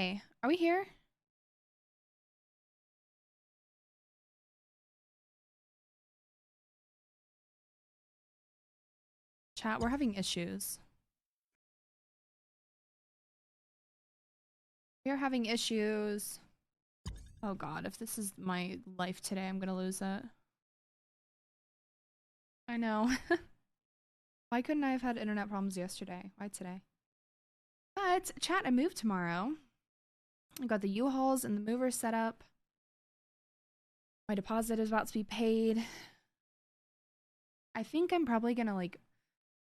Hey, are we here? Chat, we're having issues. We're having issues. Oh god, if this is my life today, I'm gonna lose it. I know. Why couldn't I have had internet problems yesterday? Why today? But, chat, I move tomorrow. I got the U-Hauls and the movers set up. My deposit is about to be paid. I think I'm probably gonna, like,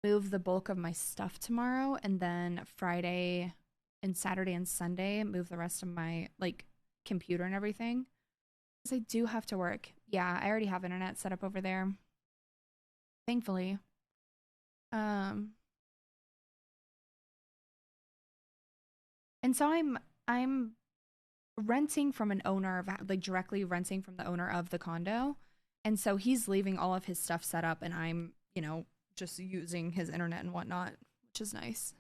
move the bulk of my stuff tomorrow, and then Friday and Saturday and Sunday move the rest of my, like, computer and everything. Because I do have to work. Yeah, I already have internet set up over there. Thankfully. Um and so I'm renting from an owner of, like, directly renting from the owner of the condo. And so he's leaving all of his stuff set up and I'm, just using his internet and whatnot, which is nice.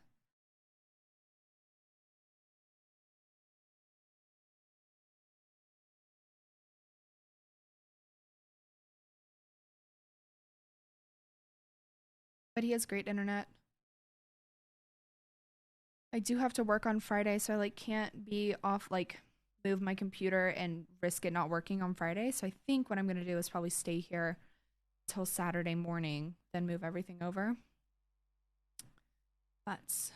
But he has great internet. I do have to work on Friday, so I, like, can't be off, like, move my computer and risk it not working on Friday. So I think what I'm gonna do is probably stay here till Saturday morning, then move everything over. But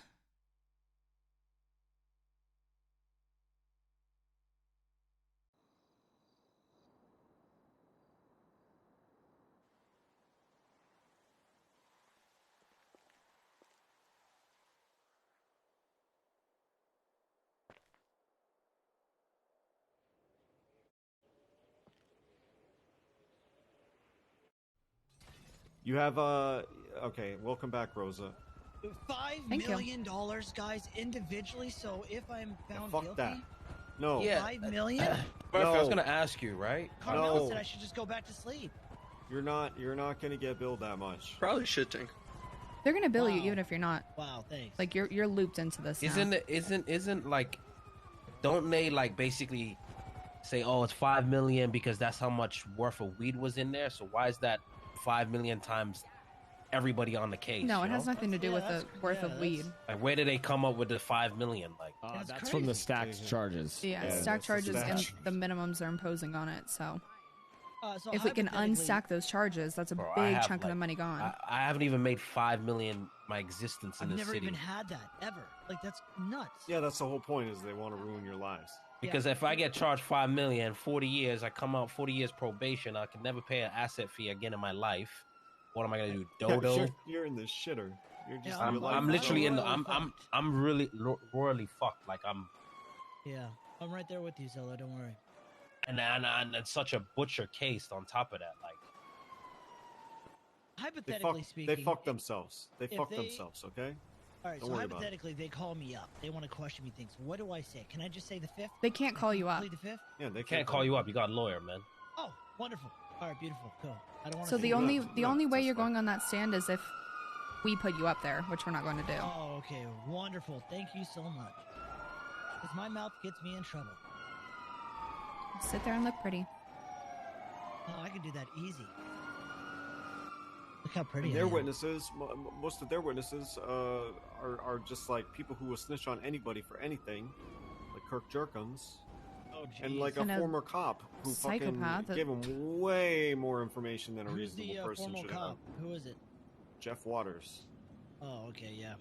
You have okay, welcome back, Rosa. Five Thank you. million dollars, guys, individually. So if I'm found fuck guilty, that. No. Yeah. 5 million. Murphy, I was No. gonna ask you, right? Carmelo No. said I should just go back to sleep. You're not gonna get billed that much. Probably should think. They're gonna bill you Wow. even if you're not. Wow, thanks. Like, you're looped into this now. Isn't like, don't they like basically say, oh, it's 5 million because that's how much worth of weed was in there? So why is that 5 million times everybody on the case? No, it you has know? nothing to do with the worth of weed. Like, where did they come up with the 5 million? Like, That's that's from the crazy. stacked charges. Yeah, Yeah, stack that's the charges and stack. the minimums they're imposing on it. So So if we can hypothetically- unstack those charges, that's a bro, big chunk of the money gone. I haven't even made 5 million my existence in I've the never city. even had that ever. Like, that's nuts. Yeah, that's the whole point, is they want to ruin your lives. Because if I get charged 5 million, 40 years, I come out 40 years probation, I can never pay an asset fee again in my life. What am I gonna do? Dodo? You're in the shitter. You're just. Yeah, your life I'm is literally in over. the. I'm really royally fucked. Like Yeah, I'm right there with you, Zella. Don't worry. and it's such a butcher case on top of that. Like, Hypothetically speaking, They fuck themselves. They if fuck they- themselves. Okay. All right, Don't so worry about it. hypothetically, they call me up. They want to question me things. What do I say? Can I just say the fifth? They can't call you up. Plead the fifth? Yeah, they can't call you up. You got a lawyer, man. Oh, wonderful. All right, beautiful, cool. I don't want So to. the only way that's you're fine. going on that stand is if we put you up there, which we're not going to do. Oh, okay, wonderful. Thank you so much. Because my mouth gets me in trouble. Sit there and look pretty. Oh, I can do that easy. Look how pretty And I their am. witnesses, most of their witnesses, are just like people who will snitch on anybody for anything, like Kirk Jerkins, Oh, and like a And a former cop who fucking psychopath that- gave him way more information than a Who's reasonable the person formal should cop? have. Who is it? Jeff Waters. Oh, okay, yeah.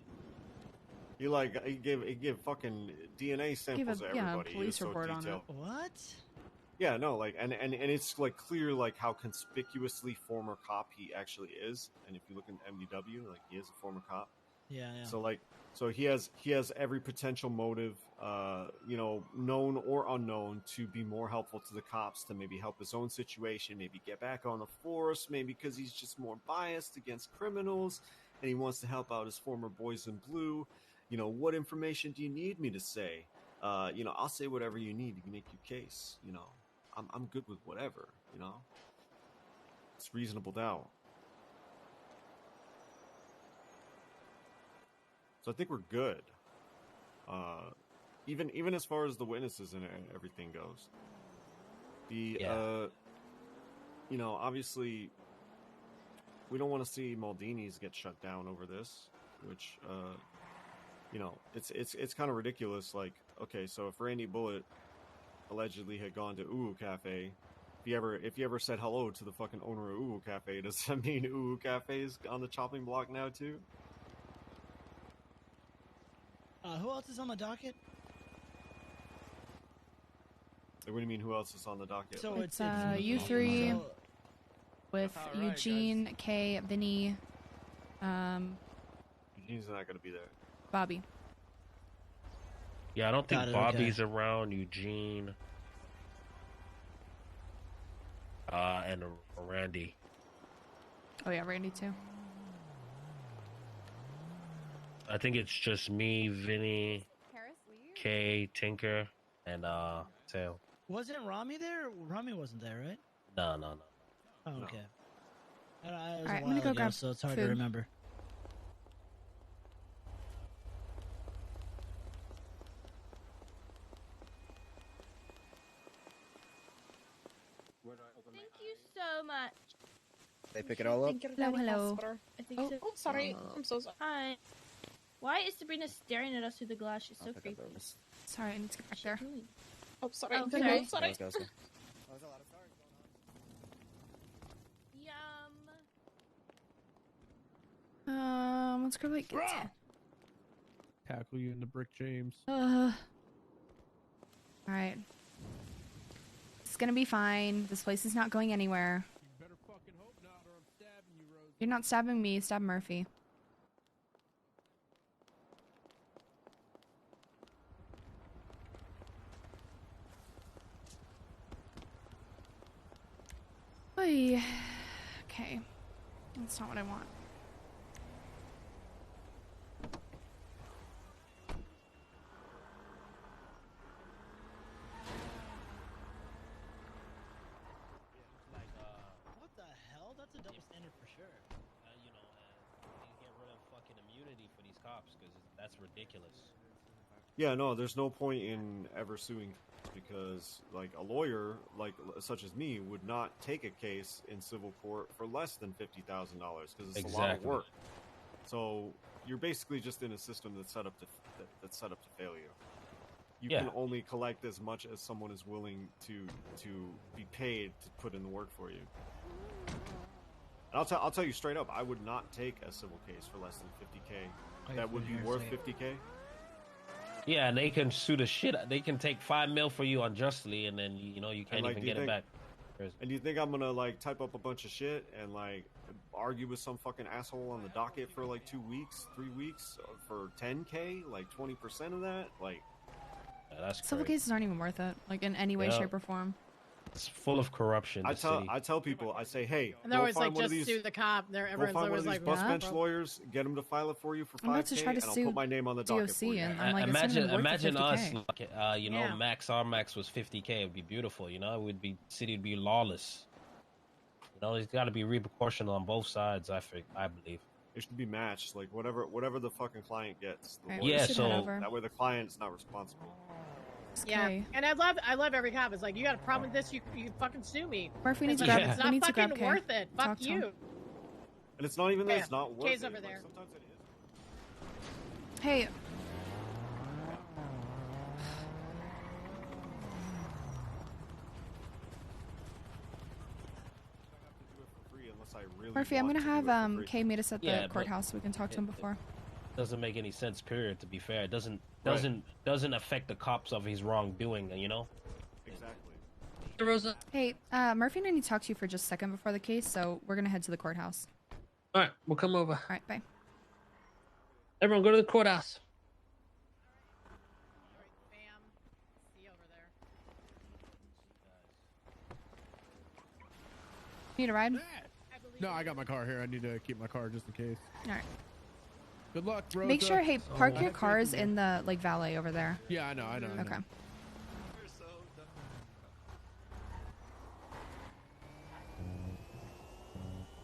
He gave fucking DNA samples to everybody. He was police so report on it. detailed. What? Yeah, no, like, and it's like clear like how conspicuously former cop he actually is. And if you look in MDW, like, he is a former cop. Yeah, yeah. So he has every potential motive, known or unknown, to be more helpful to the cops, to maybe help his own situation, maybe get back on the force, maybe because he's just more biased against criminals and he wants to help out his former boys in blue. What information do you need me to say? I'll say whatever you need to make your case. I'm good with whatever. It's reasonable doubt. So I think we're good. even as far as the witnesses and everything goes, the Yeah. you know, obviously we don't want to see Maldini's get shut down over this, which you know, it's kind of ridiculous. Like, okay, so if Randy Bullitt allegedly had gone to Uwu Cafe, if you ever said hello to the fucking owner of Uwu Cafe, does that mean Uwu Cafe is on the chopping block now too? Who else is on the docket? What do you mean? Who else is on the docket? So It's, me, you three. so- With All right, Eugene, Kay, Vinny, He's not going to be there. Bobby. Yeah, I don't think Got it, Bobby's around. Eugene. And Randy. Oh yeah, Randy too. I think it's just me, Vinny, Kay, Tinker, and Tail. Wasn't Rami there? Rami wasn't there, right? No. Oh, No. okay. It was All a right, I'm while gonna go ago, grab so it's hard to food. remember. Thank you so much. They pick it all up. Hello. I think Oh. so. Oh, sorry. I'm so sorry. Hi. Why is Sabrina staring at us through the glass? She's so I'll pick creepy. up the rest. Sorry, I need to get back there. Oh, sorry. Oh, Go, sorry. go, sorry. Let's go, let's go. Yum. Let's go like get some. Tackle you into Brick James. All right. It's gonna be fine. This place is not going anywhere. You better fucking hope not, or I'm stabbing you, Rosa. You're not stabbing me. Stab Murphy. Oy. Okay. That's not what I want. What the hell? That's a double standard for sure. You know, you get rid of fucking immunity for these cops because that's ridiculous. Yeah, no, there's no point in ever suing because, like, a lawyer, like such as me, would not take a case in civil court for less than $50,000 because it's a lot of Exactly. work. So you're basically just in a system that's set up to failure. You Yeah. can only collect as much as someone is willing to be paid to put in the work for you. And I'll tell you straight up, I would not take a civil case for less than 50K. That would be worth 50K. Yeah, and they can sue the shit. They can take $5 million for you unjustly, and then you know you can't like, even do you get it think- back. And do you think I'm gonna like type up a bunch of shit and like argue with some fucking asshole on the docket for like 2 weeks, 3 weeks for 10K, like 20% of that? Like, Yeah, that's Civil crazy. cases aren't even worth it, like in any way, Yeah. shape, or form. It's full of corruption. I the city. tell people, I say, hey, And they're go always find like, one of just these, sue the cop. They're go everyone's find one of always these like, bus "Nah, bench bro." lawyers, get them to file it for you for I'm about to 5K, try to and I'll sue put my name on the docket DOC, for you. and I'm like, it's not imagine, even worth the imagine us, 50K. like, you know, Yeah. our max was 50K. It'd be beautiful, you know. It would be city would be lawless. You know, there's got to be repercussion on both sides. I believe. It should be matched, like whatever the fucking client gets. The Alright, lawyer Yeah, we should should head so- over. that way the client's not responsible. Yeah, Okay. and I love every cop. It's like, you got a problem with this, you fucking sue me. Murphy needs It's to like, grab. it's Yeah. We not need to grab fucking Kay. worth it. Talk Fuck to him. you. And it's not even that Yeah, it's not worth Kay's it. over Like, there. sometimes it is. Hey. I have to do it for free unless I really Murphy, I'm want gonna to have do it for free. Kay meet us at the Yeah, but courthouse so we can talk to him before. Doesn't make any sense. Period. To be fair, it doesn't Right. doesn't affect the cops of his wrongdoing. You know. Exactly. Rosa. Hey, Murphy and I need to talk to you for just a second before the case, so we're gonna head to the courthouse. All right, we'll come over. All right, bye. Everyone, go to the courthouse. Bam. See you over there. Need a ride? I believe No, you. I got my car here. I need to keep my car just in case. All right. Good luck, Rosa. Make sure, hey, park I your have faith cars in you. in the like valet over there. Yeah, I know. I know. Okay.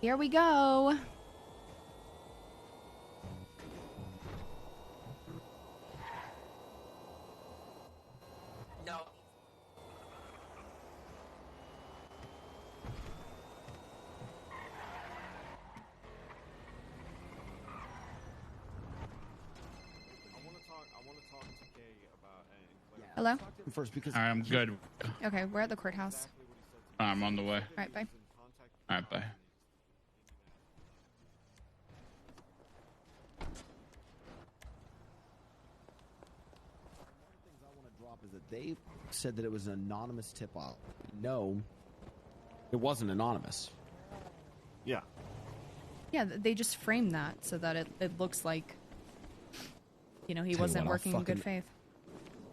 Here we go. Hello? First, because All right, I'm good. Okay, we're at the courthouse. I'm on the way. All right, bye. All right, bye. is that they said that it was an anonymous tip-off. No, it wasn't anonymous. Yeah. Yeah, they just framed that so that it looks like, he wasn't working in good faith.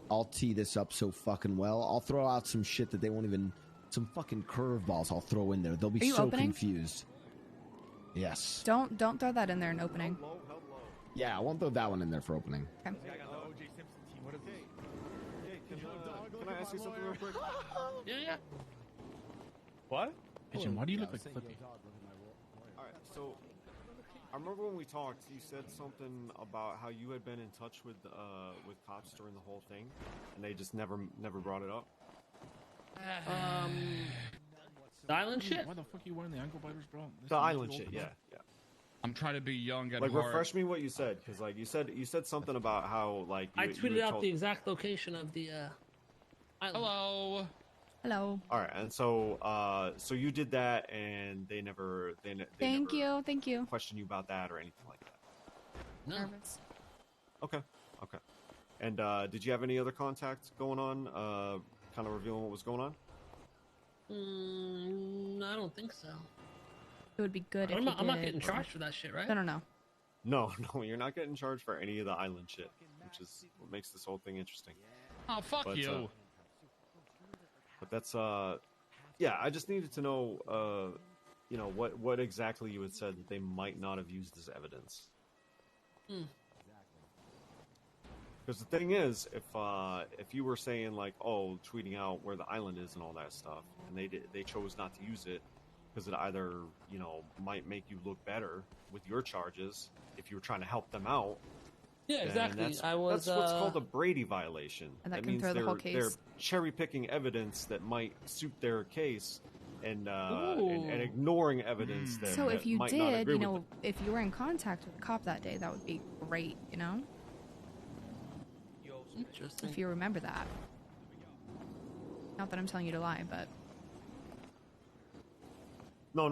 I'll tee this up so fucking well. I'll throw out some shit that they won't even... Some fucking curveballs I'll throw in there. They'll be so confused. Yes. Don't throw that in there in opening. Yeah, I won't throw that one in there for opening. Okay. Can I ask you something real quick? Yeah. What? Pigeon, why do you look like Flippy? Alright, so I remember when we talked, you said something about how you had been in touch with cops during the whole thing, and they just never brought it up. The island shit? Why the fuck are you wearing the ankle biters, bro? The island shit, yeah. I'm trying to be young at like heart. refresh me what you said, because like you said something about how like I tweeted out the exact location of the island. Hello. Hello. All right, and so so you did that, and they never Thank you. question you about that or anything like that. No. Nervous. Okay. And did you have any other contacts going on? Kind of revealing what was going on? I don't think so. It would be good if I'm not getting it. charged for that shit, right? No. No, you're not getting charged for any of the island shit, which is what makes this whole thing interesting. Oh, fuck you. But that's yeah, I just needed to know what exactly you had said that they might not have used as evidence. Because the thing is, if you were saying like, oh, tweeting out where the island is and all that stuff, and they chose not to use it because it either might make you look better with your charges if you were trying to help them out. Yeah, exactly. That's what's called a Brady violation. And that can means throw the whole case. They're cherry picking evidence that might suit their case and ignoring evidence that. So if you might not did, agree with them. if you were in contact with a cop that day, that would be great. Interesting. If you remember that. Not that I'm telling you to lie, but No.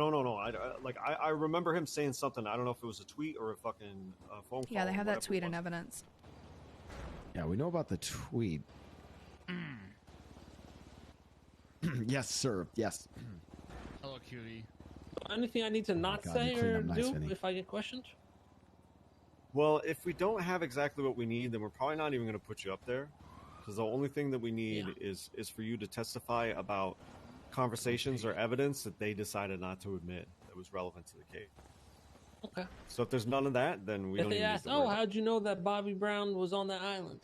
I remember him saying something. I don't know if it was a tweet or a fucking phone call. yeah, they have that tweet in evidence. Yeah, we know about the tweet. Yes, sir. Yes. Hello, cutie. Anything I need to not God, say you clean or up nice, do Vinny. if I get questioned? Well, if we don't have exactly what we need, then we're probably not even going to put you up there, because the only thing that we need is for you to testify about conversations or evidence that they decided not to admit that was relevant to the case. Okay. So if there's none of that, then we If don't they even ask, need to worry about it. how'd you know that Bobby Brown was on that island?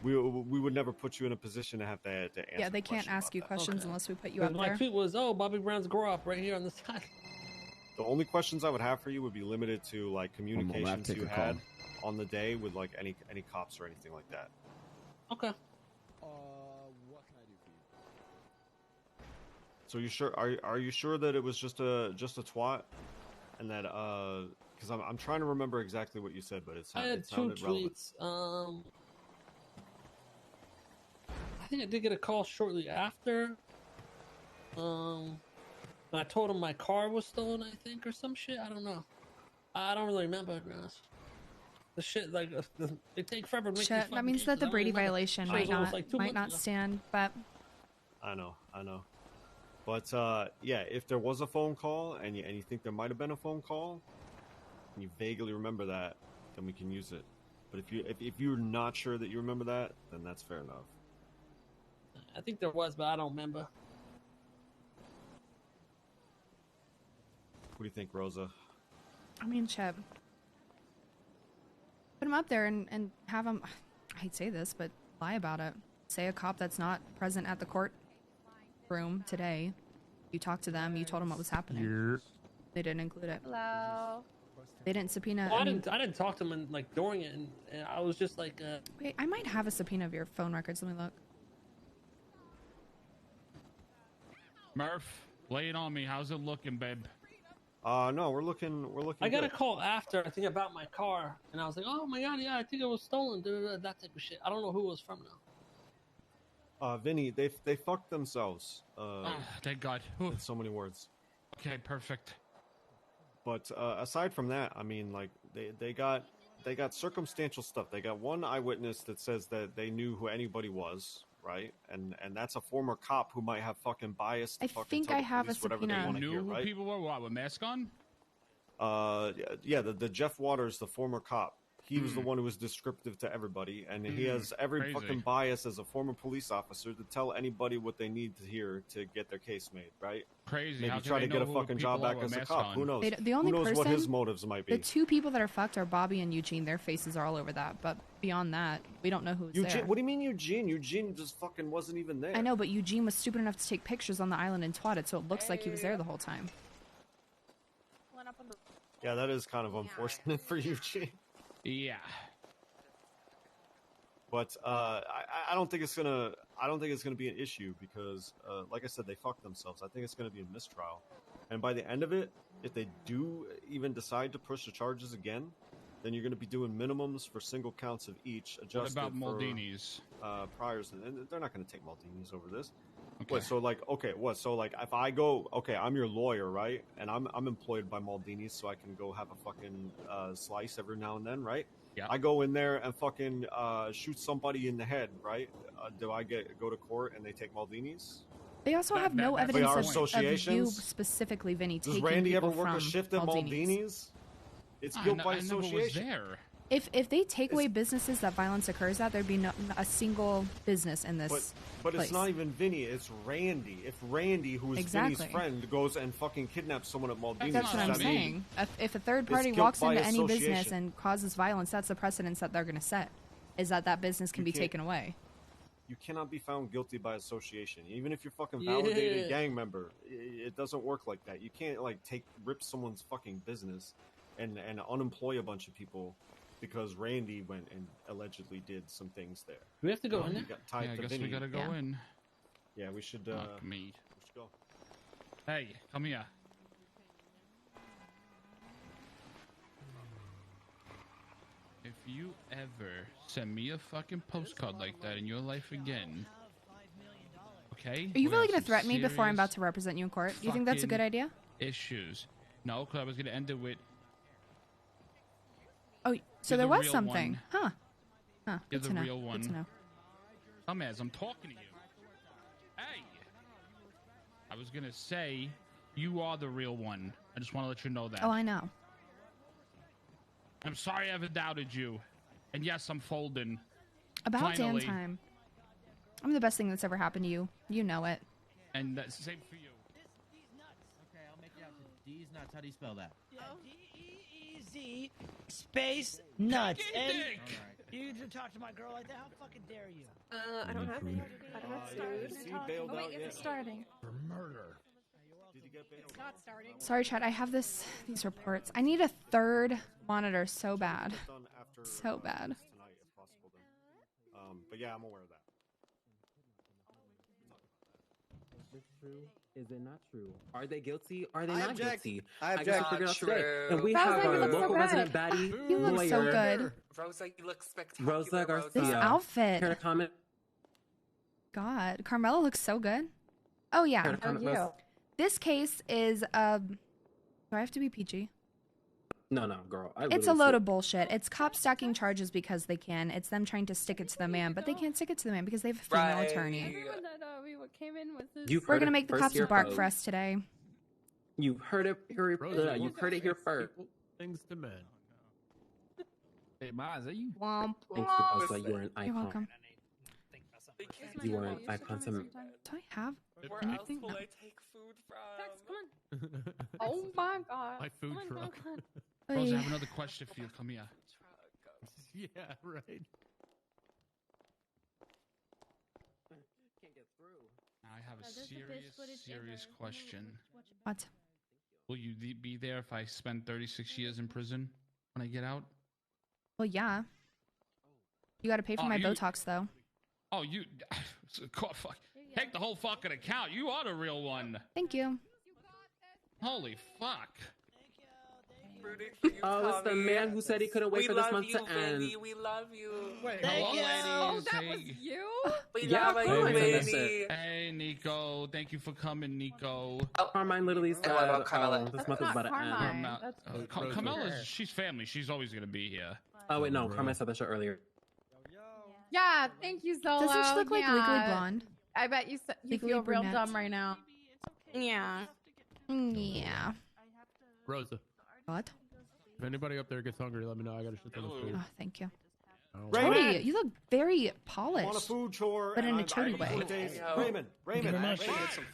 We would never put you in a position to have to answer. Yeah, they can't questions ask about you that. questions unless we put you up My there. tweet was, Bobby Brown's grow up right here on the side. The only questions I would have for you would be limited to like One moment, I have communications to take you a call. had on the day with like any cops or anything like that. Okay. What can I do for you? So you sure? Are you sure that it was just a twat, and that because I'm trying to remember exactly what you said, but I had it two sounded relevant. tweets. I think I did get a call shortly after. I told him my car was stolen, I think, or some shit. I don't know. I don't really remember, to be honest. The shit, like, they take forever to make these That fucking means that cases. the I don't Brady remember. violation Shit might was almost like 2 not months ago. stand, but I know. But yeah, if there was a phone call and you think there might have been a phone call, and you vaguely remember that, then we can use it. But if you're not sure that you remember that, then that's fair enough. I think there was, but I don't remember. What do you think, Rosa? I mean, Chet, put him up there and have him. I hate to say this, but lie about it. Say a cop that's not present at the court room today. You talked to them. You told them what was happening. They didn't include it. Hello. They didn't subpoena. Well, I I mean, didn't talk to him like during it, and I was just like, wait, I might have a subpoena of your phone records. Let me look. Murph, lay it on me. How's it looking, babe? No, we're looking. I got a good. call after, I think, about my car, and I was like, oh my god, yeah, I think it was stolen, that type of shit. I don't know who it was from now. Vinny, they fucked themselves. Oh, thank God. In so many words. Okay, perfect. But aside from that, I mean, like they got circumstantial stuff. They got one eyewitness that says that they knew who anybody was, right? And that's a former cop who might have fucking bias. To I fucking think tell I the have a police whatever subpoena. they want to Knew hear, who right? people were? What, with mask on? Yeah, the Jeff Waters, the former cop. He was the one who was descriptive to everybody, and he has every Crazy. fucking bias as a former police officer to tell anybody what they need to hear to get their case made, right? Crazy. Maybe How can try they to get know a who fucking people job are back with as a mask cop. on? Who knows? The only who knows what person- his motives might be? The two people that are fucked are Bobby and Eugene. Their faces are all over that. But beyond that, we don't know who's Eugene, there. what do you mean Eugene? Eugene just fucking wasn't even there. I know, but Eugene was stupid enough to take pictures on the island and twat it, so it looks like he was there the whole time. Yeah, that is kind of unfortunate for Eugene. Yeah. But I don't think it's gonna. I don't think it's gonna be an issue because, like I said, they fucked themselves. I think it's gonna be a mistrial, and by the end of it, if they do even decide to push the charges again, then you're gonna be doing minimums for single counts of each. Adjusted What about for, Maldini's? priors, and they're not gonna take Maldini's over this. Okay. What, so like, okay, what? So like, if I go, okay, I'm your lawyer, right? And I'm employed by Maldini's, so I can go have a fucking slice every now and then, right? Yeah. I go in there and fucking shoot somebody in the head, right? Do I go to court and they take Maldini's? They also have no that's evidence our of you associations? specifically, Vinny, Does taking Randy ever people work a from shift at Maldini's? It's guilt by I never was association. there. If they take away businesses that violence occurs at, there'd be no, a single business in this But place. it's not even Vinny, it's Randy. If Randy, who is Exactly. Vinny's friend, goes and fucking kidnaps someone at Maldini's, That's what does I'm that mean- saying. If a third It's party guilt walks by into any business association. and causes violence, that's the precedence that they're going to set, is that business can You be can't- taken away. You cannot be found guilty by association, even if you're fucking validated Yeah. gang member. It doesn't work like that. You can't like rip someone's fucking business and unemploy a bunch of people because Randy went and allegedly did some things there. Do we have to go in He there? got tied Yeah, I to guess Vinny. we gotta go Yeah. in. Yeah, we should. Fuck me. We should go. Hey, come here. If you ever send me a fucking postcard like that in your life again, okay? Are you we really have going to some threaten me before I'm about serious to represent you in court? Do you think that's a good fucking idea? Issues. No, because I was gonna end it with Oh, so You're there the was real something. one. Huh. You're Good the to know. real one. Good to know. Come as I'm talking to you. Hey! I was gonna say, you are the real one. I just want to let you know that. Oh, I know. I'm sorry I ever doubted you. And yes, I'm folding. About Finally. damn time. I'm the best thing that's ever happened to you. You know it. And that's the same for you. Okay, I'll make it out to D's nuts. How do you spell that? D-E-E-Z space nuts. Fucking And dick. you to talk to my girl like that? How fucking dare you? I don't have any. I don't have food. Is he bailed out yet? Starting. For murder. Did he get bailed? It's not starting. Sorry, Chad. I have these reports. I need a third monitor so bad. Done after, So bad. tonight, if possible, then. But yeah, I'm aware of that. Is it true? Is it not true? Are they guilty? Are they I not object. guilty? I guess object. we figured out Not today. true. And we Rosa, have you our look so local good. resident baddie, You look lawyer, so good. Rosa, you look spectacular. Rosa Garcia. This Yeah. outfit. Care to comment? God, Carmela looks so good. Oh yeah. Care to comment, Rosa? This case is do I have to be PG? No, girl. It's a load of bullshit. It's cops stacking charges because they can. It's them trying to stick it to the man, but they can't stick it to the man because they have a female Right. attorney. Everyone that we came in with this. You've We're heard gonna it make the first cops here, bark folks. for us today. You've heard it here. Rosa, You've heard it here first. Things to men. Hey, Maz, are you? Womp. Thank you, Rosa. You are an You're icon. welcome. You are an icon to me. Do I have Where anything? else will No. I take food from? Tex, come on. Oh my god. My food Come on, truck. come on. Rosa, I Oy. have another question for you. Come here. Yeah, right. Can't get through. Now I have a There's the best footage serious ever. question. Watch it. What? Will you be there if I spend 36 years in prison when I get out? Well, yeah. You got to pay for Oh, my you- Botox though. Oh, you... Fuck. Take the whole fucking account. You are the real one. Thank you. Holy fuck. Rooting for you, Oh, it's the Tommy. man who said he couldn't wait We for this love month you, to end. Vinny. We love you. Wait, Thank hello, you. ladies. That Hey. was you? We Yeah, love you, Carmine said that's Vinny. it. Hey, Nico. Thank you for coming, Nico. Carmine literally said, what about Carmela? this month is about to end. Carmela's, she's family. She's always going to be here. Oh, wait, no. Carmine said that shit earlier. Yeah, thank you, Solo. Doesn't she look like Legally Blonde? I bet you Legally feel real brunette. dumb right now. Yeah. Yeah. Rosa. What? If anybody up there gets hungry, let me know. I got a shit ton of food. Oh, thank you. Raymond! Cody, you look very polished. On a food chore, but in a and chody I'm way. 4 days. Raymond,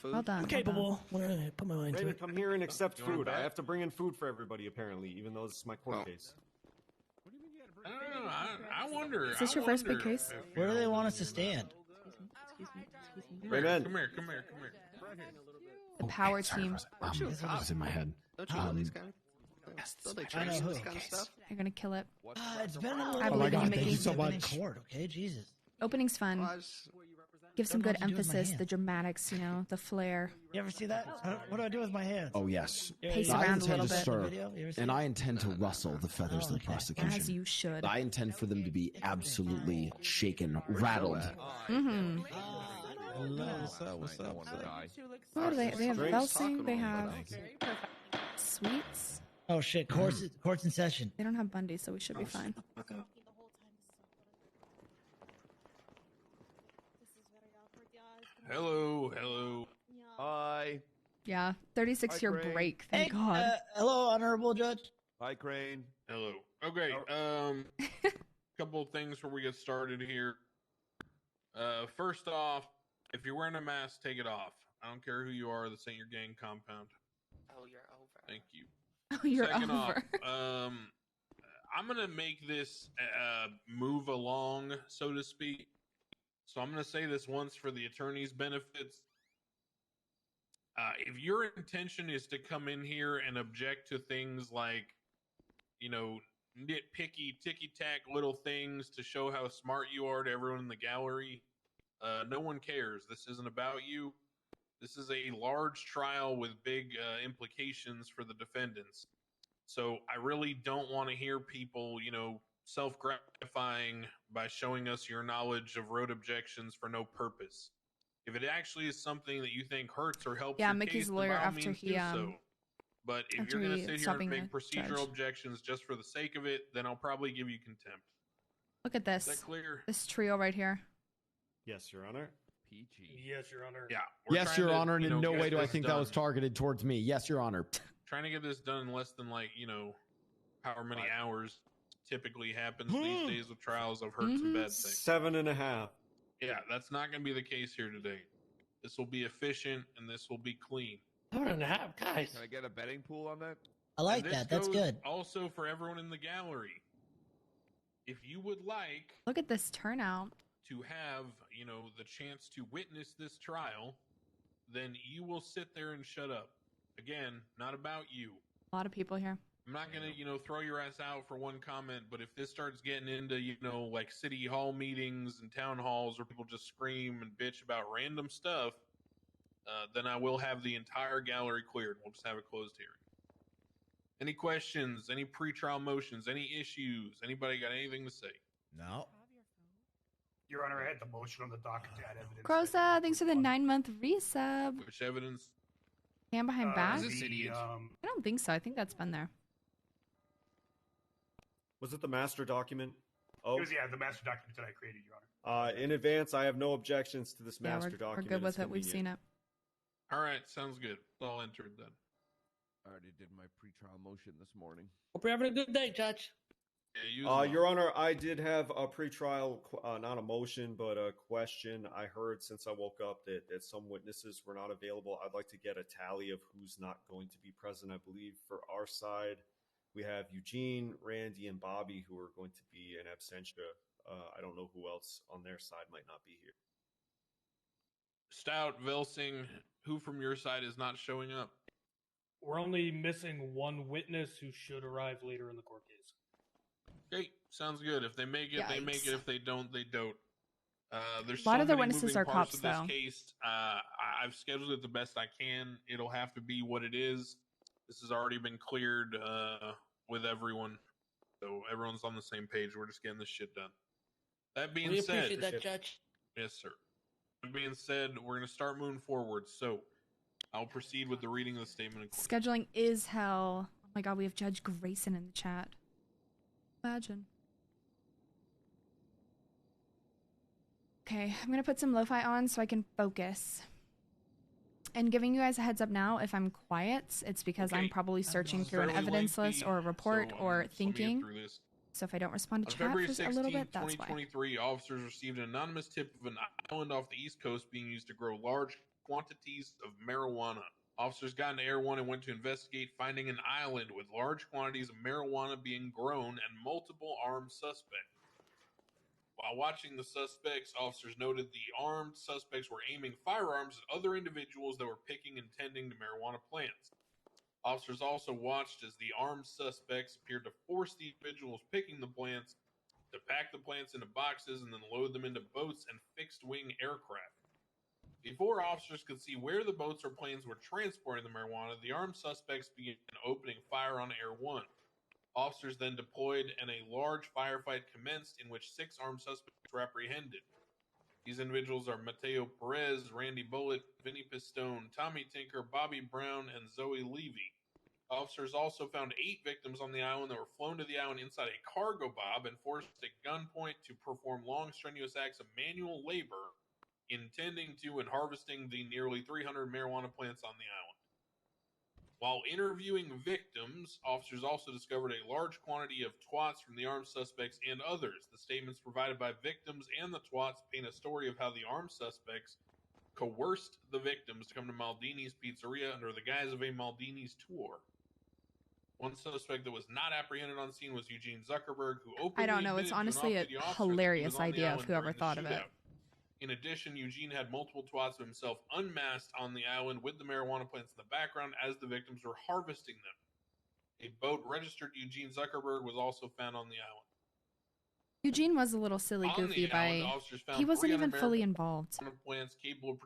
Well done. I'm capable. When I put my mind to Raymond, it. come here and accept food. I have to bring in food for everybody, apparently, even though this is my court case. I don't know. I wonder. Is this your first big case? Where do they want us to stand? Raymond. Come here. Come here. The power team. This was in my head. Don't you know these guys? Don't they I know train who. this kind of stuff? You're gonna kill it. It's been a I little believe in you, Thank Mickey. you so much. In court, okay, Jesus. Opening's fun. Give some Don't good know what to do with my emphasis, hand. the dramatics, you know, the flair. You ever see that? What do I do with my hands? Oh, yes. Pace I around a intend little to bit. stir, Video? You ever see and it? I intend to rustle the feathers of the prosecution. As you should. I intend for them to be absolutely shaken, rattled. Mm-hmm. What's up? Oh, they have Belsing, they have sweets. Oh shit! Court's in session. They don't have Bundy, so we should be fine. Hello. Hi. Yeah, 36-year Hi, Crane. break, thank Hey, God. hello, honorable judge. Hi, Crane. Hello. Okay. Couple of things before we get started here. First off, if you're wearing a mask, take it off. I don't care who you are. This ain't your gang compound. Oh, you're over. Thank you. Oh, you're Second over. off, I'm gonna make this move along, so to speak. So I'm gonna say this once for the attorney's benefits. If your intention is to come in here and object to things like, you know, nitpicky, ticky-tack little things to show how smart you are to everyone in the gallery, no one cares. This isn't about you. This is a large trial with big implications for the defendants. So I really don't want to hear people, you know, self-gratifying by showing us your knowledge of road objections for no purpose. If it actually is something that you think hurts or helps Yeah, your Mickey's case, then lawyer by all after means he, do so. But if after you're going he to sit here stopping and make the procedural judge. objections just for the sake of it, then I'll probably give you contempt. Look at Is this. that clear? This trio right here. Yes, Your Honor. Yes, Your Honor. Yeah. Yes, Your Honor, and you in know, no get way do I this think that was done. targeted towards me. Yes, Your Honor. Trying to get this done in less than, like, you know, however many hours typically happens these days with trials. I've heard some bad things. 7.5. Yeah, that's not going to be the case here today. This will be efficient and this will be clean. 7.5, guys. Can I get a betting pool on that? I like And this that. That's goes good. Also for everyone in the gallery, if you would like Look at this turnout. to have, you know, the chance to witness this trial, then you will sit there and shut up. Again, not about you. A lot of people here. I'm not gonna, you know, throw your ass out for one comment, but if this starts getting into, you know, like city hall meetings and town halls where people just scream and bitch about random stuff, then I will have the entire gallery cleared. We'll just have a closed hearing. Any questions? Any pretrial motions? Any issues? Anybody got anything to say? No. Your Honor, I had the motion on the docket to add evidence. Rosa, thanks for the 9-month resub. Which evidence? Hand behind back? The, I don't think so. I think that's been there. Was it the master document? Oh, It was, the master document that I created, Your Honor. in advance, I have no objections to this Yeah, master we're document. good with It's it. We've seen convenient. it. All right, sounds good. It's all entered then. I already did my pretrial motion this morning. Hope you're having a good day, Judge. Your Honor, I did have a pretrial, not a motion, but a question. I heard since I woke up that some witnesses were not available. I'd like to get a tally of who's not going to be present. I believe for our side, we have Eugene, Randy, and Bobby who are going to be in absentia. I don't know who else on their side might not be here. Stout, Velsing, who from your side is not showing up? We're only missing one witness who should arrive later in the court case. Okay, sounds good. If they make it, they make it. If they don't, they don't. There's A lot so of the many witnesses moving are parts cops, of this though. case. I've scheduled it the best I can. It'll have to be what it is. This has already been cleared with everyone, so everyone's on the same page. We're just getting this shit done. That being We said, appreciate that, Judge. yes, sir. That being said, we're going to start moving forward. So I'll proceed with the reading of the statement of claim. Scheduling is hell. Oh my god, we have Judge Grayson in the chat. Imagine. Okay, I'm gonna put some lo-fi on so I can focus. And giving you guys a heads up now, if I'm quiet, it's because I'm probably searching through an evidence list or a report or thinking. So if I don't respond to On chat February for a little 16, bit, that's why. 2023, officers received an anonymous tip of an island off the East Coast being used to grow large quantities of marijuana. Officers got into Air 1 and went to investigate, finding an island with large quantities of marijuana being grown and multiple armed suspects. While watching the suspects, officers noted the armed suspects were aiming firearms at other individuals that were picking and tending to marijuana plants. Officers also watched as the armed suspects appeared to force the individuals picking the plants to pack the plants into boxes and then load them into boats and fixed-wing aircraft. Before officers could see where the boats or planes were transporting the marijuana, the armed suspects began opening fire on Air 1. Officers then deployed and a large firefight commenced in which 6 armed suspects were apprehended. These individuals are Mateo Perez, Randy Bullitt, Vinny Pistone, Tommy Tinker, Bobby Brown, and Zoe Levy. Officers also found 8 victims on the island that were flown to the island inside a cargo bob and forced at gunpoint to perform long, strenuous acts of manual labor intending to and harvesting the nearly 300 marijuana plants on the island. While interviewing victims, officers also discovered a large quantity of twats from the armed suspects and others. The statements provided by victims and the twats paint a story of how the armed suspects coerced the victims to come to Maldini's Pizzeria under the guise of a Maldini's tour. One suspect that was not apprehended on scene was Eugene Zuckerberg, who openly I don't know. It's honestly a hilarious idea of whoever thought of it. In addition, Eugene had multiple twats of himself unmasked on the island with the marijuana plants in the background as the victims were harvesting them. A boat registered Eugene Zuckerberg was also found on the island. Eugene was a little silly goofy by he wasn't even fully involved,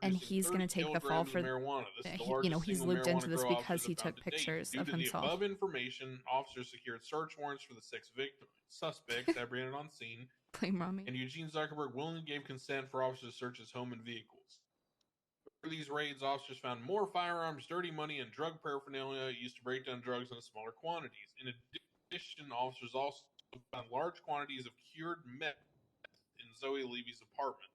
and he's going to take the fall for he's looped into this because he took pictures of himself. Above information, officers secured search warrants for the 6 suspects apprehended on scene. And Eugene Zuckerberg willingly gave consent for officers to search his home and vehicles. For these raids, officers found more firearms, dirty money, and drug paraphernalia used to break down drugs in smaller quantities. In addition, officers also found large quantities of cured meth in Zoe Levy's apartment.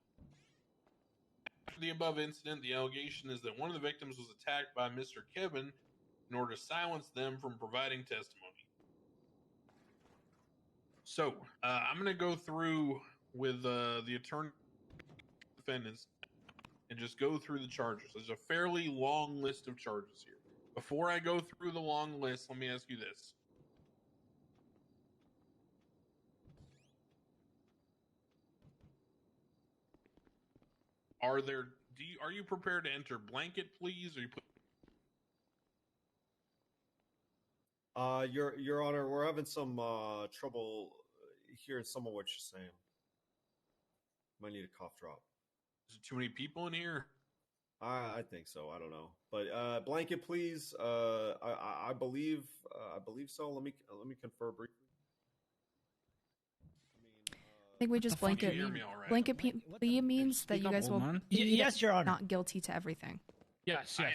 After the above incident, the allegation is that one of the victims was attacked by Mr. Kevin in order to silence them from providing testimony. So, I'm going to go through with the attorney defendants and just go through the charges. There's a fairly long list of charges here. Before I go through the long list, let me ask you this. Are you prepared to enter blanket pleas, or you put? Your Honor, we're having some trouble hearing some of what you're saying. Might need a cough drop. Is there too many people in here? I think so. I don't know, but blanket please. I believe so. Let me confer briefly. I think we just blanket plea means that you guys will yes, Your Honor, not guilty to everything. Yes. God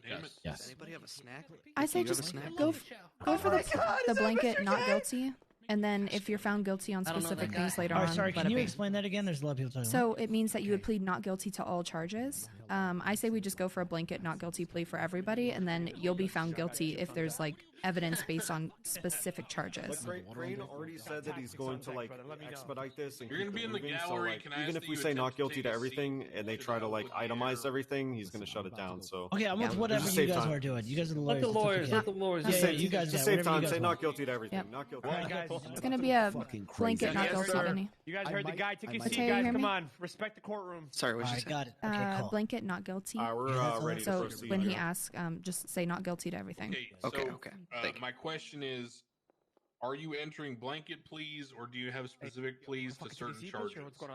damn it. Yes. Anybody have a snack? I say just go for the blanket not guilty, and then if you're found guilty on specific things later on. Sorry, can you explain that again? There's a lot of people talking. So it means that you would plead not guilty to all charges. I say we just go for a blanket not guilty plea for everybody, and then you'll be found guilty if there's like evidence based on specific charges. But Crane already said that he's going to like expedite this. And you're going to be in the gallery. So, even if we say not guilty to everything and they try to like itemize everything, he's going to shut it down. So okay, I'm with whatever you guys are doing. You guys are the lawyers. Let the lawyers. Yeah, you guys. Just save time. Say not guilty to everything. Not guilty. It's going to be a blanket not guilty to any. You guys heard the guy. Take a seat, guys. Come on. Respect the courtroom. Sorry, what you say? Got it. Okay, cool. Blanket not guilty. We're ready to so proceed. when he asks, just say not guilty to everything. Okay. My question is, are you entering blanket pleas, or do you have specific pleas to certain charges? What's going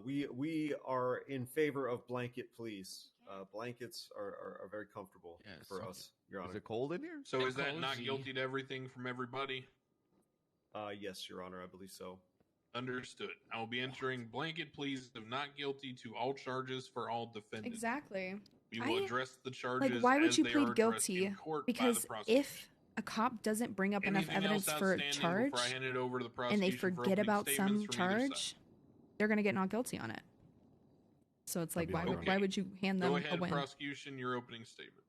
We are in favor of blanket pleas. Blankets are very comfortable for us, Your Honor. Is it cold in here? So is that not guilty to everything from everybody? Yes, Your Honor, I believe so. Understood. I will be entering blanket pleas of not guilty to all charges for all defendants. Exactly. We will address the charges. Like, why would as you they plead are addressed guilty? in court Because by the prosecution. if a cop doesn't bring up enough Anything evidence else for a outstanding charge, before I hand it over to the and they prosecution for forget opening about some statements from either side? charge, they're gonna get not guilty on it. So it's like, That'd be why would you hand them Go a ahead, win? prosecution, your opening statement.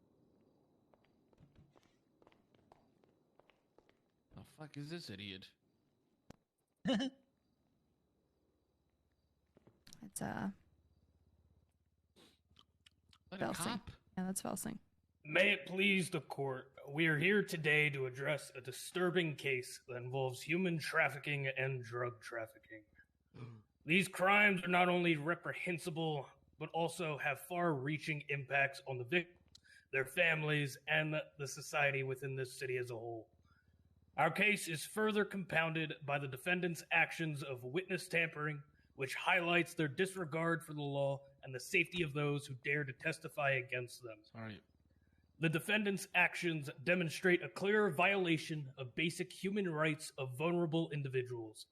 The fuck is this idiot? It's Like a Felsing. cop? Yeah, that's Felsing. May it please the court, we are here today to address a disturbing case that involves human trafficking and drug trafficking. These crimes are not only reprehensible, but also have far-reaching impacts on the victims, their families, and the society within this city as a whole. Our case is further compounded by the defendant's actions of witness tampering, which highlights their disregard for the law and the safety of those who dare to testify against them. Sorry. The defendant's actions demonstrate a clear violation of basic human rights of vulnerable individuals.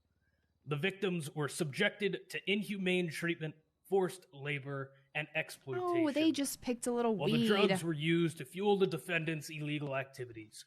The victims were subjected to inhumane treatment, forced labor, and exploitation. Oh, they just picked a little while weed. the drugs were used to fuel the defendant's illegal activities.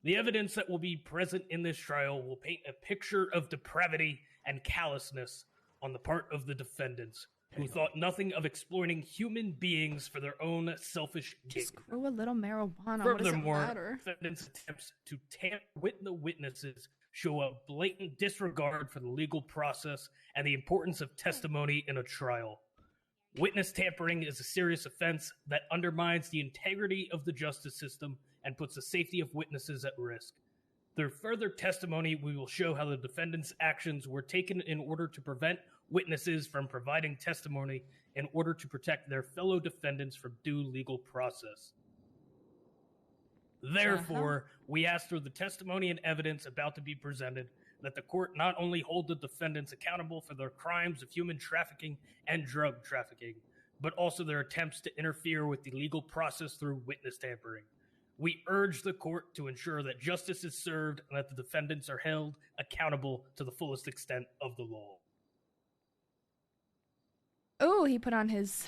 The evidence that will be present in this trial will paint a picture of depravity and callousness on the part of the defendants, who thought nothing of exploiting human beings for their own selfish gain. Just grow a little marijuana. What does it Furthermore, matter? defendants' attempts to tamper with the witnesses show a blatant disregard for the legal process and the importance of testimony in a trial. Witness tampering is a serious offense that undermines the integrity of the justice system and puts the safety of witnesses at risk. Through further testimony, we will show how the defendant's actions were taken in order to prevent witnesses from providing testimony in order to protect their fellow defendants from due legal process. Therefore, we ask through the testimony and evidence about to be presented that the court not only hold the defendants accountable for their crimes of human trafficking and drug trafficking, but also their attempts to interfere with the legal process through witness tampering. We urge the court to ensure that justice is served and that the defendants are held accountable to the fullest extent of the law. Oh, he put on his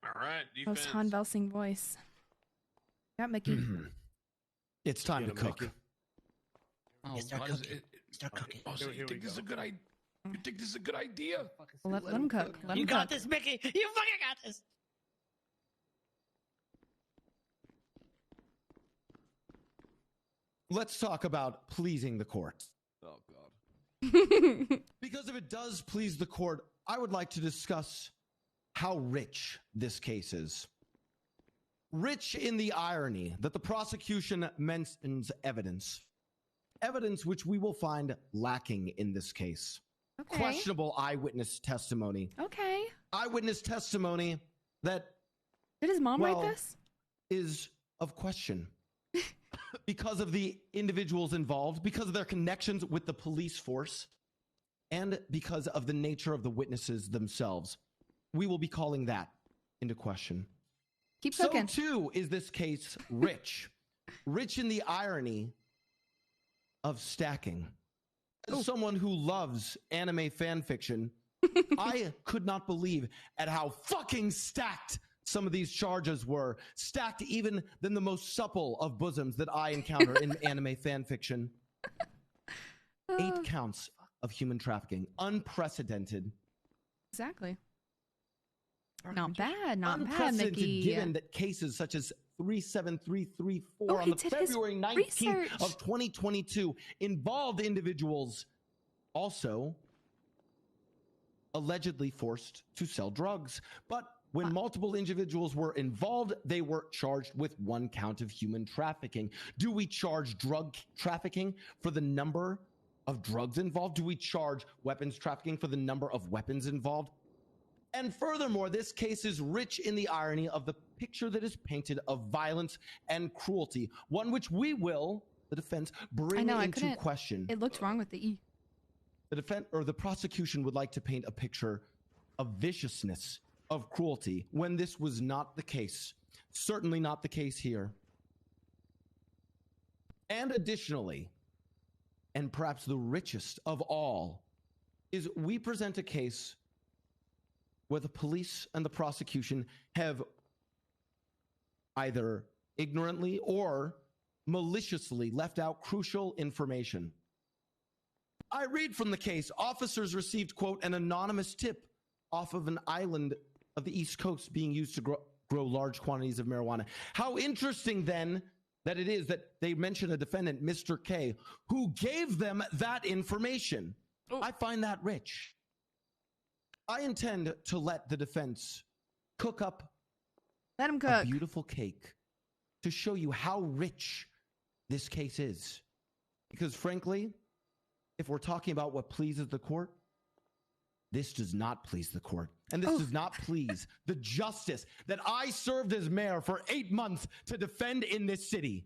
All right, most defense. Han Velsing voice. Yeah, Mickey. It's time to Get 'em, cook. Mickey. Oh, Yeah, start what is cooking. it? Start cooking. Oh, so you think this is a good idea? You think this is a good idea? Well, let him cook. Let You him got cook. this, Mickey. You fucking got this. Let's talk about pleasing the court. Oh God. Because if it does please the court, I would like to discuss how rich this case is. Rich in the irony that the prosecution mentions evidence which we will find lacking in this case. Okay. Questionable eyewitness testimony. Okay. Eyewitness testimony that Did his mom well, write this? is of question. Because of the individuals involved, because of their connections with the police force, and because of the nature of the witnesses themselves. We will be calling that into question. Keep So cooking. too is this case rich. Rich in the irony of stacking. As someone who loves anime fan fiction, I could not believe at how fucking stacked some of these charges were. Stacked even than the most supple of bosoms that I encounter in anime fan fiction. 8 counts of human trafficking. Unprecedented. Exactly. Not bad. Not bad, Unprecedented Mickey. given that cases such as 37334 Oh, on he the did his February 19th research. of 2022 involved individuals also allegedly forced to sell drugs. But when multiple individuals were involved, they were charged with 1 count of human trafficking. Do we charge drug trafficking for the number of drugs involved? Do we charge weapons trafficking for the number of weapons involved? And furthermore, this case is rich in the irony of the picture that is painted of violence and cruelty, one which we will, the defense, bring into question. It looked wrong with the E. the prosecution would like to paint a picture of viciousness, of cruelty, when this was not the case. Certainly not the case here. And additionally, and perhaps the richest of all, is we present a case where the police and the prosecution have either ignorantly or maliciously left out crucial information. I read from the case, officers received, quote, an anonymous tip off of an island of the East Coast being used to grow large quantities of marijuana. How interesting, then, that it is that they mention a defendant, Mr. K, who gave them that information. I find that rich. I intend to let the defense cook up Let him a cook. beautiful cake to show you how rich this case is. Because frankly, if we're talking about what pleases the court, this does not please the court. And this does not please the justice that I served as mayor for 8 months to defend in this city.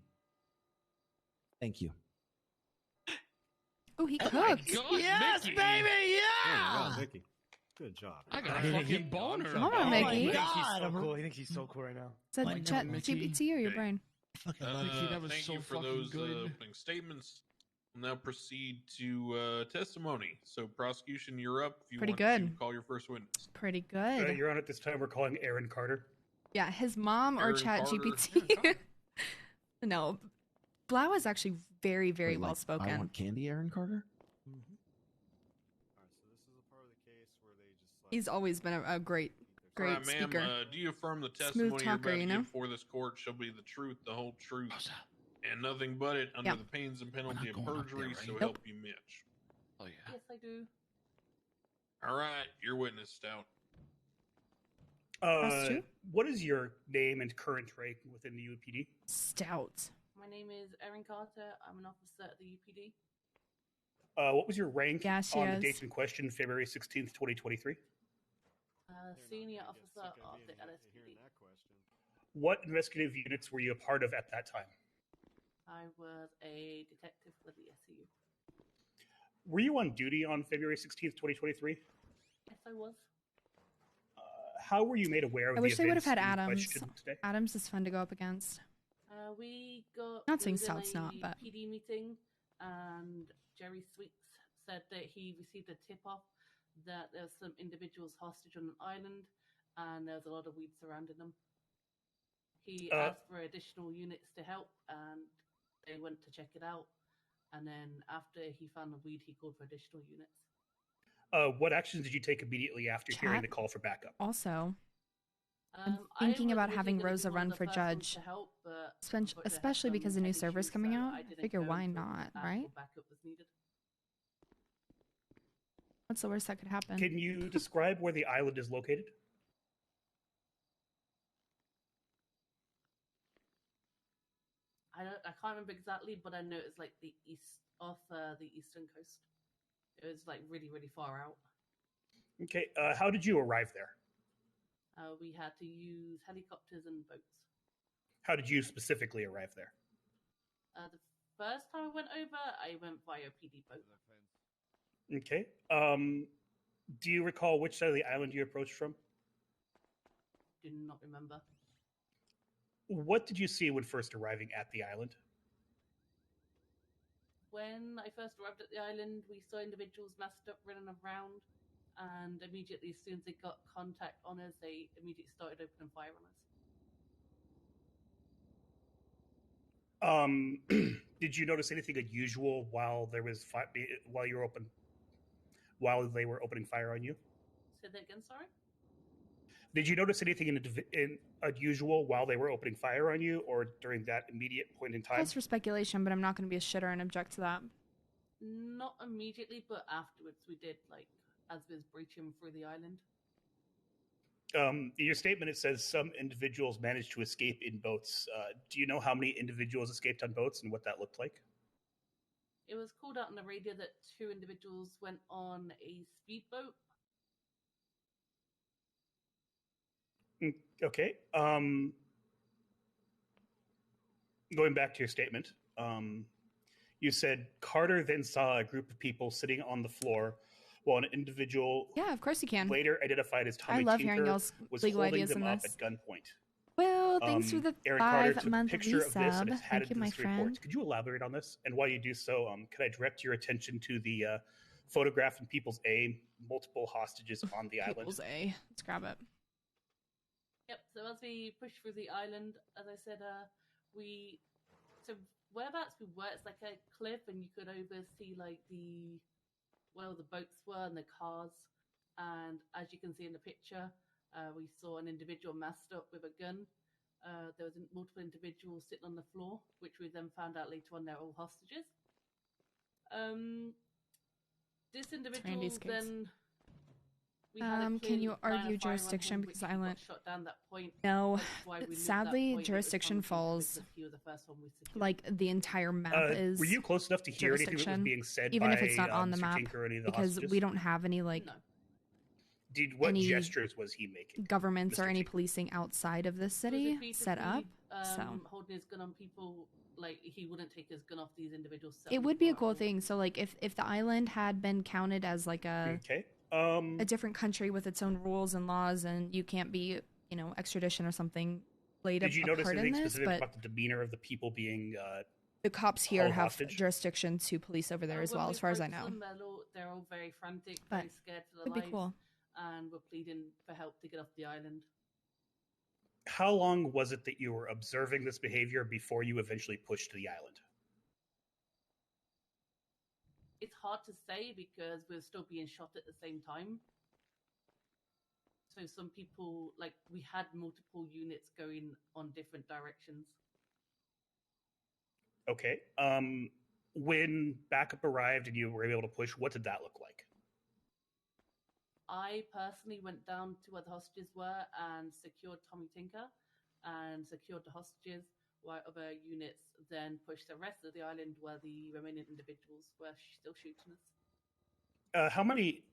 Thank you. Oh, he Oh my cooked. God, Yes, Mickey. baby, Oh, yeah! wow, Vicky. Good job. I got a fucking boner. Come on, Oh Mickey. my He God, he's so cool. He thinks he's so cool right now. Said Like chat Mickey. GPT or your brain? Mickey, that was thank so you for fucking those good. opening statements. We'll now proceed to testimony. So, prosecution, you're up. If you Pretty want good. to call your first witness. Pretty good. Your Honor, at this time, we're calling Aaron Carter. Yeah, his mom or Aaron chat Carter. GPT. No, Blau is actually very, very Wait, well like, spoken. I want candy, Aaron Carter? He's always been a great All right, ma'am, speaker. do you affirm the Smooth testimony you're talker, about to you know? give before this court shall be the truth, the whole truth, and nothing but it, under Yep. the pains and penalty of going up there, perjury, right? so Nope. help you Mitch. Oh yeah. Yes, I do. All right, your witness, Stout. What is your name and current rank within the UPD? Stout. My name is Erin Carter. I'm an officer at the UPD. What was your rank Yeah, she on the is. date in question, February 16th, 2023? Senior officer of the LSPD. What investigative units were you a part of at that time? I was a detective for the SEU. Were you on duty on February 16th, 2023? Yes, I was. How were you made aware of I the wish they would have events had in Adams. question today? Adams is fun to go up against. We got. Not saying we was in Stout's not, a but- PD meeting, and Jerry Sweets said that he received a tip off that there was some individuals hostage on an island, and there was a lot of weed surrounding them. He asked for additional units to help, and they went to check it out. And then after he found the weed, he called for additional units. What actions did you take immediately after hearing Chat. the call for backup? Also, I'm I thinking was about originally having gonna be Rosa one run of for the first ones judge. to help, but Especially because the new server's coming out. I figure go why until not, actual right? backup was needed. What's the worst that could happen? Can you describe where the island is located? I can't remember exactly, but I know it's like the east off the eastern coast. It was like really, really far out. Okay, how did you arrive there? We had to use helicopters and boats. How did you specifically arrive there? The first time I went over, I went via PD boat. Okay. Do you recall which side of the island you approached from? Do not remember. What did you see when first arriving at the island? When I first arrived at the island, we saw individuals masked up running around, and immediately, as soon as they got contact on us, they immediately started opening fire on us. Did you notice anything unusual while there was while you were open, while they were opening fire on you? Say that again, sorry? Did you notice anything in unusual while they were opening fire on you, or during that immediate point in time? That's for speculation, but I'm not going to be a shitter and object to that. Not immediately, but afterwards we did, like, as we was breaching through the island. In your statement, it says some individuals managed to escape in boats. Do you know how many individuals escaped on boats and what that looked like? It was called out on the radio that 2 individuals went on a speedboat. Okay. Going back to your statement, You said Carter then saw a group of people sitting on the floor while an individual, Yeah, of course you can. later identified as Tommy I love hearing Tinker, y'all's was legal holding ideas them in up this. at gunpoint. Well, thanks for the Aaron Carter took a 5-month picture of this and resub. it's had Thank it you, in my this report. friend. Could you elaborate on this? And while you do so, could I direct your attention to the photograph in People's A, multiple hostages on the island? People's A. Let's grab it. Yep. So as we push through the island, as I said, so whereabouts we were, it's like a cliff, and you could oversee like the boats were and the cars. And as you can see in the picture, we saw an individual masked up with a gun. There was multiple individuals sitting on the floor, which we then found out later on they're all hostages. This individual Randy's case. then. We had a Can clear you line of argue fire on jurisdiction him, because which the he got island? shot down that point. No, That's why we knew at that sadly, point it was jurisdiction Tommy Tinker falls. because he was the first one we secured. Like the entire map is. Were you close enough to hear anything that was jurisdiction, being said even by if it's not on the Mr. map, Tinker or any of the because hostages? we don't have any like What any gestures was he making? governments or Mr. any Tinker? policing outside of this city set up. So holding his gun on people, like he wouldn't take his gun off these individuals. it would be a cool thing. So like if the island had been counted as like a a different country with its own rules and laws, and you can't be extradition or something played Did you a notice part in anything this, specific but about the demeanor of the people being the cops here held have hostage? jurisdiction to police over there as When well, we as far as I spoke know. to them, they're all very frantic, But very scared for their it'd be lives, cool. and were pleading for help to get off the island. How long was it that you were observing this behavior before you eventually pushed to the island? It's hard to say because we're still being shot at the same time. So some people, like we had multiple units going on different directions. Okay. When backup arrived and you were able to push, what did that look like? I personally went down to where the hostages were and secured Tommy Tinker and secured the hostages, while other units then pushed the rest of the island where the remaining individuals were still shooting us. How many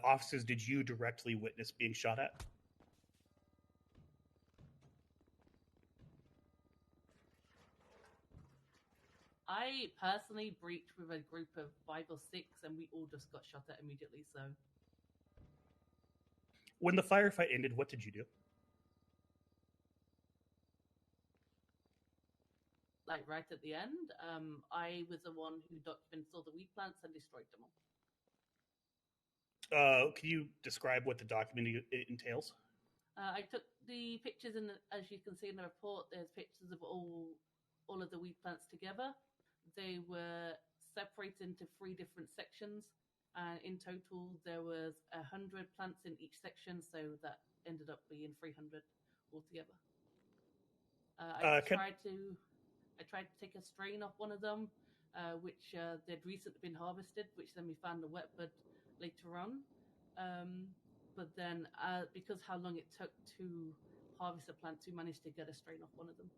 officers did you directly witness being shot at? I personally breached with a group of 5 or 6, and we all just got shot at immediately. So, When the firefight ended, what did you do? like right at the end, I was the one who documented all the weed plants and destroyed them all. Can you describe what the document entails? I took the pictures, and as you can see in the report, there's pictures of all of the weed plants together. They were separated into 3 different sections, and in total there was 100 plants in each section, so that ended up being 300 altogether. I tried to take a strain off one of them, which they'd recently been harvested, which then we found the wet bud later on. But then, because how long it took to harvest the plants, we managed to get a strain off one of them.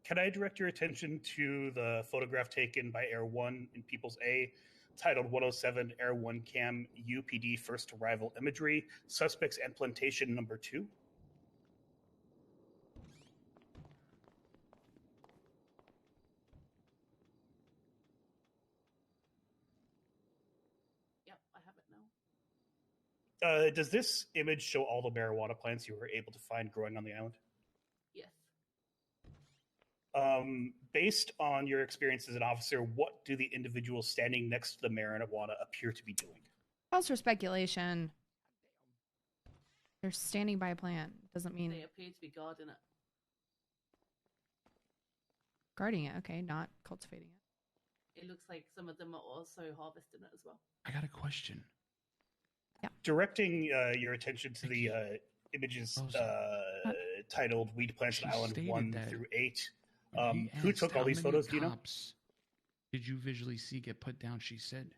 Can I direct your attention to the photograph taken by Air 1 in People's A, titled 107 Air 1 Cam UPD First Arrival Imagery, Suspects and Plantation Number 2? Yep, I have it now. Does this image show all the marijuana plants you were able to find growing on the island? Yes. Based on your experience as an officer, what do the individuals standing next to the marijuana appear to be doing? Calls for speculation. They're standing by a plant. Doesn't mean They appear to be guarding it. guarding it. Okay, not cultivating it. It looks like some of them are also harvesting it as well. I got a question. Directing your attention to the images titled Weed Plants on Island 1 through 8. Who took all these photos, do you know? Did you visually see get put down? She said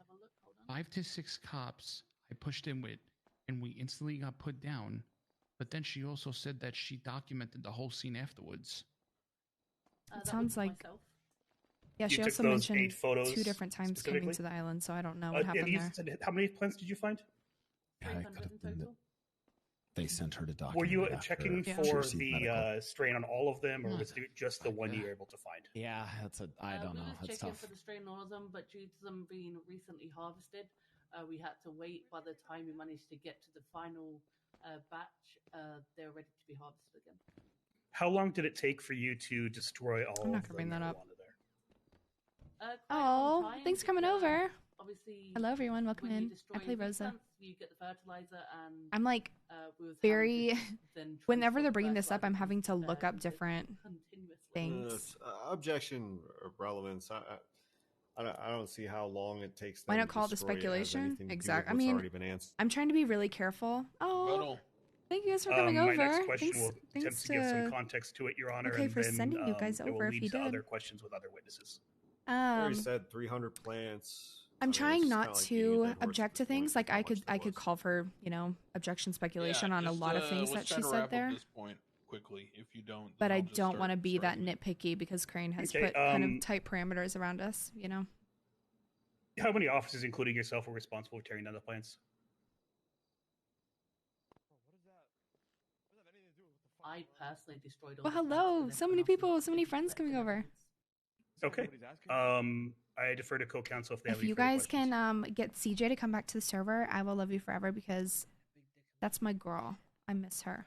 5 to 6 cops I pushed in with, and we instantly got put down. But then she also said that she documented the whole scene afterwards. It sounds like myself. Yeah, You she took also those 8 mentioned photos 2 different times coming specifically? to the island, so I don't know what happened and you there. said, how many plants did you find? 300 in total. they sent her to document. Were you it after checking she for received medical. the strain on all of them, or was it just the one you were able to find? Yeah, I don't know. We were That's checking tough. for the strain on all of them, but due to them being recently harvested, we had to wait. By the time we managed to get to the final batch, they're ready to be harvested again. How long did it take for you to destroy all I'm not of gonna the bring that up. marijuana there? Oh, thanks for coming over. Obviously, Hello, everyone. Welcome when you in. destroy I play wheat Rosa. plants, you get the fertilizer, and I'm like we was very. having to then Whenever transport they're the bringing this up, fertilizer I'm having to look up continuously. different things. Objection of relevance. I don't see how long it takes. Why them not to call it the destroy it has speculation? anything to do with Exactly. I what's mean, already been answered. I'm trying to be really careful. Oh, thank you guys for coming My over. next question will thanks attempt to give some context to it, Your Honor, Okay, and for then sending you guys it will over if lead you to did. other questions with other witnesses. Already said 300 plants. I'm trying it's not kinda like beating a to dead horse object to things. Like I could call for objection speculation on a lot of things that let's she try to said wrap there. up this point quickly. If you don't, But then I I'll just don't start- want to be that start nitpicky because Crane has Okay, put kind of tight parameters around us. How many officers, including yourself, were responsible for tearing down the plants? I personally destroyed all Well, the plants, hello. and So everyone many else people, so many friends coming over. Okay. I defer to co-counsel if they have If any you further guys questions. can get CJ to come back to the server, I will love you forever because that's my girl. I miss her.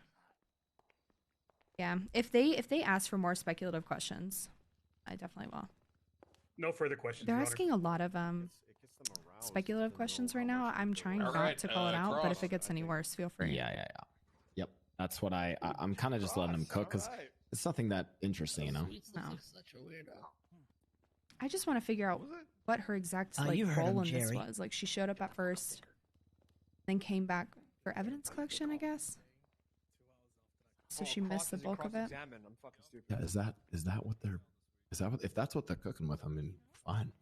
Yeah. If they ask for more speculative questions, I definitely will. No further questions. They're Your Honor. asking a lot of speculative questions right now. I'm trying All not right, to call it out, but if Cross. it gets any worse, feel free. Yeah. Yep. That's what I'm kind of just letting them cook because it's nothing that interesting, No. Such a weirdo. I just want to figure out what her exact you heard role him, in this Jerry. was. Like she showed up at first, then came back for evidence collection, I guess. So she missed the bulk of it. I'm fucking stupid. Yeah, is that what they're? Is that what? If that's what they're cooking with, I mean, fine.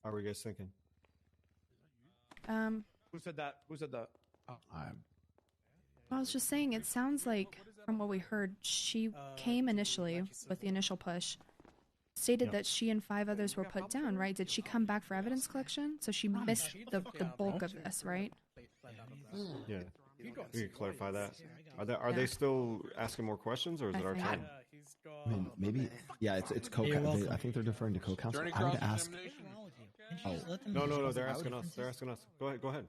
How are you guys thinking? Who said that? Who said that? I was just saying, it sounds like from what we heard, she came initially with the initial push, stated that she and 5 others were put down, right? Did she come back for evidence collection? So she missed the bulk of this, right? Yeah, we can clarify that. Are they still asking more questions, or is it our turn? I mean, maybe. Yeah, it's co. I think they're deferring to co-counsel. I would ask. Oh, no, they're asking us. They're asking us. Go ahead.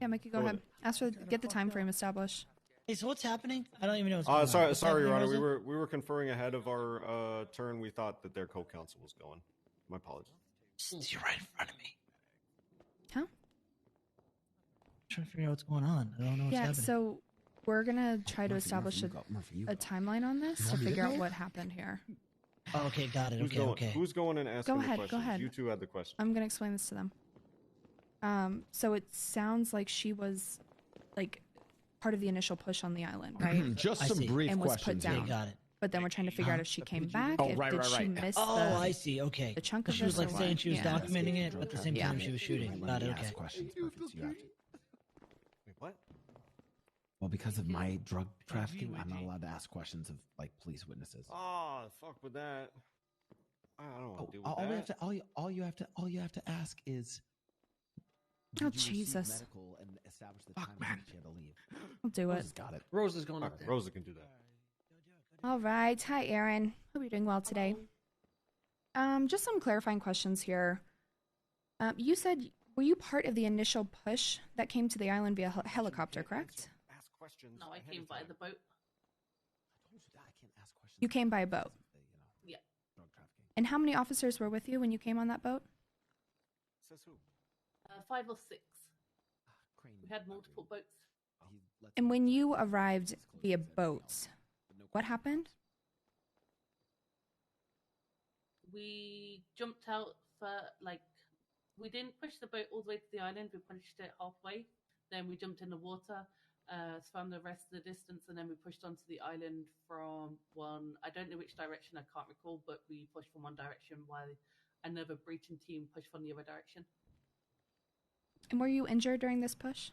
Yeah, Mickey, go Go ahead. Ask for get the time frame established. Hey, so what's happening? I don't even know what's going on. Sorry, What's sorry, Your Honor. happening, Rosa? We were conferring ahead of our turn. We thought that their co-counsel was going. My apologies. You're right in front of me. Huh? I'm trying to figure out what's going on. I don't know what's Yeah, happening. so we're gonna try to Murphy, establish Murphy, a timeline on this to want me to figure out go? what happened here. Oh, okay, got it. Who's Okay, going? okay. Who's going and asking Go the ahead, questions? go ahead. You two had the question. I'm gonna explain this to them. So it sounds like she was like part of the initial push on the island, right? Just some brief and was questions. put down. Okay, got it. But then we're trying to figure out if she came back. Oh, if, right, did right, she right. miss Oh, the, I see. Okay. the chunk of She was this like or saying what? she was Yeah. documenting it, but at the same Yeah. time she was shooting. Got it. Ask Okay. questions, Murphy, you have to. Wait, what? Well, because of my drug trafficking, I'm not allowed to ask questions of like police witnesses. Oh, fuck with that. I don't want to deal with all we have that. to, all you have to ask is. Oh, did you receive Jesus. Medical and establish the time that she had to leave. I'll do it. Rosa's got it. Rosa's going All up right, there. Rosa can do that. All right. Hi, Aaron. Hope you're doing well today. Just some clarifying questions here. You said, were you part of the initial push that came to the island via helicopter, correct? Ask questions. No, I came by the boat. You came by a boat. Yeah. And how many officers were with you when you came on that boat? Says who? 5 or 6. We had multiple boats. And when you arrived via boat, what happened? We jumped out for we didn't push the boat all the way to the island. We pushed it halfway. Then we jumped in the water, swam the rest of the distance, and then we pushed onto the island from one. I don't know which direction. I can't recall, but we pushed from one direction while another breaching team pushed from the other direction. And were you injured during this push?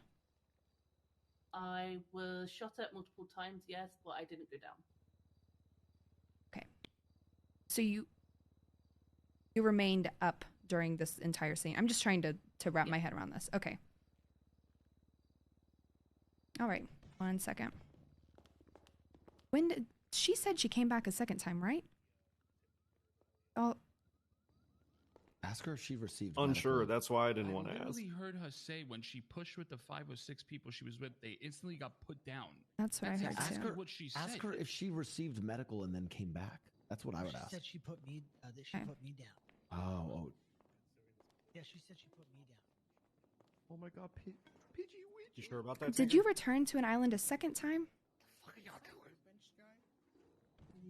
I was shot at multiple times, yes, but I didn't go down. Okay. So you remained up during this entire scene. I'm just trying to wrap my head around this. Okay. All right. 1 second. When did she said she came back a second time, right? Oh, Ask her if she received. Unsure. medical. That's why I didn't want to I ask. literally heard her say when she pushed with the 5 or 6 people she was with, they instantly got put down. that's what I heard Ask too. her what she Ask said. her if she received medical and then came back. That's what I would She ask. said she put me. That she Okay. put me down. Oh, Yeah, she said she put me down. Oh my god, PG You sure about that? Did you return to an island a second time?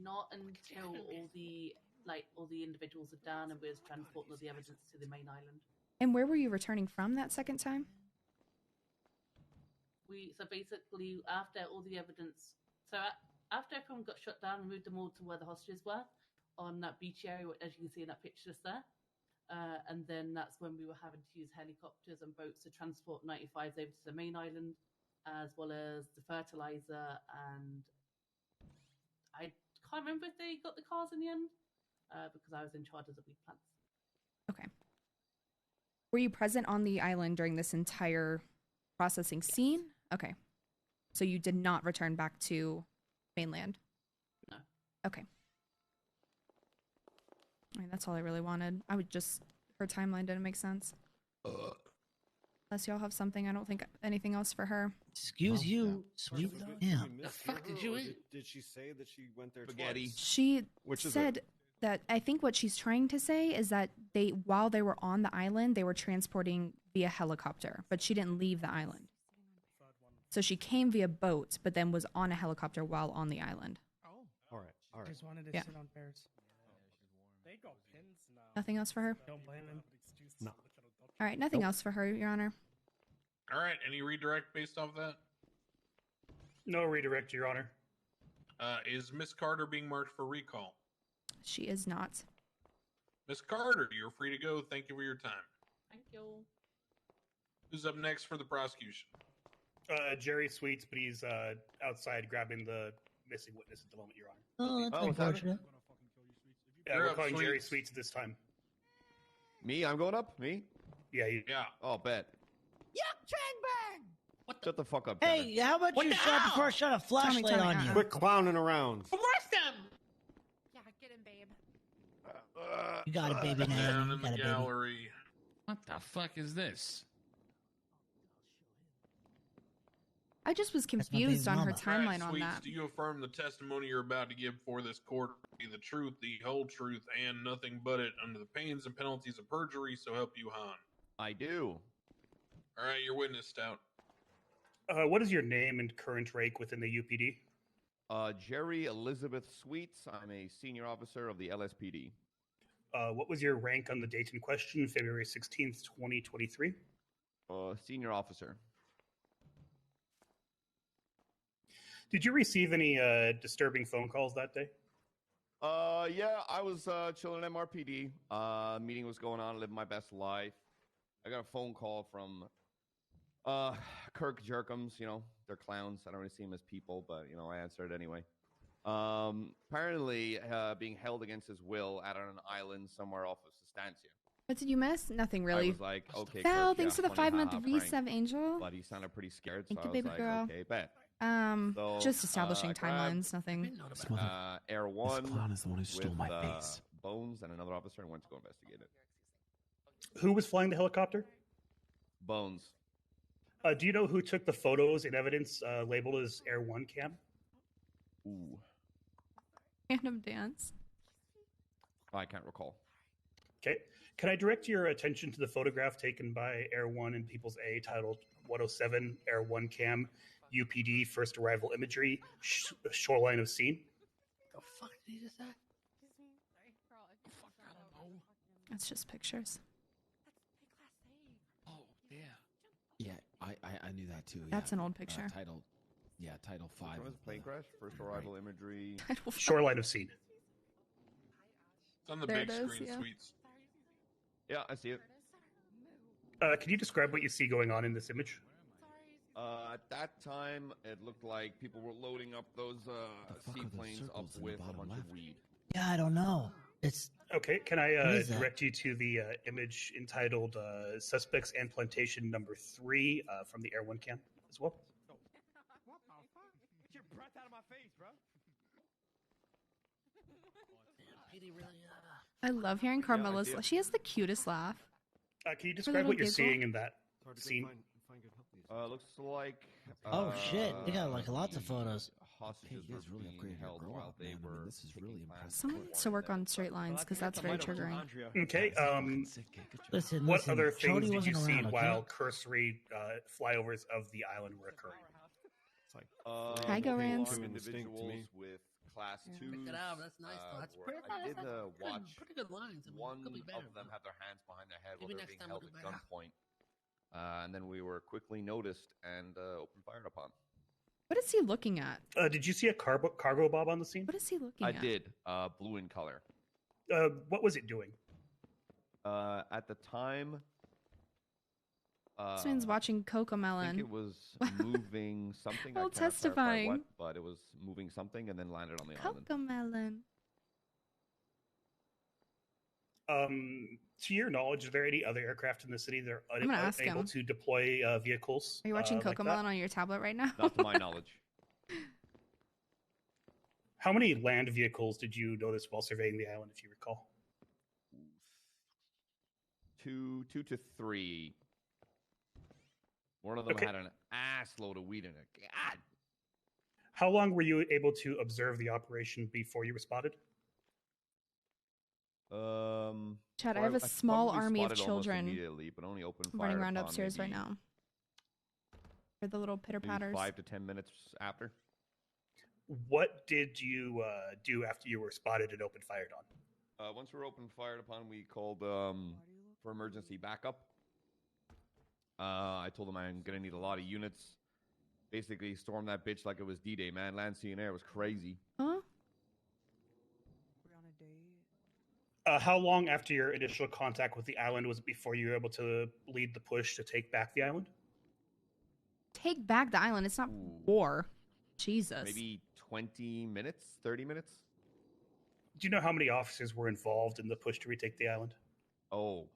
Not until all the individuals are down and we're transporting all the evidence to the main island. And where were you returning from that second time? So basically after all the evidence, after everyone got shut down, we moved them all to where the hostages were on that beach area, as you can see in that picture just there. And then that's when we were having to use helicopters and boats to transport 95s over to the main island, as well as the fertilizer. And I can't remember if they got the cars in the end, because I was in charge of the weed plants. Okay. Were you present on the island during this entire processing scene? Okay. So you did not return back to mainland? No. Okay. I mean, that's all I really wanted. I would just... Her timeline didn't make sense. Unless y'all have something, I don't think anything else for her. Excuse you, sweet. Yeah. The fuck did you eat? Did she say that she went there Spaghetti. twice? She Which is said it? that I think what she's trying to say is that while they were on the island, they were transporting via helicopter, but she didn't leave the island. So she came via boat, but then was on a helicopter while on the island. All right. All right. Just wanted to Yeah. sit on bears. They got pins now. Nothing else for her? Don't blame him. No. All right, nothing else for her, Your Honor. All right, any redirect based off that? No redirect, Your Honor. Is Miss Carter being marked for recall? She is not. Miss Carter, you're free to go. Thank you for your time. Thank you. Who's up next for the prosecution? Jerry Sweets, but he's outside grabbing the missing witness at the moment, Your Honor. Oh, that's Oh, what's happening? unfortunate. Yeah, You're we're up, calling Jerry Sweets. Sweets at this time. Me? I'm going up? Me? Yeah, you. Yeah. Oh, bet. Yuck, Chang Bang! Shut the fuck up, Hey, Kevin. how about you shut before I shut a flashlight on you? Quit clowning around. Arrest him! Yeah, get him, babe. You got it, baby. Now Down you in got the it, baby. gallery. What the fuck is this? I just was my confused baby on her mama. timeline Right, on Sweets, that. do you affirm the testimony you're about to give before this court be the truth, the whole truth, and nothing but it under the pains and penalties of perjury, so help you Han? I do. All right, your witness, Stout. What is your name and current rank within the UPD? Jerry Elizabeth Sweets. I'm a senior officer of the LSPD. What was your rank on the date in question, February 16th, 2023? Senior officer. Did you receive any disturbing phone calls that day? Yeah, I was chilling at MRPD. Meeting was going on, living my best life. I got a phone call from Kirk Jerkums. You know, they're clowns. I don't really see them as people, but, you know, I answered anyway. Apparently being held against his will out on an island somewhere off of Sustancia. What did you miss? Nothing I really. was like, okay, Val, Kirk, thanks yeah, for the funny, 5-month haha, prank. reset, Angel. But he sounded pretty scared, Thank so you, I baby was like, girl. okay, bet. So, Just establishing grabbed, timelines, nothing. Air One clown is the one who stole with, my face. Bones and another officer and went to go investigate it. Who was flying the helicopter? Bones. Do you know who took the photos and evidence labeled as Air 1 cam? Ooh. Random dance. I can't recall. Okay. Can I direct your attention to the photograph taken by Air 1 in People's A titled 107 Air 1 Cam UPD First Arrival Imagery Shoreline of Scene? The fuck did he just say? It's just pictures. Oh, yeah. Yeah, I knew that too. That's yeah. an old picture. Title 5. Was plane crash? First arrival imagery. Shoreline of Scene. It's on the There big it is, screen, yeah. Sweets. Yeah, I see it. Can you describe what you see going on in this image? At that time, it looked like people were loading up those seaplanes up with a bunch of weed. Yeah, I don't know. It's Okay. Can I What is that? direct you to the image entitled Suspects and Plantation Number 3 from the Air 1 cam as well? breath out of my face, bro. PD really. I love hearing Carmela's. She has the cutest laugh. Can you Her describe little what you're giggle. seeing in that scene? Looks like. Oh shit! They got like lots of photos. Hostages were being held while they were. This is really impressive. Someone needs to work on straight lines because that's very triggering. Okay. Listen, what other things Jody did you wasn't see around, okay? while cursory flyovers of the island were occurring? It's like Hi, Go Rams. Individuals with class 2s. Pick it out. That's nice. Though. That's pretty, I did that's watch pretty good lines. I mean, one could be better, of them but have their hands behind their head while maybe they're next being time held we'll at do better. gunpoint. And then we were quickly noticed and open fired upon. What is he looking at? Did you see a cargo bob on the scene? What is he looking I at? did. Blue in color. What was it doing? At the time, This man's watching Coco I Melon. think it was moving something. While I cannot clarify testifying. what, but it was moving something and then landed on the island. Coco Melon. To your knowledge, are there any other aircraft in the city that are I'm gonna ask unable him. to deploy vehicles? Are you watching like Coco that? Melon on your tablet right now? Not to my knowledge. How many land vehicles did you notice while surveying the island, if you recall? Two to three. One of them Okay. had an ass load of weed in it. God. How long were you able to observe the operation before you were spotted? Chad, I have a small probably army of spotted almost children immediately, but only opened fire running around upon upstairs right maybe- now. For the little pitter maybe patters. 5 to 10 minutes after. What did you do after you were spotted and opened fired on? Once we were open fired upon, we called for emergency backup. I told them I'm gonna need a lot of units. Basically, storm that bitch like it was D-Day, man. Land, sea, and air was crazy. Huh? How long after your initial contact with the island was it before you were able to lead the push to take back the island? Take back the island. It's not war. Jesus. Maybe 20 minutes, 30 minutes. Do you know how many officers were involved in the push to retake the island? Oh.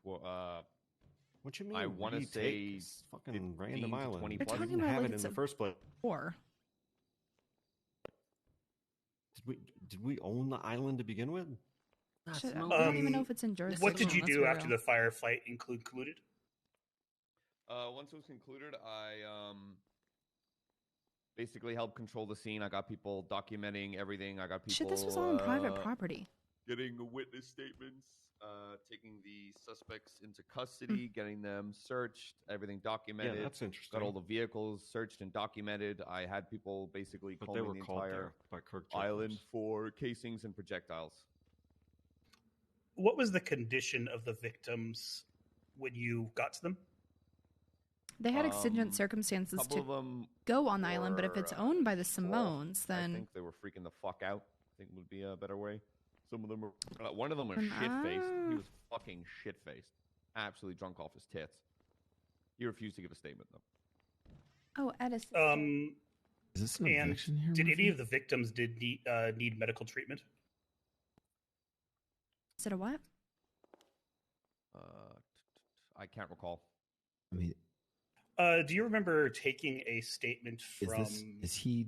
What you mean? I want to retake? say It's fucking random 15 to island. 20 They're plus. talking Didn't about have like it it's in the a first place. war. Did we own the island to begin with? Shit, I don't even know if it's in jurisdiction. What did you let's do be after real. the firefight concluded? Once it was concluded, I basically helped control the scene. I got people documenting everything. I got people. Shit, this was all on private property. Getting witness statements, taking the suspects into custody, getting them searched, everything documented. Yeah, that's interesting. Got all the vehicles searched and documented. I had people basically But they combing were the called entire there by Kirk island Jacobs. for casings and projectiles. What was the condition of the victims when you got to them? They had exigent circumstances couple to of them go on the island, but if it's were, owned by the full. Simones, I then think they were freaking the fuck out. I think would be a better way. Some of them were. One of them was shit-faced. He was fucking shit-faced, absolutely drunk off his tits. He refused to give a statement though. oh, Edison. Is this an And objection here? did any Murphy? of the victims need medical treatment? Is it a what? I can't recall. I mean, Do you remember taking a statement from is he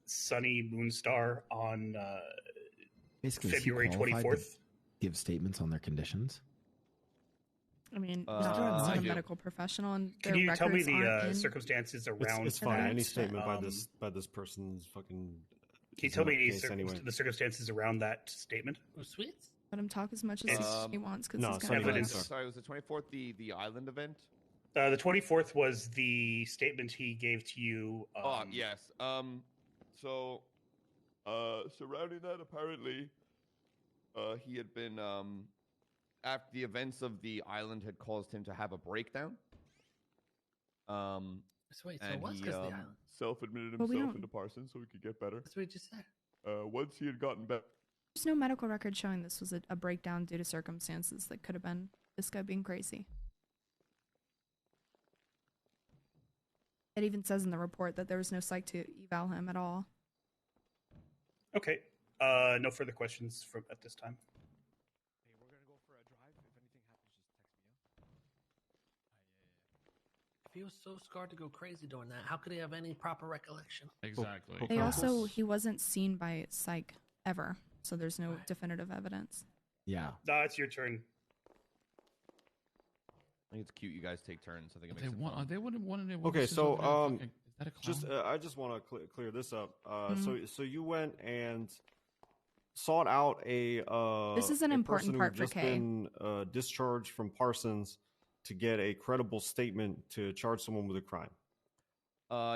Sunny Moonstar on basically is he February qualified to 24th? give statements on their conditions? I mean, Uh, he's I not a do. medical professional, and Can their you tell me records the aren't in- circumstances around It's fine. that? Any statement by Um, this person's fucking. Can you is tell in me the case anyway. the circumstances around that statement? Sweets? Let him talk as much as he wants because no, he's Sunny gonna evidence. Moonstar. Sorry, was the 24th the island event? The 24th was the statement he gave to you. Yes. So, surrounding that, apparently, he had been after the events of the island had caused him to have a breakdown. Sweet. So And what's he because the island? self-admitted Well, we himself don't- into Parsons so he could get better. That's what you just said. Once he had gotten better. There's no medical record showing this was a breakdown due to circumstances that could have been this guy being crazy. It even says in the report that there was no psych to eval him at all. Okay. No further questions from at this time. If he was so scarred to go crazy doing that, how could he have any proper recollection? Exactly. He wasn't seen by psych ever, so there's no definitive evidence. Yeah. No, it's your turn. I think it's cute you guys take turns. I think it They makes it want. fun. They wouldn't want to. Okay, so is that a clown? just I just want to clear this up. Mhm. So you went and sought out a This is an a important person part who'd for just Kay. been discharged from Parsons to get a credible statement to charge someone with a crime.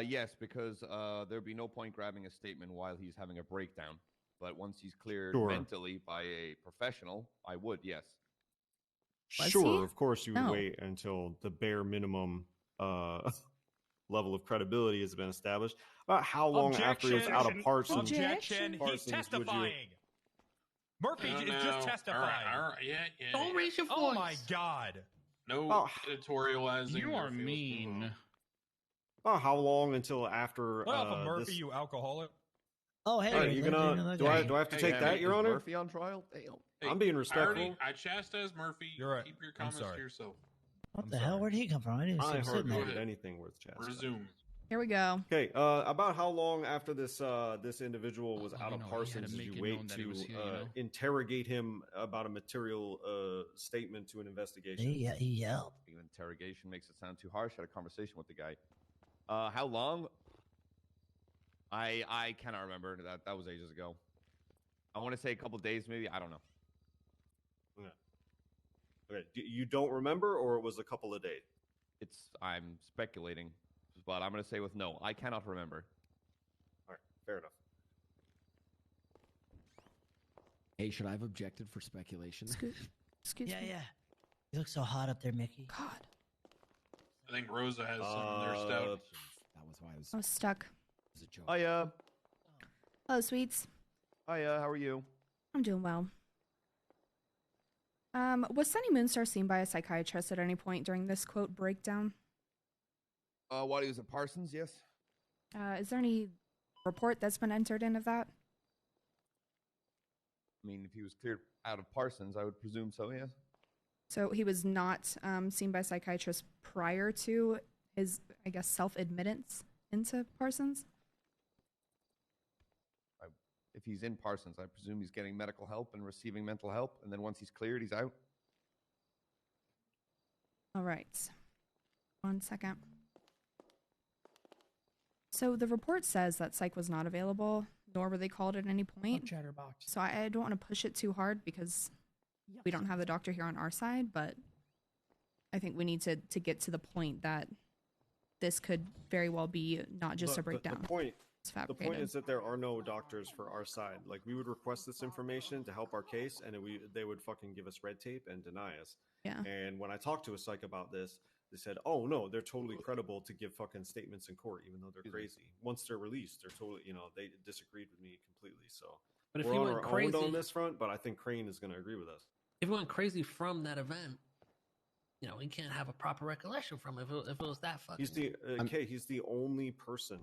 Yes, because there'd be no point grabbing a statement while he's having a breakdown. But once he's cleared Sure. mentally by a professional, I would, yes. Was Sure, he? of course you would No. wait until the bare minimum level of credibility has been established. About how long after he was out of Parsons? Objection. He's Parsons would you- testifying. Murphy No, is no. just testifying. All right, yeah. Don't raise your voice. Oh my god. No editorializing. You are Murphy. mean. About how long until after What up, Murphy, this? you alcoholic? Oh, hey. All right, you look, gonna another do I guy. do I have to Hey, take hey, that, Your Is Honor? Murphy on trial? Damn. Hey, I'm being respectful. I chastised Murphy. You're right. Keep your I'm comments sorry. to yourself. What the hell? Where'd he come from? I didn't see I him sitting hardly there. heard anything worth chastising. Resume. Here we go. Okay, about how long after this individual was out of he had to Parsons did make you it wait known that he to was here, you know? interrogate him about a material statement to an investigation? He yelled. Interrogation makes it sound too harsh. I had a conversation with the guy. How long? I cannot remember. That was ages ago. I want to say a couple days, maybe. I don't know. Okay, you don't remember, or it was a couple of days? I'm speculating, but I'm going to say with no. I cannot remember. All right, fair enough. Hey, should I have objected for speculation? Excuse Yeah, me. yeah. You look so hot up there, Mickey. God, I think Rosa has some in their stout. That was why I was. I was stuck. It was a joke. Hiya. Hello, sweets. Hiya. How are you? I'm doing well. Was Sunny Moonstar seen by a psychiatrist at any point during this quote breakdown? While he was at Parsons, yes. Is there any report that's been entered in of that? I mean, if he was cleared out of Parsons, I would presume so, yes. So he was not seen by a psychiatrist prior to his, I guess, self-admittance into Parsons? If he's in Parsons, I presume he's getting medical help and receiving mental help, and then once he's cleared, he's out. All right. 1 second. So the report says that psych was not available, nor were they called at any point. Chatterbox. So I don't want to push it too hard because we don't have the doctor here on our side, but I think we need to get to the point that this could very well be not just a breakdown. The point is that there are no doctors for our side. Like, we would request this information to help our case, and they would fucking give us red tape and deny us. Yeah. And when I talked to a psych about this, they said, "Oh no, they're totally credible to give fucking statements in court, even though they're crazy. Once they're released, they're totally, they disagreed with me completely." So But if we're he on went our crazy own on this front, but I think Crane is going to agree with us. If he went crazy from that event, he can't have a proper recollection from it if it was that fucking. He's the he's the only person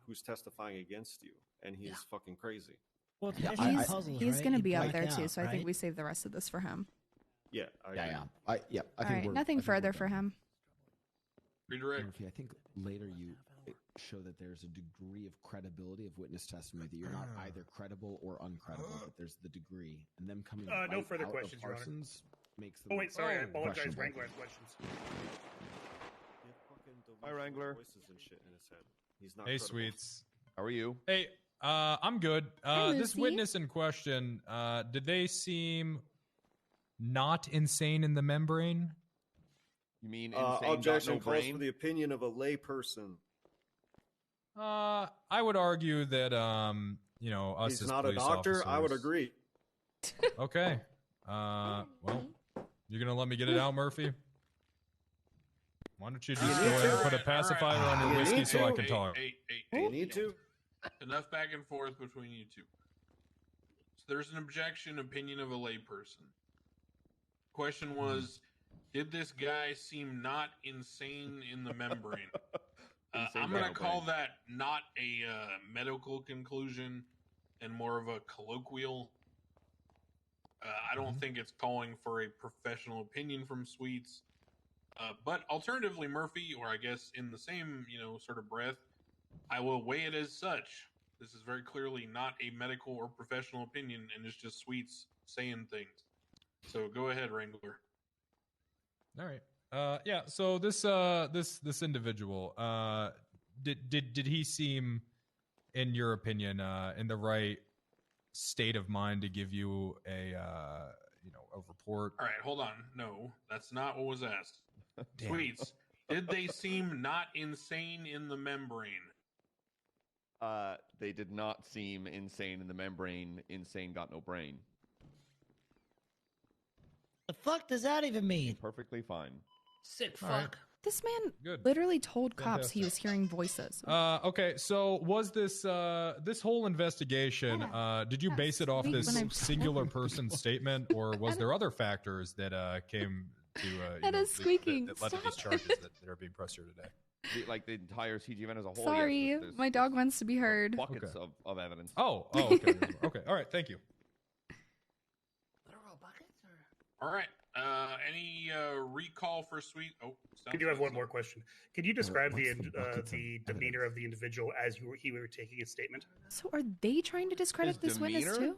who's testifying against you, and he's fucking crazy. Well, he's going to be up there too, so I think we save the rest of this for him. Yeah, I agree. I All think right, nothing further for him. Redirect. Murphy, I think later you show that there's a degree of credibility of witness testimony, that you're not either credible or uncredible, but there's the degree, and them coming. No right further out questions, of Your Honor. Parsons makes them. Oh wait, sorry. I apologize. questionable. Wrangler has questions. Hi, Wrangler. Voices and shit in his head. He's not Hey, credible. sweets. How are you? Hey, I'm good. Hi, This Lucy. witness in question, did they seem not insane in the membrane? You mean insane? Objection got no calls brain? for the opinion of a lay person. I would argue that us He's as not a police doctor. I would officers- agree. Okay. Well, you're gonna let me get it out, Murphy? Why don't you just You go need ahead and to. put a pacifier All right. on your You whiskey need so I to. can talk? You need to. Enough back and forth between you two. So there's an objection, opinion of a layperson. Question was, did this guy seem not insane in the membrane? Insane I'm going to got no call brain. that not a medical conclusion and more of a colloquial. I don't think it's calling for a professional opinion from Sweets. But alternatively, Murphy, or I guess in the same, sort of breath, I will weigh it as such. This is very clearly not a medical or professional opinion, and it's just Sweets saying things. So go ahead, Wrangler. All right. Yeah. So this individual, did he seem, in your opinion, in the right state of mind to give you a report? All right, hold on. No, that's not what was asked. Damn. Sweets, did they seem not insane in the membrane? They did not seem insane in the membrane. Insane got no brain. The fuck does that even mean? Perfectly fine. Sick fuck. Right. This man Good. literally told cops he was hearing voices. Okay, so was this this whole investigation? Did you base it off sweet, this when I'm- singular person's statement, or was there other factors that came to That is squeaking. that led to these Stop charges it. that are being pressed here today? Like the entire CG event as a whole. Sorry, yes, there's my dog wants to be heard. buckets Okay. of evidence. Oh, okay, okay, all right, thank you. Literal buckets or? All right. Any recall for Sweet? Oh, I do have one more question. Could you describe what's the the buckets of demeanor of the individual as he were taking his statement? So are they trying to discredit His this witness demeanor? too?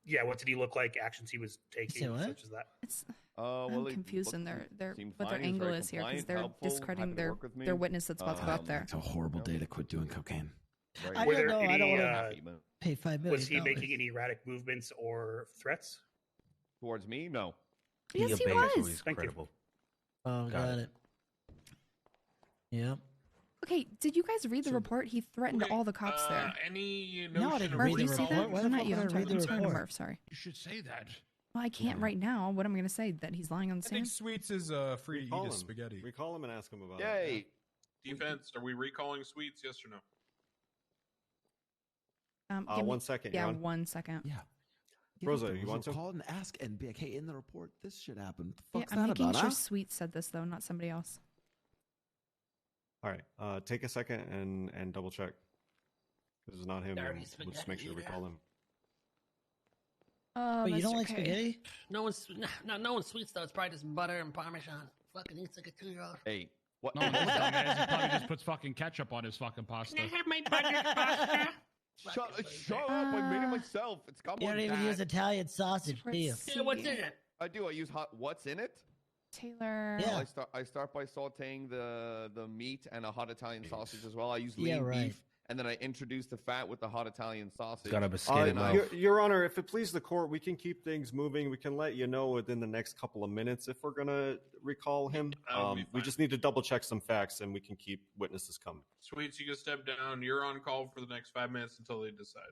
Yeah, what did he look like? Actions he was taking, Say what? such as that. It's Well, I'm he confused in looked- their seemed what their fine. He was angle very is here because compliant, they're helpful, discrediting happy to their work with me. their witness that's about to go out there. It's a horrible day to quit doing cocaine. Very I Were don't there know. I don't any, want happy, to but pay $5 million. Was he making any erratic movements or threats? towards me, no. Yes, he obeys was. who he's Thank you. credible. Oh, got it. Yep. Okay, did you guys read the report? He threatened Okay, all the cops there. Any No, I notion didn't of Murph, read do you the see report. that? Why No, the not fuck you. would I I'm talking, read the I'm talking to report? Murph. Sorry. You should say that. Well, I can't right now. What am I going to say? That he's lying on the I think stand? Sweets is free to Recall eat him. his spaghetti. Recall him and ask him about it. Yay! defense? Are we recalling Sweets? Yes or no? Give me- 1 second. Yeah, you're on. 1 second. Yeah. Rosa, you want to? Call and ask and be like, hey, in the report, this shit happened. What the Yeah, fuck's I'm that making about, sure huh? Sweet said this though, not somebody else. All right. Take a second and double check. This is not him. Dirty and We'll just make sure to spaghetti recall him. Oh, Wait, you Mr. don't like K. spaghetti? No one's no one's sweet stuff. It's probably just butter and Parmesan. Fucking eats like a 2-year-old. Hey, what? No, this dumbass he probably just puts fucking ketchup on his fucking pasta. Can I have my butter pasta? Shut up! I made it myself. It's got You more don't than even that. use Italian sausage, do you? Let's Yeah, what's see. in it? I do. I use hot. What's in it? Taylor. Yeah. I start by sautéing the meat and a hot Italian sausage as well. I use Yeah, lean right. beef, and then I introduce the fat with the hot Italian sausage. Got a biscuit mouth. Your Honor, if it pleases the court, we can keep things moving. We can let you know within the next couple of minutes if we're gonna recall him. That'll be We fine. just need to double check some facts, and we can keep witnesses coming. Sweets, you can step down. You're on call for the next 5 minutes until they decide.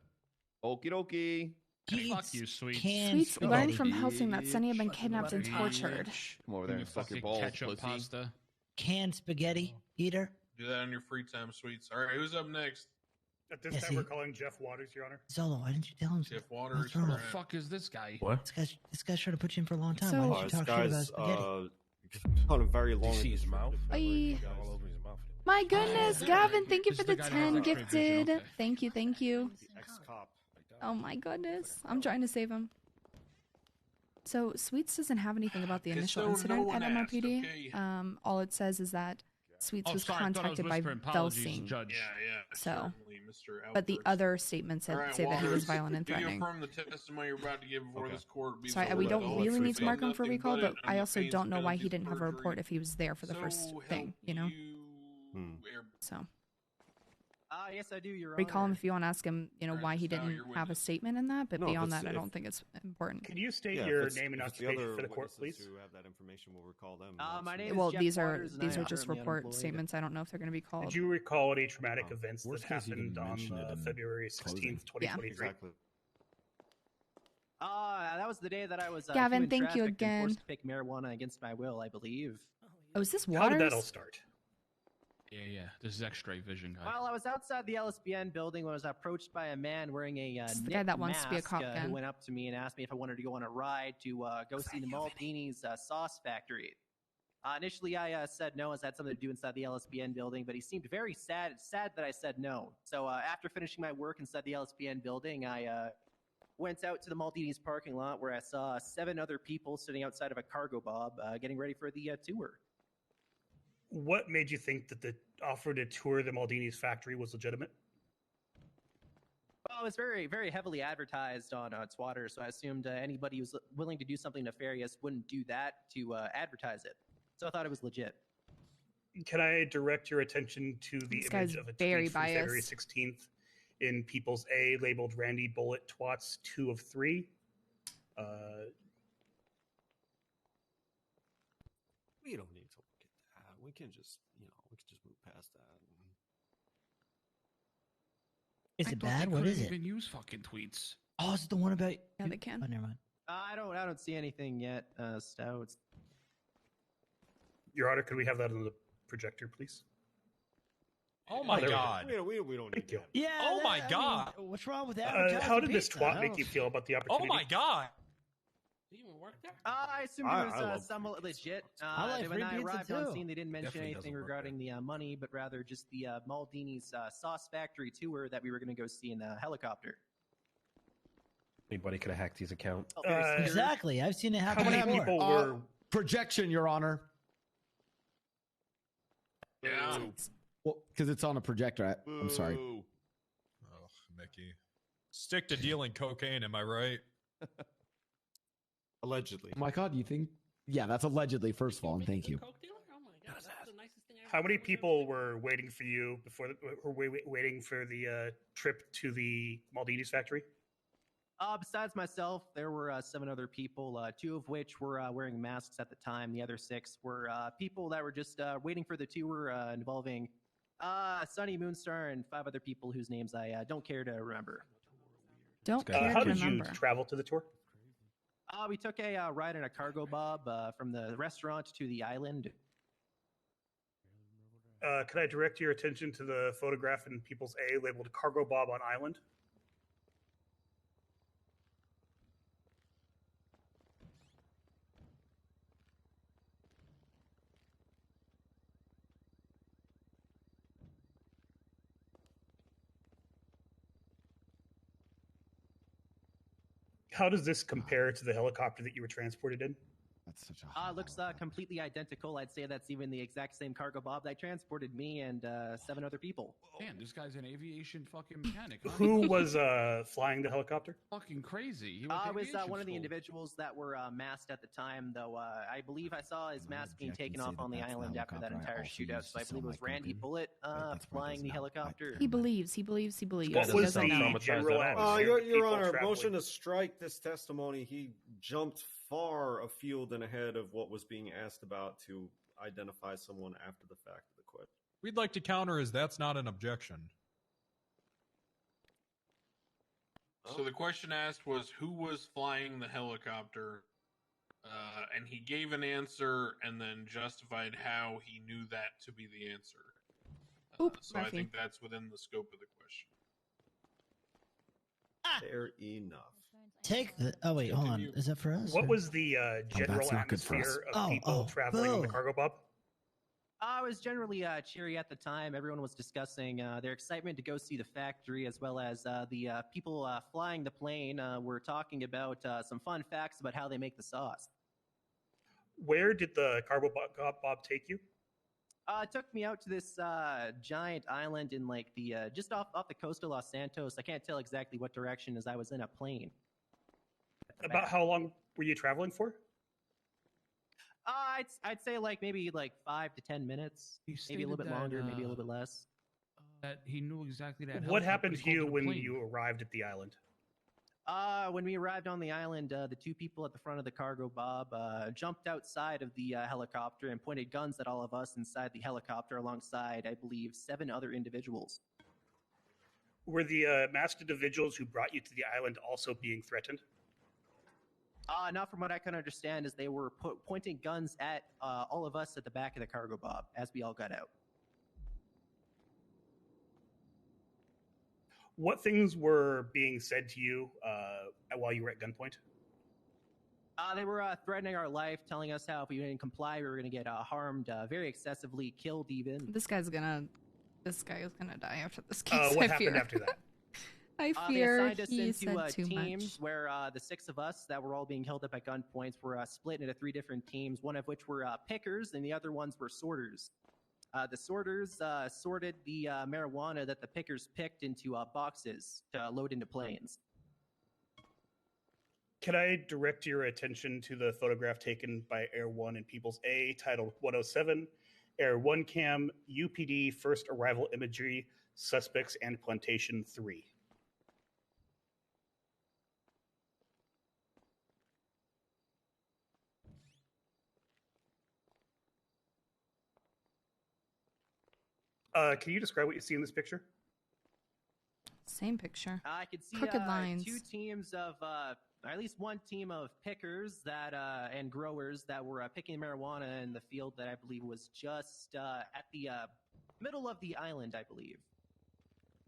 Okie dokie. He Fuck eats you, Sweets. canned Sweets spaghetti. learned from Helsing that Sunny had been kidnapped and tortured. Come over Give there me and suck your fucking balls, ketchup pussy. pasta. Canned spaghetti eater. Do that on your free time, Sweets. All right, who's up next? At this Yeah, time, see- we're calling Jeff Waters, Your Honor. Zolo, why didn't you tell him? Jeff Waters. What's wrong? Who all the right. fuck is this guy? What? This guy's trying to put you in for a long time. So- Why didn't you This talk shit about guy's spaghetti? on a very Did long. you see his mouth? Bye. All over his mouth. My goodness, Gavin, thank you This for is the the guy that has 10 X-ray vision, gifted. okay. Thank you, thank you. Ex-cop. Oh my goodness. I'm trying to save him. So Sweets doesn't have anything about the Okay, initial so no incident one at asked, MRPD. okay. All it says is that Sweets Oh, was sorry, I thought I was contacted by whispering. Apologies, Belsing. Judge. Yeah. So, certainly, Mr. but the Alford. other statements All right, say that he was Waters, violent and do you threatening. affirm the testimony you're about to give before Okay. this court? Be Sorry, the we truth, don't the whole really truth, need to and mark him for nothing recall, but but it, I under also pains don't and know why he penalties didn't of have a perjury. report if he was there for the first So thing, you know? help you air- So Yes, I do, Your recall him Honor. if you want to ask him, you know, Alright, why he Sal, didn't your have a witness. statement in that. But No, beyond if that, I it's- don't think it's important. Can you state Yeah, your if it's- name and if it's the occupation other for the court, witnesses please? Who have that information, we'll recall them. My name is Well, Jeff these Waters, and I are am just currently report unemployed. statements. I don't know if they're going to be called. Did you recall any traumatic events that Worst case, you happened can on mention it in February 16th, 2023? Exactly. That was the day that I was Gavin, human thank you trafficked and again. forced to pick marijuana against my will, I believe. Oh, is this How did that all Waters? start? Yeah. This is X-ray vision guy. Well, I was outside the LSBN building when I was approached by a man wearing a It's the knit guy that wants to be a mask, cop, who Ken. went up to me and asked me if I wanted to go on a ride to go see the Maldini's sauce factory. Initially, I said no, as I had something to do inside the LSBN building, but he seemed very sad that I said no. So after finishing my work inside the LSBN building, I went out to the Maldini's parking lot where I saw 7 other people sitting outside of a cargo bob getting ready for the tour. What made you think that the offer to tour the Maldini's factory was legitimate? Well, it was very, very heavily advertised on Twitter, so I assumed anybody who's willing to do something nefarious wouldn't do that to advertise it. So I thought it was legit. Can I direct your attention to the This image guy's of a very tweet from February biased. 16th in People's A labeled Randy Bullet Twats 2 of 3? We don't need to look at that. We can just, we can just move past that. Is I it thought bad? they What is couldn't it? even use fucking tweets. Oh, is it the one about? Yeah, they can. Oh, never mind. I don't see anything yet, Stouts. Your Honor, could we have that on the projector, please? Oh my there we go. god. We don't need that. Yeah. Oh my I mean, god. what's wrong with that? How did this twat make you feel about the Oh opportunity? my god. Did he even work there? I assumed I it was love somewhat legit. I like when free I pizza arrived on too. scene, they didn't mention Definitely anything doesn't work regarding the money, but rather just the Maldini's sauce factory tour that we were going to go see in the helicopter. Anybody could have hacked his account. Exactly. I've seen it How happen many before. people were... Projection, Your Honor. Yeah. Well, because it's on a projector. I'm sorry. Boo. Oh, Mickey. Stick to dealing cocaine, am I right? Allegedly. Oh my God, you think? Yeah, that's allegedly, first of all, and thank you. Coke dealer? Oh my god, that's the nicest thing I ever How many heard. people were waiting for you before waiting for the trip to the Maldini's factory? Besides myself, there were 7 other people, 2 of which were wearing masks at the time. The other 6 were people that were just waiting for the tour involving Sunny Moonstar and 5 other people whose names I don't care to remember. Don't care How to did remember. you travel to the tour? We took a ride in a cargo bob from the restaurant to the island. Could I direct your attention to the photograph in People's A labeled Cargo Bob on Island? How does this compare to the helicopter that you were transported in? That's such a. It looks completely identical. I'd say that's even the exact same cargo bob that transported me and 7 other people. Damn, this guy's an aviation fucking mechanic. Huh? Who was flying the helicopter? Fucking crazy. He It went to was aviation one of the school. individuals that were masked at the time, though. I believe I saw his mask being taken off on the island after that entire shootout. So I believe it was Randy Bullet flying the helicopter. He believes. He believes. He believes. What He was doesn't the know. general atmosphere? Your People Honor, traveling? motion to strike this testimony. He jumped far afield and ahead of what was being asked about to identify someone after the fact of the question. We'd like to counter as that's not an objection. So the question asked was who was flying the helicopter, and he gave an answer and then justified how he knew that to be the answer. Oop, So I Murphy. think that's within the scope of the question. Fair enough. Take the. Oh wait, hold on. Is that for us? What or- was the general that's not good for us. atmosphere of people traveling on the boo. cargo bob? I was generally cheery at the time. Everyone was discussing their excitement to go see the factory, as well as the people flying the plane were talking about some fun facts about how they make the sauce. Where did the cargo bob take you? It took me out to this giant island in like the just off the coast of Los Santos. I can't tell exactly what direction, as I was in a plane. About how long were you traveling for? I'd say like maybe like 5 to 10 minutes, He maybe a little stated bit longer, that, maybe a little bit less. That he knew exactly that. What helicopter happened was to you called a when plane. you arrived at the island? When we arrived on the island, the 2 people at the front of the cargo bob jumped outside of the helicopter and pointed guns at all of us inside the helicopter, alongside, I believe, 7 other individuals. Were the masked individuals who brought you to the island also being threatened? Not from what I can understand, is they were pointing guns at all of us at the back of the cargo bob as we all got out. What things were being said to you while you were at gunpoint? They were threatening our life, telling us how if we didn't comply, we were going to get harmed, very excessively, killed even. This guy is gonna die after this case. What I fear. happened after that? I They fear assigned us he into said too teams much. where the 6 of us that were all being held up at gunpoints were split into 3 different teams, one of which were pickers and the other ones were sorters. The sorters sorted the marijuana that the pickers picked into boxes to load into planes. Can I direct your attention to the photograph taken by Air 1 and People's A titled 107, Air 1 Cam, UPD First Arrival Imagery, Suspects and Plantation 3? Can you describe what you see in this picture? Same picture. I could see Crooked lines. two teams of, or at least one team of pickers that and growers that were picking marijuana in the field that I believe was just at the middle of the island, I believe.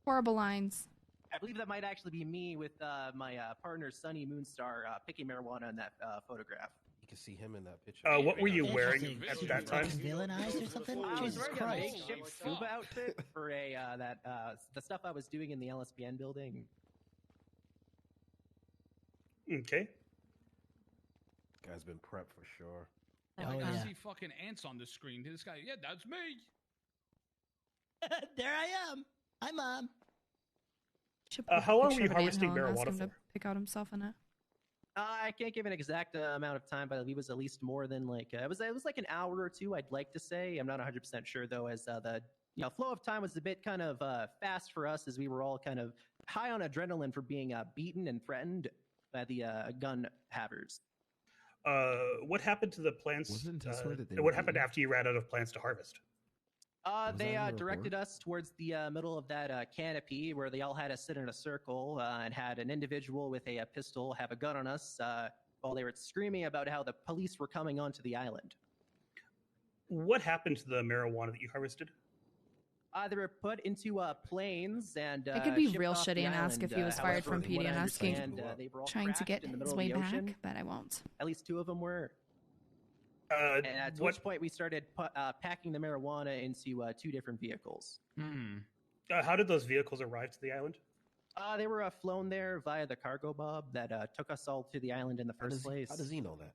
Horrible lines. I believe that might actually be me with my partner, Sunny Moonstar, picking marijuana in that photograph. You can see him in that picture. What were you wearing at that time? Villainized or something? I was Jesus wearing Christ. a makeshift scuba outfit for the stuff I was doing in the LSPN building. Okay. Guy's been prepped for sure. I can see fucking ants on the screen. This guy, yeah, that's me. There I am. Hi, Mom. How long were Picture you of an harvesting anthill and ask marijuana him for? to pick out himself in it. I can't give an exact amount of time, but it was at least more than like it was like an hour or two. I'd like to say. I'm not 100% sure though, as the flow of time was a bit kind of fast for us, as we were all kind of high on adrenaline for being beaten and threatened by the gun havers. What happened to the plants? What were happened after you ran out of plants to harvest? They directed us towards the middle of that canopy where they all had us sit in a circle and had an individual with a pistol have a gun on us while they were screaming about how the police were coming onto the island. What happened to the marijuana that you harvested? They were put into planes and I could be shipped real off the shitty and ask island. if he was fired from However, PD what I and asking, understand, they were all trying to crashed get in the his middle way of the ocean. back, but I won't. At least two of them were. And at what- which point we started packing the marijuana into two different vehicles. How did those vehicles arrive to the island? They were flown there via the cargo bob that took us all to the island in the first place. How does he know that?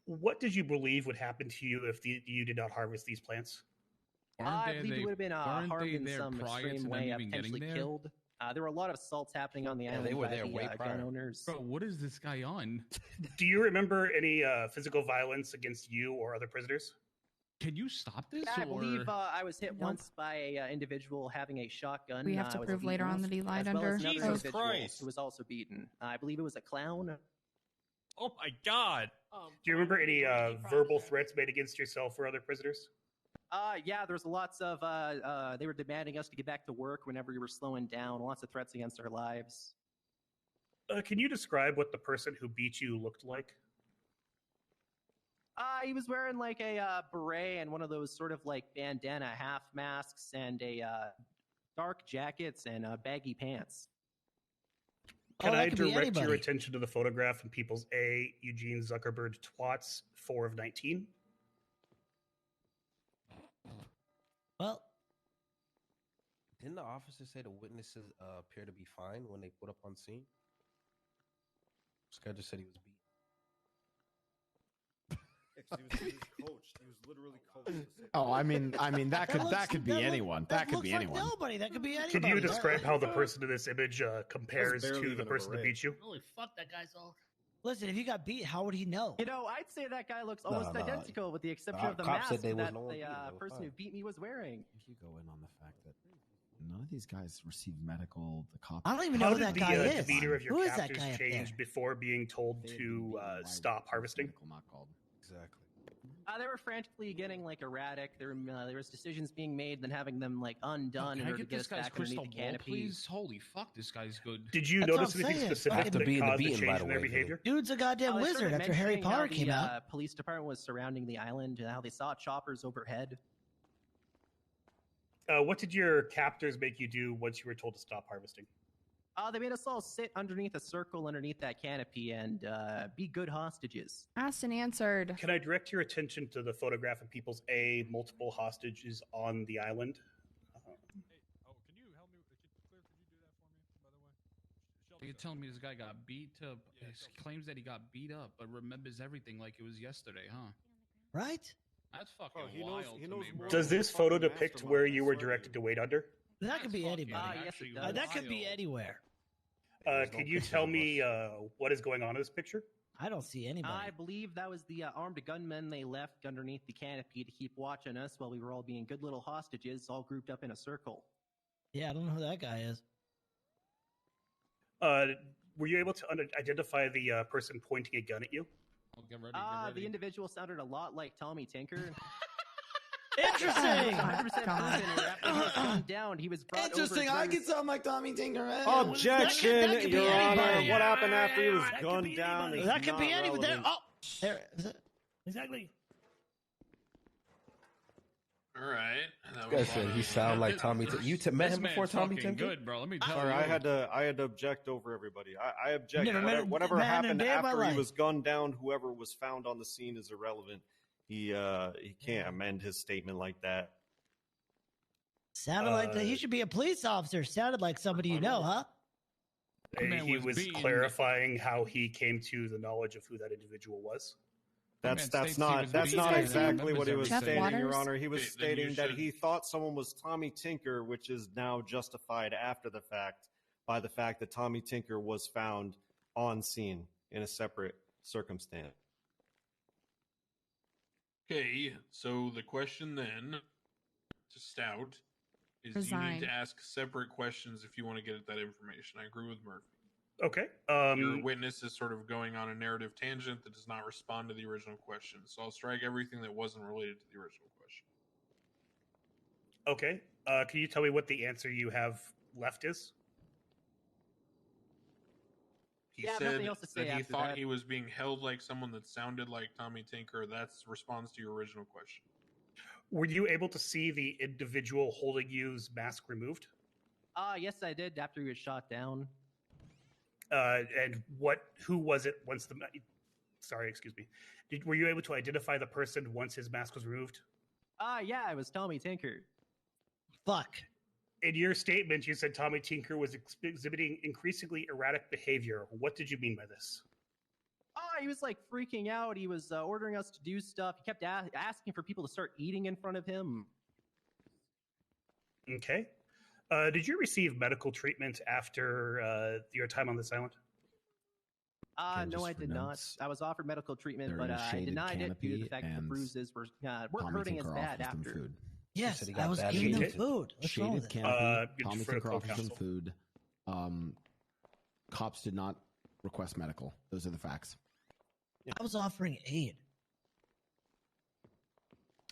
What did you believe would happen to you if you did not harvest these plants? I believe it would have been weren't harmed they in there some prior to extreme them way, even getting potentially there? killed. There were a lot of assaults happening on the island they were by there the way gun prior. owners. Bro, what is this guy on? Do you remember any physical violence against you or other prisoners? Can you stop this? I or... believe I was hit once by a individual having a shotgun. We have to I was prove later beaten, on that he lied as well as under another oath. individual who was also beaten. I believe it was a clown. Oh my god. Do you remember any verbal threats made against yourself or other prisoners? Yeah, there's lots of, they were demanding us to get back to work whenever we were slowing down, lots of threats against our lives. Can you describe what the person who beat you looked like? He was wearing like a beret and one of those sort of like bandana half masks and a dark jackets and baggy pants. Can I direct your attention to the photograph in People's A, Eugene Zuckerberg Twats, 4 of 19? Well, didn't the officer say the witnesses appear to be fine when they put up on scene? This guy just said he was beat. He was coached. He was literally coached. Oh, I mean that could be anyone. That could be looks anyone. Like nobody. That could be anybody. Can you describe how the person in this image compares barely to the even a person that beret. beat you? Holy fuck, that guy's all. Listen, if you got beat, how would he know? You know, I'd say that guy looks almost no. identical with the exception of the Cops said mask they was that no one the beating him. They were person who fine. beat me was wearing. If you go in on the fact that none of these guys receive medical, the cops. I don't even How know who did that guy the is. demeanor of your Who is that captors guy up there? change before being told to stop harvesting? Not called. Exactly. They were frantically getting like erratic. There was decisions being made, then having them like undone in Can I order to get get this us guy's back underneath crystal the ball, canopy. please? Holy fuck, this guy's good. Did you That's what notice I'm anything saying. specific After that being the caused the beating, by change the in their way, behavior? Dude's a goddamn They started wizard after Harry mentioning how Potter came the, out. Police department was surrounding the island and how they saw choppers overhead. What did your captors make you do once you were told to stop harvesting? They made us all sit underneath a circle underneath that canopy and be good hostages. Asked and answered. Can I direct your attention to the photograph of People's A, multiple hostages on the island? You're telling me this guy got beat up? He claims that he got beat up, but remembers everything like it was yesterday, huh? Right? That's fucking he knows- wild. he to knows me, more bro. Does this photo depict where you were directed to wait under? That could be anybody. yes, it does. That could be anywhere. Could you tell me what is going on in this picture? I don't see anybody. I believe that was the armed gunmen they left underneath the canopy to keep watching us while we were all being good little hostages, all grouped up in a circle. Yeah, I don't know who that guy is. Were you able to identify the person pointing a gun at you? Oh, get ready, get ready. The individual sounded a lot like Tommy Tinker. Interesting. 100% proven. After he was gunned down, he was brought Interesting. over. I can sound like Tommy Tinker. Objection, That could be Your Honor. anybody. What happened after he was gunned down? Is That could be not anybody. relevant. There. Exactly. All right. That This guy said he sound like Tommy. You met him before Tommy fucking Tinker? good, bro. Let me tell Sorry, you. I had to object over everybody. I object. Never met Whatever a man in a happened day of my after he life. was gunned down, whoever was found on the scene is irrelevant. He can't amend his statement like that. Sounded like that. He should be a police officer. Sounded like somebody you know, huh? He was clarifying how he came to the knowledge of who that individual was. That's not exactly what he was stating, Your Honor. He was Okay, then you stating that should- he thought someone was Tommy Tinker, which is now justified after the fact by the fact that Tommy Tinker was found on scene in a separate circumstance. Okay, so the question then to Stout is you Resign. need to ask separate questions if you want to get at that information. I agree with Murphy. Okay. Your witness is sort of going on a narrative tangent that does not respond to the original question. So I'll strike everything that wasn't related to the original question. Okay. Can you tell me what the answer you have left is? He Yeah, said nothing else to say that he after thought that. he was being held like someone that sounded like Tommy Tinker. That's response to your original question. Were you able to see the individual holding you's mask removed? Yes, I did after he was shot down. And who was it once the... Sorry, excuse me. Were you able to identify the person once his mask was removed? Yeah, it was Tommy Tinker. Fuck. In your statement, you said Tommy Tinker was exhibiting increasingly erratic behavior. What did you mean by this? He was like freaking out. He was ordering us to do stuff. He kept asking for people to start eating in front of him. Okay. Did you receive medical treatment after your time on this island? No, I did not. I was offered medical treatment, They're but in a I shaded denied it due to the canopy fact that the and bruises weren't Tommy hurting as Tinker bad offers them after. food. Yes, said he got I was bad eating treatment. food. What's wrong with Shaded it? canopy. good Tommy for Tinker full offers them counsel. food. Cops did not request medical. Those are the facts. I was offering aid.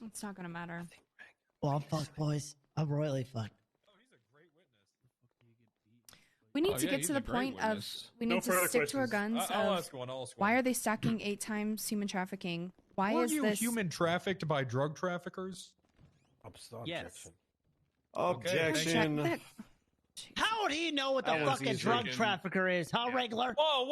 It's not gonna matter. Well, I'm fucked, boys. I'm royally fucked. We need Oh, to yeah, get he's to a the great point of witness. we No need to further stick to our questions. guns. I'll of ask one. I'll ask why one. are they stacking 8 times human trafficking? Why Were is you this human trafficked by drug traffickers? Yes. Objection. That- How would he know what the That one's fucking easy. drug trafficker is? Huh, regular? Whoa!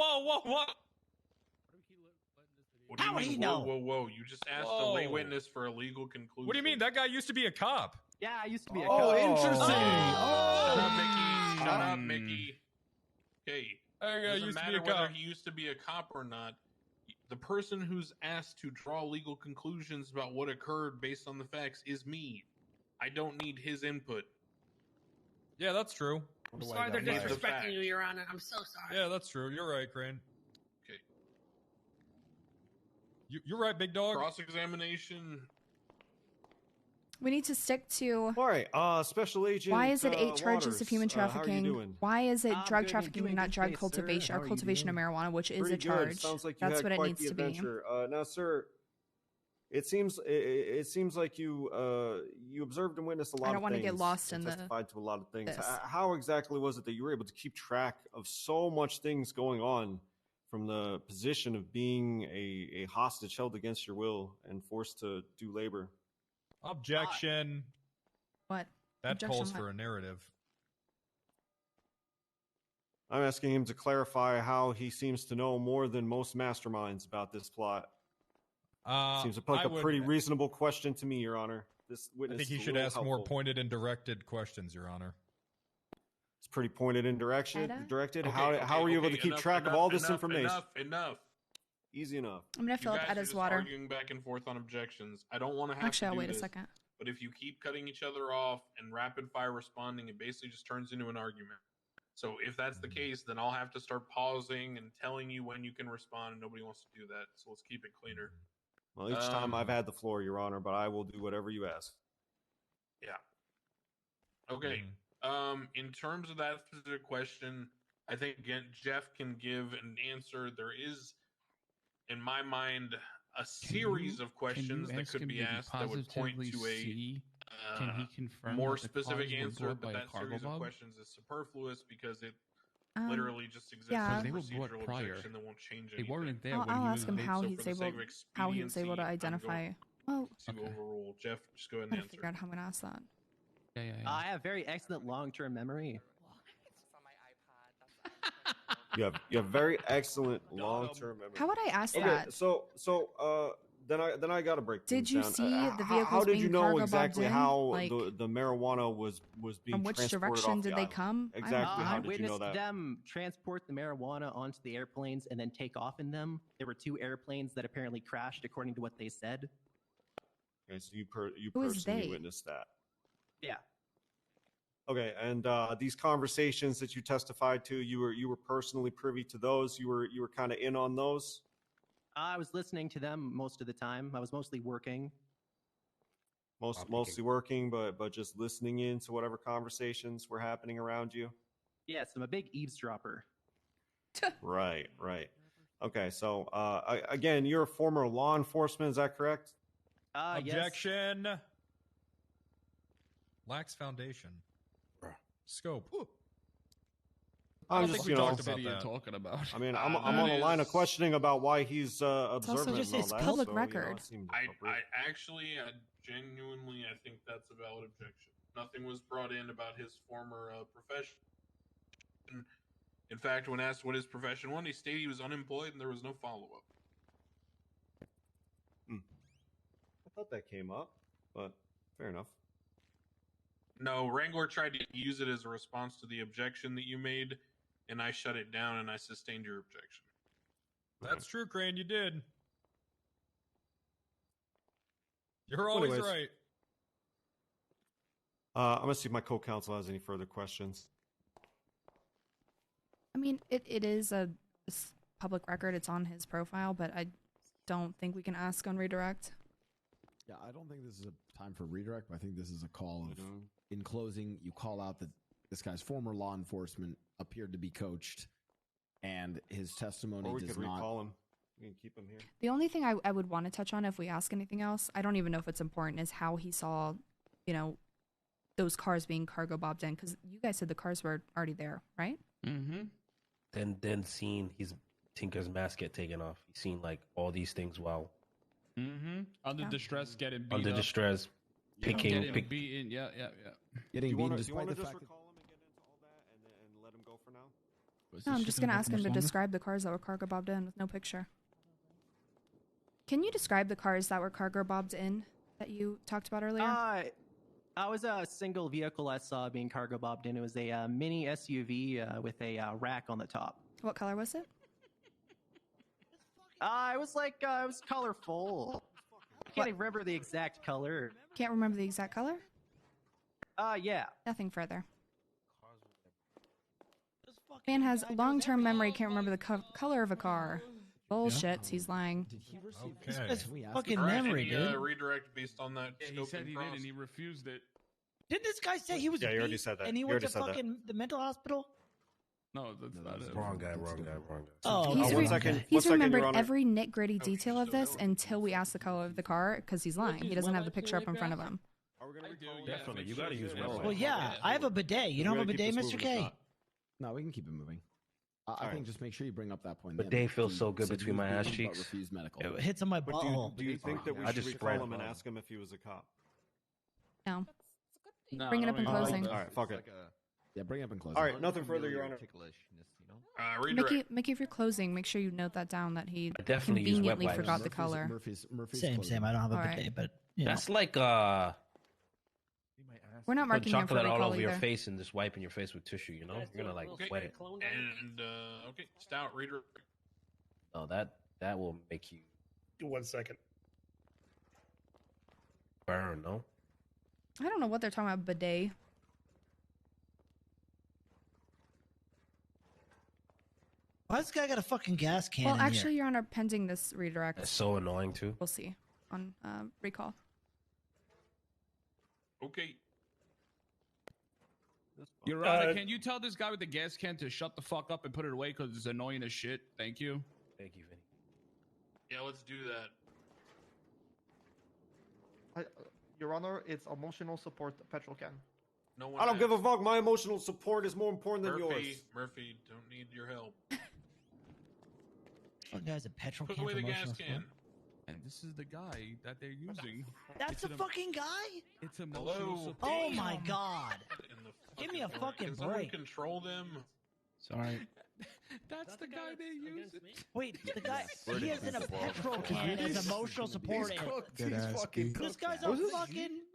What do How you would mean, he know? Whoa. You just asked a lay witness for a legal conclusion. What do you mean? That guy used to be a cop. Yeah, I used to be a Oh, cop. interesting. Shut up, Oh. Mickey. Shut up, Mickey. Okay. That guy Doesn't used to be matter a whether cop. he used to be a cop or not. The person who's asked to draw legal conclusions about what occurred based on the facts is me. I don't need his input. Yeah, that's true. What do I Sorry, they're got? These are disrespecting facts. you, Your Honor. I'm so sorry. Yeah, that's true. You're right, Crane. Okay. You're right, big dog. Cross-examination. we need to stick to All right, Special Agent. why is it 8 charges Waters, of human how are you trafficking? doing? Why is it I'm drug good, trafficking doing and not good drug today, sir. cultivation How or are you cultivation of doing? marijuana, which is Pretty a good. charge? Sounds like you That's had what it quite needs the to be. adventure. Now, sir, it seems like you observed and witnessed a lot. I don't of want to get things lost and in the testified to a lot of things. this. How exactly was it that you were able to keep track of so much things going on from the position of being a hostage held against your will and forced to do labor? Objection. What? That Objection calls what? for a narrative. I'm asking him to clarify how he seems to know more than most masterminds about this plot. Seems like I a would- pretty reasonable question to me, Your Honor. This I witness think he is a should little ask more helpful. pointed and directed questions, Your Honor. It's pretty pointed and directed. Kinda? Directed. Okay, how are you able to keep enough, track of enough, all this enough, information? Enough. Easy enough. I'm gonna fill You up guys are Edda's just water. arguing back and forth on objections. I don't want to have Actually, to I'll do wait a this, second. but if you keep cutting each other off and rapid fire responding, it basically just turns into an argument. So if that's the case, then I'll have to start pausing and telling you when you can respond, and nobody wants to do that. So let's keep it cleaner. Well, each time I've had the floor, Your Honor, but I will do whatever you ask. Yeah. Okay. In terms of that specific question, I think again Jeff can give an answer. There is, in my mind, a series of questions that could be asked that would point to a Can he confirm more that the specific cars were answer, brought but by a that cargo series of bob? questions is superfluous because it Um, literally just exists yeah. as a They were brought procedural prior. objection that won't change They anything. weren't there I'll, when I'll he ask him was how So he's for the able sake of to expediency, I'm identify. going Well, to overrule. Jeff, just go ahead I'm and gonna figure out answer. how I'm gonna ask that. Yeah. I have very excellent long-term memory. You have very excellent long-term memory. How would I ask Okay, that? so then I got to break things Did you down. see the how vehicles did you being know cargo bobbed exactly in? how Like, the marijuana was being from which transported direction off the did they island? come? I don't Exactly. know. How I did you know witnessed that? them transport the marijuana onto the airplanes and then take off in them. There were 2 airplanes that apparently crashed, according to what they said. Okay, so you Who is personally they? witnessed that. Yeah. Okay, and these conversations that you testified to, you were personally privy to those. You were kind of in on those. I was listening to them most of the time. I was mostly working. Mostly working, but just listening in to whatever conversations were happening around you. Yes, I'm a big eavesdropper. Right. Okay, so again, you're a former law enforcement. Is that correct? Yes. Objection. Lacks foundation. Scope. I'm I just, think we you know, talked about what you're talking about. I mean, I'm on a line of questioning about why he's observant. just- and all it's that, public so, you know, record. it seemed I appropriate. genuinely, I think that's a valid objection. Nothing was brought in about his former profession. In fact, when asked what his profession was, he stated he was unemployed and there was no follow-up. I thought that came up, but fair enough. No, Wrangler tried to use it as a response to the objection that you made, and I shut it down and I sustained your objection. That's true, Crane. You did. You're always Anyways. right. I'm gonna see if my co-counsel has any further questions. I mean, it is a public record. It's on his profile, but I don't think we can ask on redirect. Yeah, I don't think this is a time for redirect, but I think this is a call of, in closing, you call out that this guy's former law enforcement appeared to be coached, and his testimony Or we does could not. recall him. We can keep him here. The only thing I would want to touch on if we ask anything else, I don't even know if it's important, is how he saw, those cars being cargo bobbed in. Because you guys said the cars were already there, right? Mm-hmm. Then seen his Tinker's mask get taken off. He's seen like all these things while Under distress, getting beat under up. distress, Getting beaten. Yeah. Getting beaten despite the just fact that recall him and get into all that and let him go for now? No, I'm just going to ask him to describe the cars that were cargo bobbed in with no picture. Can you describe the cars that were cargo bobbed in that you talked about earlier? I was a single vehicle I saw being cargo bobbed in. It was a mini SUV with a rack on the top. What color was it? It was it was colorful. I can't even remember the exact color. Can't remember the exact color? Yeah. Nothing further. Man has long-term memory, can't remember the color of a car. Bullshit, he's lying. This Okay. guy's fucking All right, memory, any, dude. redirect based on that. Yeah, he scope said and he did, cross? and he refused it. Didn't this guy say he was Yeah, you already beat said that. and he You went to already said that. fucking the mental hospital? No, that's not it. wrong guy. Oh, He's, okay. one second. he's One second, remembered Your Honor. every nit-gritty detail of this until we asked the color of the car, because he's lying. He doesn't have the picture up in front of him. Are we gonna recall him? Definitely, you gotta use Well, yeah, I have a bidet. You don't have a We're gonna bidet, keep this Mr. moving, K? it's No, we can keep it moving. I think just make sure you bring up that point. But then. Dave feels He so good said between he was my ass beaten, but cheeks. refused medical. It hits on my But butthole. do you think that we I should just recall ran him and above. ask him if he was a cop? No. No, Bring it up in don't even closing. bother. All right, fuck it. Yeah, bring it up in closing. All right, nothing further, Your Honor. Redirect. Mickey, if you're closing, make sure you note that down that he I definitely use wet conveniently wipes. forgot the color. Murphy's Same. closing. I don't have a All right. bidet, but you know. That's like We're not put marking him for chocolate all recall over your either. face and just wiping your face with tissue. You're gonna like Okay. wet it. And okay, stout redirect. Oh, that that will make you 1 second. burn. No. I don't know what they're talking about. Bidet. Why this guy got a fucking gas can? Well, in actually, here? Your Honor, pending this redirect. That's so annoying too. We'll see on recall. Okay. Your Honor, can you tell this guy with the gas can to shut the fuck up and put it away because it's annoying as shit? Thank you. Thank you, Vinny. Yeah, let's do that. Your Honor, it's emotional support petrol can. No one. I don't give a fuck. My emotional support is more important than yours. Murphy, don't need your help. Fucking guy's a petrol Put can. away for the gas emotional can. support. And this is the guy that they're using. That's the fucking guy? It's emotional support. Oh my god. Give me a fucking Can someone break. control them? Sorry. That's the guy they use. Wait, the guy, he has in a petrol can as emotional support. This guy's a fucking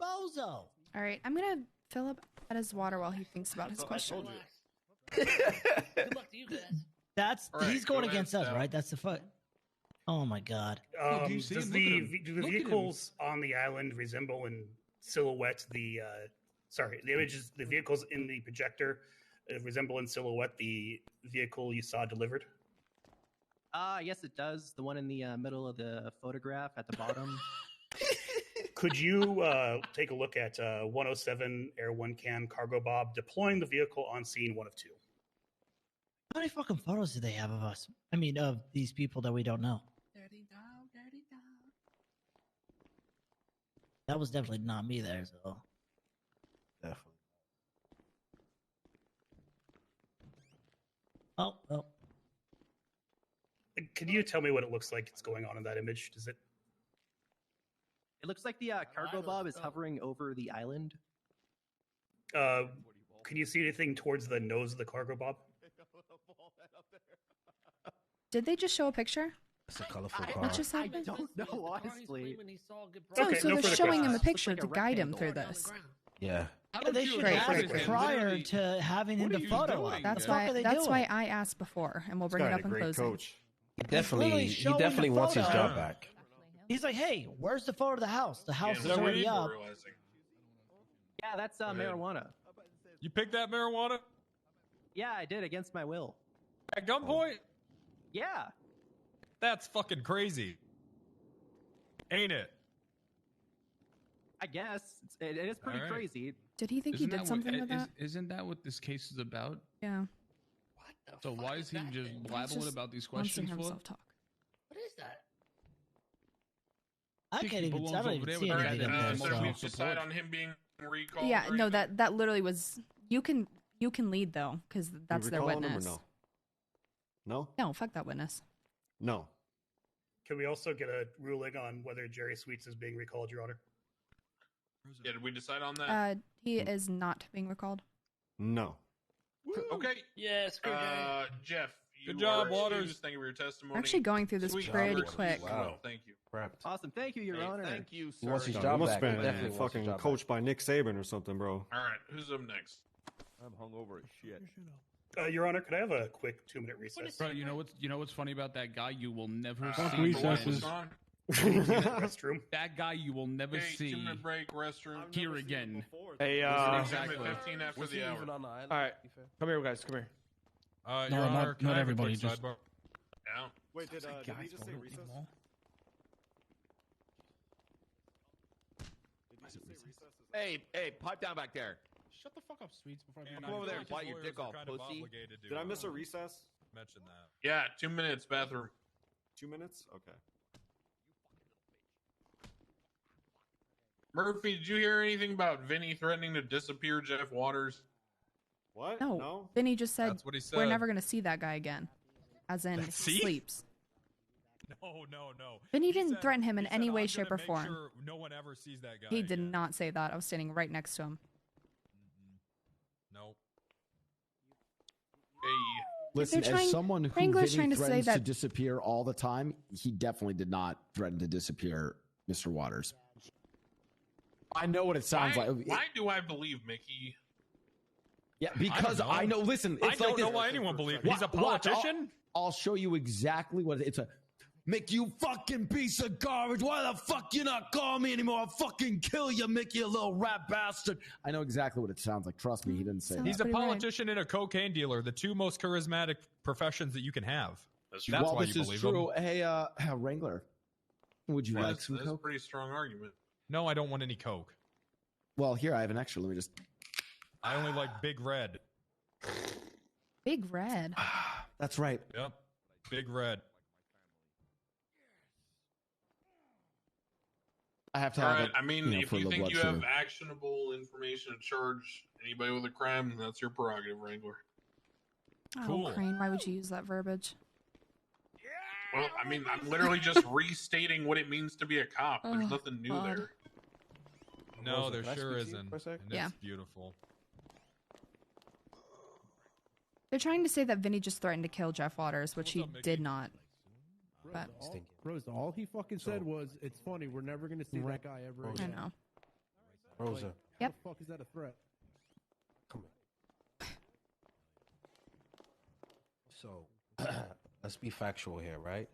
bozo. All right, I'm gonna fill up at his water while he thinks about his question. Good luck to you guys. That's All right, he's going go ahead, against us, Sal. right? That's the fuck. Oh my god. Do the vehicles on the island resemble in silhouette the images, the vehicles in the projector resemble in silhouette the vehicle you saw delivered? Yes, it does. The one in the middle of the photograph at the bottom. Could you take a look at 107 Air 1 Cam Cargo Bob deploying the vehicle on scene 1 of 2? How many fucking photos do they have of us? I mean, of these people that we don't know. Dirty dog, dirty dog. That was definitely not me there, so. Definitely. Oh, well. Can you tell me what it looks like it's going on in that image? Does it? It looks like the cargo bob is hovering over the island. Can you see anything towards the nose of the cargo bob? Did they just show a picture? It's a colorful car. What just happened? I don't know, honestly. So Okay, no they're further showing him a questions. picture Looks to like a guide him rectangle. through this. Yeah. They should have asked prior to having him the photo up. That's What the fuck why. are they That's doing? why I asked before, and we'll bring it up in closing. He definitely showing the wants his photo. job back. He's like, hey, where's the photo of the house? The house is that's what already he's up. realizing. Yeah, that's ahead. marijuana. You picked that marijuana Yeah, I did against my will. at gunpoint? Yeah. That's fucking crazy. Ain't it? I guess it is pretty All right. crazy. Did he think he did something with that? Isn't that what this case is about? Yeah. So why is he just He's blabbering just about these wants to questions hear for? himself talk. What is that? I can't even. I don't even see All right, anything up there. so So. we decide on him being recalled. Yeah, or no, anything? that literally was. You can lead though, because that's their recalling him or witness. No? No, fuck that witness. No. Can we also get a ruling on whether Jerry Sweets is being recalled, Your Honor? Yeah, did we decide on that? He is not being recalled. No. Okay. Yeah, screw Jerry. Jeff, you Good job, are Waters. excused. Thank you for your testimony. We're actually going through this Sweet. pretty You're excused quick. as well. Wow. Thank you. Prepped. Awesome. Thank you, Your Hey, Honor. thank you, He sir. wants his He job must back. have He been definitely wants his fucking job coached by Nick Saban or something, bro. All right, who's up next? I'm hungover as shit. Your Honor, could I have a quick 2-minute recess? Bro, you know what's funny about that guy? You will never Fuck see recesses. again. Restroom. That guy you will never Okay, see 2-minute break, restroom. here again. Hey, Exactly. 15 after Was the he hour. even on the island? all right, come here, guys, come here. Your Honor, can I have a quick sidebar? Yeah. Wait, did he just say recess? Hey, pipe down back there. Shut the fuck up, Sweets, before I Come over there and bite your dick off, pussy. Did I miss a recess? Mention that. Yeah, 2 minutes, bathroom. 2 minutes? Okay. Murphy, did you hear anything about Vinny threatening to disappear Jeff Waters? What? No. Vinny just said, That's what he we're said. never going to see that guy again. As in, he See? sleeps. No. Vinny He didn't said- threaten him in he any said, way, "I'm shape, gonna or make form. sure no one ever sees that guy. He did again." not say that. I was standing right next to him. No. Hey. Listen, They're trying- as someone who Wrangler's Vinny trying to say threatens to that- disappear all the time, he definitely did not threaten to disappear Mr. Waters. I know what it sounds why, like. Why do I believe Mickey? Yeah, because I know. Listen, I it's don't like know this. why anyone believes. Wa- He's a watch, politician. I'll show you exactly what it's a. Mick, you fucking piece of garbage. Why the fuck you not call me anymore? I'll fucking kill you, Mick, you little rat bastard. I know exactly what it sounds like. Trust me, he didn't say that. He's a politician and a cocaine dealer, the two most charismatic professions that you can have. That's Well, why this you is believe true. him. Hey, Wrangler, would you like some That's a coke? pretty strong argument. No, I don't want any coke. Well, here, I have an extra. Let me just... I only like Big Red. Big Red. That's right. Yep. Big Red. I have to All have right. it. I mean, if for you the think blood you sugar. have actionable information to charge anybody with a crime, that's your prerogative, Wrangler. Oh, Crane, why would you use that verbiage? Well, I mean, I'm literally just restating what it means to be a cop. There's Oh, nothing new God. there. No, Rosa, there can I sure speak to you isn't. for a sec? And Yeah. it's beautiful. They're trying to say that Vinny just threatened to kill Jeff Waters, which he did not. But Rosa, all he fucking said was, "It's funny, we're never gonna see that guy ever I again." know. Rosa. Yep. How the fuck is that a threat? So let's be factual here, right?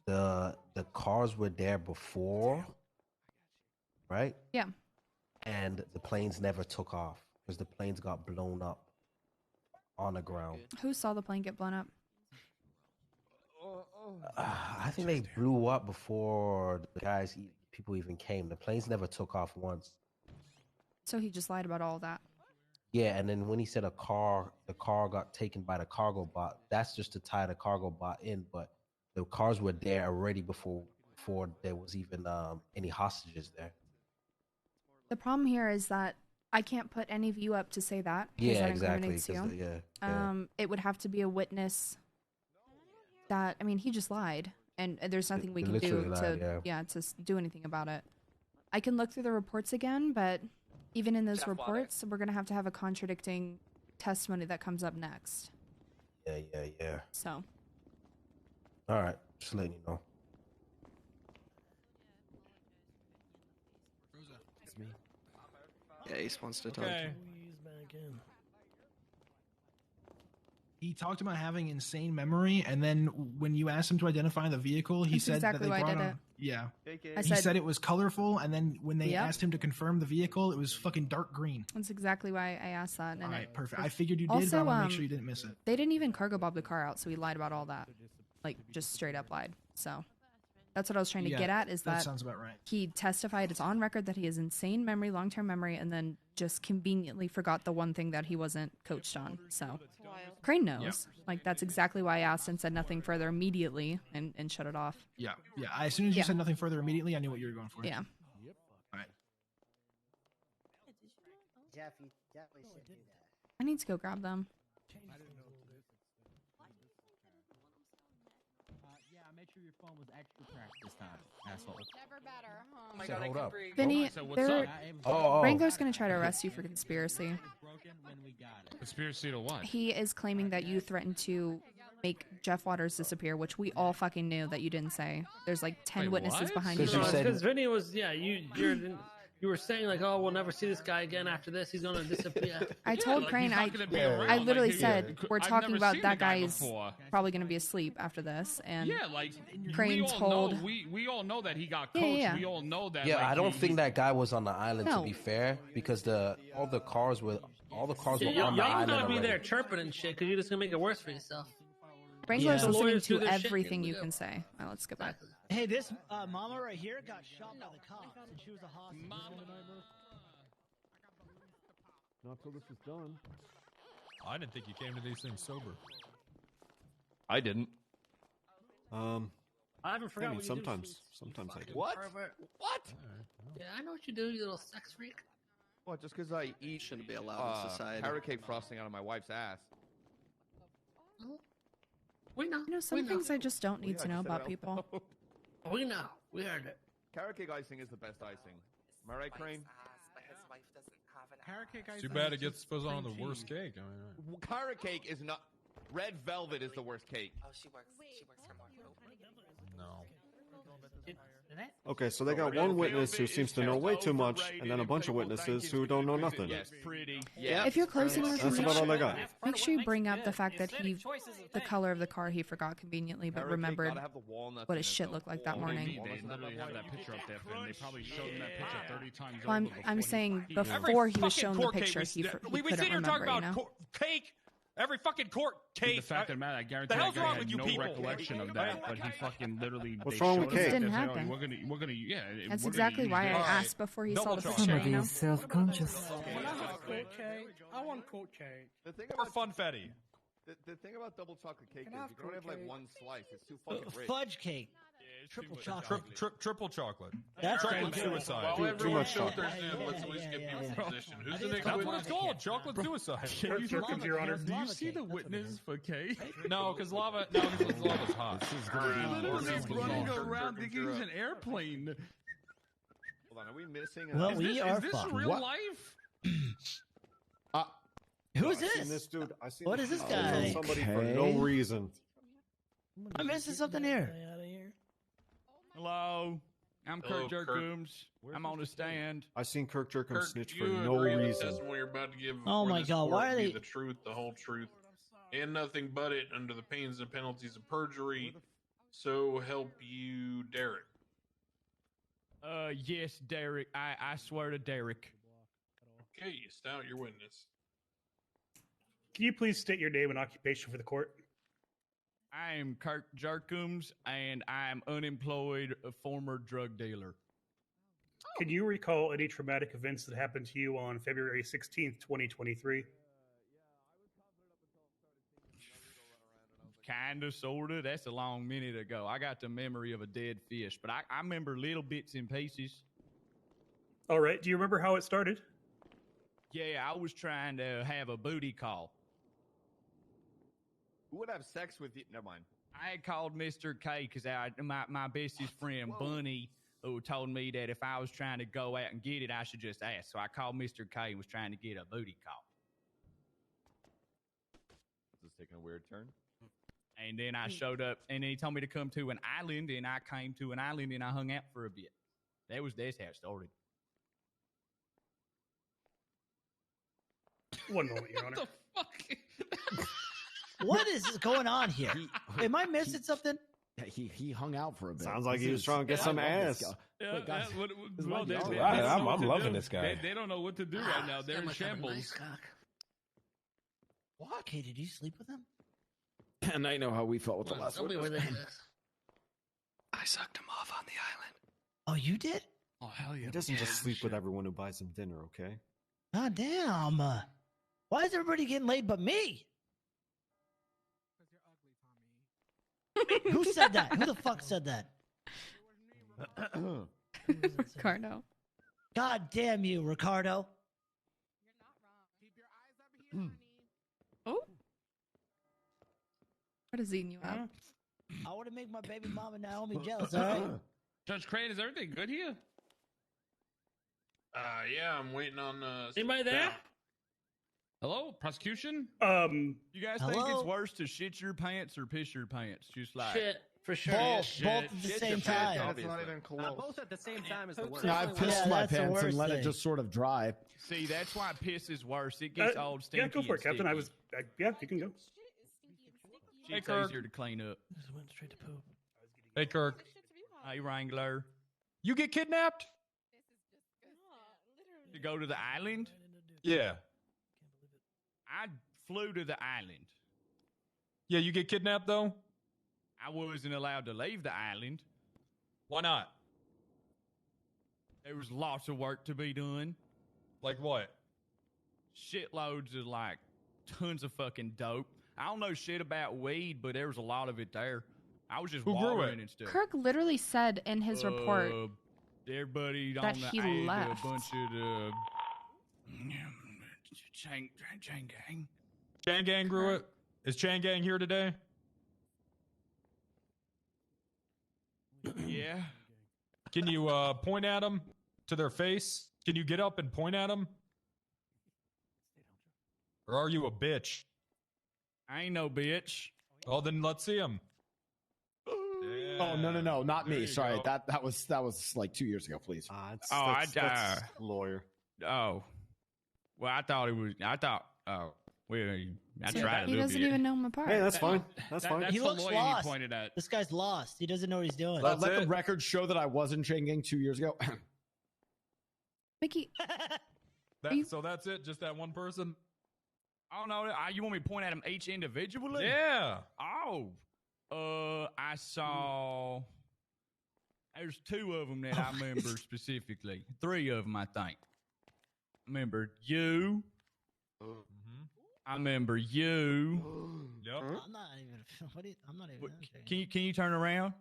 The cars were there before, right? Yeah. And the planes never took off because the planes got blown up on the ground. Who saw the plane get blown up? I think they blew up before the people even came. The planes never took off once. So he just lied about all of that. Yeah, and then when he said the car got taken by the cargo bot, that's just to tie the cargo bot in. But the cars were there already before there was even any hostages there. The problem here is that I can't put any of you up to say that. Because Yeah, that exactly. incriminates you. Yeah. It would have to be a witness that, I mean, he just lied. And there's nothing we He can do literally lied, to do anything about it. I can look through the reports again, but even in those Jeff reports, we're going to have a contradicting testimony that comes up next. Yeah. So, All right, just letting you know. It's me. Yeah, Ace wants to talk. Okay. He talked about having insane memory, and then when you asked him to identify the vehicle, he That's said exactly that why they I brought did on. it. Yeah, I he said- said it was colorful, and then when they Yep. asked him to confirm the vehicle, it was fucking dark green. that's exactly why I asked that. And All it right, perfect. was- I figured you did, Also, but I want to make sure you didn't miss it. They didn't even cargo bob the car out, so he lied about all that. Like, just straight up lied. So, that's what I was trying to Yeah, get at, is that that sounds about right. he testified, it's on record, that he has insane memory, long-term memory, and then just conveniently forgot the one thing that he wasn't coached on. So, Crane knows. Like, that's exactly why I asked and said nothing further immediately and shut it off. Yeah. As soon as you Yeah. said nothing further immediately, I knew what you were going for. Yeah. All right. Jeff, you definitely should do that. I need to go grab them. Yeah, I made sure your phone was extra cracked this time, asshole. Never better, huh? Oh my God, I hold can up. breathe. Vinny, So what's they're- up? Wrangler's going to try to arrest you for conspiracy. Conspiracy to what? He is claiming that you threatened to make Jeff Waters disappear, which we all fucking knew that you didn't say. There's like 10 Wait, witnesses what? behind you. Because Vinny was, you were saying like, oh, we'll never see this guy again after this. He's gonna disappear. I told Crane, I literally said, we're talking about that guy's probably going to be asleep after this. And Yeah, like Crane we all told. know, we all know that he got Yeah, coached. yeah. We all know that. Yeah, like, I don't he- think that guy was on the island. No. To be fair, because all the cars were Y'all on the gonna island be already. there chirping and shit because you're just gonna make it worse for yourself. Wrangler's The listening lawyers do to their shit, everything you we can go. say. All right, let's go back. Hey, this mama right here got shot by the cops, and she was a hostage. Not till this is done. I didn't think you came to these things sober. I didn't. I haven't forgotten. I mean, sometimes I do. What? What? Yeah, I know what you do, you little sex freak. What? Just because I eat Shouldn't be allowed in society. carrot cake frosting out of my wife's ass. We know. You know, some things I just don't need to know about people. We know. We heard it. Carrot cake icing is the best icing. Am I right, Crane? Carrot cake icing Too bad is it gets just put on cream the worst cheese. cake. I mean, Carrot cake is not. Red velvet is the worst cake. Oh, she works for more. no. Okay, so they got one witness who seems to know way too much, and then a bunch of witnesses who don't know nothing. Yes, pretty. If you're closing with him, That's about all they got. make sure you bring up the fact that the color of the car he forgot conveniently, but remembered what his shit looked like that morning. They literally have that picture up there, and they probably showed him that picture 30 times Well, I'm saying before he was shown the picture, he couldn't remember, you know? Cake. Every fucking court case. The fact of the matter, I guarantee the hell's that guy wrong had with you no people? recollection of that, but he fucking literally. What's wrong with cake? Didn't happen. We're gonna, yeah. That's exactly why I asked before he saw the picture. Somebody You know? is self-conscious. I want quote cake. The thing Or about funfetti. the thing about double chocolate cake is Can I have you can only have like cake? one slice. It's too fucking rich. Fudge cake. Triple chocolate. Triple chocolate. That's chocolate crazy. suicide. While Too everyone much shows chocolate. their stand, let's at least get people's position. Who's the next That's what witness? it's called. Chocolate suicide. Jerkins, Your Honor. Do you see the witness for K? No, because lava's hot. He's running around thinking he's an airplane. Hold on, are we missing? Well, we are Is this fucked. real What? life? Who's I seen this? this dude. I seen What is this on guy? somebody for Okay. no reason. I'm missing something here. Hello, I'm Hello, Kurt Kurt. Jerkooms. I'm on the stand. I seen Kirk Jerkum Kirk, snitch you for no agree the reason. testimony you're about to give Oh before my this God, court why are be they- the truth, the whole truth, and nothing but it under the pains and penalties of perjury. So help you, Derek. Yes, Derek. I swear to Derek. Okay, you stout your witness. Can you please state your name and occupation for the court? I am Kurt Jerkooms, and I am unemployed, a former drug dealer. Can you recall any traumatic events that happened to you on February 16th, 2023? Kinda, sorta. That's a long minute ago. I got the memory of a dead fish, but I remember little bits and pieces. All right. Do you remember how it started? Yeah, I was trying to have a booty call. Who would have sex with you? Never mind. I had called Mr. K because my bestest friend, Bunny, who told me that if I was trying to go out and get it, I should just ask. So I called Mr. K and was trying to get a booty call. This is taking a weird turn. And then I showed up, and then he told me to come to an island, and I came to an island, and I hung out for a bit. That's how it started. One moment, Your Honor. What is going on here? Am I missing something? Yeah, he hung out for a bit. Sounds like This he was is- trying to get I some love this ass. guy. Wait, guys, this might be all they right. don't know what I'm to loving do. this guy. They don't know what to do right now. They're in shambles. What? Okay, did you sleep with him? And I know how we felt with the last one. I sucked him off on the island. Oh, you did? Oh, hell yeah. He doesn't just sleep with everyone who buys him dinner, okay? God damn. Why is everybody getting laid but me? Who said that? Who the fuck said that? Ricardo. God damn you, Ricardo. Oh. What is eating you up? I want to make my baby mama Naomi jealous, all right? Judge Crane, is everything good here? Yeah, I'm waiting on. Anybody there? staff. Hello, prosecution? You guys think Hello? it's worse to shit your pants or piss your pants? Just like Shit, for sure. Both at the Shit same your pants, time. obviously. That's not even close. Both at the same time is the worst. Yeah, I've pissed Yeah, my that's the pants and worst let it thing. just sort of dry. See, that's why piss is worse. It gets all stinky. Yeah, go for it, and Captain. I sticky. was. yeah, you can go. Hey, It's Kirk. easier to clean up. Just went straight to poop. Hey, Kirk. Hey, Wrangler. You get kidnapped? To go to the island? Yeah. I flew to the island. Yeah, you get kidnapped though? I wasn't allowed to leave the island. Why not? There was lots of work to be done. Like what? Shitloads of like tons of fucking dope. I don't know shit about weed, but there was a lot of it there. I was just Who grew watering it? and stuff. Kirk literally said in his report Everybody that on the he island, left. a bunch of the chain gang. Chan Gang grew it. Is Chan Gang here today? Yeah. Can you point at them to their face? Can you get up and point at them? Or are you a bitch? I ain't no bitch. Oh, then let's see them. Oh no, not There me. you Sorry, go. that was like 2 years ago. Please. That's lawyer. Oh, well, I thought it was. I thought. Oh, well, I See, tried a he little doesn't bit. even know my part. Hey, that's fine. That's fine. That's He the looks lawyer lost. you pointed at. This guy's lost. He doesn't know what he's doing. That's Let the it. record show that I wasn't drinking 2 years ago. Mickey, So that's it? Just that one person? Oh no! You want me to point at them each individually? Yeah. Oh, I saw. There's 2 of them that I remember specifically. 3 of them, I think. I remember you. I remember you. Yep. I'm not even. I'm not even. Okay. Can you turn around?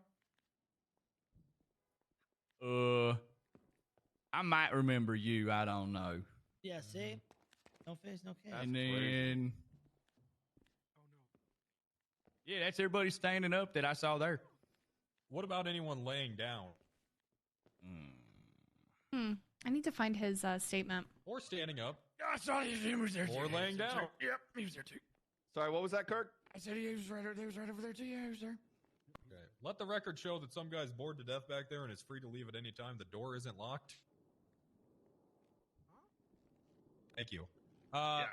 I might remember you. I don't know. Yeah. See. No face, no case. And then. Yeah, that's everybody standing up that I saw there. What about anyone laying down? I need to find his statement. Or standing up? I saw he was there. Or laying down? Yep, he was there too. Sorry, what was that, Kirk? I said he was right over there too. Yeah, he was there. Okay. Let the record show that some guy's bored to death back there and is free to leave at any time. The door isn't locked. Thank you. Yeah.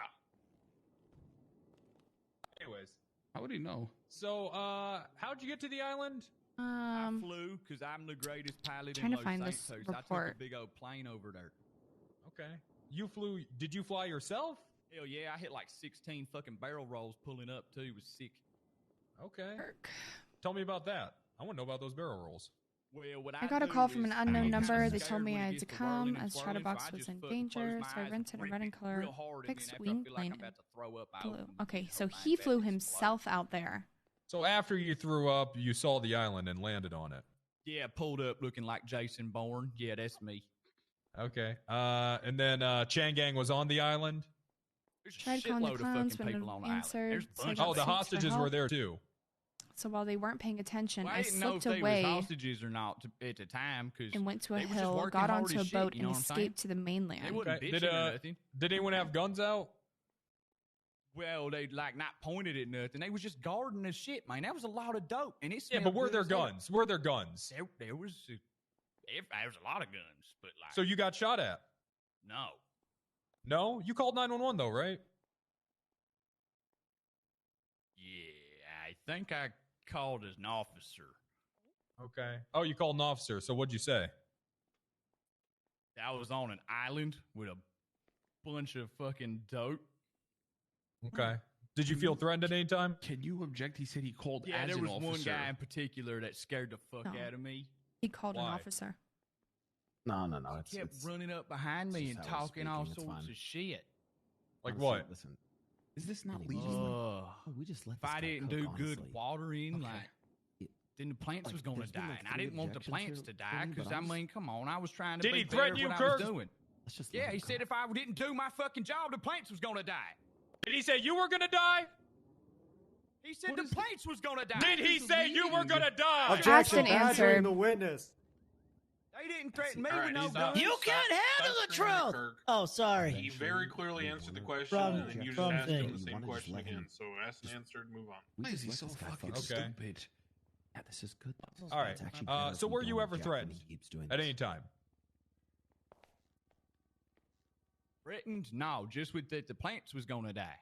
Anyways. How would he know? So, how'd you get to the island? I flew because I'm the greatest pilot trying in to Los find Santos. this I took a report. big old plane over there. Okay. You flew. Did you fly yourself? Hell yeah, I hit like 16 fucking barrel rolls pulling up too. It was sick. Okay. Tell me about that. I want to know about those barrel rolls. Well, what I got a call from an unknown number. They told me I had to come as Chatterbox was in danger, so I rented a red and color fixed wing plane in blue. Okay, so he flew himself out there. So after you threw up, you saw the island and landed on it. Yeah, pulled up looking like Jason Bourne. Yeah, that's me. Okay. And then Changang was on the island? Tried calling the clowns, but no answered. So I got Oh, the sent for hostages were help. there too. So while they weren't paying attention, Well, I I didn't know if slipped they away was hostages or not at the time because and went to a hill, got onto a boat, and escaped to the mainland. They wouldn't Okay. bitch or nothing. Did anyone have guns out? Well, they like not pointed at nothing. They was just guarding the shit, man. That was a lot of dope, and it's Yeah, but were there guns? Were there guns? There was a lot of guns, but like So you got shot at? no. No? You called 911 though, right? Yeah, I think I called as an officer. Okay. Oh, you called an officer. So what'd you say? I was on an island with a bunch of fucking dope. Okay. Did you feel threatened at any time? Can you object? He said he called Yeah, as there an was one officer. guy in particular that scared the fuck No. out of me. He called an Why? officer. No. He kept running up behind me and just how I was talking all speaking, it's sorts fine. of shit. Like Honestly, what? Listen, Is this not we just legal? we just let If this I guy didn't cook, do honestly. good watering, Okay. like, then the plants Like, was going to there's been, die. like, And I 3 didn't want the objections plants here to for die me, because, but I I'm just- mean, come on. I was trying to Did be he better threaten at you, what I Kirk? was doing. Let's just Yeah, let he him said cook. if I didn't do my fucking job, the plants was going to die. Did he say you were gonna die? He said the plants was going to die. Did he say you were gonna die? Objection. Ashton answered. Badgering the witness. They didn't threaten me All with right, no he's guns. You can't handle the That's truth. Kirk. Oh, sorry. He very clearly answered the question, From- and then you just from asked him thing. the same wanna just question let him- again. So asked and answered, move on. We Why is just he let so this guy fucking fuck. Okay. stupid? Yeah, this is good. All right. It's actually better if So we were you don't ever object when threatened he keeps doing at this. any time? Threatened? No, just with that the plants was going to die.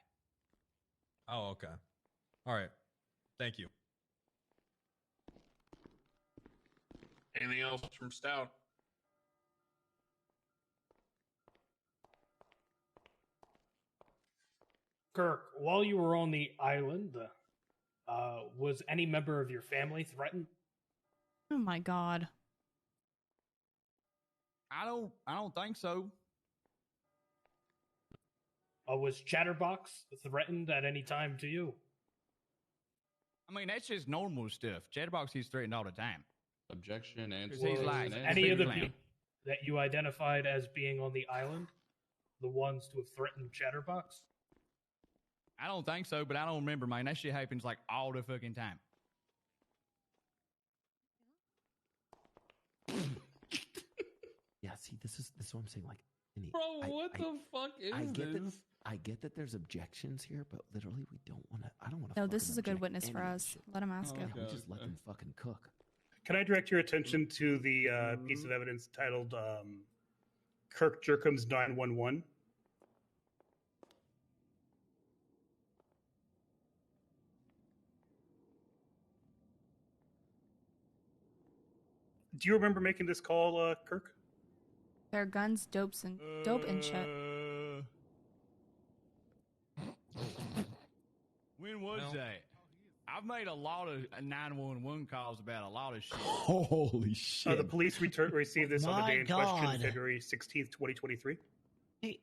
Oh, okay. All right. Thank you. Anything else from Stout? Kirk, while you were on the island, was any member of your family threatened? Oh my god. I don't think so. Was Chatterbox threatened at any time to you? I mean, that's just normal stuff. Chatterbox he's threatened all the time. Objection and Because he's like Any of the clown. people that you identified as being on the island, the ones to have threatened Chatterbox? I don't think so, but I don't remember, man. That shit happens like all the fucking time. Yeah, see, this is what I'm saying. Like, Vinny, Bro, what the fuck is this? I get that there's objections here, but literally, we don't want to. I don't want to. No, this is a good witness for us. Let him ask it. We just let them fucking cook. Can I direct your attention to the piece of evidence titled Kirk Jerkham's 911? Do you remember making this call, Kirk? There are guns, dope and shit. When was that? I've made a lot of 911 calls about a lot of shit. Holy shit. The police received this on the day in question, God. February 16th, 2023. Hey,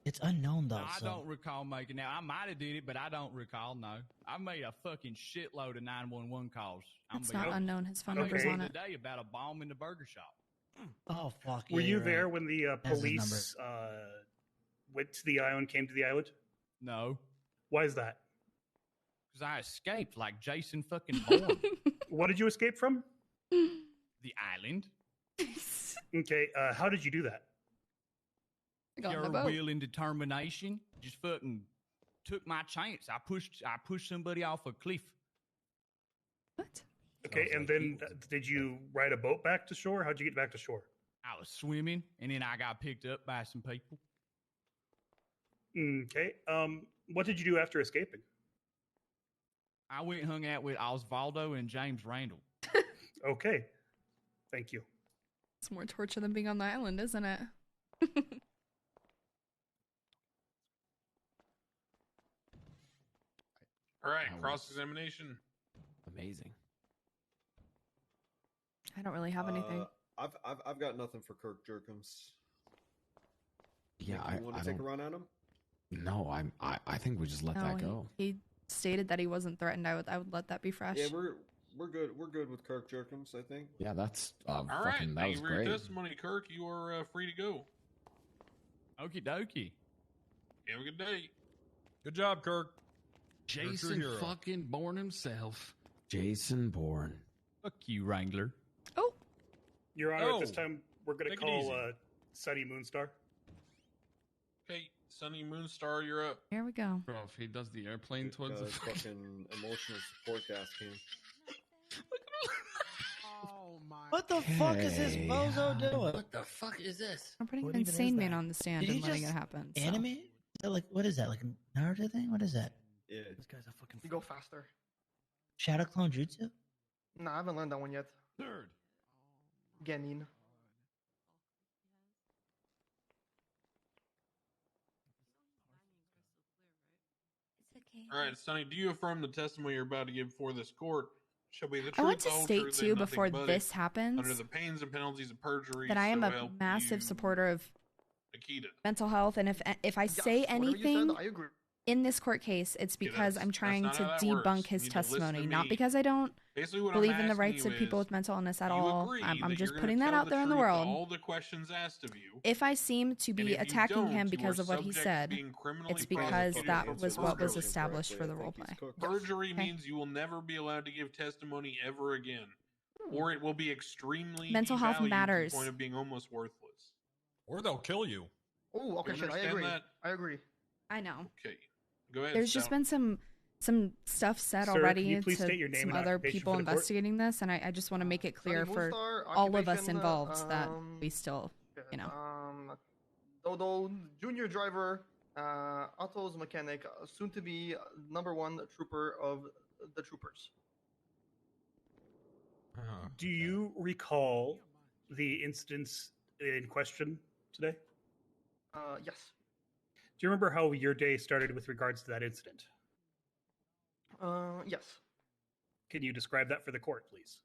it's unknown though. No, I so. don't recall making that. I might have did it, but I don't recall. No, I've made a fucking shitload of 911 calls. It's not unknown. His phone number's Okay. on it. Today about a bomb in the burger shop. Oh fuck. Were yeah, you you're there right. when the That's his police went to the island, came to the island? No, Why is that? because I escaped like Jason fucking Bourne. What did you escape from? The island. Okay, how did you do that? Got on the Pure boat. will and determination. Just fucking took my chance. I pushed somebody off a cliff. Okay, and then did you ride a boat back to shore? How'd you get back to shore? I was swimming, and then I got picked up by some people. Okay, what did you do after escaping? I went and hung out with Osvaldo and James Randall. Okay, thank you. It's more torture than being on the island, isn't it? All right, cross-examination. Amazing. I don't really have anything. I've got nothing for Kirk Jerkums. Yeah, You want to take a run at him? No, I think we just let No, that go. He stated that he wasn't threatened. I would let that be fresh. Yeah, we're good. We're good with Kirk Jerkums, I think. Yeah, that's All right, fucking, that thank was you for your great. testimony, Kirk. You are free to go. Okie dokie. Have a good day. Good job, Kirk. Jason fucking Bourne himself. Jason Bourne. Fuck you, Wrangler. Your Honor, at this Oh, time, we're going to take it call easy. Sunny Moonstar. Okay, Sunny Moonstar, you're up. Here we go. Bro, if he does the airplane towards the fucking emotional support gas cam. What the fuck is this bozo doing? What the fuck is this? I'm putting What an even insane is man that? on the stand Did and he letting it just happen. so. Anime? Is that like what is that? Like a Naruto thing? What is that? Yeah. This guy's a fucking. Go faster. Shadow Clone Jutsu? Nah, I haven't learned that one yet. Third. Genin. All right, Sonny, do you affirm the testimony you're about to give before this court shall be the truth, I want to the whole state truth, too and nothing before but it, this happens under the pains and penalties of perjury, that I am so a help massive you, supporter of Akita. mental health, and if I say whatever you said, anything I agree. in this court case, it's because I'm trying not to how that debunk works. his You need to listen testimony, to not me. because I don't Basically, what believe I'm in the asking rights you of people is, with mental illness at you all. agree I'm that just you're gonna putting that tell out there in the truth to world. all the questions asked of you. If I seem to And be if you attacking don't, him you because are of what he subject to said, being criminally it's because prosecuted that for was what was perjury. established for the roleplay. Perjury Okay. means you will never be allowed to give testimony ever again, or it will be extremely Mental health devalued matters. to the point of being almost worthless. Or they'll kill you. Oh, okay, You shit. I understand agree. that? I agree. I know. Okay, go ahead. There's just Stout. been some stuff said Sir, already can you please to state your name some and other occupation people for the court? investigating this, and I just want to make it clear Sunny for Moonstar, all of us occupation, involved that we still, Dodo, junior driver, autos mechanic, soon to be #1 trooper of the troopers. Do you recall the incidents in question today? Yes. Do you remember how your day started with regards to that incident? Yes. Can you describe that for the court, please?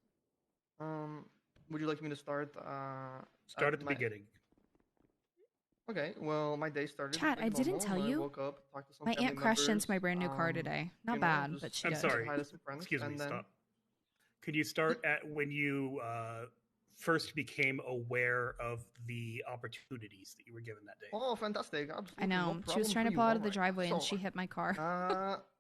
Would you like me to start? Start at the my- beginning. Okay. Well, my day started. Chat, like I didn't normal. tell I you. woke up, talked to some My family aunt crashed into members, my brand new car today. Not you know, bad, just but she I'm did. sorry. hi to some friends, Excuse me. and then- Stop. Could you start at when you first became aware of the opportunities that you were given that day? Oh, fantastic! Absolutely, I know. No she was problem trying for to you. pull out of the Alright, driveway and so, she hit my car.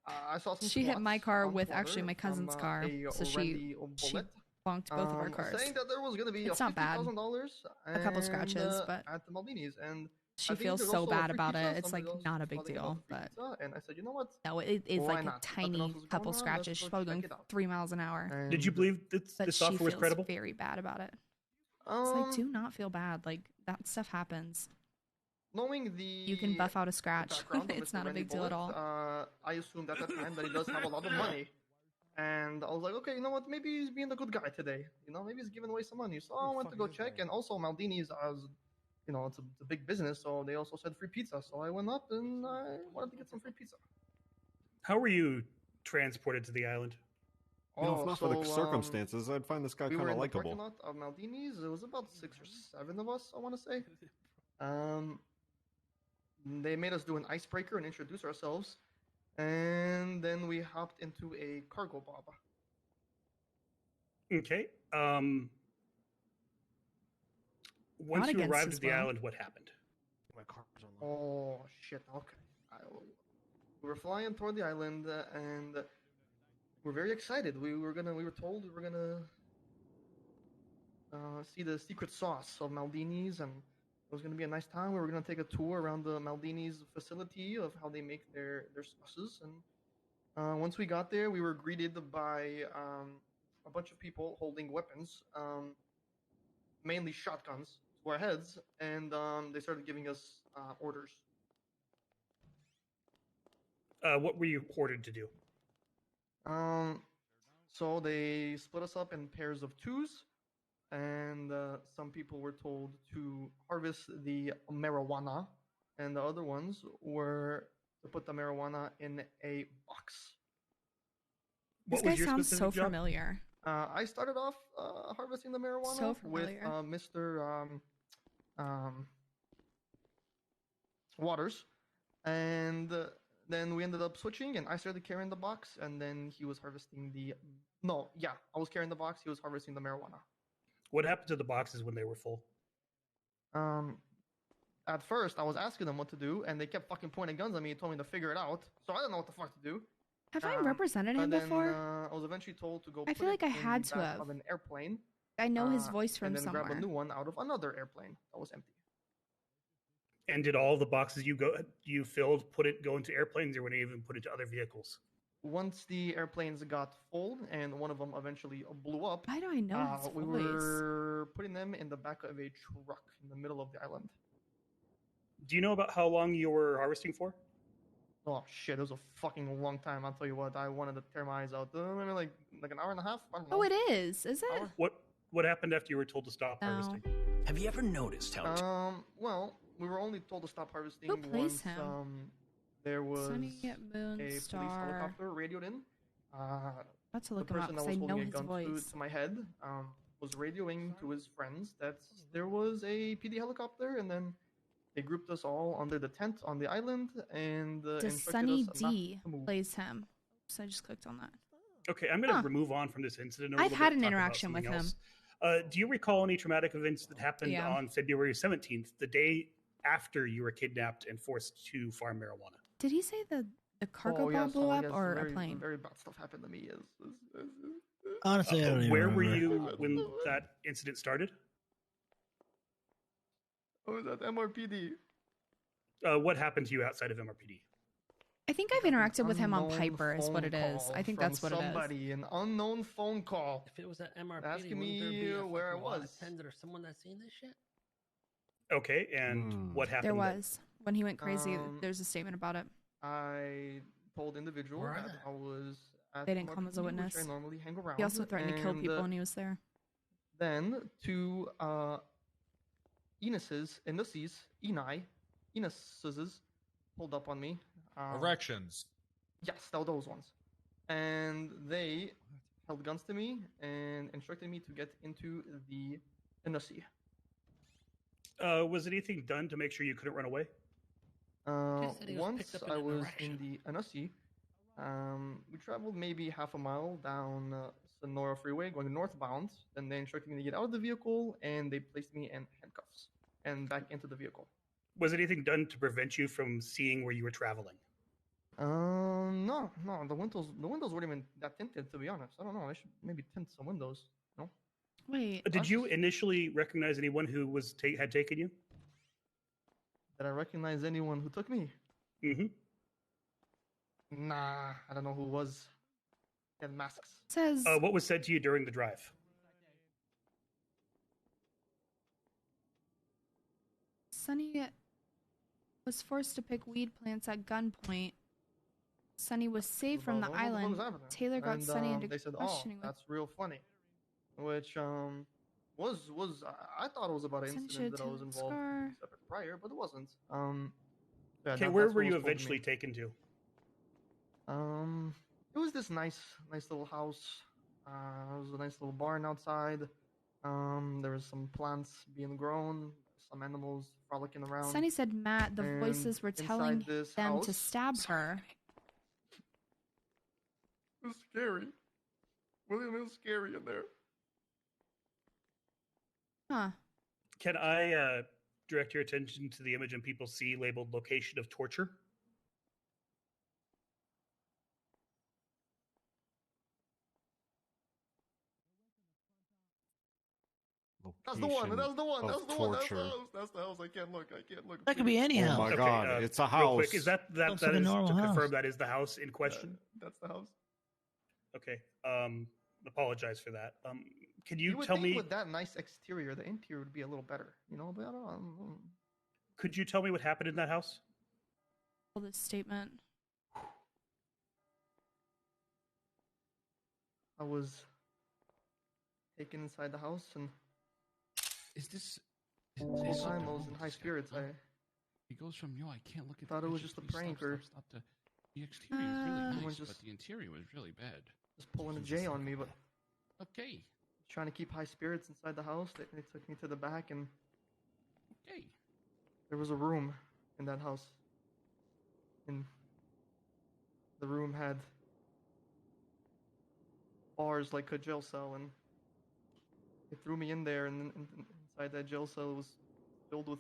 I saw some She hit my squats car on with Twitter actually my cousin's from, car, a so she Randy she Bullet, bonked both of our cars. saying that there was going to be It's a not bad. $50,000 A couple scratches, but at the Maldinis, and She I think feels there's so also a bad free about pizza. it. It's like Somebody else not a was big talking about deal, the free but pizza, and I said, you know what? no, it is Why like a not? Nothing tiny else was going couple on, scratches. let's She's go probably check going it out. 3 miles an hour. Did you believe that But this she offer was feels credible? very bad about it. So I do not feel bad. Like that stuff happens. Knowing You can buff out a scratch. background of It's Mr. not a Randy big deal at Bullock, all. I assumed at that time that he does have a lot of money. And I was like, okay, you know what? Maybe he's being a good guy today. You know, maybe he's giving away some money. So I went to go check. And also, Maldini's, you know, it's a big business. So they also said free pizza. So I went up and I wanted to get some free pizza. How were you transported to the island? You know, if not for the circumstances, I'd find this guy we kind were of in the parking likable. lot of Maldini's. It was about 6 or 7 of us, I want to say. They made us do an icebreaker and introduce ourselves. And then we hopped into a cargo bob. Okay. Once you arrived at the island, what happened? Oh shit! Okay, we were flying toward the island, and we're very excited. We were told we were gonna see the secret sauce of Maldini's, and it was gonna be a nice time. We were gonna take a tour around the Maldini's facility of how they make their sauces, and once we got there, we were greeted by a bunch of people holding weapons, mainly shotguns, to our heads, and they started giving us orders. What were you ordered to do? So they split us up in pairs of 2s, and some people were told to harvest the marijuana, and the other ones were to put the marijuana in a box. This guy sounds so familiar. I started off harvesting the marijuana with Mr. Waters, and then we ended up switching, and I started carrying the box, and then he was harvesting I was carrying the box, he was harvesting the marijuana. What happened to the boxes when they were full? At first, I was asking them what to do, and they kept fucking pointing guns at me and told me to figure it out, so I didn't know what the fuck to do. Have I represented him before? I was eventually told to go. I feel like I had to back have. Of an airplane. I know his voice from and then somewhere. grab a new one out of another airplane that was empty. And did all the boxes you filled go into airplanes, or were they even put into other vehicles? Once the airplanes got full and one of them eventually blew up, why do I know his we voice? were putting them in the back of a truck in the middle of the island. Do you know about how long you were harvesting for? Oh shit, it was a fucking long time. I'll tell you what, I wanted to tear my eyes out. Maybe like an hour and a half. I don't know. Oh, it is it? What happened after you were told to stop harvesting? Have you ever noticed how? Well, we were only told to stop harvesting Who plays once him? there was Sunny Moon a Star. police helicopter radioed in. Let's The look him up person that because I was know holding a his gun voice. to my head was radioing to his friends that there was a PD helicopter, and then they grouped us all under the tent on the island, and Does instructed Sunny us not D to move. plays him? So I just clicked on that. Okay, I'm going to move on from this incident. I've had an interaction with him. Do you recall any traumatic events that happened on February 17th, the day after you were kidnapped and forced to farm marijuana? Did he say the cargo bomb blew up or a plane? Very bad stuff happened to me. Honestly, I don't even where were remember. you when that incident started? I was at MRPD. What happened to you outside of MRPD? I think I've interacted with him on Unknown Piper is what it phone is. call I think from that's what it is. somebody, an unknown phone call. If it was at MRPD, asking wouldn't there me be a where I fucking lot was. attendant or someone that's seen this shit? Okay, and what happened? There then? was. When he went crazy, there's a statement about it. I told individual Where are that I was at They didn't come as a MRPD, witness. which I normally hang around. He also threatened to kill and, people when he was there. Then two Enuses pulled up on me. Erections. Yes, those ones. And they held guns to me and instructed me to get into the Inusi. Was anything done to make sure you couldn't run away? Once I was in the Inusi, we traveled maybe half a mile down Sonora Freeway going northbound, and they instructed me to get out of the vehicle, and they placed me in handcuffs and back into the vehicle. Was anything done to prevent you from seeing where you were traveling? No. The windows weren't even that tinted, to be honest. I don't know. I should maybe tint some windows. No. Wait. Did you initially recognize anyone who had taken you? Did I recognize anyone who took me? Mm-hmm. Nah, I don't know who it was. They had masks. Says what was said to you during the drive? Sunny was forced to pick weed plants at gunpoint. Sunny was saved from the What was island. happening? Taylor got And, Sunny into they said, questioning "Oh, that's real funny," which was I thought it was about an Sunny incident showed that I was Taylor involved scar. separate prior, but it wasn't. Yeah, Okay, that- where that's were what you was told to me. eventually taken to? It was this nice little house. It was a nice little barn outside. There was some plants being grown, some animals frolicking around. Sunny said Matt, the And voices were inside telling this them to house- stab her. It was scary. William, it was scary in there. Huh. Can I direct your attention to the image in People See labeled "Location of Torture"? That's the one. That's the one. That's of the one. That's the torture. house. That's the house. I can't look. I can't look. That could be any Oh house. my God, it's a Real house. quick, is that Looks like a is normal to house. confirm that is the house in question? That's the house. Okay. Apologize for that. Can You you would tell think me? with that nice exterior, the interior would be a little better, you know. But I don't. Could you tell me what happened in that house? All this statement. I was taken inside the house, and Is this? the whole time I was in high spirits. I He goes from I can't look at. thought the it was pictures, just a please prank, stop, or stop, stop. The exterior is really someone nice, just- but the interior was really bad. just pulling a J on me, but Okay, trying to keep high spirits inside the house. They took me to the back, and okay. there was a room in that house. And the room had bars like a jail cell, and they threw me in there, and inside that jail cell was filled with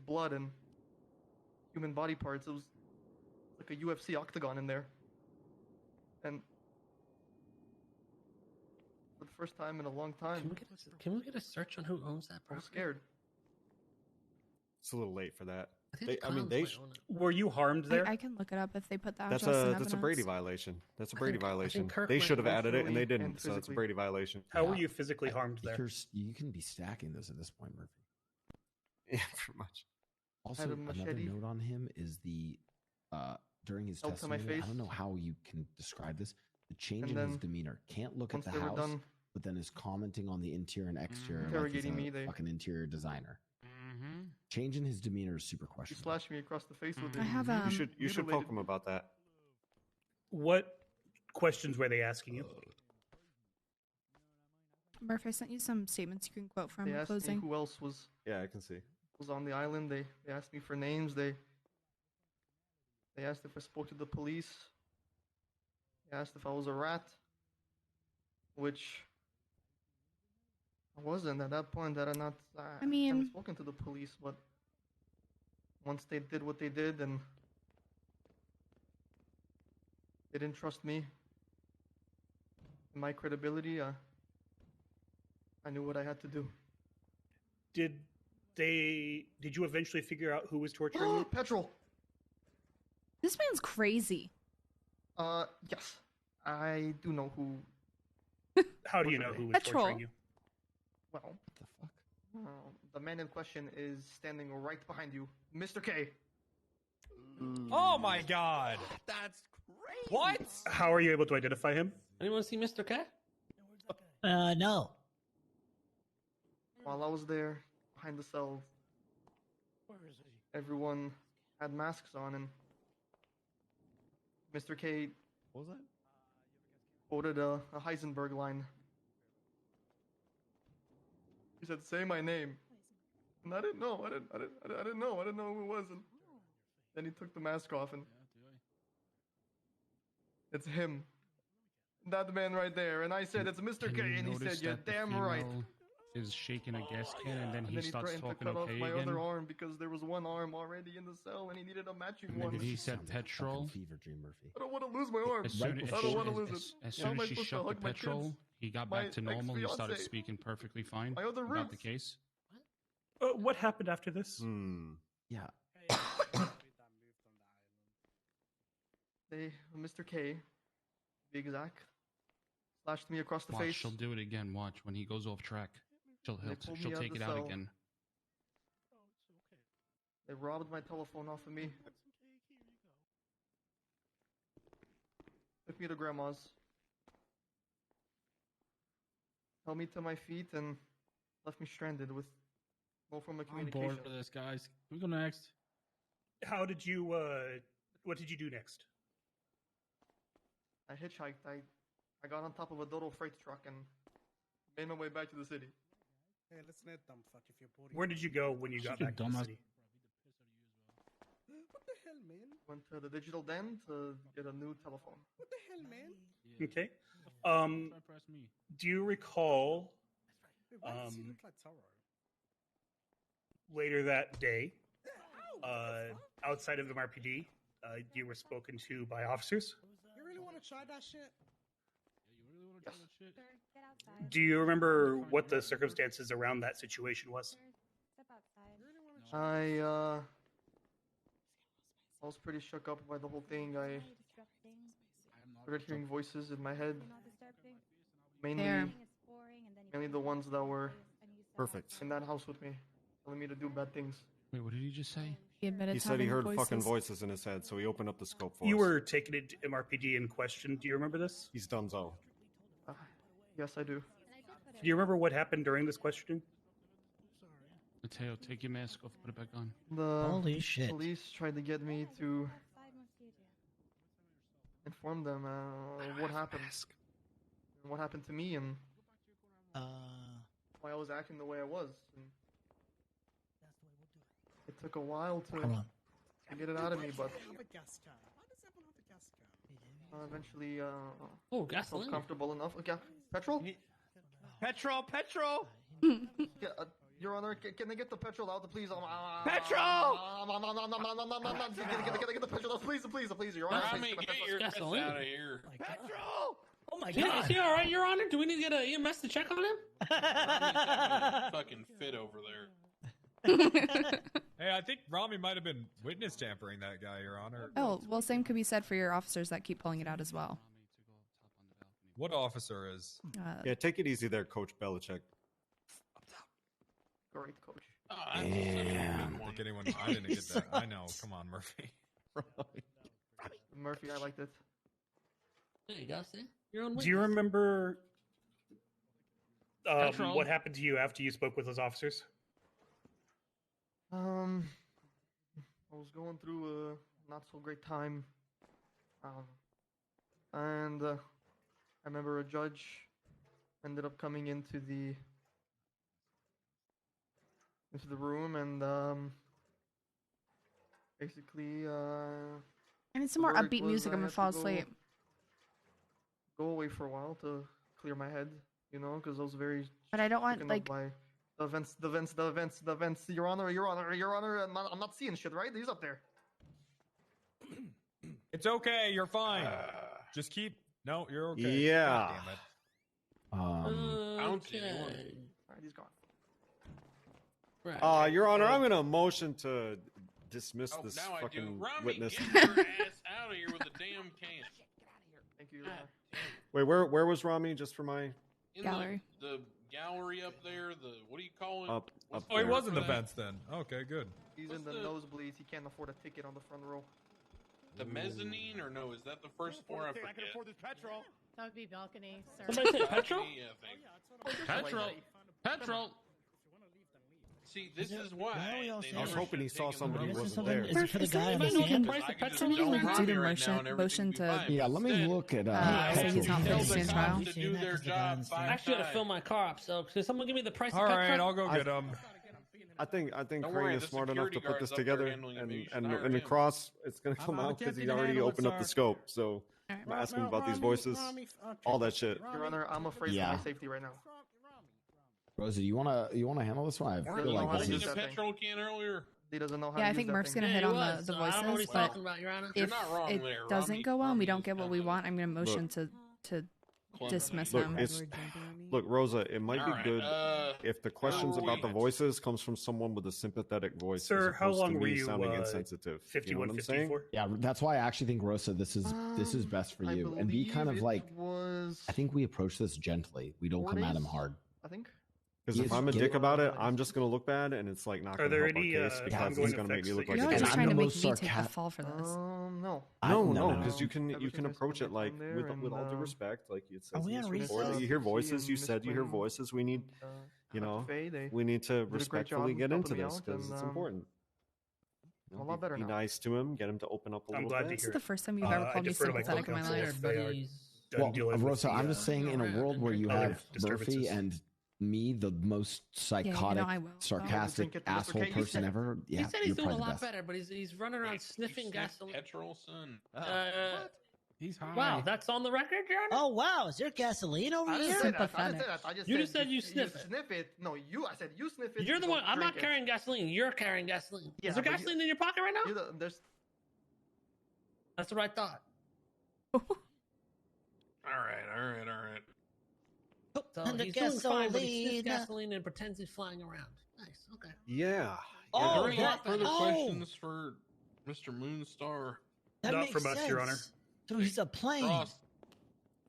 blood and human body parts. It was like a UFC octagon in there. And for the first time in a long time, Can we get a search on who owns that I was property? scared. It's a little late for that. I think They, the I mean, clowns they. might sh- own it. Were you harmed there? I can look it up if they put the That's address in a evidence. Brady violation. That's a I Brady think- I think violation. Kirk They might should have added it, and they emotionally and didn't. So it's a physically. Brady violation. How were you physically harmed there? You can be stacking this at this point, Murphy. Yeah, pretty much. Also, Had a another machete. note on him is the during his Held to my testimony. I face. don't know how you can describe this. The change And in his then demeanor. Can't look at once the they were house, done but then is commenting on the interior and exterior. like he's interrogating a me, they fucking interior designer. Mm-hmm. Change in his demeanor is super he questionable. slashed me across the face with it. I have You should poke mutilated him me. about that. What questions were they asking you? Murph, I sent you some statements you can quote from They asked closing. me who else was Yeah, I can see. on the island. They asked me for names. They asked if I spoke to the police. They asked if I was a rat, which I wasn't at that point. That I mean- haven't spoken to the police, but once they did what they did, and they didn't trust me and my credibility, I knew what I had to do. Did you eventually figure out who was torturing you? Petrol. This man's crazy. Yes, I do know who. How do you know who was Petrol. torturing you? Well, what the fuck? The man in question is standing right behind you, Mr. K. Oh my God! That's crazy. What? How are you able to identify him? Anyone see Mr. K? No. While I was there behind the cell, everyone had masks on, and Mr. K What was that? quoted a Heisenberg line. He said, "Say my name," and I didn't know. I didn't know. I didn't know who it was. And then he took the mask off, and it's him, that man right there. And I said, "It's Mr. K," and he said, Notice "You're that the damn right." female is shaking a gas can, and then And he then he starts threatened to talking cut off okay my again. other arm because there was one arm already in the cell, and he needed a matching And then one. he said Sounds like a petrol. fucking fever dream, Murphy. I don't want to lose my arm. As soon Right as, I before- don't want to as- lose as- it. as How soon am I as she supposed to shut the hug my petrol, kids? he got My back to normal. He started ex-fiancé. speaking perfectly fine My other about the roots. case. What happened after this? Yeah. They, Mr. K, to be exact, slashed me across the Watch, face. she'll do it again. Watch when he goes off track. They pulled She'll me out take the it out cell. again. They robbed my telephone off of me. Took me to grandma's. Held me to my feet and left me stranded with no form of I'm bored communication. for this, guys. Can we go next? How did you? What did you do next? I hitchhiked. I got on top of a Dodo freight truck and made my way back to the city. Hey, let's let them fuck if you're boring. Where did you go when you got back to the city? What the hell, man? Went to the digital den to get a new telephone. What the hell, man? Okay. Press me. Do you recall Wait, why does he look like Toro? later that day, outside of MRPD, you were spoken to by officers? You really want to try that shit? Do you remember what the circumstances around that situation was? I was pretty shook up by the whole thing. I started hearing voices in my head, mainly the ones that were perfect in that house with me, telling me to do bad things. Wait, what did he just say? He said he heard fucking voices in his head, so he opened up the scope for You us. were taken into MRPD in question. Do you remember this? He's done so. Yes, I do. Do you remember what happened during this questioning? Mateo, take your mask off, put it back on. The Holy shit. police tried to get me to inform them what happened. And what happened to me and why I was acting the way I was. And it took a while to get it out of me, but Have a gas can. Why does everyone have a gas can? eventually Oh, felt gasoline. comfortable enough. Okay, petrol? Petrol! Yeah, Your Honor, can they get the petrol out, please? Petrol! Get the petrol out, please, Your Honor. Rami, get your ass Gasoline. out of here. Petrol! Oh my Is god. he all right, Your Honor? Do we need to get an EMS to check on him? Rami's having a fucking fit over there. Hey, I think Rami might have been witness tampering that guy, Your Honor. Oh, well, same could be said for your officers that keep pulling it out as well. What officer is? Yeah, take it easy there, Coach Belichick. Great, coach. Oh, Yeah. I think anyone. I didn't get that. I know. Come on, Murphy. Murphy, I liked it. There you go, see? You're on Do you witness. remember Petrol. what happened to you after you spoke with those officers? I was going through a not so great time. And I remember a judge ended up coming into the room and basically I need some the more verdict upbeat was music. I I'm gonna had to fall asleep. go away for a while to clear my head, you know, because I was very But I don't want, shaken up like- by the events. Your Honor, I'm not seeing shit, right? He's up there. It's okay. You're fine. Just keep. No, you're okay. Yeah. God damn it. Okay. Alright, he's gone. Right. Your Honor, I'm going to motion to dismiss Oh, this now I do. fucking Rami, witness. get your ass out of here with the damn can. Thank you, Your Honor. Wait, where was Rami? Just for my In Gallery. The gallery up there. The what do you call it? up. Oh, he there. was in the for that? fence then. Okay, good. He's What's in the the- nosebleeds. He can't afford a ticket on the front row. The mezzanine, or no? Is that the first floor? I forget. this petrol. That would be balcony, sir. Somebody say petrol? Balcony, I think. Petrol. Petrol. See, this is why. Why are we all they saying I was never hoping he should saw take somebody him who to wasn't the- there. Is it for the guy on the Anybody know who can stand? price the I can petrol? just Somebody tell want to Rami do the right motion- now and everything motion will be to- fine. Yeah, let me Instead, look at so he's not tell facing the his trial. cops to do their job I 5 actually had to times. fill my car up, so can someone give me the price All of right, petrol? I'll go get him. I think Don't Crane worry, is the smart enough to security put this guard's up there together, handling it, and maybe you should and hire and him. across it's going to come I'm out because he attempting to already handle, opened up the sir. scope. So Alright. I'm asking him about these voices, all that shit. Your Honor, I'm afraid Yeah. for my safety right now. Rosa, you wanna handle this one? I Weren't feel you like holding this Holding is. that the thing. petrol can earlier. He doesn't know how Yeah, to I use think that Merc's thing. gonna Yeah, hit he on was, the so I don't know what voices, he's but talking about, Your Honor. You're if not wrong it there. doesn't Rami- go well and we Rami don't is get what dumb. we want, I'm gonna motion Look. to dismiss Look, him. look, Rosa. It might All be right, good if the questions where are about the we? voices comes from someone with a sympathetic voice, Sir, as how opposed long to were me you, sounding insensitive. You know what I'm 51-15 saying? for? Yeah, that's why I actually think Rosa, this is best for I you, and be kind of believe like. it was I think we approach this gently. We don't 4 come at him days, hard. I think. Because if I'm a dick about it, I'm just gonna look bad, and it's like not Are gonna there help our any case because ongoing it's gonna make me look like You're a just dick. trying to make me take the fall for this. No. No, no. because you can Ever you can since I approach spent it my like time there with all due and, respect, like it Are says we in on this report that you hear voices. You said you hear voices. We need, you know, we need to did a great respectfully job get into helping me this out, because and, it's important. You know, a lot better be now. nice to him, get him to open up a I'm little glad bit. to This hear is the it. first time you've ever I called me defer to my sympathetic in my co-counsel life. if they are done Well, dealing with Rosa, the, I'm just saying, in a world where you other have disturbances. Murphy and me, the most psychotic, I will. sarcastic Drink it, Mr. asshole K. person ever. He Yeah, said he's you're doing a probably the lot best. better, but he's running around sniffing gasoline. Petrol, son. He's high. Wow, that's on the record, Your Honor? Oh wow, is there gasoline over I here? didn't say that. I didn't say that. I just You said just said you sniff it. sniff it. No, I said you sniff it. You're the don't one. I'm not drink it. carrying gasoline. You're carrying gasoline. Yeah, Is there but you- gasoline in your pocket right now? There's. That's what I thought. All right. So And the he's doing fine, but he sniffs gasoline. gasoline and pretends he's flying around. Nice. Okay. Yeah. Oh, Are there any further oh. questions for Mr. Moonstar? That Not makes from us, sense. Your Honor. So he's a plane. Frost,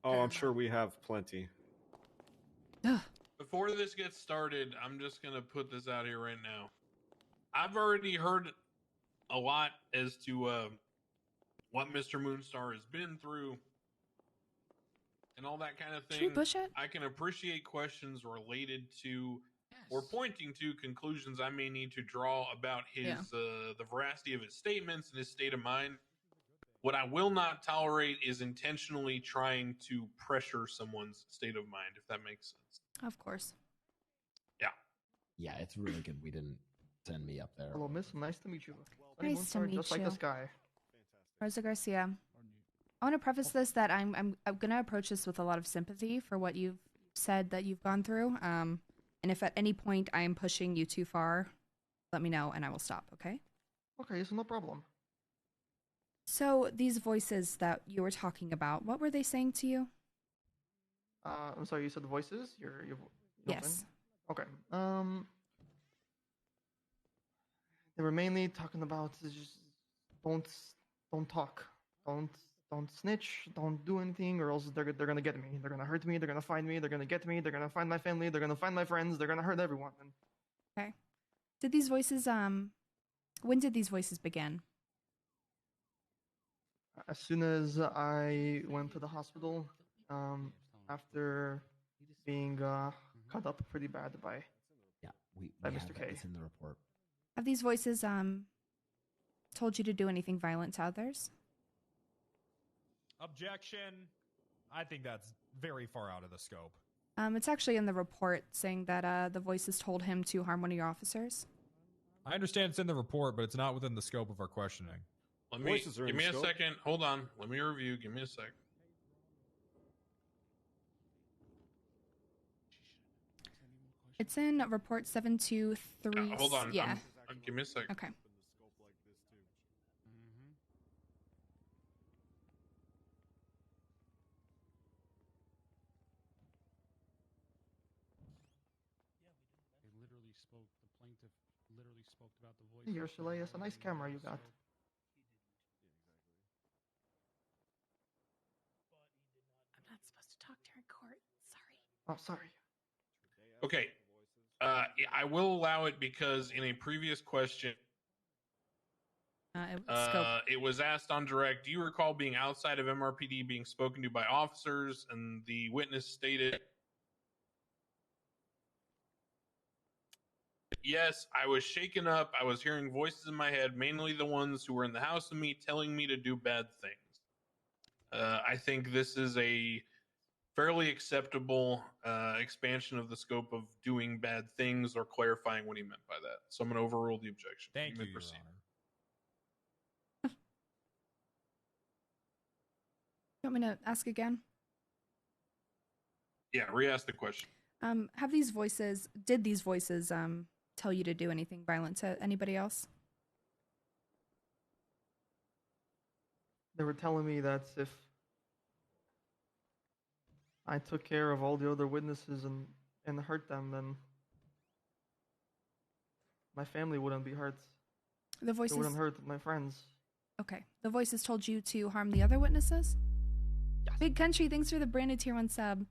Oh, I'm sure we have plenty. before this gets started, I'm just gonna put this out here right now. I've already heard a lot as to what Mr. Moonstar has been through and all that kind of thing. Should we push it? I can appreciate questions related to or pointing to conclusions I may need to draw about his the veracity of his statements and his state of mind. What I will not tolerate is intentionally trying to pressure someone's state of mind, if that makes sense. Of course. Yeah, it's really good we didn't send me up there. Hello, miss. Nice to meet you. Nice to meet just like you. this guy. Rosa Garcia. I want to preface this that I'm gonna approach this with a lot of sympathy for what you've said that you've gone through. And if at any point I am pushing you too far, let me know and I will stop. Okay. Okay, so no problem. So these voices that you were talking about, what were they saying to you? I'm sorry. You said the voices. Your Yes. Okay. They were mainly talking about just don't talk, don't snitch, don't do anything, or else they're gonna get me. They're gonna hurt me. They're gonna find me. They're gonna get me. They're gonna find my family. They're gonna find my friends. They're gonna hurt everyone. And Okay. Did these voices when did these voices begin? as soon as I went to the hospital, after being cut up pretty bad by we by have Mr. it. K. It's in the report. Have these voices told you to do anything violent to others? Objection. I think that's very far out of the scope. It's actually in the report saying that the voices told him to harm one of your officers. I understand it's in the report, but it's not within the scope of our questioning. Let me give me a second. Hold on. Let me review. Give me a sec. It's in report 723. Hold on. Yeah. Give me a sec. Okay. They literally spoke. The plaintiff literally spoke about the voice. Hey, Ursula, it's a nice camera you got. I'm not supposed to talk during court. Sorry. Oh, sorry. Okay. I will allow it because in a previous question, it was asked on direct, do you recall being outside of MRPD being spoken to by officers? And the witness stated, yes, I was shaken up. I was hearing voices in my head, mainly the ones who were in the house with me, telling me to do bad things. I think this is a fairly acceptable expansion of the scope of doing bad things or clarifying what he meant by that. So I'm going to overrule the objection. Thank you, may Your proceed. Honor. You want me to ask again? Yeah, re-ask the question. Did these voices tell you to do anything violent to anybody else? They were telling me that if I took care of all the other witnesses and hurt them, then my family wouldn't be hurt. The It voices. wouldn't hurt my friends. Okay. The voices told you to harm the other witnesses? Yes. Big Country, thanks for the brand new tier 1 sub.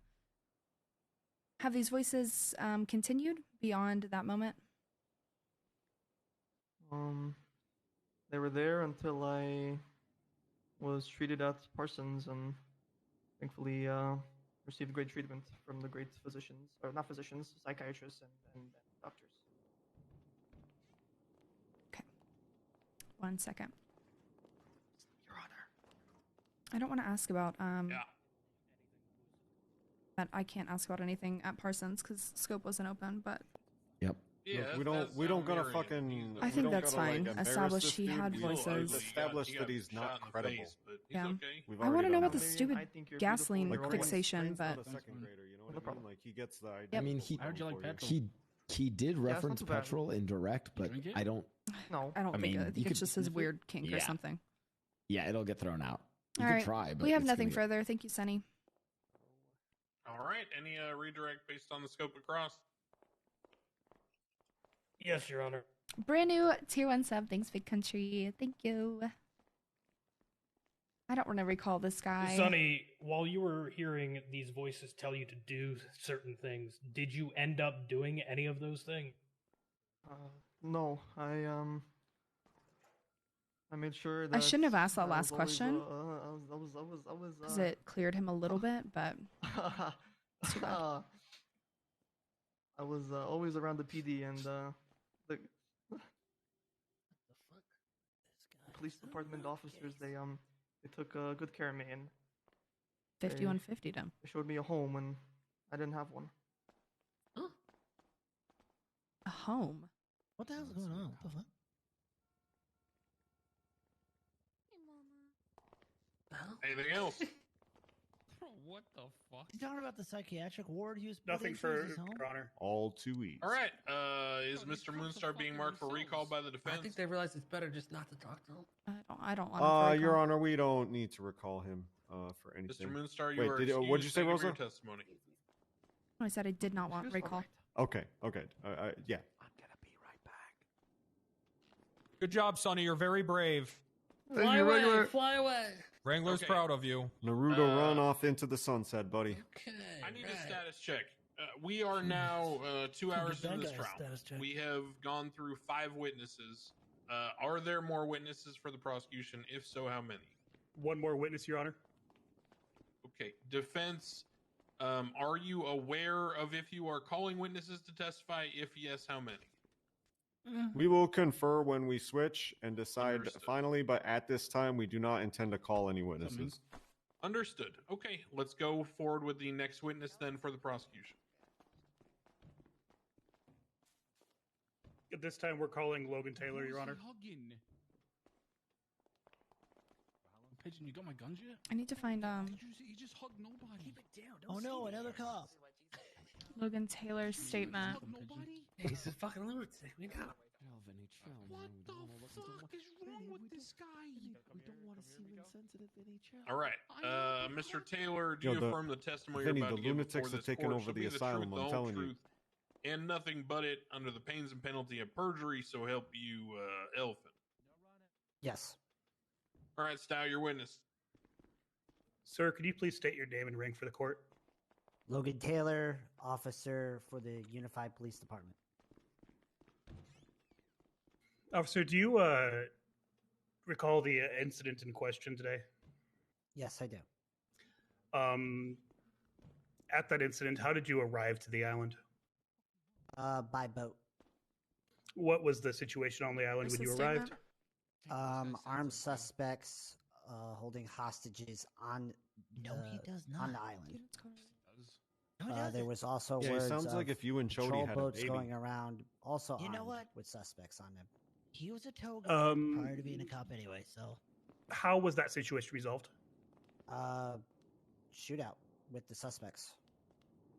Have these voices continued beyond that moment? They were there until I was treated at Parsons and thankfully received great treatment from the great physicians, or not physicians, psychiatrists and doctors. 1 second. Your Honor. I don't want to ask about But I can't ask about anything at Parsons because scope wasn't open. But yep. Yeah, look, we don't gotta fucking. I think that's gotta, fine. Like, Establish this he dude. had voices. Established that he's not credible. Face, but he's Yeah. okay. We've I already want to know done about the that. stupid gasoline Like, fixation, Crane's but not a second grader, you know what I mean? Like he gets the idea. I mean, he I heard you like petrol. he did not reference too bad. petrol indirect, but I don't. No, I don't think mean, it. I think you it's could- just his weird kink or yeah. something. Yeah, it'll get thrown out. You All can right. try, but we have it's nothing gonna further. Thank you, Sunny. All right. Any redirect based on the scope across? Yes, Your Honor. Brand new tier 1 sub. Thanks, Big Country. Thank you. I don't want to recall this guy. Sonny, while you were hearing these voices tell you to do certain things, did you end up doing any of those things? No, I made sure that I shouldn't have asked that I last was always, question. I was Because it cleared him a little bit, but it's too bad. I was always around the PD and the police department officers. They took good care of me and 5150'd him. they showed me a home when I didn't have one. A home? What the hell's going on? What the fuck? Anything else? What the fuck? You talking about the psychiatric ward he was put Nothing into for as his home? Your Honor. All too easy. All right. Is Mr. Moonstar being marked for recall by the defense? I think they realize it's better just not to talk to him. I don't want to. Your Honor, we don't need to recall him for anything. Mr. Moonstar, you Wait, are did, what'd you excused. say, Thank you for Rosa? your testimony. I said I did not want recall. Okay. Yeah. Good job, Sonny. You're very brave. Fly away! Fly away! Wrangler's Okay. proud of you. Naruto, run off into the sunset, buddy. I need a status check. We are now 2 hours into this trial. We have gone through 5 witnesses. Are there more witnesses for the prosecution? If so, how many? One more witness, Your Honor. Okay. Defense, are you aware of if you are calling witnesses to testify? If yes, how many? We will confer when we switch and decide Understood. finally, but at this time, we do not intend to call any witnesses. Understood. Okay, let's go forward with the next witness then for the prosecution. At this time, we're calling Logan Taylor, Your Honor. Hugging. Pigeon, you got my guns yet? I need to find He just hugged nobody. Keep it down. Oh no, another cop. Logan Taylor's statement. Hey, he's a fucking lunatic. We got him. What the fuck is wrong with this guy? We don't want to seem insensitive, NHL. All right, Mr. Taylor, do Yo, you the- affirm the testimony Vinny, you're about the to give lunatics before have this taken court over shall the be asylum, truth, the I'm whole telling you. truth, and nothing but it under the pains and penalty of perjury, so help you, Elephant? Yes. All right, Stow, your witness. Sir, could you please state your name and rank for the court? Logan Taylor, officer for the Unified Police Department. Officer, do you recall the incident in question today? Yes, I do. At that incident, how did you arrive to the island? By boat. What was the situation on the island when you arrived? Armed suspects holding hostages on No, he does on the not. island. No, he There was also Yeah, it words sounds of like if you and Chody patrol had a boats baby. going around, also You know armed what? with suspects on them. He was a toga prior to being a cop anyway, so. How was that situation resolved? Shootout with the suspects.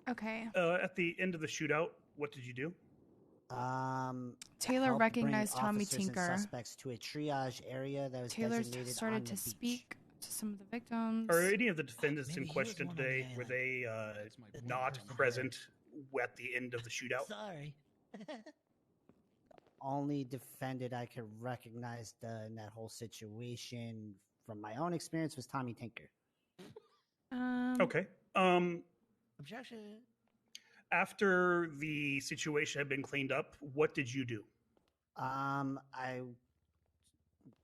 Okay. At the end of the shootout, what did you do? Taylor helped recognized bring Tommy officers and Tinker. suspects to a triage area that was Taylor designated started on to the speak to some of the victims. Are any of the defendants in question today, were they not present at the end of the shootout? Sorry. Only defendant I could recognize in that whole situation from my own experience was Tommy Tinker. Okay. Objection. After the situation had been cleaned up, what did you do? I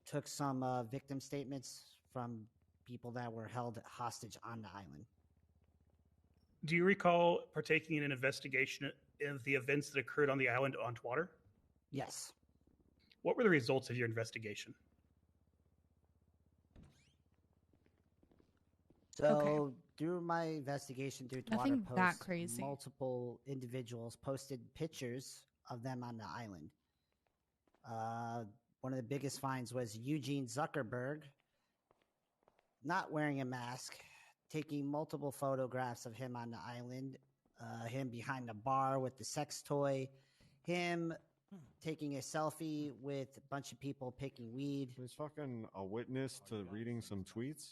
took some victim statements from people that were held hostage on the island. Do you recall partaking in an investigation of the events that occurred on the island on Twatter? Yes. What were the results of your investigation? So through my investigation through Nothing Twitter that posts, crazy. multiple individuals posted pictures of them on the island. One of the biggest finds was Eugene Zuckerberg not wearing a mask, taking multiple photographs of him on the island, him behind the bar with the sex toy, him taking a selfie with a bunch of people picking weed. He's fucking a witness to reading some tweets.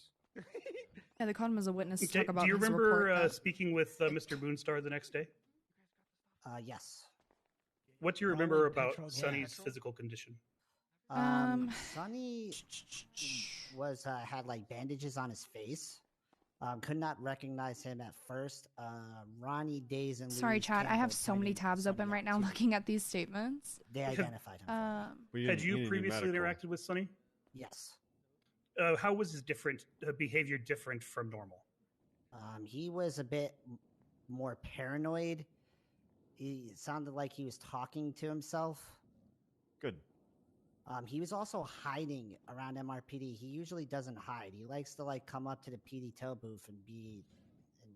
Yeah, they called him as a witness to Okay, talk about do you his remember report. speaking with Mr. Moonstar the next day? Yes. What do you remember about Sonny's physical condition? Sonny was had like bandages on his face. Could not recognize him at first. Ronnie Days and Sorry, Louise chat. I Campbell have so many pointed tabs open right now looking at these statements. They identified him. Had you previously interacted with Sonny? Yes. How was his behavior different from normal? He was a bit more paranoid. It sounded like he was talking to himself. Good. He was also hiding around MRPD. He usually doesn't hide. He likes to like come up to the PD tow booth and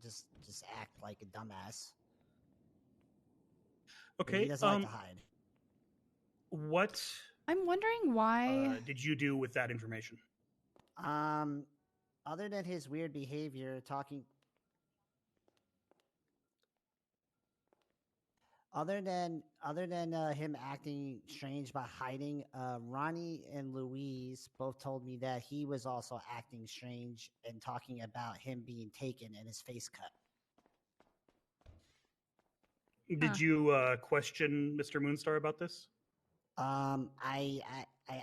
just act like a dumbass. Okay. He doesn't like to hide. What? I'm wondering why. Did you do with that information? Other than his weird behavior, Other than him acting strange by hiding, Ronnie and Louise both told me that he was also acting strange and talking about him being taken and his face cut. Did you question Mr. Moonstar about this? I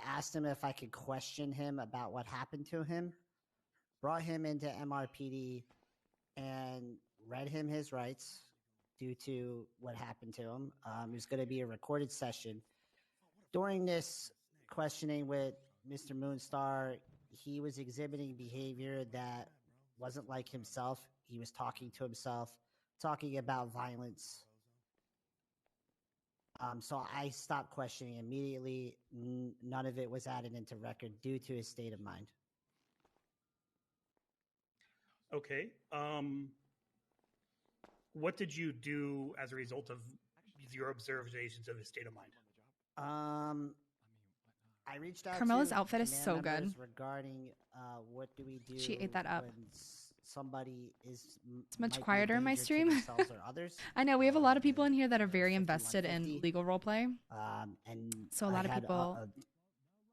asked him if I could question him about what happened to him, brought him into MRPD, and read him his rights due to what happened to him. It was going to be a recorded session. During this questioning with Mr. Moonstar, he was exhibiting behavior that wasn't like himself. He was talking to himself, talking about violence. So I stopped questioning immediately. None of it was added into record due to his state of mind. Okay. What did you do as a result of your observations of his state of mind? I reached out Carmela's to outfit is so command members good. Regarding what do we do? She ate that up. When somebody is It's much might be quieter in my danger to stream. themselves or others. I know we have a lot of people in here that are very invested in legal roleplay. And So a lot of I had, people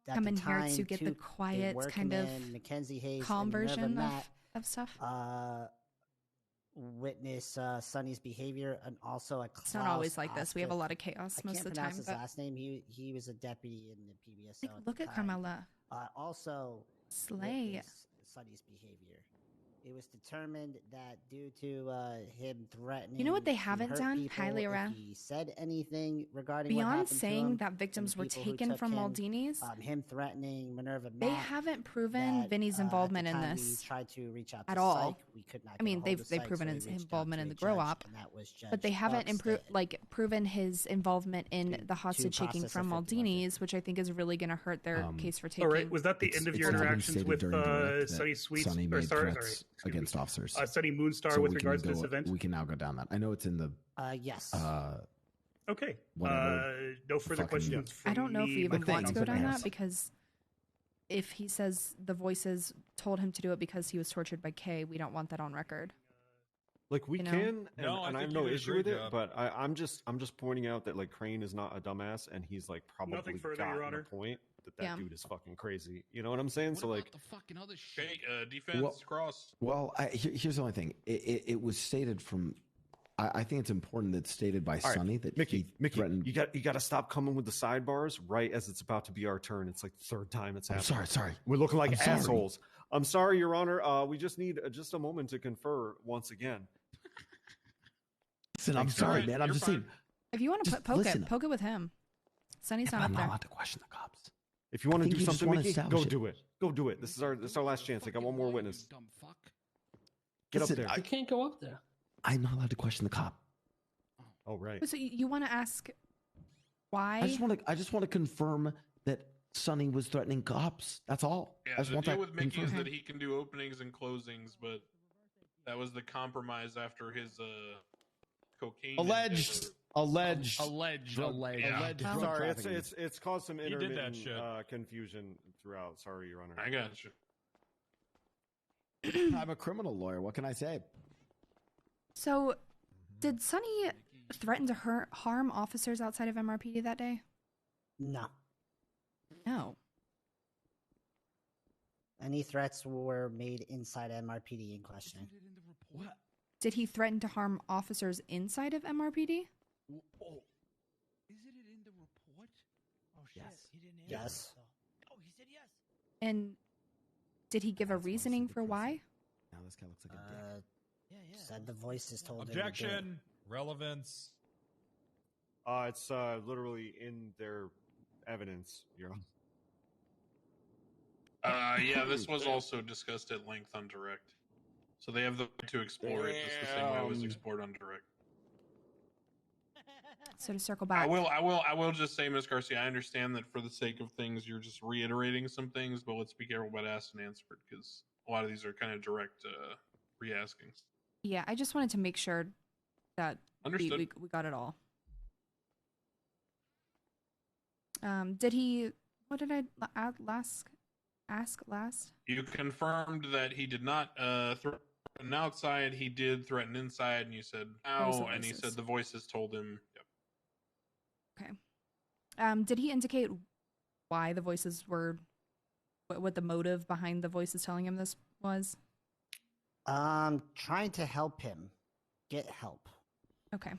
at come the in here time, to get the two- they quiet were kind of command, Mackenzie Hayes calm and Minerva version Matt, of stuff. Witness Sonny's behavior and also a It's not always like this. We have a lot of chaos I most can't of the pronounce time. his But last name. He was a deputy in the PBSO. like, look at Carmela. Also, Slay. witnessed Sonny's behavior. It was determined that due to him threatening, You know what they to haven't hurt done, people Hylia? if he said anything regarding what Beyond happened to saying him, that victims and the were people who taken took from him, Maldini's, him threatening Minerva Matt, they haven't proven that, Vinny's at involvement the in time this we tried to reach out at to all. Psych. We could not I mean, get a hold of they've Psych, proven so we his reached out involvement to in a the grow judge, op, and that was but they Judge haven't Buxton. proven his involvement in the hostage taking process from a 51. Maldini's, which I think is really going to hurt their case for taking. All right. Was that the end of your already interactions stated with during direct that Sonny Sweets? Sonny Or made sorry, threats sorry, against officers. Sonny Moonstar So with we can regards to this go- event? We can now go down that. I know it's in the. Yes. Okay. Whatever. No further Fucking- questions. I don't know if we even Like want to things go that down I that have. because if he says the voices told him to do it because he was tortured by Kay, we don't want that on record. Like we You know? can, and, No, I and I have think no you did a issue great with it, job. but I'm just pointing out that like Crane is not a dumbass, and he's like probably Nothing further, gotten Your the Honor. point. that Yeah. dude is fucking crazy. You know what I'm saying? So like, The fucking other shit. Okay, defense cross. Well, here's the only thing. It was stated from. I think it's important that it's stated by all right, Sonny that Mickey, threatened. you got to stop coming with the sidebars right as it's about to be our turn. It's like the third time it's I'm happened. sorry. We're looking like I'm sorry. assholes. I'm sorry, Your Honor. We just need just a moment to confer once again. Listen, I'm Thanks, sorry, John. man. I'm You're just fine. saying. If you want to Just poke listen. it with him. Sonny's not I'm up not there. allowed to question the cops. If you want I to think do you just something, wanna Mickey, establish go it. do it. Go do it. This is our last chance. I got one more witness. Dumb fuck. Get Listen, up there. You can't go up there. I'm not allowed to question the cop. Oh right. So you want to ask why? I just want to confirm that Sonny was threatening cops. That's all. Yeah, I just the want deal that with Mickey is confirmed. that he can do openings and closings, but that was the compromise after his cocaine. Alleged. Alleged. Yeah. Alleged. drug Sorry, trafficking. it's caused some He did that intermittent shit. confusion throughout. Sorry, Your Honor. I got you. I'm a criminal lawyer. What can I say? So, did Sonny threaten to harm officers outside of MRPD that day? No. No. Any threats were made inside MRPD in questioning. What? Did he threaten to harm officers inside of MRPD? Oh. Isn't it in the report? Oh shit. Yes. He didn't answer. Yes. Oh, he said yes. And did he give a reasoning for why? Now this guy looks like a dick. Said the voices told him to do it. Objection. Relevance. It's literally in their evidence, Your Honor. Yeah, this was also discussed at length on direct. So they have the right to explore it just the same way it was explored on direct. So to circle back. I will just say, Ms. Garcia, I understand that for the sake of things, you're just reiterating some things, but let's be careful about ask and answer because a lot of these are kind of direct re-askings. Yeah, I just wanted to make sure that Understood. we got it all. Did he? What did I ask last? You confirmed that he did not threaten outside. He did threaten inside, and you said What was no, the and he voices? said the voices told him. Yep. Okay. Did he indicate why the voices were? What the motive behind the voices telling him this was? Trying to help him get help. Okay.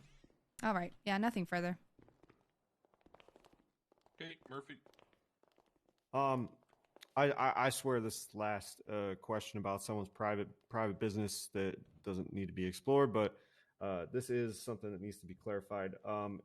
All right. Yeah, nothing further. Okay, Murphy. I swear this last question about someone's private business that doesn't need to be explored, but this is something that needs to be clarified.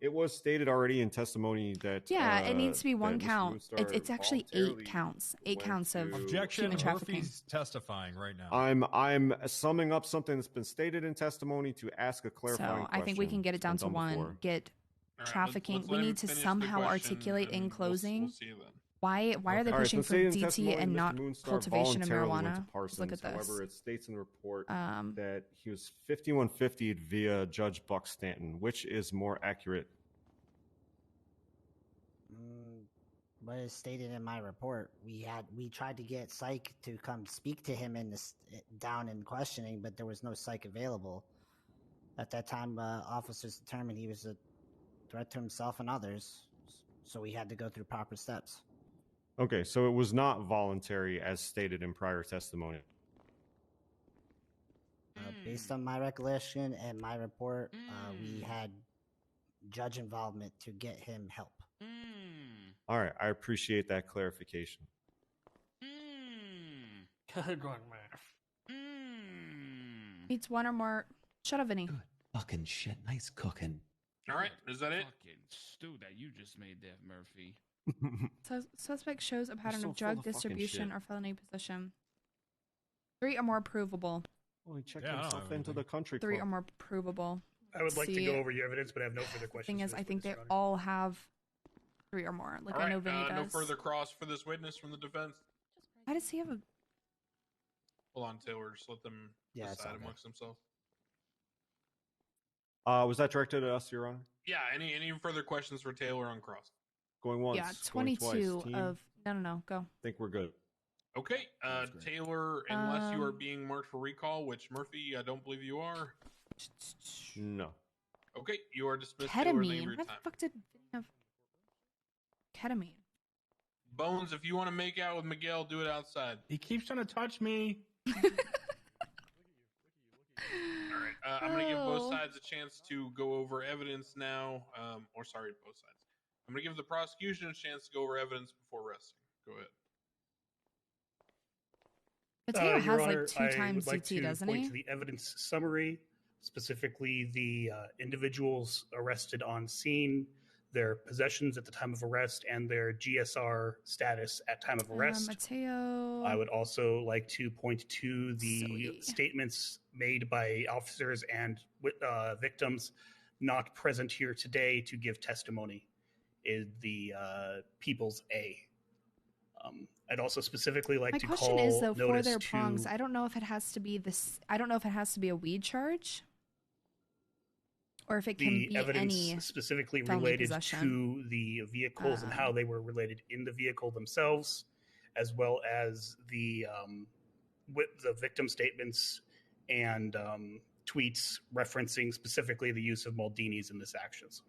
It was stated already in testimony that It needs to be one that Mr. count. Moonstar It's actually voluntarily 8 counts. 8 went counts of to- Objection. human trafficking. Murphy's testifying right now. I'm summing up something that's been stated in testimony to ask a clarifying So I think we question. can get it It's down been to done one. before. Get let's trafficking. let We him need to finish the somehow question, articulate in and closing we'll see then. why are they All right, pushing it's for stated in DT testimony and that not Mr. Moonstar cultivation of voluntarily went to marijuana? Parsons. Look at this. However, it states in the report Um, that he was 5150'd via Judge Buck Stanton. Which is more accurate? What is stated in my report? We tried to get psych to come speak to him in this down in questioning, but there was no psych available. At that time, officers determined he was a threat to himself and others, so we had to go through proper steps. Okay, so it was not voluntary as stated in prior testimony. Based on my recollection and my report, we had judge involvement to get him help. All right, I appreciate that clarification. Good one, Murph. Needs one or more. Shut up, Vinny. Fucking shit. Nice cooking. All right, is that it? Fucking stew that you just made there, Murphy. Suspect shows a pattern so of drug full of fucking distribution shit. or felony possession. 3 or more provable. Well, he checked Yeah, I don't himself have into the country 3 club. or more provable. I would like to See, go over your evidence, but I have no further questions. Thing is, for I this think they witness, Your Honor. all have 3 or more. Like All I know right, Vinny no does. further cross for this witness from the defense. Why does he have a? Hold on, Taylor. Just let them Yeah, it's decide all good. amongst themselves. Was that directed at us, Your Honor? Yeah. Any further questions for Taylor on cross? Going once. Yeah, going 22 twice. Team? of. No. Go. I think we're good. Okay, Taylor, unless you are Um, being marked for recall, which Murphy, I don't believe you are. No. Okay, you are dismissed. Taylor, thank you for Ketamine. your What the time. fuck did Vinny have? Ketamine. Bones, if you want to make out with Miguel, do it outside. He keeps trying to touch me. All right, I'm going to give both Oh. sides a chance to go over evidence now. Both sides. I'm going to give the prosecution a chance to go over evidence before resting. Go ahead. Mateo Your has Honor, like 2 I times would like CT, to doesn't point he? to the evidence summary, specifically the individuals arrested on scene, their possessions at the time of arrest, and their GSR status at time of arrest. Mateo. I would also like to point to the statements made by officers and victims not present here today to give testimony in the People's A. I'd also specifically like My to question call is though, for notice their to prongs, I don't know if it has to be this. I don't know if it has to be a weed charge, or if it can the be evidence any specifically felony related possession. to the vehicles and how they were related in the vehicle themselves, as well as the victim statements and tweets referencing specifically the use of Maldinis in this actions.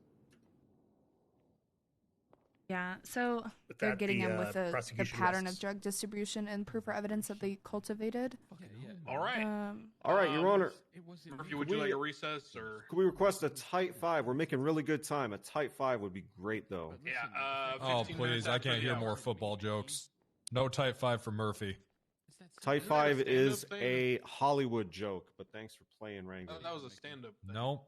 Yeah, so With they're that, getting the, him with the prosecution pattern rests. of drug distribution and proof or evidence that they cultivated. All right. All right, Your Honor. Murphy, would you like a recess or? Could we request a tight 5? We're making really good time. A tight 5 would be great, though. Yeah. Oh, 15 minutes please. I after can't the hear hour. more football jokes. No type 5 for Murphy. Tight Isn't that a 5 is stand-up a Hollywood joke, but thanks for playing Rango. That was a stand-up. No.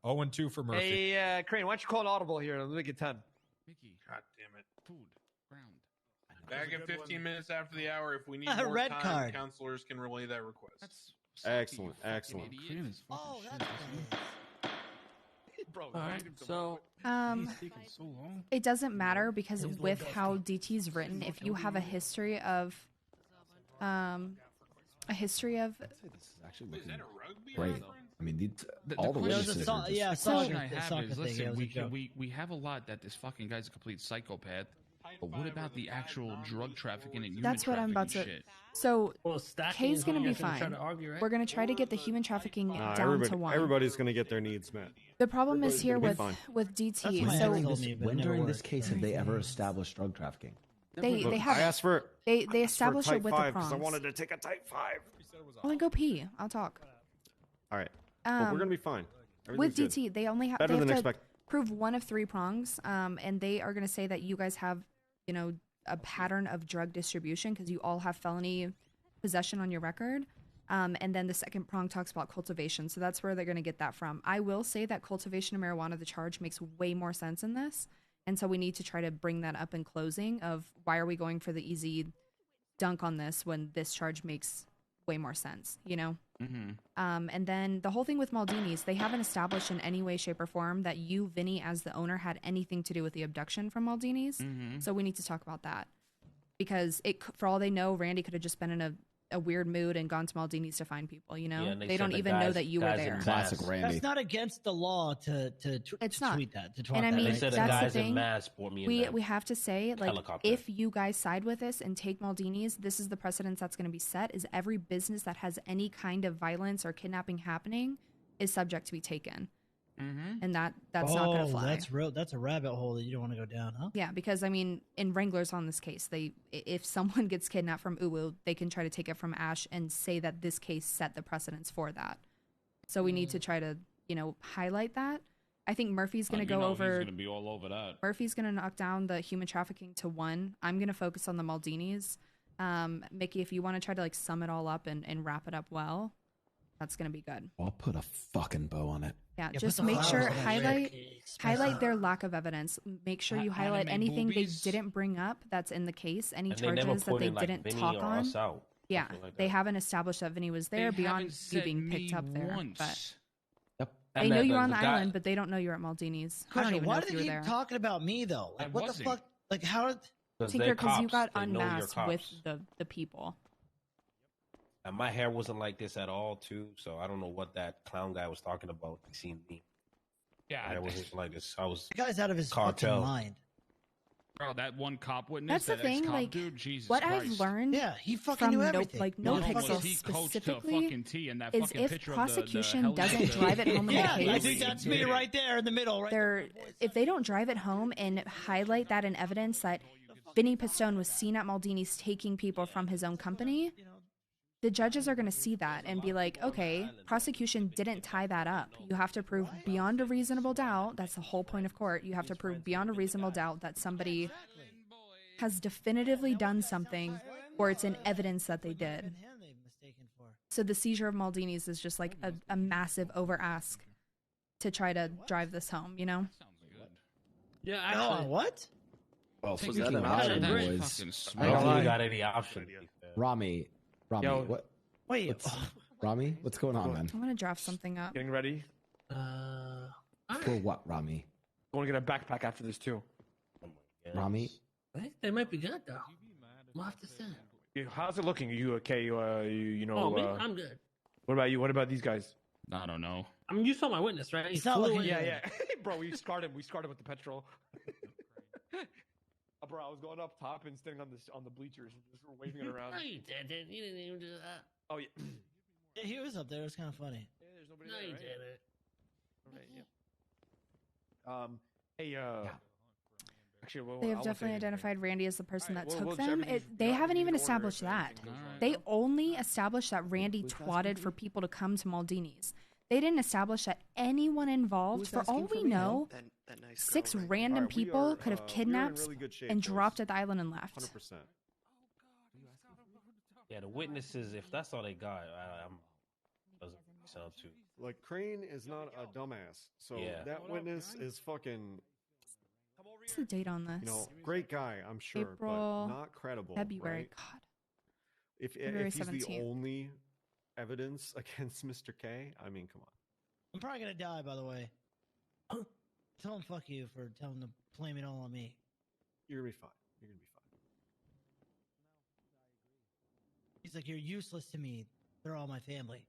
0-2 for Murphy. Hey, Crane, why don't you call an audible here? Let's make it 10. God damn it. Food. Ground. Back at 15 minutes after the hour. If we need A more red time, card. counselors can relay that request. Excellent, excellent. Oh, that's All right, so It doesn't matter because with how DT's written, if you have a history of, Actually looking great. I mean, all the question- witnesses are just the question I have is, listen, we have a lot that this fucking guy's a complete psychopath, but what about the actual drug trafficking and human that's what I'm about to. trafficking shit? So stacking Kay's is gonna what be you guys are gonna try fine. to argue, right? We're gonna try to get the human trafficking down to 1. Everybody's going to get their needs met. The problem is here Everybody's with gonna be with DT. When So when during this case have they ever established drug trafficking? they Look, have I asked for they I asked for a establish tight it with 5 the because prongs. I wanted to take a tight 5. Well, then go pee. I'll talk. All right, but we're Um, going to be fine. With Everything's DT, good. they only have Better they than have to expected. prove 1 of 3 prongs, and they are going to say that you guys have, a pattern of drug distribution because you all have felony possession on your record. And then the second prong talks about cultivation, so that's where they're going to get that from. I will say that cultivation of marijuana, the charge, makes way more sense in this, and so we need to try to bring that up in closing of why are we going for the easy dunk on this when this charge makes way more sense, Mm-hmm. And then the whole thing with Maldini's, they haven't established in any way, shape, or form that you, Vinny, as the owner, had anything to do with the abduction from Maldini's. Mhm. So we need to talk about that because for all they know, Randy could have just been in a weird mood and gone to Maldini's to find people. Yeah, and they said don't the even know guys- that you were guys in there. Classic Randy. That's not against the law to It's to not. tweet that. To twat And I that, mean, They right? said the that's the guys in thing. mass brought me in We that have to say, like, helicopter. if you guys side with this and take Maldini's, this is the precedence that's going to be set, is every business that has any kind of violence or kidnapping happening is subject to be taken. Mm-hmm. And that's not going to fly. That's real. That's a rabbit hole that you don't want to go down, huh? Yeah, because I mean, in Wranglers on this case, if someone gets kidnapped from Uwu, they can try to take it from Ash and say that this case set the precedence for that. So we need to try to, highlight that. I think Murphy's going to go over. He's gonna be all over that. Murphy's going to knock down the human trafficking to 1. I'm going to focus on the Maldini's. Mickey, if you want to try to sum it all up and wrap it up well, that's going to be good. I'll put a fucking bow on it. Yeah, Yeah, just put the make sure flowers on it. highlight their lack of evidence. Make sure you highlight Anime anything boobies. they didn't bring up that's in the case, any And they never charges that put they in, like, didn't Vinny talk or on. us out. Yeah, Something like they that. haven't established that Vinny was there They beyond haven't you said being me picked up there. once. But And they know that you were the on the guy- island, but they don't know you're at Maldini's. I don't Question, even why know do if they you were keep there. talking about me though? Like, I what the wasn't. fuck? Like, how? Tinker, because you got They know you're unmasked with cops. the people. And my hair wasn't like this at all, too. So I don't know what that clown guy was talking about. He seen me. Yeah, My hair wasn't like this. I was The guy's out of his cartel. fucking mind. Bro, that one cop witness. That's the that thing, ex-cop like, dude, Jesus what Christ. I've learned Yeah, he fucking from knew no, everything. like No no fucking- pixels he coached to specifically fucking T in that is fucking if picture of prosecution the doesn't drive it home in Yeah, the I case. think that's me right there in the middle. Right. If they don't drive it home and highlight that in evidence that Vinny Pistone was seen at Maldini's taking people from his own company, the judges are going to see that and be like, okay, prosecution didn't tie that up. You have to prove beyond a reasonable doubt. That's the whole point of court. You have to prove beyond a reasonable doubt that somebody has definitively done something, or it's in evidence that they did. So the seizure of Maldini's is just like a massive over ask to try to drive this home, you know? Yeah, actually. What? Well, Take speaking your of time. iron Great. boys, I don't think we got any option. Rami, Yo. what? Wait, Rami, what's going on, man? I'm going to draft something up. Getting ready. For what, Rami? Going to get a backpack after this too. Rami, I think they might be good though. We'll have to see. How's it looking? Are you okay? You know. Oh, me? I'm good. What about you? What about these guys? I don't know. I mean, you saw my witness, right? He's not looking Yeah, good. yeah. Bro, we scarred him. We scarred him with the petrol. Bro, I was going up top and standing on the bleachers and just waving it around. No, you didn't. You didn't even do that. Oh yeah. Yeah, he was up there. It was kind of funny. Yeah, there's nobody No, there, you right? didn't. Right, yeah. Hey, actually, well, They I have won't say definitely anything. identified Randy as the person Alright, that well, took well, them. everything's- They haven't everything's even in order, established if that. anything goes wrong. They only established that Randy twatted for people to come to Maldini's. They didn't establish that anyone involved, for all we know, That nice 6 girl, right? random Alright, we people are, could have we are in kidnapped really good shape, and boys. dropped at the island and left. 100%. Yeah, the witnesses, if that's all they got, I'm doesn't sound too. Like, Crane is not a dumbass. So Yeah. that witness is fucking, What's the date on this? you know, great guy, I'm sure, April, but not credible. February. Right? God. If February he's the 17th. only evidence against Mr. K, I mean, come on. I'm probably gonna die, by the way. Tell him fuck you for telling him to blame it all on me. You're gonna be fine. You're gonna be fine. He's like, you're useless to me. They're all my family.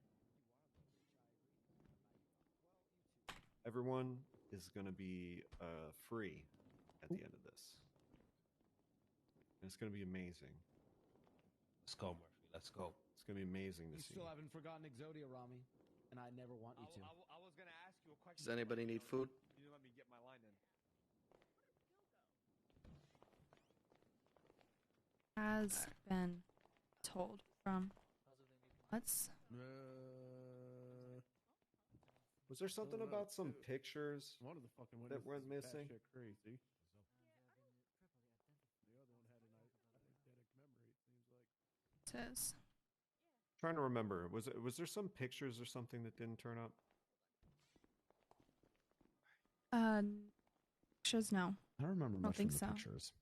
Everyone is gonna be free at the end of this. And it's gonna be amazing. Let's go, Murphy. Let's go. It's gonna be amazing to you see. still haven't forgotten Exodia, Rami, and I never want you to. I was gonna ask you a question. Does anybody need food? You didn't let me get my line in. Has been told from. Let's. Was there something about some pictures One of the fucking that witnesses went is missing? batshit crazy. Says. Trying to remember. Was there some pictures or something that didn't turn up? Pictures, no. I don't remember I don't much think from the so. pictures.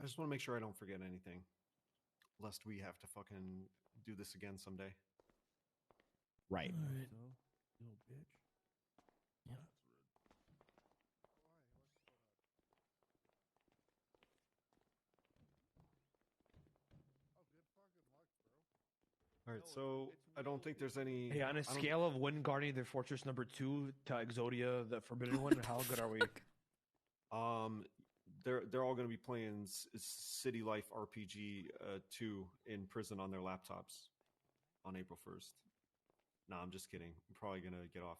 I just want to make sure I don't forget anything, lest we have to fucking do this again someday. Right. Little bitch. All right, so I don't think there's any. Hey, on a I don't- scale of Wind Guardian the Fortress number 2 to Exodia the Forbidden One, how good are we? They're all going to be playing City Life RPG 2 in prison on their laptops on April 1st. No, I'm just kidding. I'm probably going to get off.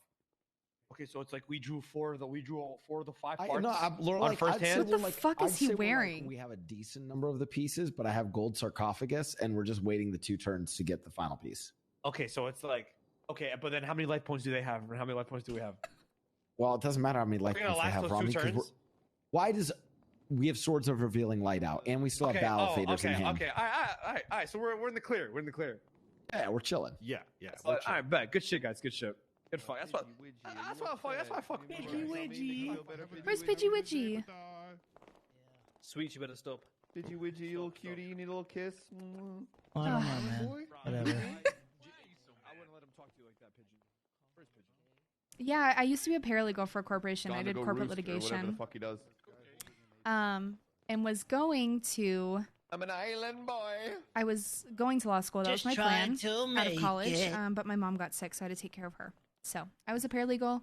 Okay, so it's like we drew four of the 5 I, parts no, I'm, Laura, on like, first I'd say hand. What the we're, like, fuck is I'd he say we're, like, wearing? we have a decent number of the pieces, but I have gold sarcophagus, and we're just waiting the 2 turns to get the final piece. Okay, so it's like but then how many life points do they have? And how many life points do we have? Well, it doesn't matter how many life We're gonna points they last have, those Rami. 2 'Cause turns? why does we have Swords of Revealing Light out, and we still have Battle Faders in hand? Okay. All right. So we're in the clear. We're in the clear. Yeah, we're chilling. Yeah. All right, bet. Good shit, guys. Good shit. Good fuck. That's why I fuck. Pidgey Widgie. Where's Pidgey Widgie? Sweet, you better stop. Did you widget, you little cutie? You need a little kiss? Oh, I don't know, man. Whatever. I wouldn't let him talk to you like that, Pigeon. Where's Pigeon? Yeah, I used to be a paralegal for a corporation. I Gone to did go corporate roost or whatever the litigation. fuck he does. And was going to. I'm an island boy. I was going to law school. That Just was my trying plan to out of make college. it. But my mom got sick, so I had to take care of her. So I was a paralegal.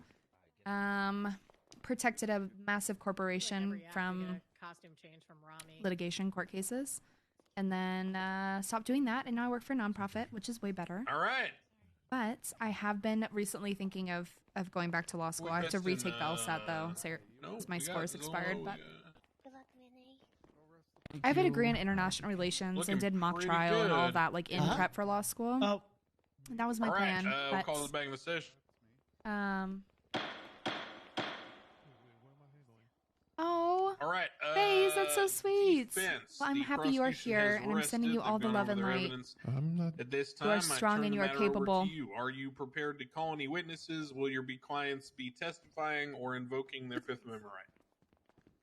Protected a massive corporation from costume change from Rami. litigation court cases, and then stopped doing that. And now I work for a nonprofit, which is way better. All right. But I have been recently thinking of going back to law school. I have to retake the LSAT though, so my score's expired. But I have a degree in international relations Looking and did mock pretty trial and all of good. that, like in prep for law school. Oh, that was my All right, plan. we'll But call this back in the session. Oh. All right. Faze, that's so sweet. Defense, Well, I'm the happy you are prosecution here, has and I'm sending you rested. all the They've love gone and over their light. evidence. I'm not. At this You are time, I strong turn and the you are matter over capable. to you. Are you prepared to call any witnesses? Will your clients be testifying or invoking their Fifth Amendment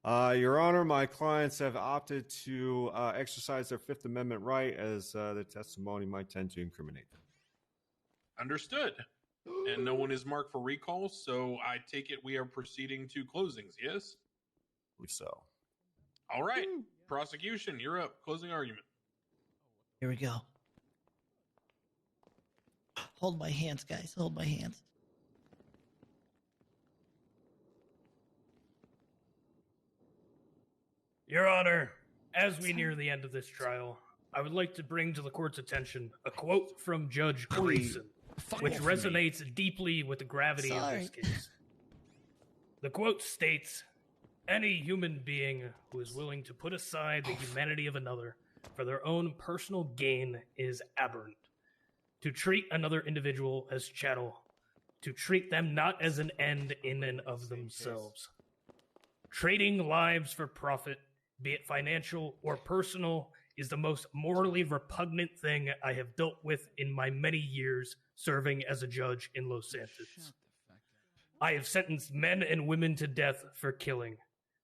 right? Your Honor, my clients have opted to exercise their Fifth Amendment right, as their testimony might tend to incriminate them. Understood. And no one is marked for recall, so I take it we are proceeding to closings, yes? I believe so. All right. Prosecution, you're up. Closing argument. here we go. Hold my hands, guys. Hold my hands. Your Honor, as we near the end of this trial, I would like to bring to the court's attention a quote from Judge Grayson, which resonates deeply with the gravity of this case. The quote states, "Any human being who is willing to put aside the humanity of another for their own personal gain is aberrant. To treat another individual as chattel, to treat them not as an end in and of themselves. Trading lives for profit, be it financial or personal, is the most morally repugnant thing I have dealt with in my many years serving as a judge in Los Santos. I have sentenced men and women to death for killing,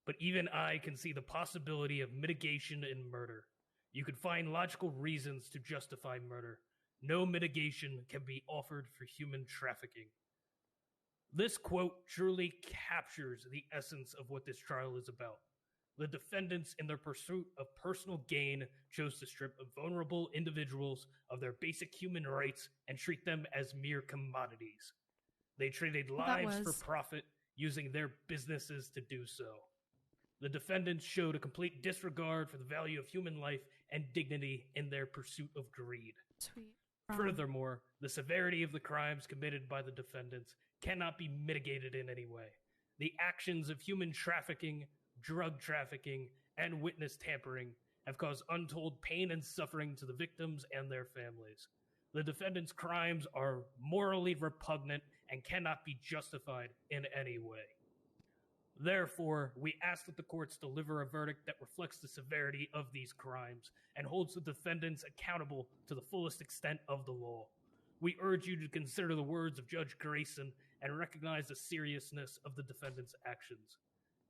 but even I can see the possibility of mitigation in murder. You could find logical reasons to justify murder. No mitigation can be offered for human trafficking." This quote truly captures the essence of what this trial is about. The defendants, in their pursuit of personal gain, chose to strip vulnerable individuals of their basic human rights and treat them as mere commodities. They traded lives for profit, using their businesses to do so. The defendants showed a complete disregard for the value of human life and dignity in their pursuit of greed. Sweet. Furthermore, the severity of the crimes committed by the defendants cannot be mitigated in any way. The actions of human trafficking, drug trafficking, and witness tampering have caused untold pain and suffering to the victims and their families. The defendants' crimes are morally repugnant and cannot be justified in any way. Therefore, we ask that the courts deliver a verdict that reflects the severity of these crimes and holds the defendants accountable to the fullest extent of the law. We urge you to consider the words of Judge Grayson and recognize the seriousness of the defendants' actions.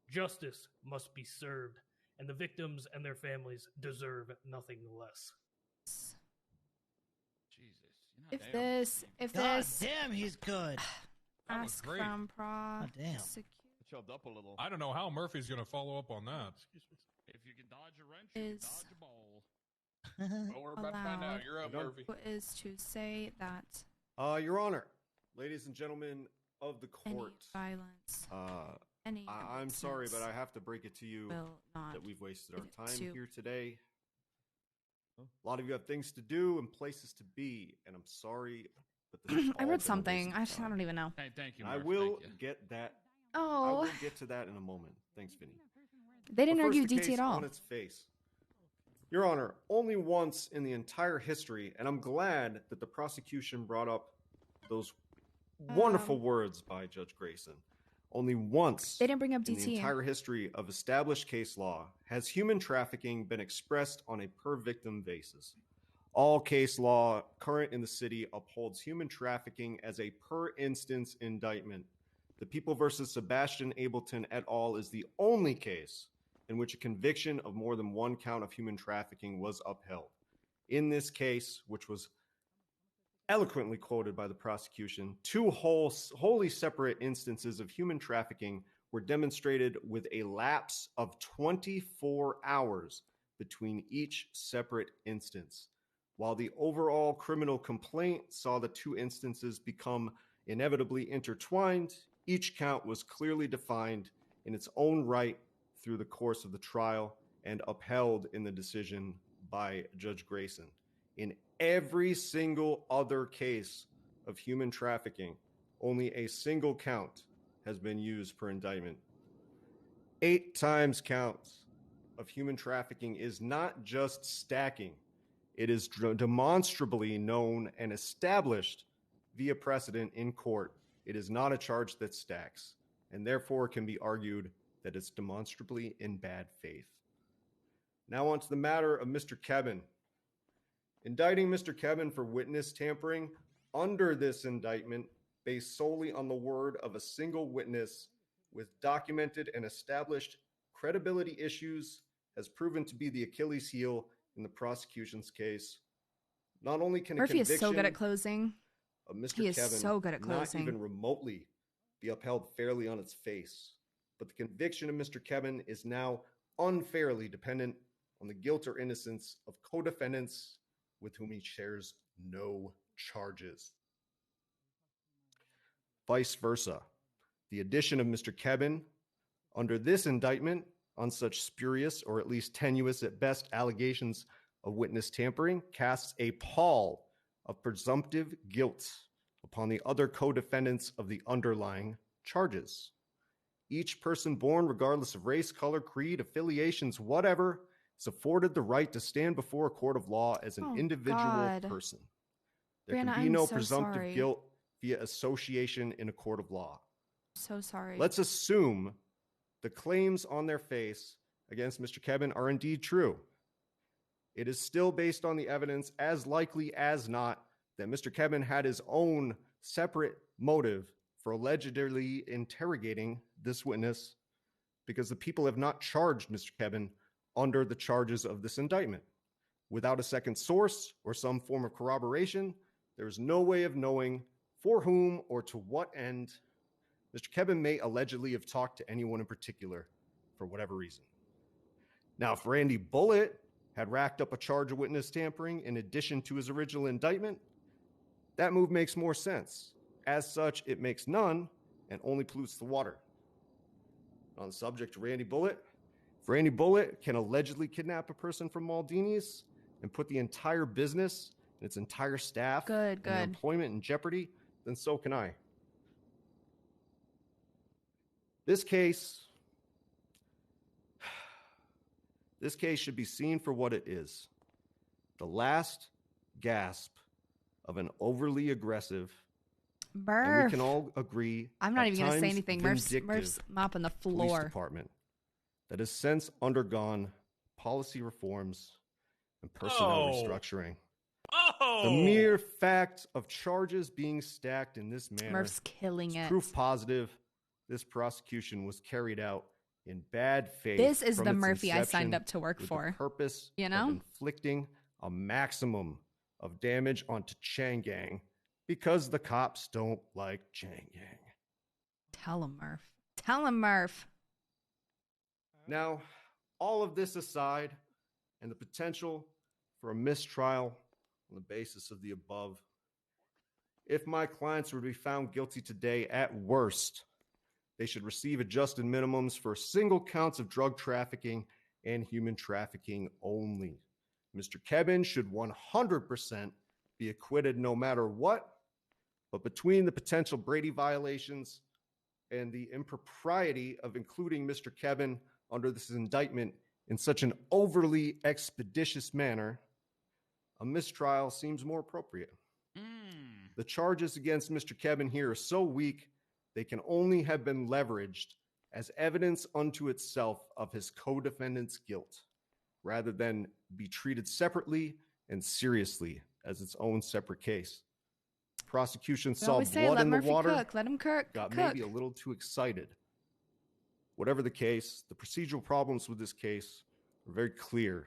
Justice must be served, and the victims and their families deserve nothing less. If this, God damn, he's good. That was ask great. from God damn. Shoved up a little. I don't know how Murphy's going to follow up on that. If you can dodge a wrench, you can Is dodge a ball. Well, we're about to find out. You're up, Murphy. Is to say that Your Honor, ladies and gentlemen of the court, violence, I'm sorry, but I have to break it to you will not that we've wasted our lead time to- here today. A lot of you have things to do and places to be, and I'm sorry, but this has I all read been a something. waste of I time. don't even know. Hey, thank you. I Murph, will thank you. get that. Oh. I will get to that in a moment. Thanks, Vinny. They didn't But first, argue the DT case at all. on its face. Your Honor, only once in the entire history, and I'm glad that the prosecution brought up those wonderful words by Judge Grayson. Only once They didn't bring up in the DT. entire history of established case law has human trafficking been expressed on a per victim basis. All case law current in the city upholds human trafficking as a per instance indictment. The People versus Sebastian Ableton et al. Is the only case in which a conviction of more than one count of human trafficking was upheld. In this case, which was eloquently quoted by the prosecution, two wholly separate instances of human trafficking were demonstrated with a lapse of 24 hours between each separate instance. While the overall criminal complaint saw the two instances become inevitably intertwined, each count was clearly defined in its own right through the course of the trial and upheld in the decision by Judge Grayson. In every single other case of human trafficking, only a single count has been used per indictment. 8 times counts of human trafficking is not just stacking. It is demonstrably known and established via precedent in court. It is not a charge that stacks, and therefore can be argued that it's demonstrably in bad faith. Now on to the matter of Mr. Kevin. Indicting Mr. Kevin for witness tampering under this indictment, based solely on the word of a single witness with documented and established credibility issues, has proven to be the Achilles heel in the prosecution's case. Not only can Murphy a is so good conviction at closing. of Mr. He is Kevin so good at not closing. even remotely be upheld fairly on its face, but the conviction of Mr. Kevin is now unfairly dependent on the guilt or innocence of co-defendants with whom he shares no charges. Vice versa, the addition of Mr. Kevin under this indictment on such spurious or at least tenuous at best allegations of witness tampering casts a pall of presumptive guilt upon the other co-defendants of the underlying charges. Each person born, regardless of race, color, creed, affiliations, whatever, is afforded the right to stand before a court of law as an individual person. There Brianna, can be I'm no so presumptive sorry. guilt via association in a court of law. So sorry. Let's assume the claims on their face against Mr. Kevin are indeed true. It is still based on the evidence, as likely as not, that Mr. Kevin had his own separate motive for allegedly interrogating this witness, because the people have not charged Mr. Kevin under the charges of this indictment. Without a second source or some form of corroboration, there is no way of knowing for whom or to what end Mr. Kevin may allegedly have talked to anyone in particular for whatever reason. Now, if Randy Bullitt had racked up a charge of witness tampering in addition to his original indictment, that move makes more sense. As such, it makes none and only pollutes the water. On the subject of Randy Bullitt, if Randy Bullitt can allegedly kidnap a person from Maldini's and put the entire business and its entire staff and their employment in jeopardy, then so can I. This case should be seen for what it is. The last gasp of an overly aggressive, and we can all agree, I'm not at even going to say times anything. vindictive Murph's mopping the police floor. department that has since undergone policy reforms and personnel restructuring. The mere fact of charges being stacked in this manner Murph's killing is it. proof positive this prosecution was carried out in bad faith. This is from the its Murphy I signed inception up to work with for. The purpose You know? of inflicting a maximum of damage onto Chang Gang because the cops don't like Chang Gang. Tell him, Murph. Tell him, Murph. Now, all of this aside, and the potential for a mistrial on the basis of the above, if my clients were to be found guilty today, at worst, they should receive adjusted minimums for single counts of drug trafficking and human trafficking only. Mr. Kevin should 100% be acquitted no matter what, but between the potential Brady violations and the impropriety of including Mr. Kevin under this indictment in such an overly expeditious manner, a mistrial seems more appropriate. The charges against Mr. Kevin here are so weak, they can only have been leveraged as evidence unto itself of his co-defendant's guilt, rather than be treated separately and seriously as its own separate case. Prosecution saw always say, blood let in the Murphy water, cook. Let him cook. got cook. maybe a little too excited. Whatever the case, the procedural problems with this case are very clear.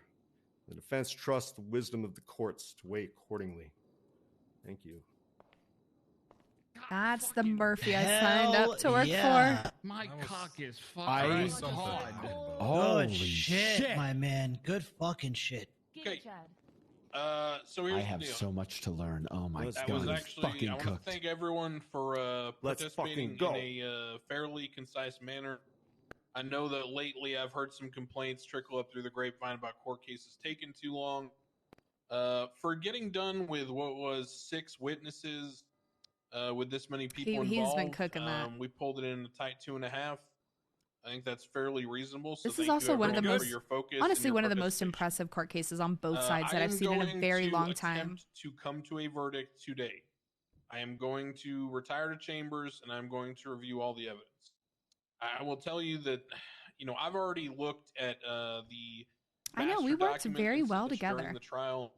The defense trusts the wisdom of the courts to weigh accordingly. Thank you. That's the Murphy I signed up to work for. My cock is I- fucking hard. Good shit, my man. Good fucking shit. Okay. So here's I the have deal. so much to learn. Oh my That god, was it's actually, fucking I want to cooked. thank everyone for Let's participating fucking go. in a fairly concise manner. I know that lately I've heard some complaints trickle up through the grapevine about court cases taking too long. For getting done with what was 6 witnesses with this many people He's involved. been cooking that. We pulled it in a tight 2.5. I think that's fairly reasonable. So This is thank also you one of the everyone most, for your focus and honestly, your one of the most participation. impressive court cases on both sides that I I've am seen in a going very to long time. attempt to come to a verdict today. I am going to retire to chambers and I'm going to review all the evidence. I will tell you that, I've already looked at the. I know we Baxter worked very documents well during together. the trial.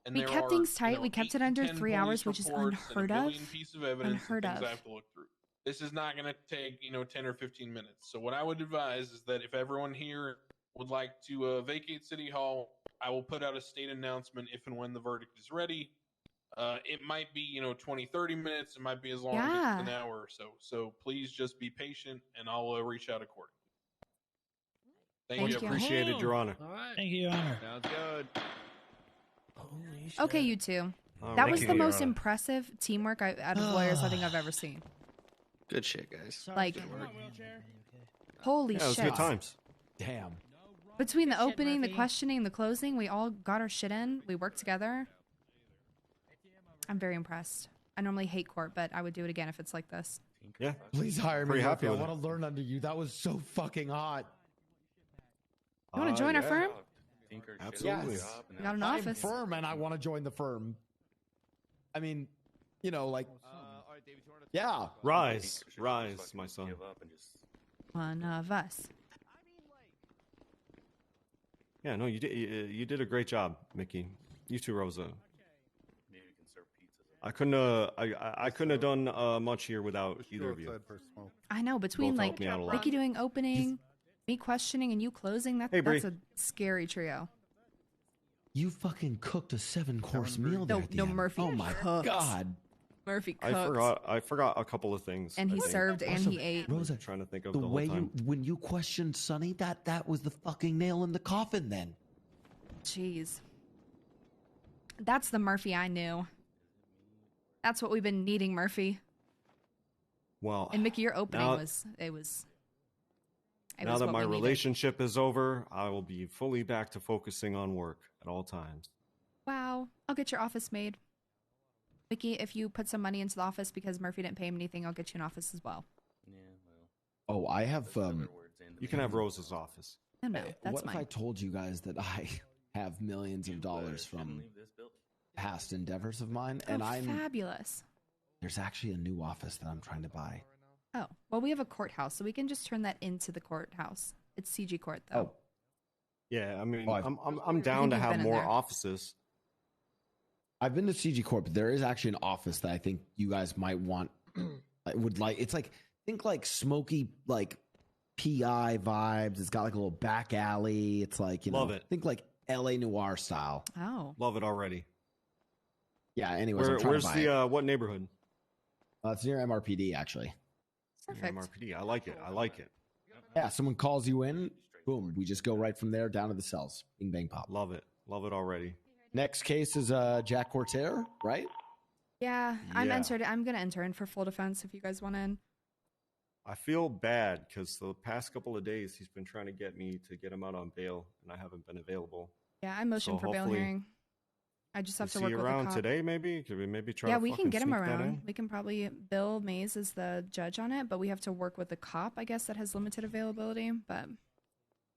And We there kept are, things tight. We kept it 8 to under 10 3 hours, police which is reports and unheard a of. million pieces of evidence Unheard and things of. I have to look through. This is not going to take 10 or 15 minutes. So what I would advise is that if everyone here would like to vacate City Hall, I will put out a state announcement if and when the verdict is ready. It might be 20, 30 minutes. It might be as long as an hour or so. So please just be patient, and I'll reach out accordingly. Thank you. Appreciate it, Your Honor. All right. Thank you, Your Honor. Sounds good. Okay, you two. All That right. was Thank the you, Your most Honor. impressive teamwork out of lawyers I think I've ever seen. Good shit, guys. Like, Good work. holy Yeah, it was shit. good times. Damn. Between the opening, the Murphy. questioning, the closing, we all got our shit in. We worked together. I'm very impressed. I normally hate court, but I would do it again if it's like this. Yeah. Please hire me. Pretty happy Murphy. I with want to learn under you. That was so fucking hot. You want to join our yeah. firm? Absolutely. Yes. We got an I'm office. firm and I want to join the firm. I mean, like, yeah. Rise, my son. One of us. Yeah, no, you did a great job, Mickey. You too, Rosa. I couldn't have done much here without either of you. I know, between Both like helped me out a lot. Ricky doing opening, me questioning, and you closing, Hey, Bree. that's a scary trio. You fucking cooked a 7-course meal there. No, at the no, end. Murphy Oh my cooked. god. Murphy cooked. I forgot a couple of things. And I he think. served and Also, he ate. Rosa, I'm trying to think of the the way whole time. when you questioned Sonny, that was the fucking nail in the coffin. Then. Jeez. That's the Murphy I knew. That's what we've been needing, Oh, Murphy. Well, And Mickey, your opening now- was now that what my we needed. relationship is over, I will be fully back to focusing on work at all times. Wow. I'll get your office made. Mickey, if you put some money into the office because Murphy didn't pay him anything, I'll get you an office as well. Oh, I have. You can have Rosa's office. No, that's what mine. if I told you guys that I have millions of dollars from past endeavors of mine, and Fabulous. there's actually a new office that I'm trying to buy. Oh, well, we have a courthouse, so we can just turn that into the courthouse. It's CG Court, though. Oh, Yeah, I mean, Oh, I've- I'm down to you've have been in more there. offices. I've been to CG Corp, but there is actually an office that I think you guys might want. Would like. It's like think like smoky like PI vibes. It's got like a little back alley. It's like Love it. Think like LA Noir style. Oh. Love it already. Yeah. Anyways, I'm trying Where's to buy the it. what neighborhood? It's near MRPD actually. Perfect. MRPD. I like it. I like it. Yeah. Someone calls you in. Boom. We just go right from there down to the cells. Bing bang pop. Love it. Love it already. Next case is Jack Cortair, right? Yeah, Yeah. I'm gonna enter in for full defense if you guys want in. I feel bad because the past couple of days he's been trying to get me to get him out on bail, and I haven't been available. Yeah, I motioned So for bail hopefully- hearing. I just have Is to he work with the around cop. today? Maybe could we maybe try? Yeah, to we can fucking get him sneak that around. in? We can probably Bill Mays is the judge on it, but we have to work with the cop, I guess, that has limited availability. But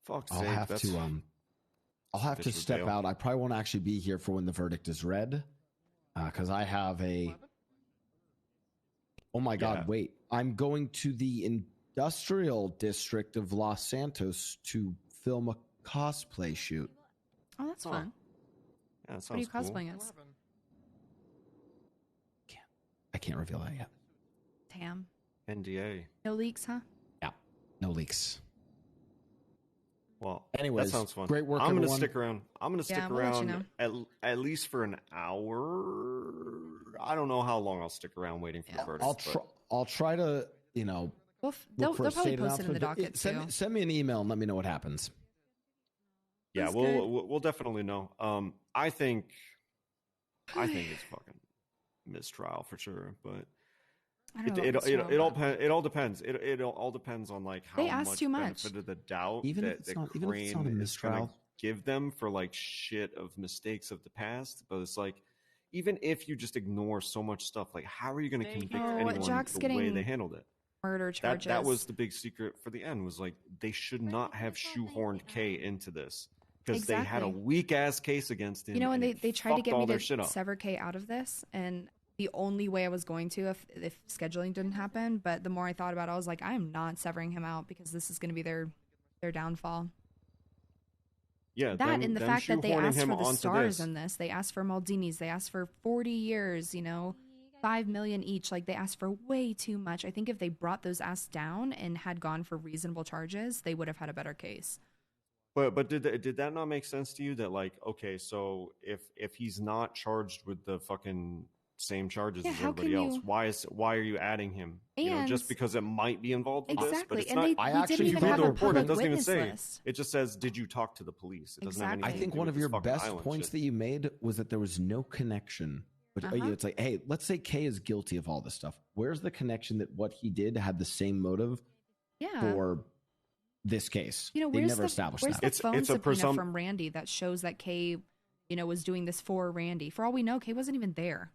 Fuck's I'll sake, have that's to I'll have to bitch with step bail. out. I probably won't actually be here for when the verdict is read, because I have a. Oh my God! Yeah. Wait, I'm going to the industrial district of Los Santos to film a cosplay shoot. oh, that's Huh. fun. Yeah, that What are you sounds cool. cosplaying as? I can't reveal that yet. Damn. NDA. No leaks, huh? Yeah, no leaks. Well, Anyways, that sounds fun. great work, I'm gonna everyone. stick around. I'm gonna stick Yeah, we'll let you around at least for an hour. I don't know how long I'll stick around waiting for the verdict. I'll try to Well, look they'll for a probably state post it in the announcement, but docket send, too. send me an email and let me know what happens. Yeah, That's we'll definitely know. I think it's fucking mistrial for sure, but I don't know it about it, mistrial, it all but- it all depends. It all depends on like how They asked much too much. benefit of the doubt Even if that it's the not- even if it's not a crane is gonna mistrial. give them for like shit of mistakes of the past. But it's like even if you just ignore so much stuff, like how are you going to convict anyone Jack's the way getting they handled it? murder charges. That was the big secret for the end, was like they should not have shoehorned Kay into this because they had a Exactly. weak ass case against him. You know, and it they tried to fucked get all me their to shit up. sever Kay out of this, and the only way I was going to if scheduling didn't happen, but the more I thought about it, I was like, I am not severing him out because this is going to be their downfall. Yeah, That and the fact that they shoehorning asked him for the onto stars this. in this, they asked for Maldinis, they asked for 40 years, 5 million each. Like they asked for way too much. I think if they brought those asks down and had gone for reasonable charges, they would have had a better case. But did that not make sense to you? That like, okay, so if he's not charged with the fucking same charges as everybody else, why are you adding him? Just because it might be involved with this, but it's and not. we didn't even have a report. It public doesn't even witness say. list. It just says, "Did you talk to the police?" It doesn't have anything. I think one of your best points that you made was that there was no connection. But it's like, hey, let's say Kay is guilty of all this stuff. Where's the connection that what he did had the same motive for this case? They never established that. Where's the phone subpoena from Randy that shows that Kay, was doing this for Randy? For all we know, Kay wasn't even there.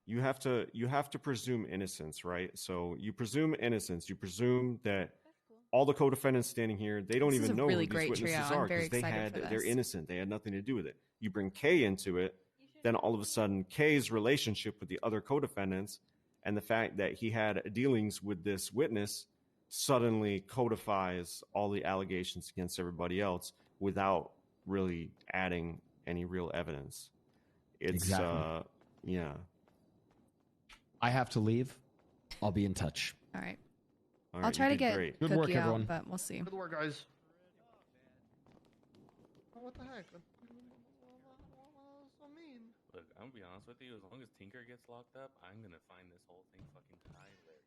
You have to presume innocence, right? So you presume innocence. You presume that all the co-defendants standing here, they don't even know who these witnesses are because they're innocent. They had nothing to do with it. You bring Kay into it, then all of a sudden Kay's relationship with the other co-defendants and the fact that he had dealings with this witness suddenly codifies all the allegations against everybody else without really adding any real evidence. It's yeah. I have to leave. I'll be in touch. All right. I'll try to get Good Cookie work, out, everyone. but we'll see. Good work, guys. What the heck? So mean. Look, I'm gonna be honest with you. As long as Tinker gets locked up, I'm gonna find this whole thing fucking hilarious.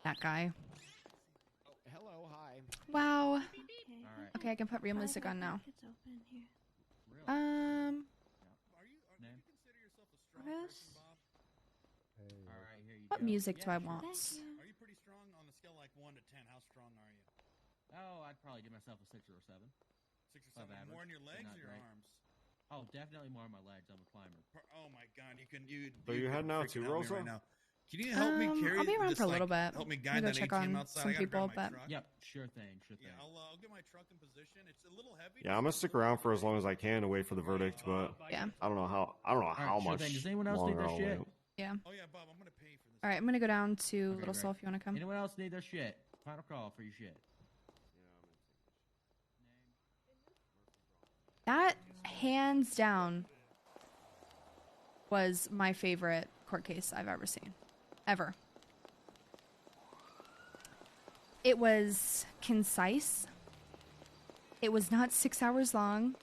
That guy. Oh, hello, hi. Wow. All right. Okay, I can put real music on now. It's open here. All right, here you What go. music do I sure. want? Are you pretty strong on the scale like 1 to 10? How strong are you? Oh, I'd probably give myself a 6 or a 7. 6 or 7. More on your legs or your arms? Oh, definitely more on my legs. I'm a climber. Oh my god, you can So you heading out to Rosa? right now. Can you help me carry I'll be around this, for a little bit. Help me I'm guide gonna that check ATM on outside. some I gotta people, grab my but truck. Yep, sure thing. Yeah, I'll get my truck in position. It's a little heavy. Yeah, I'm gonna stick around for as long as I can to wait for the verdict, but Yeah. I don't know how sure much thing. Does anyone else need longer their I'll shit? wait. Yeah. Oh yeah, Bob, I'm gonna pay for this. All right, I'm gonna go down to Okay, Little great. Soul if you want to come. Anyone else need their shit? Final call for your shit. That hands down was my favorite court case I've ever seen. Ever. It was concise. It was not 6 hours long.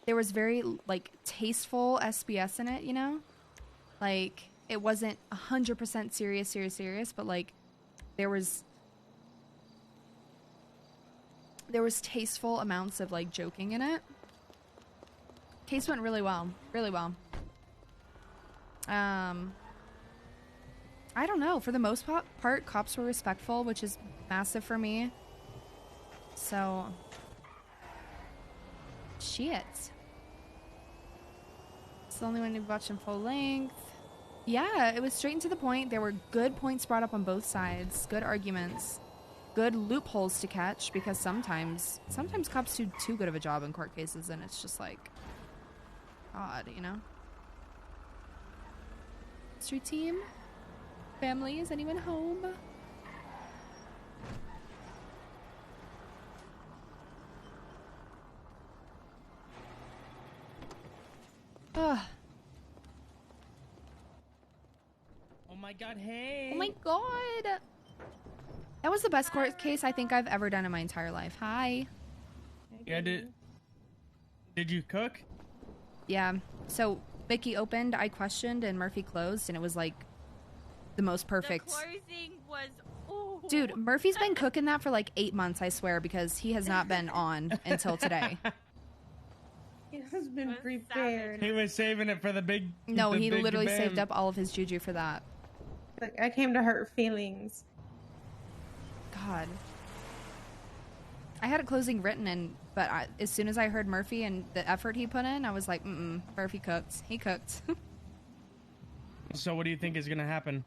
There was very, tasteful SBS in it, Like, it wasn't 100% serious, but, there was tasteful amounts of, joking in it. Case went really well. Really well. I don't know. For the most part, cops were respectful, which is massive for me. So, shit. It's the only one we've watched in full length. Yeah, it was straight and to the point. There were good points brought up on both sides. Good arguments. Good loopholes to catch, because sometimes cops do too good of a job in court cases, and it's just like, God, Street team? Family, is anyone home? Ugh. Oh my god, hey! Oh my god! That was the best court case I think I've ever done in my entire life. Hi. Yeah, did you cook? Yeah. So Vicky opened, I questioned, and Murphy closed, and it was the most perfect. The closing was. Ooh. Dude, Murphy's been cooking that for 8 months, I swear, because he has not been on until today. He has been prepared. He was saving it for the big. No, the he big literally bam. saved up all of his juju for that. I came to hurt feelings. God. I had a closing written, but as soon as I heard Murphy and the effort he put in, I was like, Murphy cooked. He cooked. So what do you think is going to happen?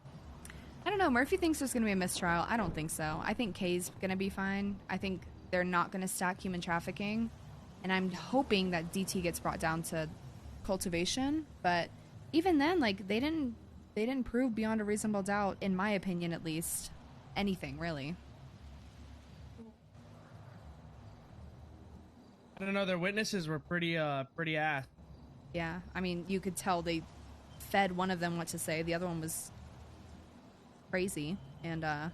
I don't know. Murphy thinks there's going to be a mistrial. I don't think so. I think Kay's going to be fine. I think they're not going to stack human trafficking. And I'm hoping that DT gets brought down to cultivation. But even then, like, they didn't prove beyond a reasonable doubt, in my opinion at least, anything, really. I don't know. Their witnesses were pretty ass. Yeah, I mean, you could tell they fed one of them what to say. The other one was crazy, and the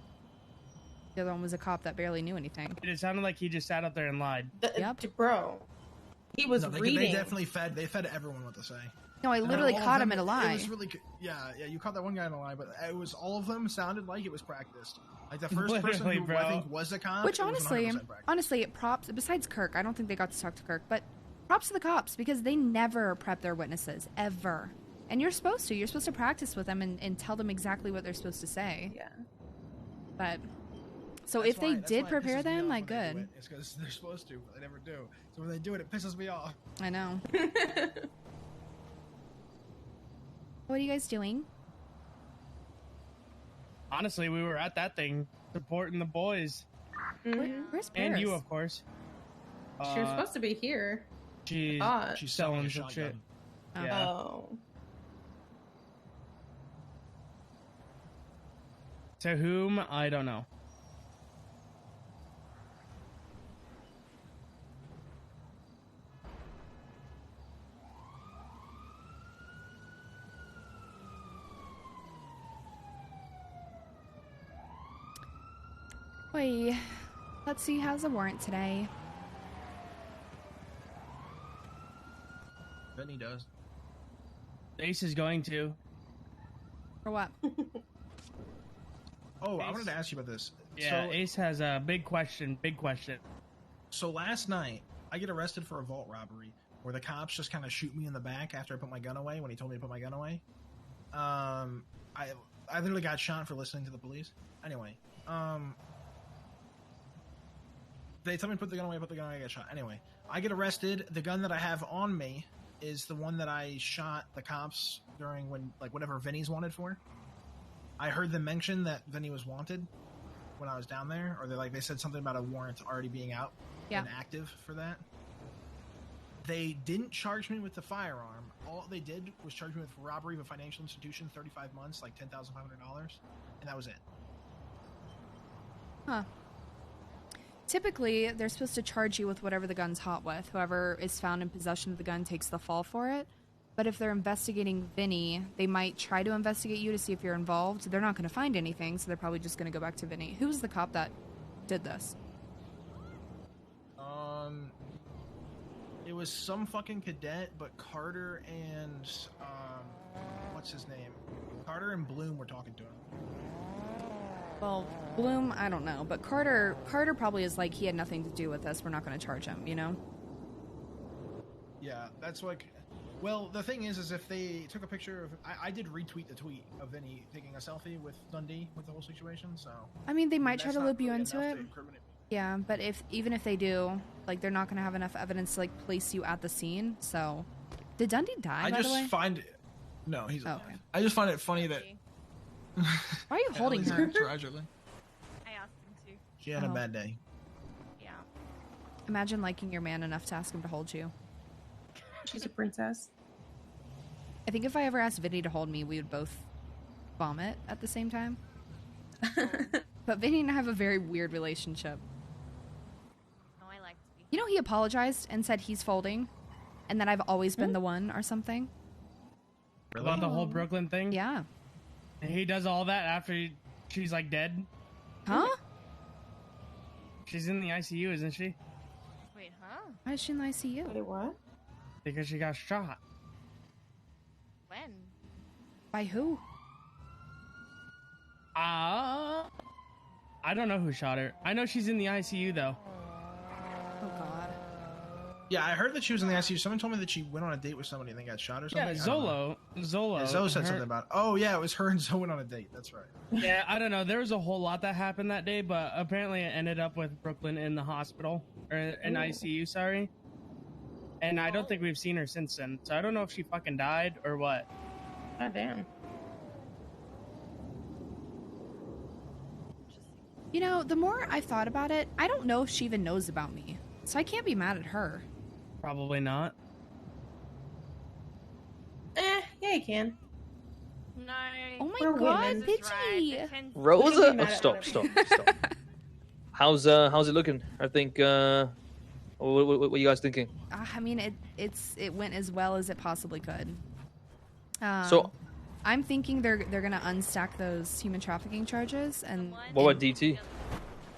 other one was a cop that barely knew anything. It sounded like he just sat up there and lied. Yep. Bro, he was reading. They definitely fed everyone what to say. No, I literally caught him in a lie. It was really, yeah, you caught that one guy in a lie, but it was all of them sounded like it was practiced. Like the first person who I think was a cop. Which honestly, honestly, props. Besides Kirk, I don't think they got to talk to Kirk, but props to the cops because they never prep their witnesses ever. And you're supposed to. You're supposed to practice with them and tell them exactly what they're supposed to say. Yeah. But so if they did prepare them, like good. It's because they're supposed to, but they never do. So when they do it, it pisses me off. I know. What are you guys doing? Honestly, we were at that thing supporting the boys. Where's Paris? And you, of course. She was supposed to be here. She's selling some shit. Yeah. Oh. To whom? I don't know. Wait, let's see. How's the warrant today? Benny does. Ace is going to. For what? Oh, I wanted to ask you about this. Yeah, So, Ace has a big question. Big question. so last night, I get arrested for a vault robbery where the cops just kind of shoot me in the back after I put my gun away when he told me to put my gun away. I literally got shot for listening to the police. Anyway, they tell me to put the gun away, I get shot. Anyway, I get arrested. The gun that I have on me is the one that I shot the cops during whatever Vinny's wanted for. I heard them mention that Vinny was wanted when I was down there, or they said something about a warrant already being out and active for that. They didn't charge me with the firearm. All they did was charge me with robbery of a financial institution, 35 months, like $10,500, and that was it. Huh. Typically, they're supposed to charge you with whatever the gun's hot with. Whoever is found in possession of the gun takes the fall for it. But if they're investigating Vinny, they might try to investigate you to see if you're involved. They're not going to find anything, so they're probably just going to go back to Vinny. Who's the cop that did this? It was some fucking cadet, but Carter and what's his name? Carter and Bloom were talking to him. Well, Bloom, I don't know, but Carter probably is like, he had nothing to do with this. We're not going to charge him, you know? Yeah, that's like. Well, the thing is if they took a picture of, I did retweet the tweet of Vinny taking a selfie with Dundee with the whole situation. So I mean, they might try that's to not loop you really into enough it. to incriminate me. Yeah, but even if they do, like, they're not going to have enough evidence to like place you at the scene. So, did Dundee die? I by just the way? find it. No, he's alive. Okay. I just find it funny that. Why are you holding her? Tragically. I asked him to. She had a bad day. Yeah. Imagine liking your man enough to ask him to hold you. She's a princess. I think if I ever asked Vinny to hold me, we would both vomit at the same time. But Vinny and I have a very weird relationship. No, I like to be. You know, he apologized and said he's folding, and that I've always been the one or something. About the whole Brooklyn thing? Yeah. And he does all that after she's like dead? Huh? She's in the ICU, isn't she? Wait, huh? Why is she in the ICU? Wait, what? Because she got shot. When? By who? I don't know who shot her. I know she's in the ICU though. Oh God. Yeah, I heard that she was in the ICU. Someone told me that she went on a date with somebody and then got shot or something. Yeah, Zolo. Yeah, Zoe said something about it. Oh, yeah, it was her and Zoe went on a date. That's right. Yeah, I don't know. There was a whole lot that happened that day, but apparently it ended up with Brooklyn in the hospital, or in ICU, sorry. And I don't think we've seen her since then. So I don't know if she fucking died or what. God damn. You know, the more I've thought about it, I don't know if she even knows about me. So I can't be mad at her. Probably not. Yeah, you can. No. Oh my We're god, women. Pidgey! Rosa? mad Oh, at stop. How's it looking? I think. What are you guys thinking? I mean, it went as well as it possibly could. So, I'm thinking they're gonna unstack those human trafficking charges and. what about DT?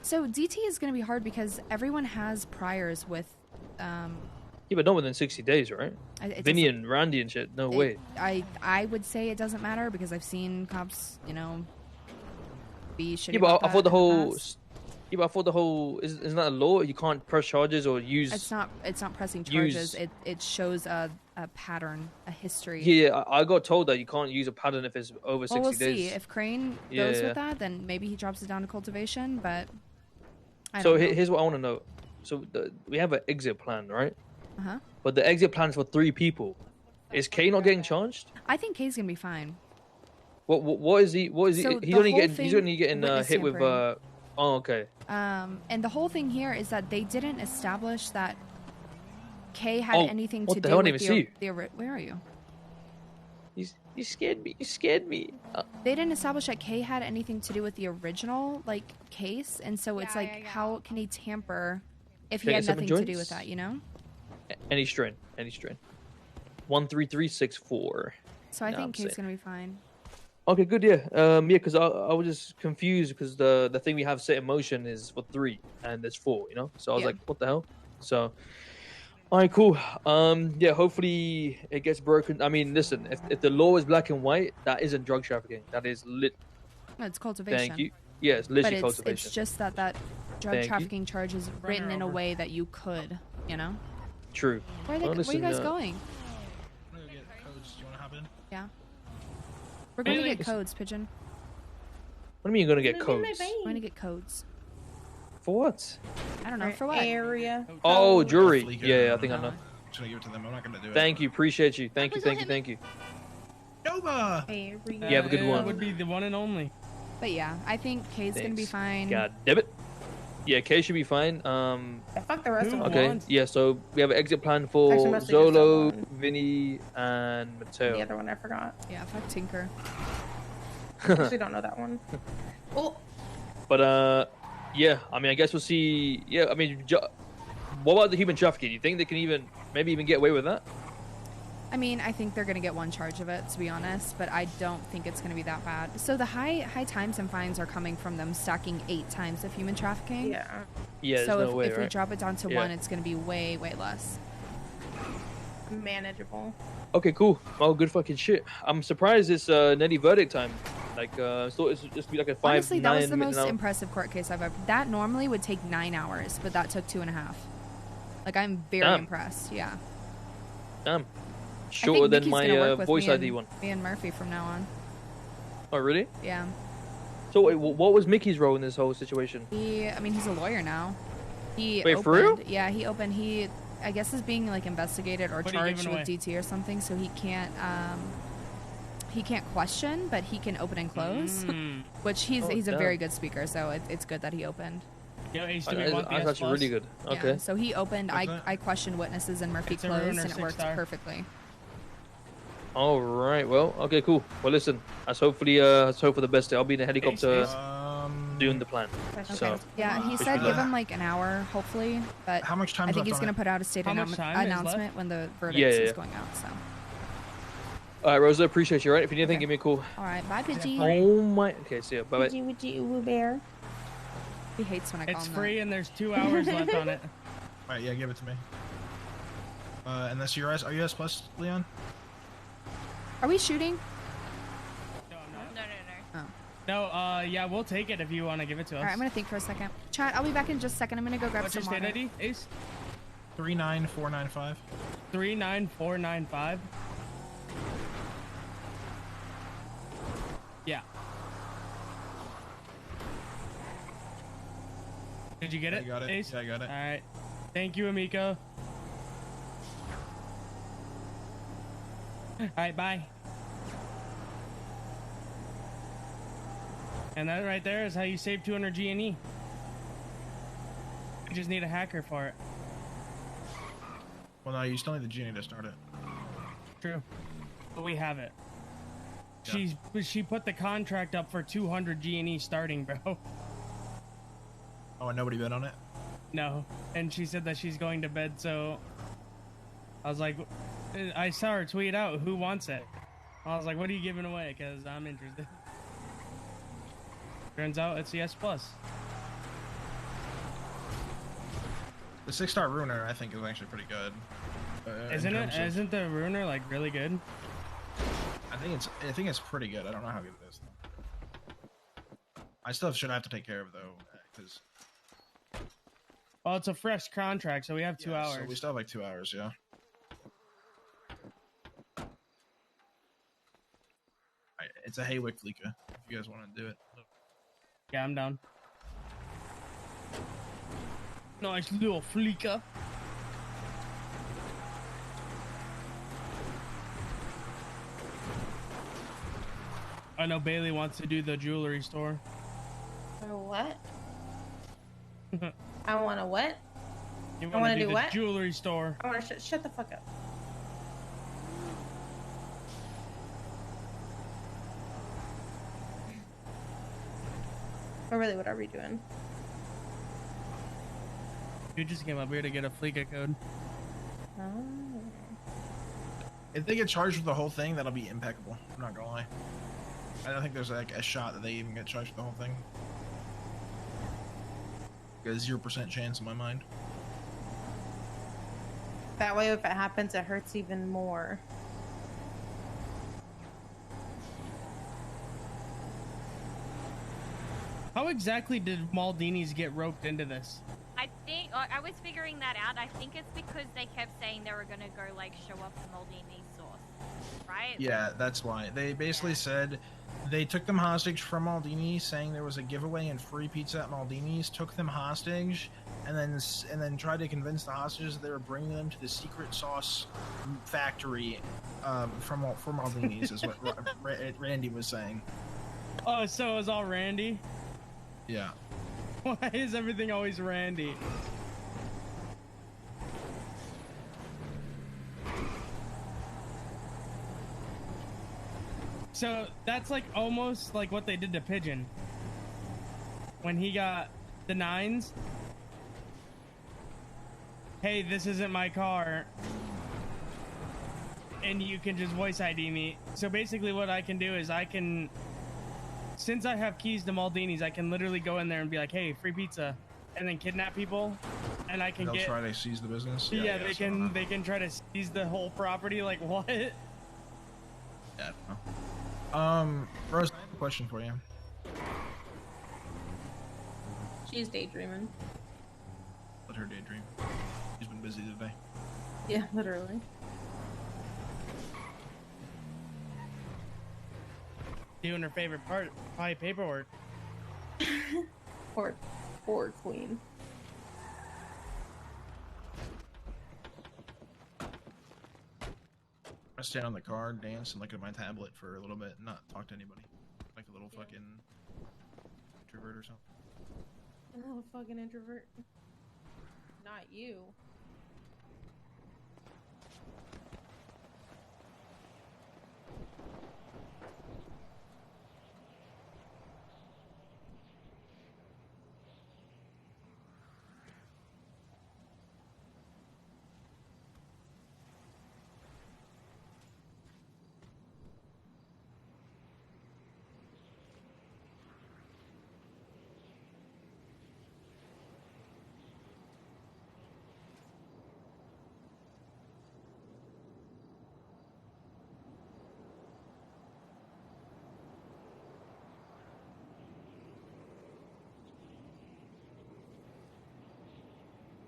So DT is gonna be hard because everyone has priors with. Yeah, but not within 60 days, right? Vinny doesn't- and Randy and shit. No way. I would say it doesn't matter because I've seen cops, be shitty. Yeah, but about I that thought the in whole. past. Yeah, but I thought the whole isn't that a law? You can't press charges or use. It's not pressing use- charges. It shows a pattern, a history. Yeah, I got told that you can't use a pattern if it's over 60 Well, we'll days. see. If Crane Yeah, goes yeah. with that, then maybe he drops it down to cultivation. But I So don't know. here's what I want to know. So we have an exit plan, right? Uh-huh. But the exit plan is for 3 people. Is Kay not getting charged? I think Kay's gonna be fine. What is he? What is he? So He's the only whole getting witness hit with tampering. Oh, okay. And the whole thing here is that they didn't establish that Kay had Oh, anything what to the do hell? I with didn't even see the where are you? You scared me. You scared me. They didn't establish that Kay had anything to do with the original case, and so it's how can he tamper if he Can I had get some nothing to do joints? with that, you know? Any strain. 13364. So I No, think I'm Kay's saying. gonna be fine. Okay, good. Yeah. Yeah, because I was just confused because the thing we have set in motion is for 3 and there's 4. You know. So I was Yeah. like, what the hell? So. All right, cool. Yeah, hopefully it gets broken. I mean, listen, if the law is black and white, that isn't drug trafficking. That is lit. No, it's cultivation. Thank you. Yeah, it's literally but cultivation. it's just that drug Thank you. trafficking charge is written in a way that you could, you know? True. Where are Well, you listen, guys going? I'm gonna get codes. Do you want to hop in? Yeah. We're going to Really? get codes, Pigeon. What do you mean you're gonna get codes? We're going to get codes. For what? I don't know, for what? Area. Oh, jewelry. Fleek it Yeah, I around. think I know. I'm just gonna give it to them. I'm not gonna do it. Thank you. Appreciate you. Thank you. Nova. You have a good one. Would be the one and only. But yeah, I think Kay's going to be Thanks. fine. God damn it. Yeah, Kay should be fine. Fuck the rest of them. Okay. Yeah, so we have an exit plan for Actually, mostly just Zolo, that one. Vinny, and Mateo. The other one I forgot. Yeah, fuck Tinker. I actually don't know that one. Oh, But yeah, I mean, I guess we'll see. Yeah, I mean, what about the human trafficking? Do you think they can maybe even get away with that? I mean, I think they're going to get one charge of it, to be honest, but I don't think it's going to be that bad. So the high times and fines are coming from them stacking 8 times of human trafficking. yeah. Yeah, So there's no way, if we right? drop it down to Yeah. 1, it's going to be way, way less. Manageable. Okay, cool. Oh, good fucking shit. I'm surprised it's Nettie verdict time. Like, I thought it would just be like a 5, Honestly, that 9 was the minute most hour. impressive court case I've ever. That normally would take 9 hours, but that took 2.5. Like, I'm very Damn. impressed. Yeah. Damn. I Shorter think than Mickey's my gonna work with voice me ID and, one. Me and Murphy from now on. Oh, really? Yeah. So, wait, what was Mickey's role in this whole situation? I mean, he's a lawyer now. He Wait, opened, for real? Yeah, he opened. He, I guess, is being like investigated or What are you charged giving with away? DT or something. So he can't question, but he can open and close. Which he's Oh, a damn. very good speaker, so it's good that he opened. Yo, H, do I- we I- want that's PS actually really good. Okay. Yeah, so he opened. What's that? I questioned witnesses and Murphy It's a ruiner closed, and it worked 6-star. perfectly. All right. Well, okay, cool. Well, listen. Let's hope for the best. I'll be in a helicopter doing the plan. So. Yeah, he wish said me give luck. him like an hour, hopefully. But How much time's I think left he's on gonna it? put out a state How much time is announcement left? when the verdict Yeah, is yeah. going out. So, All right, Rosa. Appreciate you. All right. If you need anything, give me a call. all right, bye, Pidgey. Oh my. Okay. See ya. Bye bye. Uwu bear. He hates when I call It's him free and there's 2 hours left on it. All right, yeah, give it to me. And that's your S. Are you S plus, Leon? that. Are we shooting? No, yeah, we'll take it if you want to give it to us. All right, I'm gonna think for a second. Chat, I'll be back in just a second. I'm gonna go grab What's your some state water. ID, Ace? 39495. 39495. Yeah. Did you get it? I got it. Ace? Yeah, I got it. All right. Thank you, Amiko. All right, bye. And that right there is how you save 200 G&E. You just need a hacker for it. Well, no, you still need the genie to start it. True. But we have it. Yeah. She put the contract up for 200 G&E starting, bro. Oh, and nobody bid on it? No. And she said that she's going to bed, so I was like, I saw her tweet out, who wants it? I was like, what are you giving away? Because I'm interested. Turns out it's the S+. The 6-star Ruiner, I think, is actually pretty good. Isn't it? Isn't the Ruiner like really good? I think it's pretty good. I don't know how good it is. I still should have to take care of though, because. Well, it's a fresh contract, so we have 2 hours. So we still have like 2 hours, yeah. It's a Haywick Fleeka, if you guys want to do it. Yeah, I'm down. Nice little Fleeka. I know Bailey wants to do the jewelry store. Or what? I want to what? You I want to do the what? Jewelry store. I want to shut the fuck up. Or really, what are we doing? You just came up here to get a Fleeka code. Oh. If they get charged with the whole thing, that'll be impeccable. I'm not gonna lie. I don't think there's like a shot that they even get charged with the whole thing. Got a 0% chance in my mind. That way, if it happens, it hurts even more. How exactly did Maldini's get roped into this? I think I was figuring that out. I think it's because they kept saying they were gonna go like show up the Maldini source, right? Yeah, that's why. They basically said they took them hostage from Maldini, saying there was a giveaway and free pizza at Maldini's, took them hostage, and then tried to convince the hostages that they were bringing them to the secret sauce factory for Maldini's, is what Randy was saying. Oh, so it was all Randy? Yeah. Why is everything always Randy? So that's like almost like what they did to Pigeon when he got the 9s. Hey, this isn't my car, and you can just voice ID me. So basically what I can do is I can, since I have keys to Maldini's, I can literally go in there and be like, hey, free pizza, and then kidnap people, and I can They'll try to seize the business. Yeah, they can try to seize the whole property. Like what? Yeah, I don't know. Rosa, I have a question for you. She's daydreaming. Let her daydream. She's been busy today. Yeah, literally. Doing her favorite part, probably paperwork. Poor queen. I stand on the car, dance, and look at my tablet for a little bit, and not talk to anybody. Like a little fucking introvert or something. A little fucking introvert. Not you.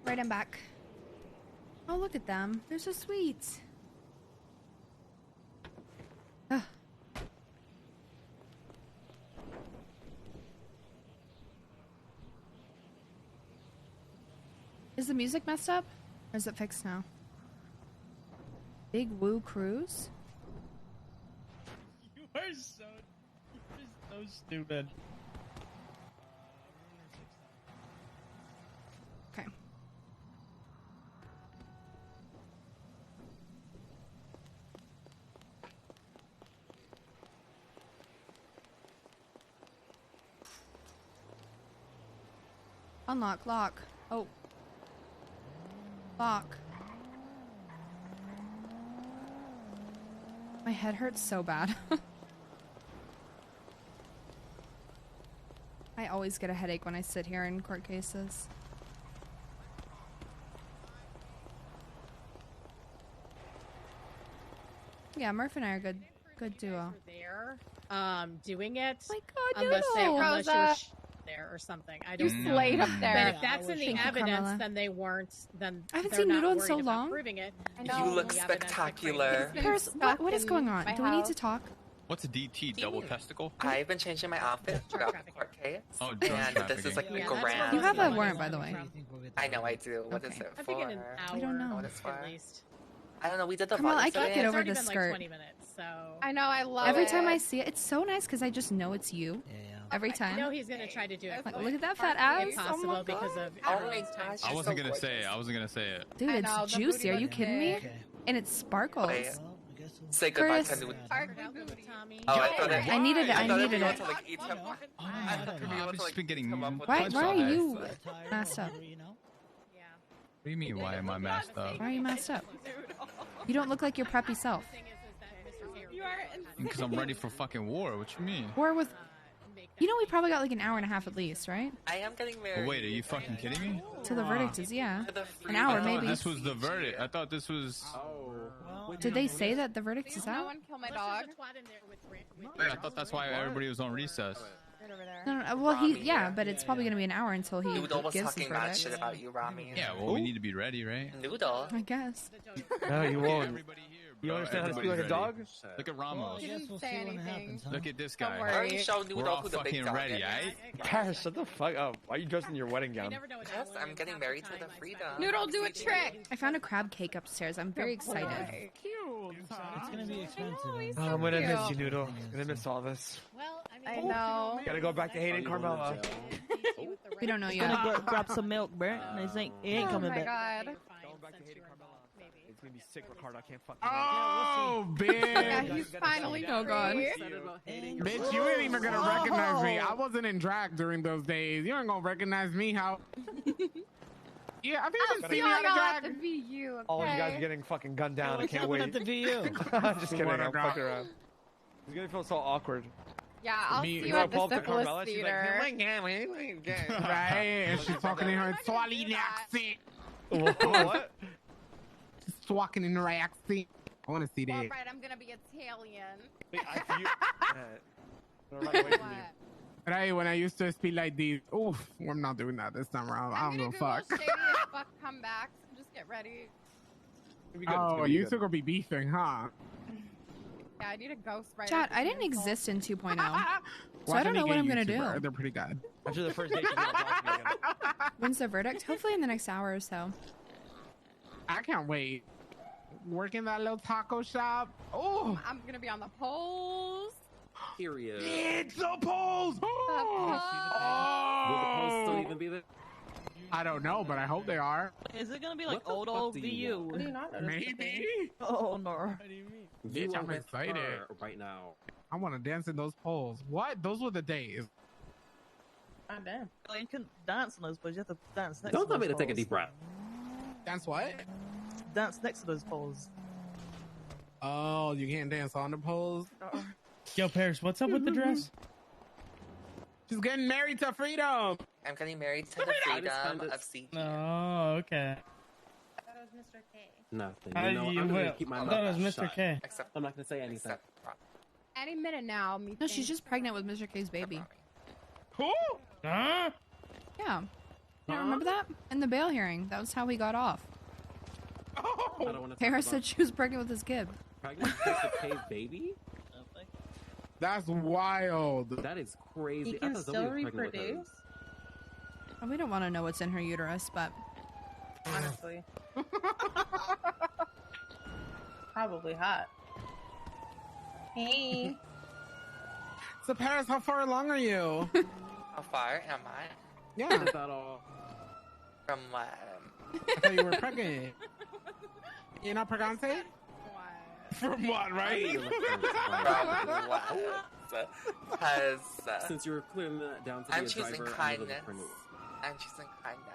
Right, I'm back. Oh, look at them. They're so sweet. Ugh. Is the music messed up? Or is it fixed now? Big Woo Cruise? You are so stupid. Okay. Unlock, lock. Oh. Lock. My head hurts so bad. I always get a headache when I sit here in court cases. Yeah, Murph and I are good duo. There, doing it. Oh my God, unless Noodle! unless you were Rosa. There or something. I You don't. slayed up there. But if that's in the Thank you, evidence, Carmela. then they weren't. Then I haven't they're seen not Noodle in worried so about long. Proving it. You look spectacular. Paris, what is going on? Do we need to talk? What's a DT? Double testicle? I've been changing my outfit throughout the court case. Oh, drug and this is like the trafficking. Yeah, that's grand. You have a warrant, by the way. I know I do. What is it I for? think in an hour. I don't know. What it's for? At least. I don't know. We did the Come on, volume I can't today. get It's over already this been skirt. like 20 minutes, so. I know, I love Every it. time I see it, it's so nice because I just know it's you. Every I time. know he's gonna try to do it. Like, but look at that it's fat partly abs. Impossible Oh my because of Oh my everyone's time. I wasn't gonna say it. I wasn't gonna say it. Dude, I it's know, the juicy. booty Are you looks kidding me? big. And it sparkles. Wait. Say goodbye Chris. to Noodle. Tommy. Oh, I thought I needed it. I thought needed we it. to, like, eat some- I thought we were I've to, like, just been getting Why punched are all day. you messed up? What do you mean? Why am I messed up? Why are you messed up? You don't look like your preppy self. You are Because I'm ready for fucking war. What you mean? Or with... You know we probably got like an hour and a half at least, right? I am getting married. Oh, wait, are you fucking kidding me? Till the verdict is, yeah. To the An free hour, I thought maybe. this was the verdict. I thought this was. Did they say that the verdict is no out? one kill my dog. I thought that's why everybody was on recess. Right over there. No, well, yeah, but it's probably going to be an hour until he Noodle was gives the talking bad shit verdict. about you, Rami. Yeah, well, we need to be ready, right? Noodle. I guess. No, you won't. Everybody here, You bro. understand how to speak like a Everybody's dog? ready. Look at Ramos. He didn't say anything. Look at this Don't guy. worry. I already showed Noodle We're all who the big fucking dog ready, is. aight? Paris, shut the fuck up. Why are you dressed in your wedding gown? Yes, I'm getting married to the freedom. Noodle, do a trick. I found a crab cake upstairs. I'm very excited. Cute. It's gonna be expensive. Oh, I'm gonna miss you, Noodle. I'm gonna miss all this. Well, I know. Gotta go back to hating Carmela. We don't know He's yet. gonna grab some milk, bro. And he ain't coming Oh my back. god. Going back to hating Carmela. It's gonna be sick, Ricardo. I can't fucking. Oh, Yeah, bitch. he's finally Oh, God. free. Bitch, you ain't even gonna recognize me. I wasn't in drag during those days. You ain't gonna recognize me. How? Yeah, have you I'll even see seen me you out of at drag? the VU, okay? All you guys are getting fucking gunned down. I What's can't happening wait. at the VU? Just kidding. What I'm about- fucking around. It's gonna feel so awkward. Yeah, I'll Me- see you you at pull the up to Carmela, syphilis she's like, theater. Right, and she's talking in her Swahili accent. What? She's talking in her accent. I want to see Well, that. right, I'm gonna be Italian. Wait, run away from you. What? Right, when I used to speak like these. Oof, I'm not doing that this time around. I I'm don't gonna give a Google fuck. shady as fuck comebacks. So just get ready. It'll be good, it's Oh, gonna be you good. two gonna be beefing, huh? Yeah, I need a ghostwriter. Chat, to I didn't cancel. exist in 2.0. So Watch I don't know any what gay I'm gonna YouTuber, do. They're pretty good. After the first date, she's not blocking me again. When's the verdict? Hopefully in the next hour or so. I can't wait. Working that little taco shop. Oh, I'm gonna be on the polls. Period. it's the polls. Will the polls still even be there? I don't know, but I hope they are. Is it gonna be like What the old fuck do you VU? want? What do you not Maybe. Oh no. What do you mean? Bitch, I'm with excited. her right now. I want to dance in those poles. What? Those were the days. God damn. Well, you can dance on those, but you have to dance next Don't to tell me those to take a poles. deep breath. Dance what? Dance next to those poles. Oh, you can't dance on the poles? Yo, Paris, what's up with the dress? She's getting married to freedom. I'm getting married to the freedom of CG. Oh, okay. That was Mr. K. Nothing. I You know, I'm will. gonna keep my I mouth thought it was Mr. shut. K. I'm not gonna say anything. Any minute now, me. No, she's just pregnant with Mr. K's baby. Who? Huh? Yeah. You don't remember that? In the bail hearing. That was how he got off. Oh, don't want to. Paris said she was pregnant with his kid. Pregnant with a K's baby? That's wild. That is crazy. He I can thought still Zoe was pregnant with her. reproduce. We don't want to know what's in her uterus, but Honestly. Probably hot. Hey. So Paris, how far along are you? How far am I? Yeah. Is that all? From what? I thought you were pregnant. You're not pregnant? From what, right? From what? Because Since you were clearing that down to I'm be a choosing driver, kindness. I'm choosing kindness.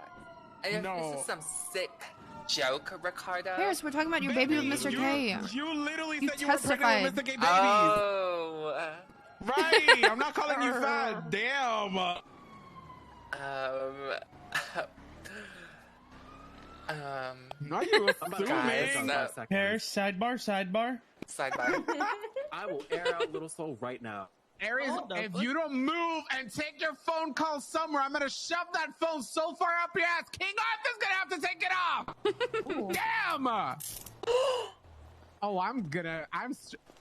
And if this is some sick joke, Ricardo. Paris, we're talking about your baby with Mr. K. You literally You said you were pregnant with Mr. K babies. Oh. Right. I'm not calling you fat. Damn. No, you assuming. Paris, sidebar. I will air out Little Soul right now. Aries, if you don't move and take your phone call somewhere, I'm gonna shove that phone so far up your ass. King Arthur's gonna have to take it off. Damn.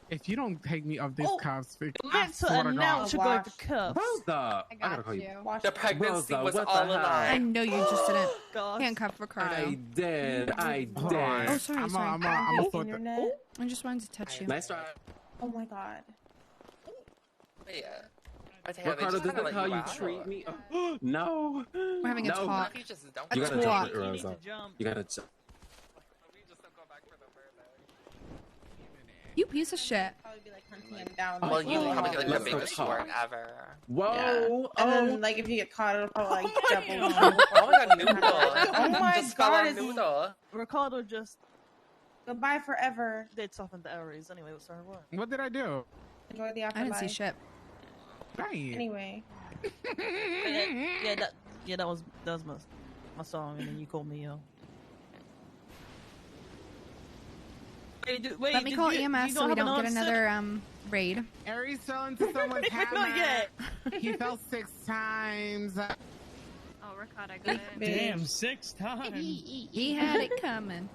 If you don't take me off these cuffs, I swear to God. You're going to cuffs. Rosa, I gotta call you. The pregnancy Rosa, was what all the a hell? lie. I know you just didn't handcuff Ricardo. I did. Oh, sorry. I'm Internet. I just wanted to touch you. Nice try. Oh my god. Yeah. What the hell, they Ricardo, just this kinda is let how you out. treat me. No. We're having a No. talk. You just don't You go gotta back. jump it, Rosa. You gotta jump. You piece of shit. Probably be like hunting him down. Well, like, you oh, probably get like the let's go biggest talk. sport ever. Whoa. Yeah. And then, like, if you get caught, it'll probably like double. Oh my god, Noodle. Oh my Just fell god, on is Noodle. Ricardo just goodbye forever. did something to Aries anyway. So what? What did I do? Enjoy the I afterlife. didn't see shit. Right. Anyway. That was my song, and then you called me yo. Wait, Let me call EMS so we don't get another raid. Aries fell into someone's hammer. He fell 6 times. Oh, Ricardo got it. Damn, 6 times. He had it coming.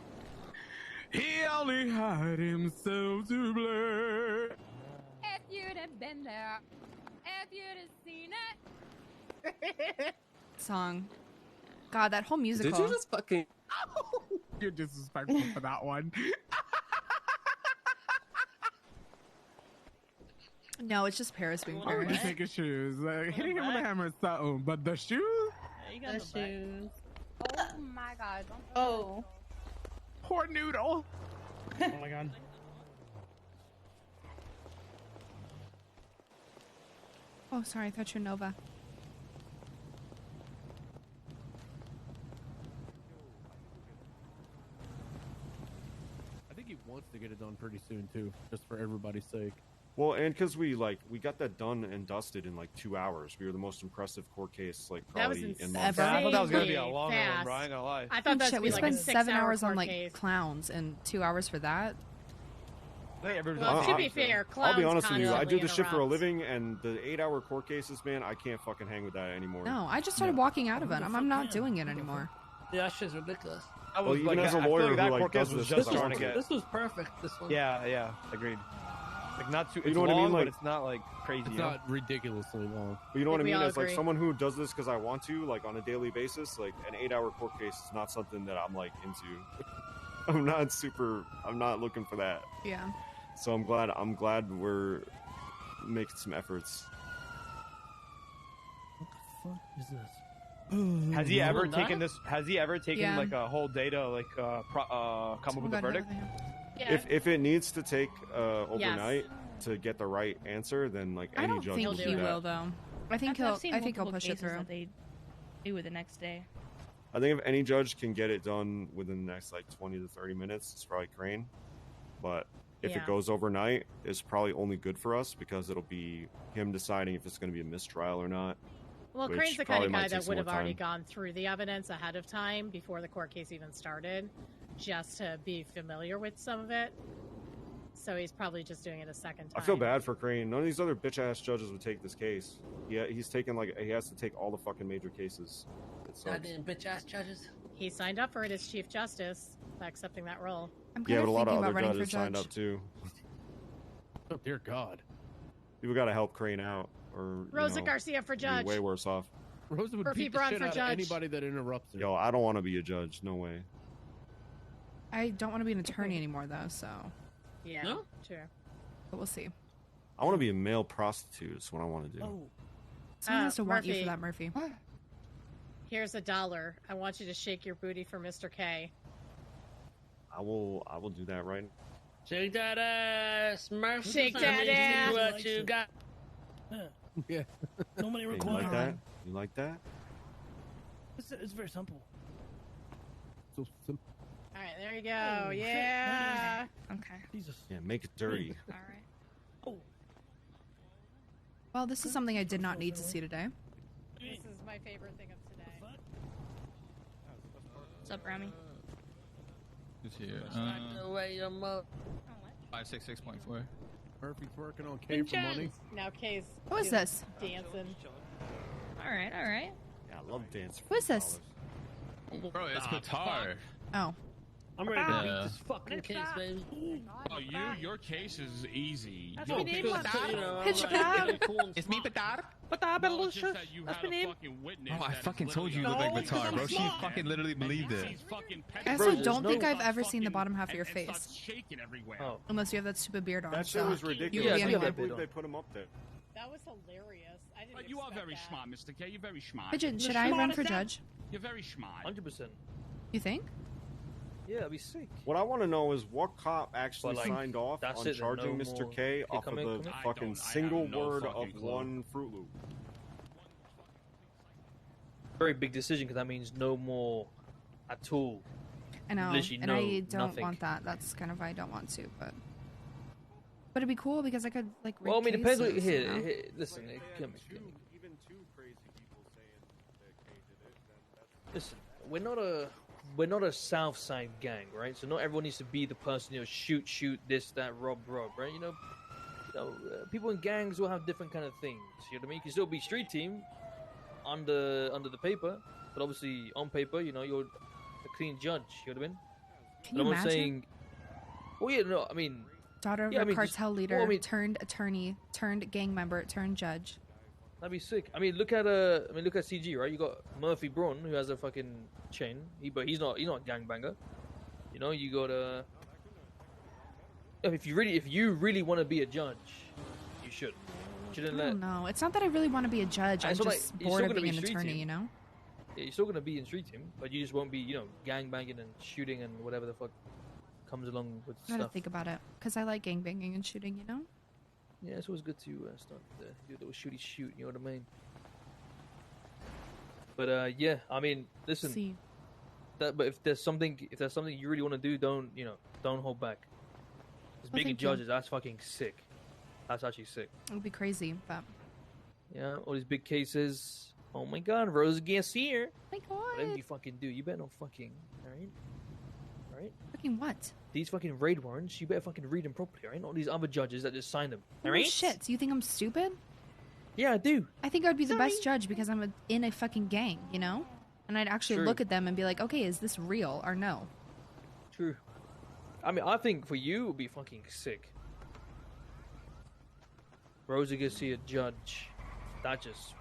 He only had himself to blame. If you'd have been there, if you'd have seen it. Song. God, that whole musical. Did you just fucking... You're disrespectful for that one. No, it's just Paris being Why would you Paris. take his shoes? Hitting him with a hammer is something, but the shoes? You got the shoes. Oh my god. Oh. Poor Noodle. Oh my god. Oh, sorry, I thought you were Nova. I think he wants to get it done pretty soon too, just for everybody's sake. Well, and because we got that done and dusted in like 2 hours. We were the most impressive court case, like That was probably in insane. months. I thought that was gonna be a Insanely longer one, fast. bro. I ain't gonna lie. I thought that Shit, was we like spent a 7 6-hour hours on court like case. clowns and 2 hours for that. Well, to be fair, I'll be clowns honest with you. I do constantly this shit for a interrupt. living, and the 8-hour court cases, man, I can't fucking hang with that anymore. No, I just started walking out of it. I'm not doing it anymore. Yeah, that shit's ridiculous. I Well, was even like, as a I feel lawyer like that who, like, court case does was this just because I starting to want get. This was perfect. This one. Yeah, agreed. Like not too. You It's know what I mean? long, Like- but it's not like crazy. It's you know? not ridiculously long. But you know what I we mean? all As like agree. someone who does this because I want to, like on a daily basis, like an 8-hour court case is not something that I'm like into. I'm not looking for that. Yeah. So I'm glad we're making some efforts. What is this? Has he ever Little taken nut? this? Has he ever taken Yeah. like a whole day to like come up with a verdict? Yeah. If it needs to take overnight to get the right answer, then like I any don't judge think will he do that. will though. I think I've seen I think he'll multiple push it cases through. that they do it the next day. I think if any judge can get it done within the next like 20 to 30 minutes, it's probably Crane. But if Yeah. it goes overnight, it's probably only good for us because it'll be him deciding if it's going to be a mistrial or not. Well, which Crane's the kind probably of might guy take that some would more have already time. gone through the evidence ahead of time before the court case even started, just to be familiar with some of it. So he's probably just doing it a second time. I feel bad for Crane. None of these other bitch ass judges would take this case. Yeah, he's taken he has to take all the fucking major cases. It sucks. Goddamn bitch ass judges. He signed up for it as Chief Justice by accepting that role. I'm Yeah, kind but a of lot thinking of about other running for judges signed judge. up too. Oh dear God. People got to help Crane out, or Rosa Garcia for be judge. way worse off. Rosa would Murphy beat the Braun shit for out judge. of anybody that interrupts her. Yo, I don't want to be a judge. No way. I don't want to be an attorney anymore, though, so. Yeah, No? true. But we'll see. I want to be a male prostitute. Is what I want to do. Oh. Someone has to want you for Murphy. that, Murphy. Here's $1. I want you to shake your booty for Mr. K. I will do that right now. Shake that ass, Murphy. Shake Let that me see ass. what you got. Yeah. Nobody Hey, you required. like that? You like that? It's very simple. So simple. All right, there you go. Yeah. Okay. Jesus. Yeah, make it dirty. All right. Oh. Well, this is something I did not need to see today. This is my favorite thing of today. What's up, Rami? Who's here? The way your mother. 566.4. Murphy's working on K for money. Now Kay's Who is this? dancing. All right, all right. Yeah, I love dance. Who is this? Bro, it's guitar. Oh. I'm ready to Yeah. beat this fucking case, baby. Oh, your case is easy. That's Yo, my name, because, Patar. you know, It's like, Patar. getting cool and It's me, smart. Patar. No, it's just that you had a fucking witness. Bro, I that fucking is told you you literally look like like Batar, bro. She smart. fucking literally believed it. She's fucking I also don't think I've ever seen the bottom half of your and face. starts shaking everywhere. Oh. Unless you have that stupid beard on. That shit so was you ridiculous. could be I anyone. can't believe they put him up there. That was hilarious. I didn't But you are expect very that. smart, Mr. K. You're very smart. Pigeon, should I run for judge? You're very smart. 100%. You think? Yeah, I'd be sick. What I want to know is what cop actually But, like, signed off that's on it, then charging no Mr. more- K off come of in, the come in. fucking I single have no word fucking of clue. one Fruit Loop. Very big decision because that means no more at all. I know, Literally and no, I don't nothing. want that. That's kind of why I don't want to, but it'd be cool because I could like. Well, I mean, read it depends. cases, Here, you know? here, listen, come here. Even two crazy people saying that K did it, then that's... Listen, we're not a South Side gang, right? So not everyone needs to be the person, shoot this, that, rob, right? People in gangs will have different kind of things. You know what I mean? You can still be street team under the paper, but obviously on paper, you're a clean judge. You know what I mean? Can But you I'm imagine? not saying. Well, yeah, no, I mean. Daughter of yeah, a I mean, just- cartel leader well, I mean, turned attorney turned gang member turned judge. That'd be sick. I mean, look at CG, right? You got Murphy Braun, who has a fucking chain. But he's not a gangbanger. You got if you really want to be a judge, you should. I Shouldn't let. don't know. It's not that I really want to be a judge. I'm It's not like- just you're bored still of gonna being be an street attorney. team. You know. Yeah, you're still gonna be in street team, but you just won't be, gang banging and shooting and whatever the fuck comes along with I gotta stuff. think about it because I like gang banging and shooting. You know. Yeah, it's always good to start do a little shooty shoot. You know what I mean? But yeah, I mean, listen. See. But if there's something you really want to do, don't hold back. Just Well, being thank you. judges, that's fucking sick. That's actually sick. It would be crazy, but Yeah, all these big cases. Oh my God, Rosa Garcia. my Whatever God, you fucking do, you better not fucking. All right. fucking what? These fucking raid warrants, you better fucking read them properly, all right? Not these other judges that just sign them. All Oh right? shit! Do you think I'm stupid? Yeah, I do. I think I'd be the best judge because I'm in a fucking gang, you know? And I'd actually True. look at them and be like, okay, is this real or no? True. I mean, I think for you, it would be fucking sick. Rosa Garcia judge. That just,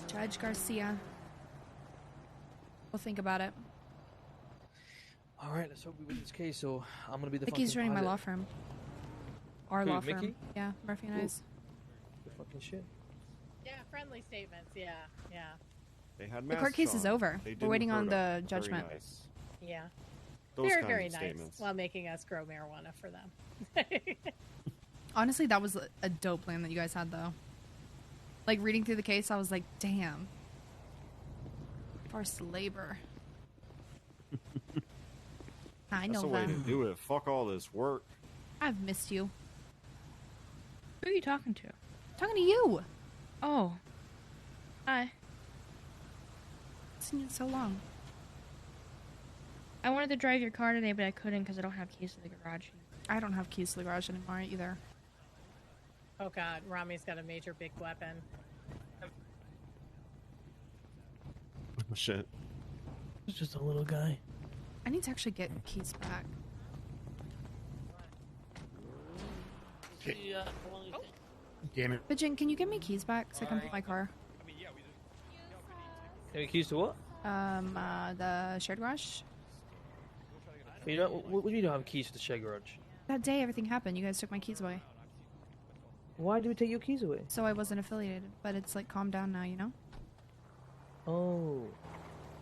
Judge Garcia. We'll think about it. All right, let's hope we win this case, or I'm gonna be the Mickey's fucking running my pilot. law firm. Our Who, law firm. Mickey? Yeah, Murphy and Cool. I's. The fucking shit. Yeah, friendly statements. Yeah. They had The court masks case is on. over. They We're didn't waiting on hurt the 'em. Very judgment. nice. Yeah. Those Very, kinds very of nice. statements. While making us grow marijuana for them. Honestly, that was a dope plan that you guys had, though. Like, reading through the case, I was like, damn. Forced labor. I That's know the way that. to do it. Fuck all this work. I've missed you. Who are you talking to? Talking to you. Oh. Hi. It's been so long. I wanted to drive your car today, but I couldn't because I don't have keys to the garage. I don't have keys to the garage anymore either. Oh God, Rami's got a major big weapon. Shit. It's just a little guy. I need to actually get keys back. Damn it. Pigeon, can you give me keys back so I can put my car? Any keys to what? The shared garage. You don't. What do you don't have keys to the shed garage? That day everything happened. You guys took my keys away. Why did we take your keys away? So I wasn't affiliated, but it's like calmed down now, you know? Oh.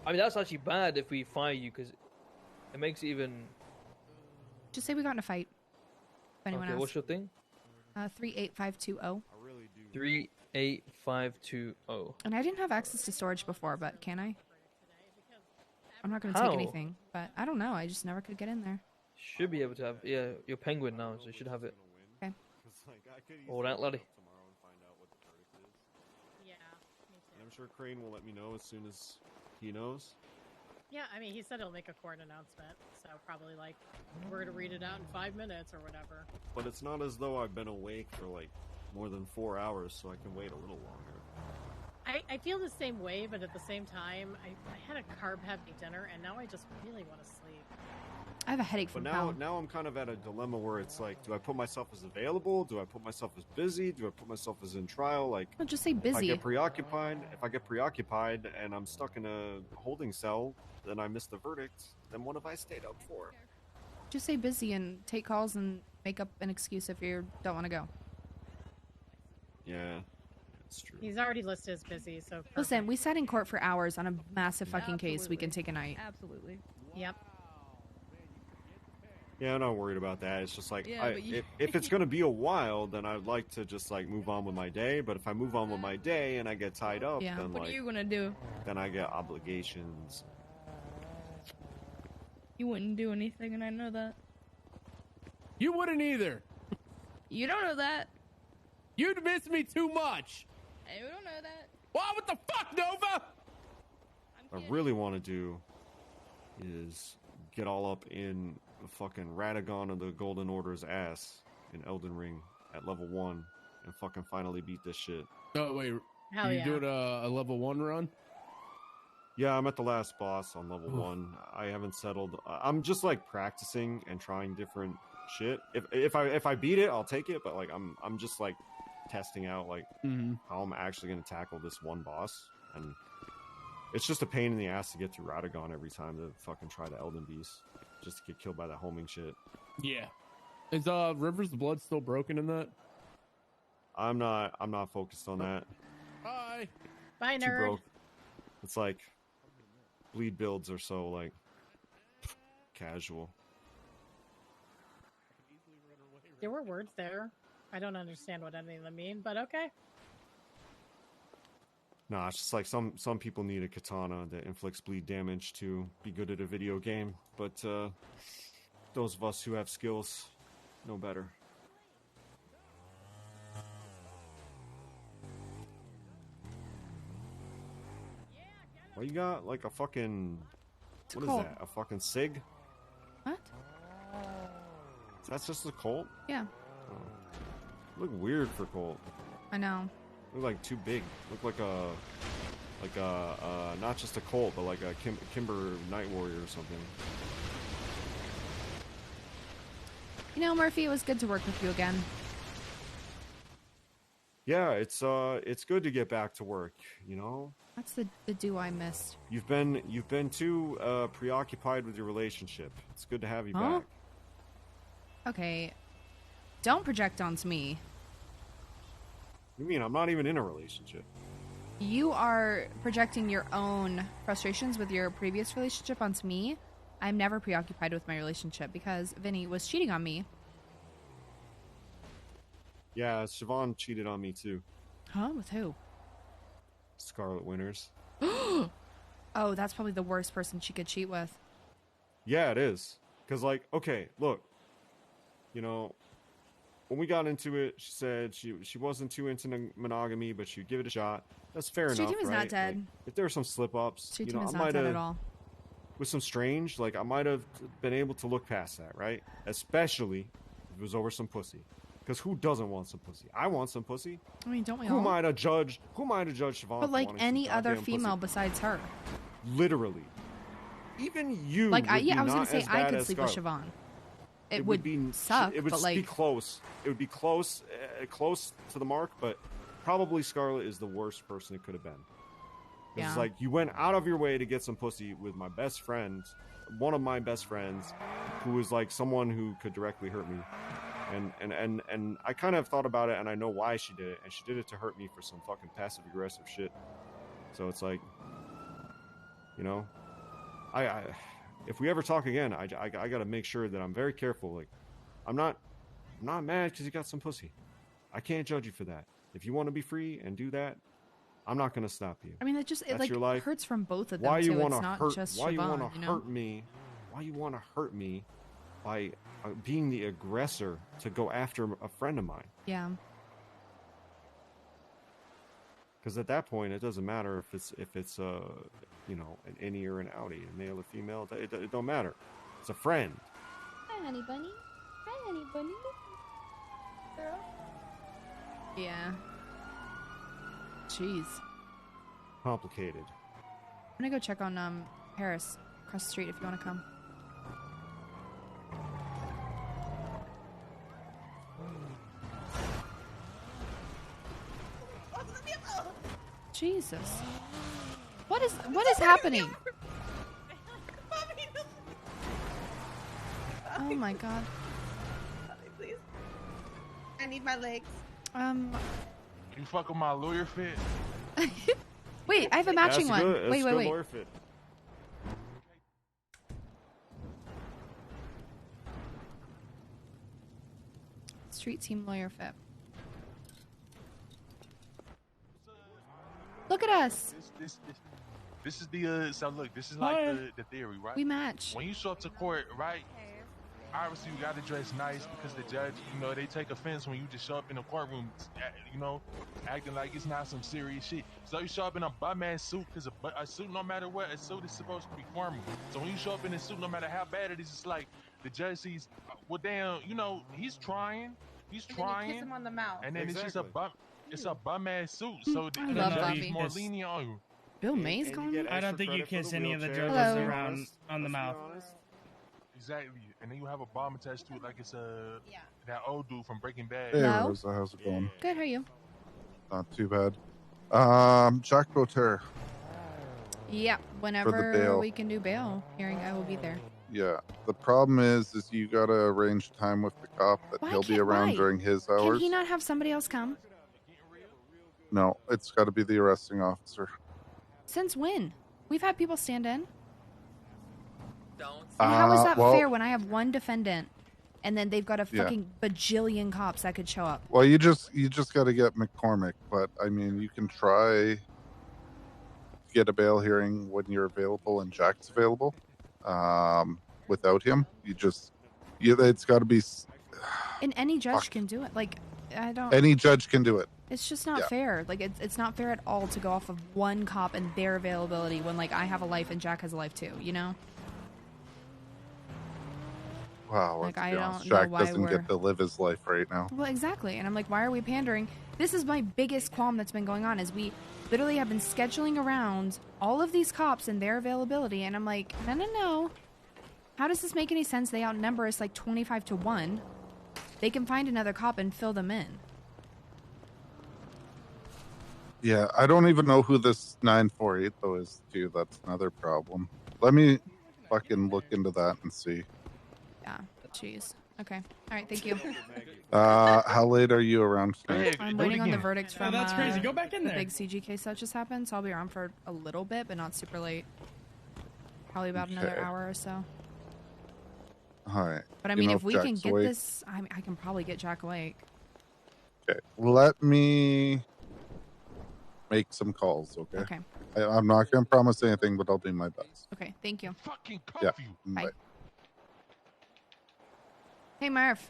I mean, that's actually bad if we fire you, because it makes it even... Just say we got in a fight. If anyone Okay, asks. what's your thing? 38520. 38520. And I didn't have access to storage before, but can I? I'm not going to How? take anything, but I don't know. I just never could get in there. Should be able to have... Yeah, you're penguin now, so you should have it. Okay. All right, laddie. Yeah, me too. I'm sure Crane will let me know as soon as he knows. Yeah, I mean, he said he'll make a court announcement, so probably like we're gonna read it out in 5 minutes or whatever. But it's not as though I've been awake for like more than 4 hours, so I can wait a little longer. I feel the same way, but at the same time, I had a carb-heavy dinner, and now I just really want to sleep. I have a headache But from now I'm kind of at a dilemma where it's like, do I put myself as available? Do I put myself as busy? Do I put myself as in trial? Like, Well, just say If I busy. get preoccupied, and I'm stuck in a holding cell, then I miss the verdict. Then what have I stayed up for? Just say busy and take calls and make up an excuse if you don't want to go. Yeah, that's true. He's already listed as busy, so perfect. Listen, we sat in court for hours on a massive fucking case. We can take a night. Absolutely. Yep. Yeah, I'm not worried about that. It's just like, Yeah, but you- if it's going to be a while, then I'd like to just like move on with my day. But if I move on with my day and I get tied up, Yeah. then What like, are you gonna do? then I get obligations. You wouldn't do anything, and I know that. You wouldn't either. You don't know that. You'd miss me too much. I don't know that. Wow, what the fuck, Nova? What I really want to do is get all up in the fucking Radagon of the Golden Order's ass in Elden Ring at level 1 and fucking finally beat this shit. Oh, wait. Hell Are you yeah. doing a level 1 run? Yeah, I'm at the last boss on level 1. I haven't settled. I'm just like practicing and trying different shit. If I beat it, I'll take it. But like I'm just like testing out like how I'm actually gonna tackle this one boss, and it's just a pain in the ass to get through Radagon every time to fucking try the Elden Beast, just to get killed by that homing shit. Yeah. Is Rivers of Blood still broken in that? I'm not focused on that. Bye. Bye, Too nerd. broke. It's like bleed builds are so like casual. There were words there. I don't understand what any of them mean, but okay. Nah, it's just like some people need a katana that inflicts bleed damage to be good at a video game, but those of us who have skills know better. Well, you got like a fucking... What is Colt. that? A fucking SIG? What? That's just a Colt? Yeah, Look weird for Colt. I know. Look like too big. Look like a not just a Colt, but like a Kimber Night Warrior or something. You know, Murphy, it was good to work with you again. Yeah, it's good to get back to work, you know? That's the do I missed. You've been too preoccupied with your relationship. It's good to have you Huh? back. Okay, don't project onto me. You mean I'm not even in a relationship? You are projecting your own frustrations with your previous relationship onto me. I'm never preoccupied with my relationship because Vinny was cheating on me. Yeah, Siobhan cheated on me too. Huh? With who? Scarlet Winters. Oh, that's probably the worst person she could cheat with. Yeah, it is. Cause like, okay, look, you know, when we got into it, she said she wasn't too into monogamy, but she'd give it a shot. That's fair Street enough, Team is right? not dead. Like, if there were some slip-ups, Street you Team know, is I not might dead have, at all. with some strange, like I might have been able to look past that, right? Especially if it was over some pussy. Because who doesn't want some pussy? I want some pussy. I mean, don't we Who all? am I to judge? Who am I to judge Siobhan? But for like wanting some any other goddamn female pussy? besides her. Literally. even you. Like, would be I was gonna not say as I bad could as sleep with Scarlet. Siobhan. It would suck, It would but be like, close. It would be close, close to the mark, but probably Scarlet is the worst person it could have been. Yeah. It's like you went out of your way to get some pussy with my best friend, one of my best friends, who was like someone who could directly hurt me. And I kind of thought about it, and I know why she did it, and she did it to hurt me for some fucking passive aggressive shit. So it's like, you know, I if we ever talk again, I got to make sure that I'm very careful. Like, I'm not mad because you got some pussy. I can't judge you for that. If you want to be free and do that, I'm not going to stop you. I mean, it That's your life. hurts from both of them Why too. you want It's to not hurt? just Why you Siobhan, want to you know? hurt me? Why you want to hurt me by being the aggressor to go after a friend of mine? Yeah. Because at that point, it doesn't matter if it's you know, an innie or an outie, a male or female. It don't matter. It's a friend. Hi, honey bunny. Hi, honey bunny. Girl. Yeah. Jeez. Complicated. I'm gonna go check on Paris across the street if you want to come. Jesus. What is happening? Oh my god. Please. I need my legs. You fuck with my lawyer fit? Wait, I have a matching one. Good. Wait. Lawyer fit. Street team lawyer fit. Look at us. This is the so look. This is like the theory, right? We match. When you show up to court, right? Obviously, you gotta dress nice because the judge, you know, they take offense when you just show up in a courtroom, you know, acting like it's not some serious shit. So you show up in a butt-ass suit because a suit, no matter what, a suit is supposed to be formal. So when you show up in a suit, no matter how bad it is, it's like the judge sees, well, damn, you know, he's trying, And then you kiss him on the mouth. and then it's just a bum. It's a bum-ass suit, so the I love judge Bobby. is more lenient on you. Bill Mays calling? I don't think you kiss any of the judges Hello. around on the mouth. Exactly, and then you have a bomb attached to it, like it's that old dude from Breaking Bad. Hey, Hello? Rosa, how's it going? Good, how are you? Not too bad. Jack Boter. Yeah, bail. whenever we can do bail hearing, I will be there. Yeah. The problem is you gotta arrange time with the cop that he'll be around during his Can hours. he not have somebody else come? No, it's got to be the arresting officer. Since when? We've had people stand in. Don't. And how is that well- fair when I have one defendant and then they've got a Yeah. fucking bajillion cops that could show up? Well, you just got to get McCormick, but I mean, you can try to get a bail hearing when you're available and Jack's available. Without him, it's got to be And any judge can do it. Like, I don't. any judge can do it. It's just not Yeah. fair. Like, it's not fair at all to go off of one cop and their availability when, like, I have a life and Jack has a life too, you know? Wow, Like, let's I be don't honest, know Jack why doesn't we're- get to live his life right now. Well, exactly. And I'm like, why are we pandering? This is my biggest qualm that's been going on is we literally have been scheduling around all of these cops and their availability. And I'm like, no. How does this make any sense? They outnumber us like 25-1. They can find another cop and fill them in. Yeah, I don't even know who this 948 though is too. That's another problem. Let me fucking look into that and see. Yeah, jeez. Okay. All right, thank you. How late are you around tonight? I'm waiting on the verdict from that's crazy. Go back in the there. big CG case that just happened, so I'll be around for a little bit, but not super late. Probably about another Okay. hour or so. All right. But I You mean, know if we can Jack's get awake? this, I can probably get Jack awake. Okay, let me make some calls. Okay. Okay. I'm not gonna promise anything, but I'll do my best. Okay, thank you. Fucking cuff Yeah. you. Bye. Hey, Murph.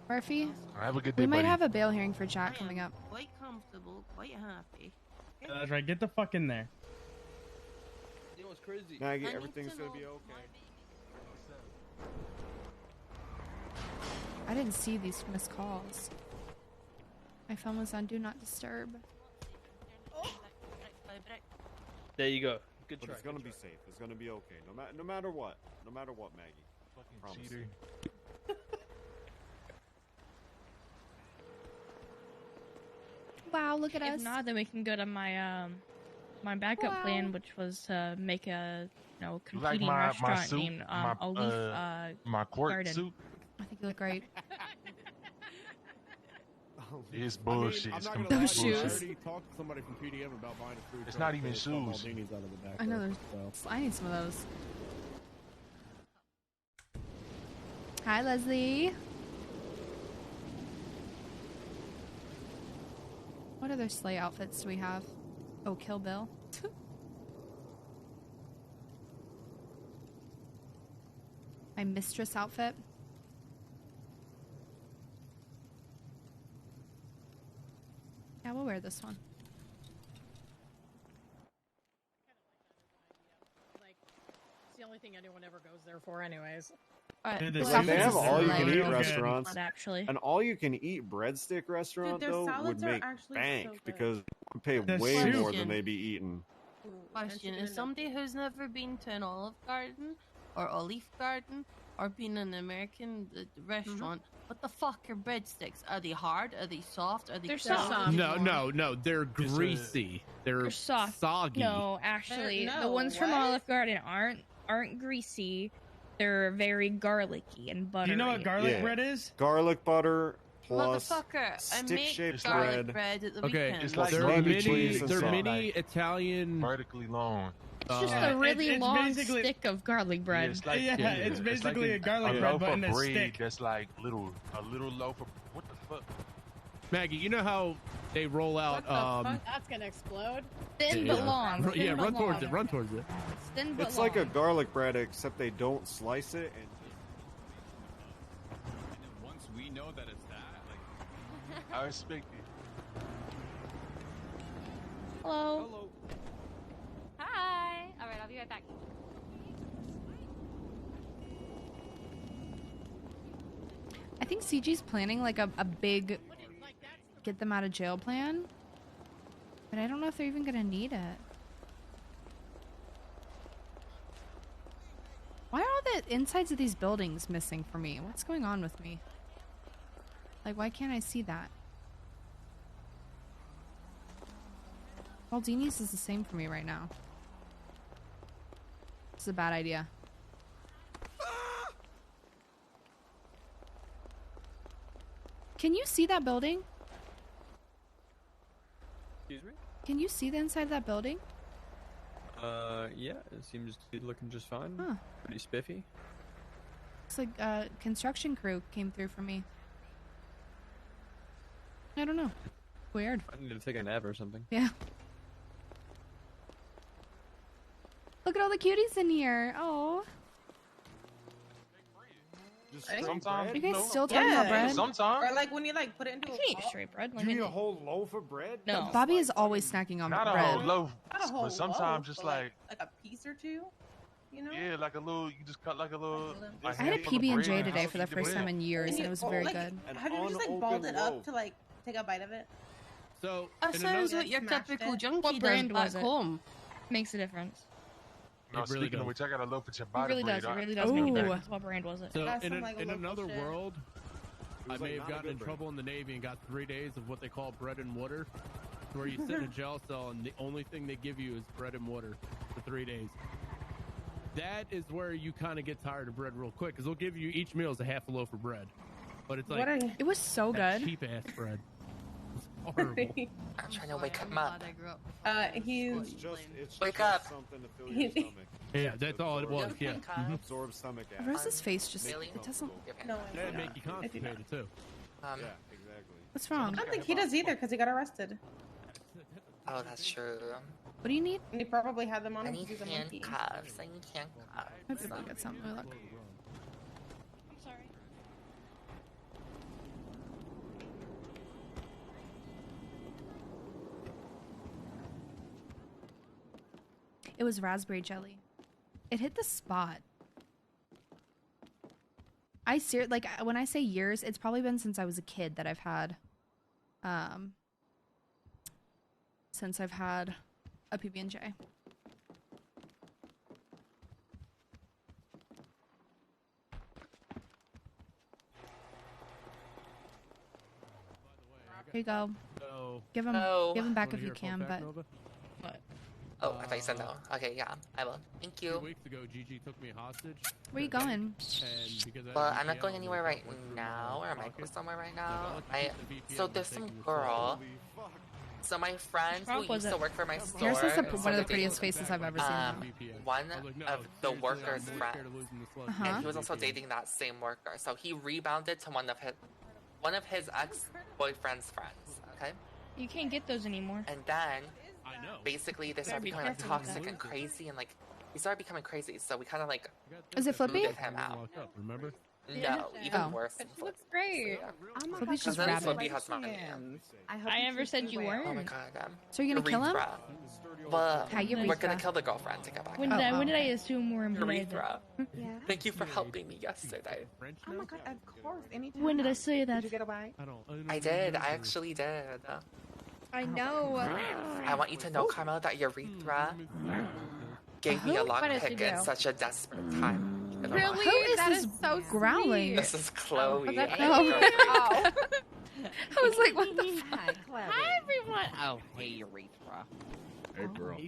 Murphy, Have a good day, we might buddy. have a bail hearing for Jack coming up. Quite comfortable, quite happy. That's right. Get the fuck in there. You know what's crazy? Maggie, everything's gonna be okay. I didn't see these missed calls. My phone was on Do Not Disturb. There you go. Good but try, it's gonna good be safe. It's gonna be okay. No matter what. No matter what, Maggie. Fucking Promise. cheater. Wow, look at us. If not, then we can go to my my backup plan, which was to make a You competing like my restaurant suit? named my Olive my court Garden. suit? I think you look great. It's bullshit. I'm It's not complete gonna lie, Those to you, I shoes. already talked to somebody from PDM about buying a food It's truck not even to sell shoes. Maldinis out of the back. I know there, there's. so. I need some of those. Hi, Leslie. What other sleigh outfits do we have? Oh, Kill Bill. My mistress outfit. Yeah, we'll wear this one. It's the only thing anyone ever goes there for, anyways. Dude, If they have all you can eat restaurants, actually. an all you can eat breadstick restaurant their though would salads are make actually bank so good. because they would pay The way soup. more than they be eating. Question: As somebody who's never been to an Olive Garden or Olive Garden or been in an American restaurant, what the fuck are breadsticks? Are they hard? Are they soft? Are they They're crispy? soft. No, they're greasy. They're soft. soggy. No, actually, They're- the no, ones from what? Olive Garden aren't greasy. They're very garlicky and buttery. Do you know what garlic bread is? Garlic butter plus Motherfucker, I make stick-shaped garlic bread. bread at the Okay, weekend. It's like they're maybe mini. cheese and They're salt. mini Italian. Vertically long. It's just a really it's long basically- stick of garlic bread. It's like, it's basically a garlic a bread, loaf but of in a bread stick. that's like a little loaf of what the fuck? Maggie, you know how they roll out? That's gonna explode. Thin but long. Yeah, Thin run but towards long. it. Run towards it. It's thin but It's long. like a garlic bread except they don't slice it and Once we know that it's that, like, I respect it. Hello. Hi. All right, I'll be right back. I think CG's planning like a big get them out of jail plan. But I don't know if they're even gonna need it. Why are all the insides of these buildings missing for me? What's going on with me? Like, why can't I see that? Maldini's is the same for me right now. This is a bad idea. Can you see that building? Excuse me? Can you see the inside of that building? Yeah, it seems to be looking just fine. Huh. Pretty spiffy. Looks like a construction crew came through for me. I don't know. Weird. I need to take a nap or something. Yeah. Look at all the cuties in here. Oh. Sometimes You guys still talking about bread? Sometimes. Or like when you like put it into I a can eat bowl. straight bread. you need a whole loaf of bread? No. Bobby is always snacking on Not a bread. whole loaf, Not a whole but sometimes loaf, just but like a piece or two. You know. yeah, like a little. You just cut like a little. I had a handful of PB&J bread today and for the eat first time in years, and it was very like, good. Have you ever just like balled it up to like take a bite of it? So That in sounds another- what your Smashed typical it. junkie What brand does back was it? home. Makes a difference. No, It really speaking of does. which, I got a loaf of It ciabatta really bread. does. It I- really does make a Ooh. difference. What brand was it? So Got in, some, like, in local another shit. world, I was may like have not a gotten good in bread. trouble in the Navy and got 3 days of what they call bread and water, where you sit in a jail cell and the only thing they give you is bread and water for 3 days. That is where you kind of get tired of bread real quick, because they'll give you each meal is a half a loaf of bread, but it's like It was so good. cheap ass bread. It's horrible. I'm trying to wake him up. He's Wake up. something to fill He- your stomach. Yeah, that's all it was. Yeah. Mhm. Absorb stomach acid. Rosa's face just, Really? it doesn't, no. That'd make you constipated too. Yeah, exactly. what's wrong? I don't think he does either because he got arrested. Oh, that's true. What do you need? And he probably had them on I him need because he's a monkey. handcuffs. I need handcuffs. Maybe we'll get some. Oh, look. I'm sorry. It was raspberry jelly. It hit the spot. Like when I say years, it's probably been since I was a kid that I've had, since I've had a PB&J. Here you go. So, Give him back if you can, but Oh, I thought you said no. Okay, yeah, I will. Thank you. 2 weeks ago, Gigi took me hostage. where you going? And because I Well, had I'm not VPN, going I anywhere right went through my now, or I might go pocket. somewhere right now. Like, I'll keep the So VPN there's and some take your girl. phone. So my friend who Trump was used to it? work for my store. Yours is one of the started prettiest dating, faces I've ever seen. One of the workers' friends, Uh-huh. and he was also dating that same worker. So he rebounded to one of his ex-boyfriend's friends. Okay. You can't get those anymore. And then, I know. basically, they Better started be becoming like, careful with toxic that. and crazy, and like he started becoming crazy. So we kind of like Is it Flippy? booted him out. Locked up, remember? No, even Oh. worse. But Than she looks great. Flippy's just then rabid. Flippy has money. I never said you weren't. Oh my god. So you're gonna kill him? Urethra. Well, Hi, we're Urethra. gonna kill the girlfriend to get back. When at did him. I assume we're in bed? Urethra. Yeah. Thank you for helping me yesterday. Oh my god, of course. Anytime. When did I say that? Did you get away? I did. I actually did. I know. I want you to know, Carmel, that Urethra gave me a What did she lockpick in do? such a desperate time. Really? Who is That this is so growling? This is Chloe. that Oh. oh. I was like, what the fuck? Hi, everyone. Oh, hey, Urethra. Hey, girl.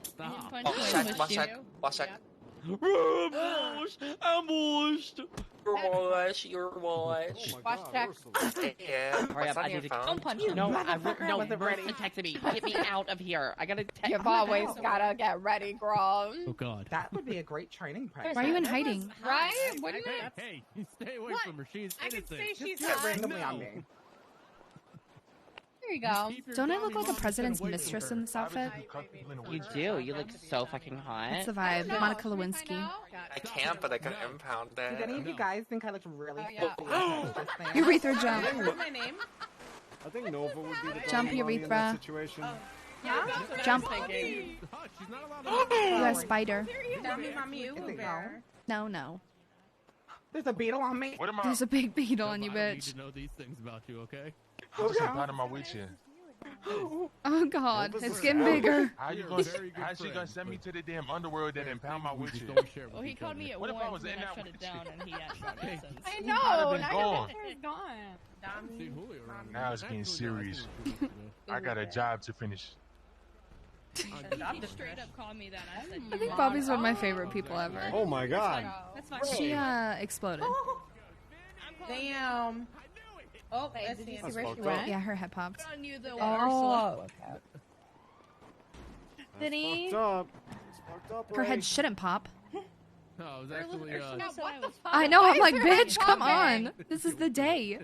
Stop. Watch check. I'm washed. You're washed. Watch check. Yeah. Hurry up, I need to Don't punch you. No, no, wasn't ready. Rosa texted me. Get me out of here. I gotta text. You've always gotta get ready, girl. Oh, God. That would be a great training practice. Why are you in hiding? Right? Wouldn't it? Hey, stay away from her. She's I could innocent. say she's Just hot. randomly on me. There you go. Don't I look like the president's mistress in this outfit? You do. You look so fucking hot. That's the vibe. Monica Lewinsky. I can't, but I can impound Did it. any of you guys think I looked really Urethra jump. What's my name? I think Nova would be the Jump, dummy mommy in that Urethra. situation. Yeah? Jump. She's not allowed to. You got a spider. Dummy mommy, you bear. No. There's a beetle on me. What am I? There's a big beetle on you, I don't need bitch. to know these things about you, okay? I'm just impounding my witch here. Oh god, Nova's it's a getting savage. bigger. How you gonna? How she gonna send me to the damn underworld and impound my witch here? Don't share with Well, he each called other. me at What if I 1 was and in then I that shut it with down you? and he had shot Hey. it since. I I'd have know. been Now gone. your picture's gone. Seen Julio around. Now it's getting serious. I got a job to finish. He straight up called me that. I said, I think Bobby's one of my favorite people ever. Oh my god. That's fine. She exploded. Damn. Oh, did you see That's where she fucked went? up. Yeah, her head popped. On you though, Oh, okay. That's fucked up. It's fucked up, Her Ray. head shouldn't pop. No, it was actually. I know, I'm like, bitch, come on. This is the day.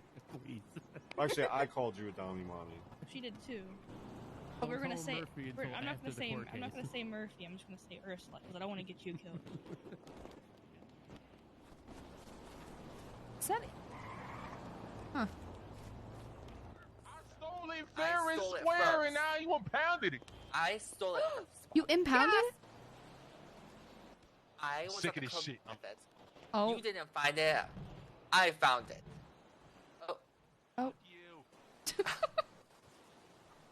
Please. Actually, I called you a dummy mommy. She did too. But we're Don't gonna call say Murphy until I'm not after gonna the say court I'm not case. gonna say Murphy. I'm just gonna say Ursula because I don't want to get you killed. Is that it? Huh. Stole it fair and stole it square, first. and now you impounded it. I stole it. You impounded it? I was Sick at of the this shit. with it. Oh. You didn't find it. I found it. Oh. Oh. You.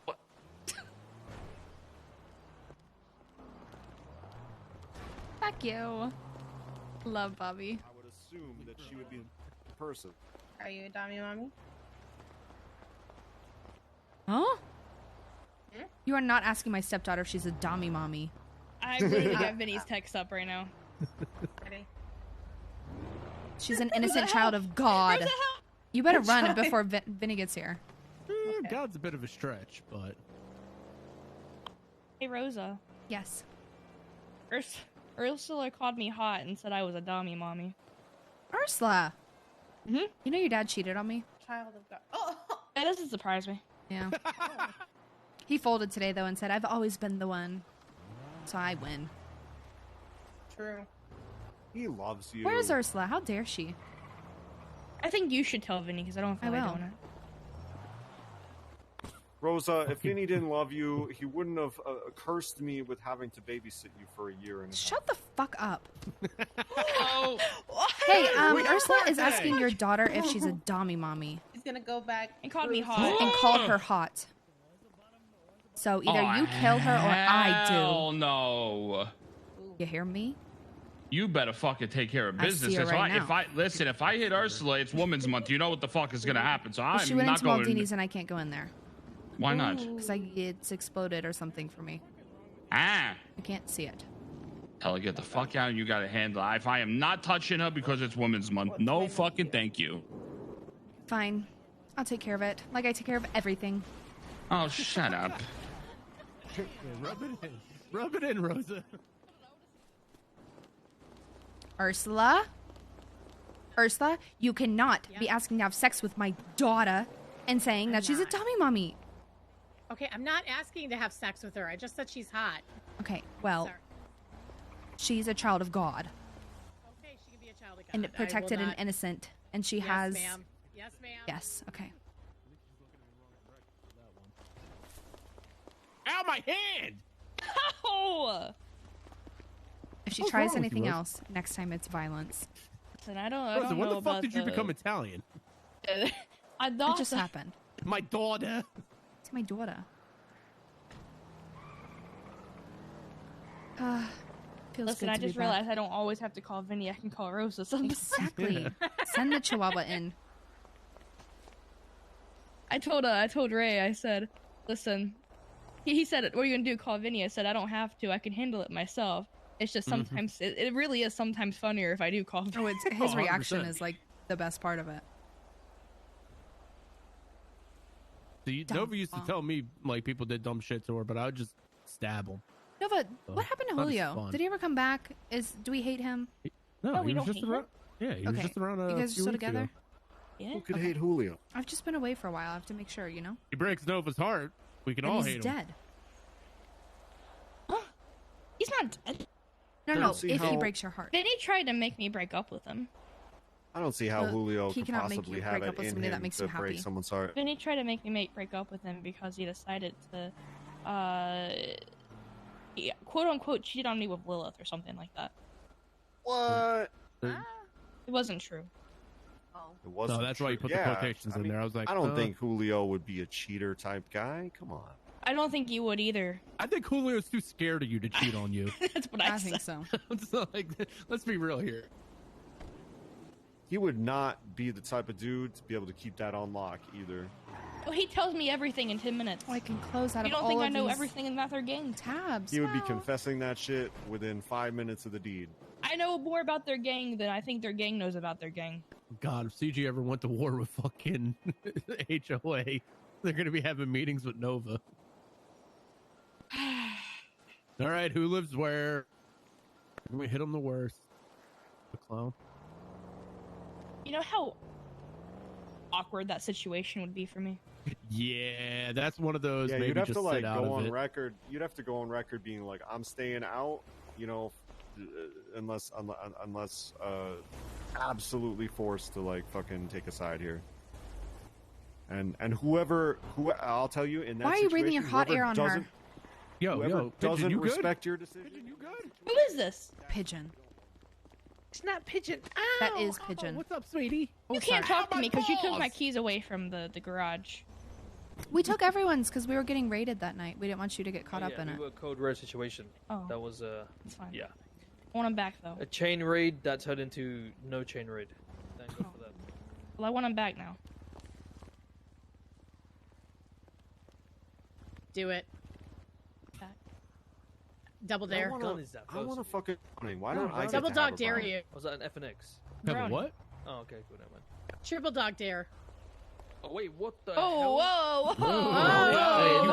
What? Fuck you. Love Bobby. I would assume that she would be the person. Are you a dummy mommy? Huh? You are not asking my stepdaughter if she's a dommy mommy. I literally got Vinny's text up right now. Ready? She's an innocent child of God. Rosa, You better run before Vinny gets here. God's a bit of a stretch, but Hey Rosa, Yes. Ursula called me hot and said I was a dummy mommy. Ursula. You know your dad cheated on me? Child of God. Oh, That doesn't surprise me. Yeah. He folded today, though, and said, I've always been the one. So I win. true. He loves you. Where is Ursula? How dare she? I think you should tell Vinny because I don't feel I like will. doing it. Rosa, if Vinny didn't love you, he wouldn't have cursed me with having to babysit you for a year and a half. Shut the fuck up. Oh, Hey, Ursula is asking your daughter if she's a dommy mommy. He's gonna go back and called me hot. And called her hot. So either you kill her or I do. Hell no. You hear me? You better fucking take care of I business. see her right now. If I hit Ursula, it's Women's Month. You know what the fuck is gonna happen. So If she I'm went not into going. Maldini's and I can't go in there. Why not? Because it's exploded or something for me. Ah. I can't see it. Tell her get the fuck out. You gotta handle it. If I am not touching her because it's Women's Month, no fucking thank you. Fine. I'll take care of it. Like I take care of everything. Oh, shut up. Rub it in. Rub it in, Rosa. Ursula? Ursula, you cannot be asking to have sex with my daughter and saying that she's a dummy mommy. Okay, I'm not asking to have sex with her. I just said she's hot. Okay, well, Sorry. she's a child of God. Okay, she can be a child of God. And protected and innocent. And she has... Ma'am. Yes, ma'am. Yes, okay. Ow, my hand! Ow! If she What's tries wrong with anything you, Rose? else, next time it's violence. Listen, I don't Rosa, know when the fuck about did you become Italian? I It thought just happened. My daughter. It's my daughter. Feels Listen, good I to be just back. realized I don't always have to call Vinny. I can call Rosa sometimes. Exactly. Send the chihuahua in. I told Ray, I said, listen, he said, what are you gonna do, call Vinny? I said, I don't have to, I can handle it myself. It's just sometimes, it really is sometimes funnier if I do call Vinny. Oh, it's his reaction is like the best part of it. See, Nova used to tell me like people did dumb shit to her, but I would just stab them. Nova, what happened to that was Julio? fun. Did he ever come back? Do we hate him? No, we he was don't just hate around. him? Yeah, he was Okay. just around. You guys are few still weeks together? ago. Yeah. Who could hate Julio? I've just been away for a while. I have to make sure, you know? He breaks Nova's heart. We can And all he's hate him. dead. He's not dead. No, if he breaks your heart. Vinny tried to make me break up with him. I don't see how Well, Julio he could cannot make possibly you have break it up with in somebody that him makes to you happy. break someone's heart. Vinny tried to make me break up with him because he decided to, quote unquote, cheat on me with Lilith or something like that. What? It wasn't true. It wasn't No, that's why you true. put the quotations in there. I was like, I don't think Julio would be a cheater type guy. Come on. I don't think you would either. I think Julio's too scared of you to cheat on you. That's what I think so. So, like, let's be real here. He would not be the type of dude to be able to keep that on lock either. Well, he tells me everything in 10 minutes. I can close out You of don't all think I of know these everything about their gang? tabs. He would be confessing that shit within 5 minutes of the deed. I know more about their gang than I think their gang knows about their gang. God, if CG ever went to war with fucking HOA, they're gonna be having meetings with Nova. All right, who lives where? We hit him the worst. The clown. You know how awkward that situation would be for me? Yeah, that's one of those. Yeah, maybe you'd have just to like sit out go of on it. record. You'd have to go on record being like, "I'm staying out," you know, unless absolutely forced to like fucking take a side here. And who I'll tell you in that. Why are you breathing your situation, hot whoever air on her? doesn't- Yo, whoever Pigeon, doesn't you good? respect your decision. You good? Who is this? Pigeon. It's not Pigeon. That is Pigeon. What's up, sweetie? You can't talk to me because you took my keys away from the garage. We took everyone's because we were getting raided that night. We didn't want you to get caught up in we it. were a code red situation. Oh. That was It's fine. yeah. I want him back though. A chain raid that turned into no chain raid. Thank God for that. Well, I want him back now. Do it. Double dare. I want to fucking. Why don't I get Double to dog have a dare brownie? you. Was that an FNX? Have a what? Oh, okay, cool. Never mind. Triple dog dare. Oh wait, what the Oh, hell? whoa, whoa, Hey,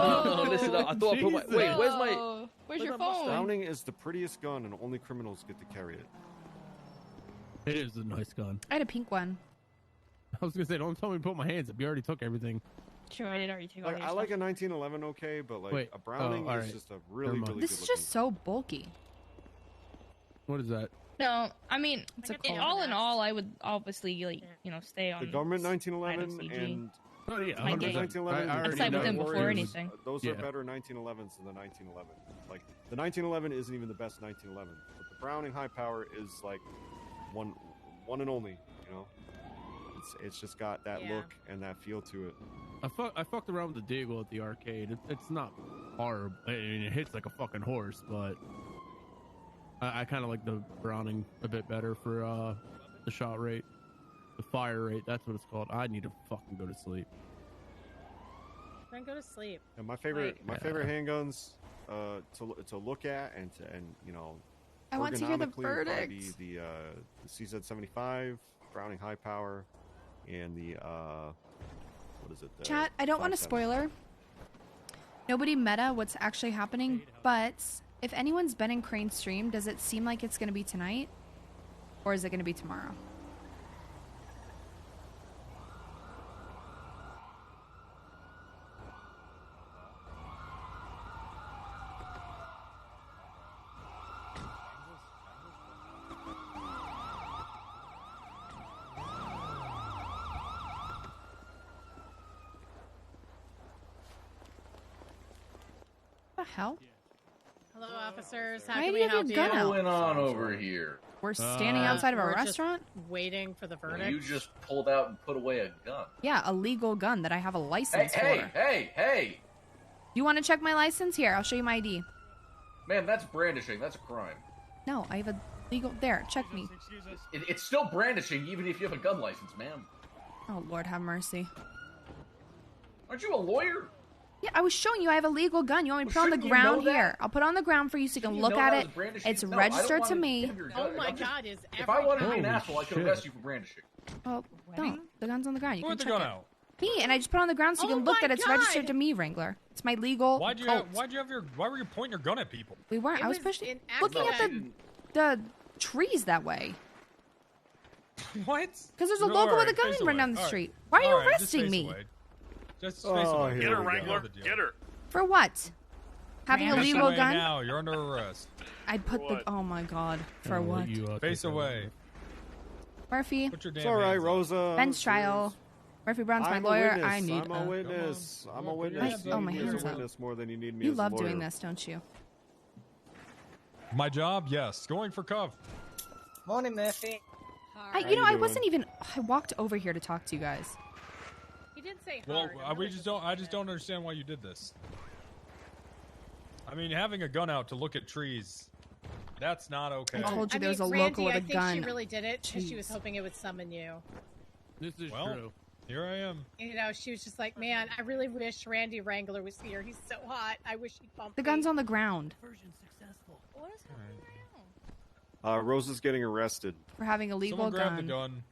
no, listen up. I thought I put my. Wait, where's my? Where's your my Mustang? phone? Browning is the prettiest gun, and only criminals get to carry it. It is a nice gun. I had a pink one. I was gonna say, don't tell me to put my hands up. You already took everything. Sure, I did already take all Like, your I like a stuff. 1911, okay, but like Wait, a Browning all is right. just a really, Never mind. really This good is just so bulky. What is that? No, I mean, a all in all, I would obviously like stay on The government 1911 CG. and Oh yeah, My game. 1911. I I'd already side with know him what before it is. anything. Those Yeah. are better 1911s than the 1911. Like the 1911 isn't even the best 1911, but the Browning high power is like one and only. You know, it's just got that Yeah. look and that feel to it. I fucked around with the Deagle at the arcade. It's not horrible. I mean, it hits like a fucking horse, but I kind of like the Browning a bit better for the shot rate, the fire rate. That's what it's called. I need to fucking go to sleep. Then go to sleep. And my favorite handguns to look at and you know, I want to hear the ergonomically would probably verdict. be the CZ75, Browning high power, and the what is it? The Chat, I don't want a 5.7. spoiler. Nobody meta what's actually happening, but if anyone's been in Crane's stream, does it seem like it's going to be tonight? Or is it going to be tomorrow? What the hell? Hello, officers. How Why can do we you have help your you? gun out? What's going on over here? We're standing outside of a We're just restaurant? waiting for the Well, verdict. you just pulled out and put away a gun. Yeah, a legal gun that I have a Hey, license hey, for. hey! You want to check my license? Here, I'll show you my ID. Man, that's brandishing. That's a crime. No, I have a legal... There, check me. It's still brandishing, even if you have a gun license, ma'am. Oh, Lord have mercy. Aren't you a lawyer? Yeah, I was showing you I have a legal gun. You want me to put it on the shouldn't you know ground that? here? I'll put it on the ground for you so you can You look know at that it. was brandishing? It's No, I don't registered want to me. have your gun. Oh my I'm just- God! Is If I wanted to be an Holy asshole, I could shit. arrest you for brandishing. Oh, don't. The gun's on the ground. You Who can had the check gun it. out? Me, and I just put it on the ground so you can look that it's registered to me, Wrangler. It's my legal Why'd you Colt. why were you pointing your gun at people? We weren't. It I was was pushing, an looking at the trees that way. What? Because there's a No, local alright, with a gun face running away. down the Alright. street. Why are you Alright, just arresting face me? away. Just face Oh, away. here Get we her, go. Wrangler. Get her. For what? Having a Face legal away gun? now. You're under arrest. I put the. Oh my God. For what? Face away. Murphy. Put your It's damn all right, hands up. Rosa. Bench trial. Murphy Brown's my I'm lawyer. A witness. I need. I'm a witness. I'm a witness. Oh, my You need me hands as a up. witness more than you need me You as a love lawyer. doing this, don't you? My job, yes. Going for cuff. Morning, Murphy. You know, I wasn't even. I walked over here to talk to you guys. He did say Well, hard. I just don't understand why you did this. I mean, having a gun out to look at trees, that's not okay. I told you there was a Randy, local with I a think gun. she really did it because she was Jeez. hoping it would summon you. This is Well, true. Here I am. You know, she was just like, man, I really wish Randy Wrangler was here. He's so hot. I wish he'd bump The me. gun's on the ground What is Rosa's getting arrested. for having a legal Someone grab the gun.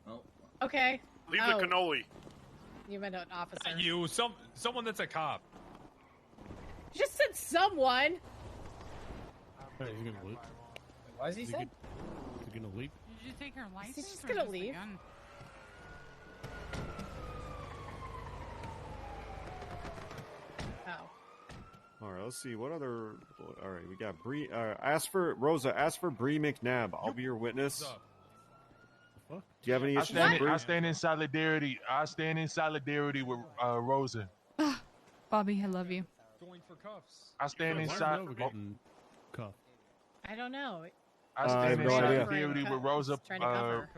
gun. Okay. Leave Oh, the cannoli. You meant an officer. You, someone that's a cop. You just said someone. Hey, you gonna leave? What does he say? You gonna leave? Did you take her license? He's just or gonna the leave. gun? Oh. All right, let's see what other. All right, we got Bree. Ask for Rosa. Ask for Bree McNabb. I'll be your witness. Do you have any issues with Bree? I stand in solidarity. I stand in solidarity with Rosa. Bobby, I love you. Going for cuffs. I stand in Why is side. Nova getting cuffed? I don't know. I I stand have in no idea. solidarity with Rosa. Trying to cover.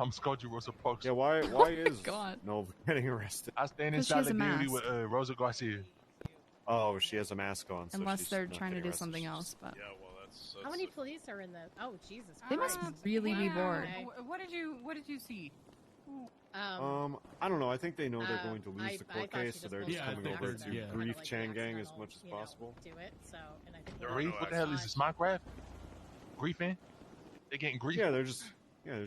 I'm scolding Rosa Parks. Yeah, why is God. Nova getting arrested? I stand in 'Cause she has a solidarity mask. with Rosa Garcia. Oh, she has a mask on. So Unless she's they're not trying to getting do arrested. something else, but Yeah, well, that's How many police are in the? Oh, Jesus. they must Christ. really be Yeah. bored. Okay. What did you see? I don't know. I think they know they're going to lose I the thought court she case, just so they're pulled just it coming out over back to there. brief Like Chang Gang as accidental, much as you know, possible. Do it. So, and I think The we're Reef, Grief? What the hell is this? Minecraft? Griefing? They're getting grief. Yeah, they're just Maybe?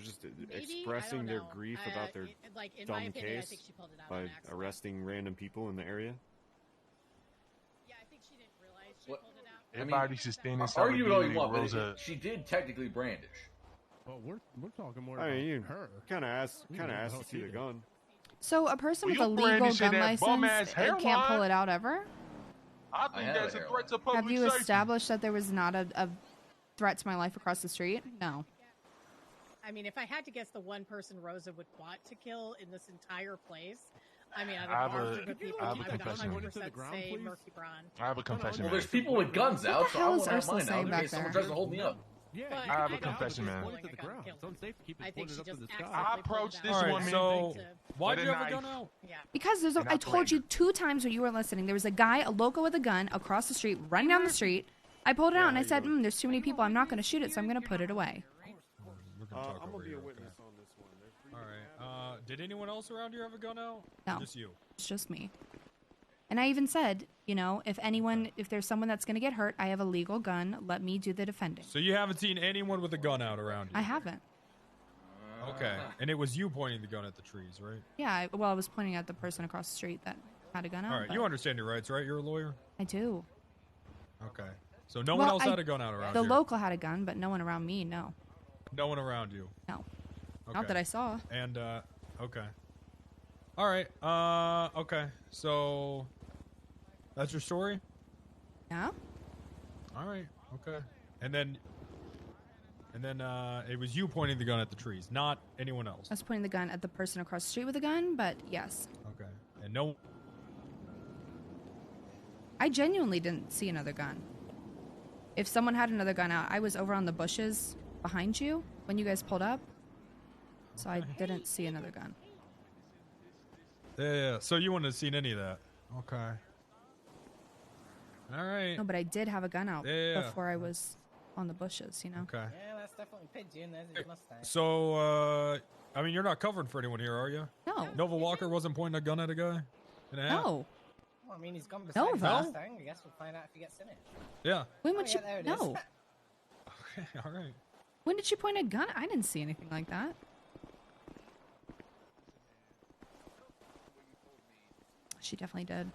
I expressing don't their know. grief about their like in my dumb opinion, I case think she pulled it out by on accident. arresting random people in the area. Yeah, I think she didn't realize she What? pulled it out. Everybody should stand in Argue all you solidarity want, with but Rosa. she did technically brandish. Well, we're talking more I about mean, you her. kind of asked We don't know to how see she the did. gun. So a person Well, with a you legal brandishing gun that bum-ass license can't pull hairline. it out ever? I think have that's a a hairline. threat to public Have you safety. established that there was not a threat to my life across the street? No. I mean, if I had to guess the one person Rosa would want to kill in this entire place, I mean, out I have of our a- group of people, I have a I would confession. 100% say Murphy Braun. I have a confession, Well, man. there's people with guns out, What the so I hell won't is have Ursula mine out saying in back case someone there? tries to hold me up. Yeah, But I have a don't confession, think man. she's Point it to the pulling a gun ground. killed It's unsafe to keep I it think pointed she up to just the sky. I accidentally approached pulled it this out. All one, right, man. so why'd With you a have a gun knife. out? Yeah. Because there's And I I told you 2 times when you were listening. There was a guy, a local with a gun, across the street, running down the street. I pulled it out and I said, there's too many people. I'm not going to shoot it, so I'm going to put it away. I'm gonna be a witness on this one. All right. Did anyone else around here have a gun out? No. Or just you? It's just me. And I even said, if there's someone that's going to get hurt, I have a legal gun. Let me do the defending. So you haven't seen anyone with a gun out around you? I haven't. Okay. And it was you pointing the gun at the trees, right? Yeah, I was pointing at the person across the street that had a gun out. All right. You understand your rights, right? You're a lawyer? I do. Okay. So no one else had a gun out around The here? local had a gun, but no one around me, no. No one around you? No. Okay. Not that I saw. And, okay. All right. Okay. So that's your story? Yeah. All right. Okay. And then it was you pointing the gun at the trees, not anyone else. I was pointing the gun at the person across the street with a gun, but yes. Okay. And no. I genuinely didn't see another gun. If someone had another gun out, I was over on the bushes behind you when you guys pulled up. So I didn't see another gun. Yeah. So you wouldn't have seen any of that. Okay. All right. No, but I did have a gun out Yeah. before I was on the bushes, Okay. Yeah, that's definitely pigeon. There's his mustache. So, I mean, you're not covering for anyone here, are you? No. Nova Walker wasn't pointing a gun at a guy? In a hat? No. Well, I mean, he's gone beside his Nova? Mustang. I guess we'll find out if he gets in it. Yeah. When would Oh, she? yeah, there it is. No. Okay, all right. When did she point a gun? I didn't see anything like that. She definitely did.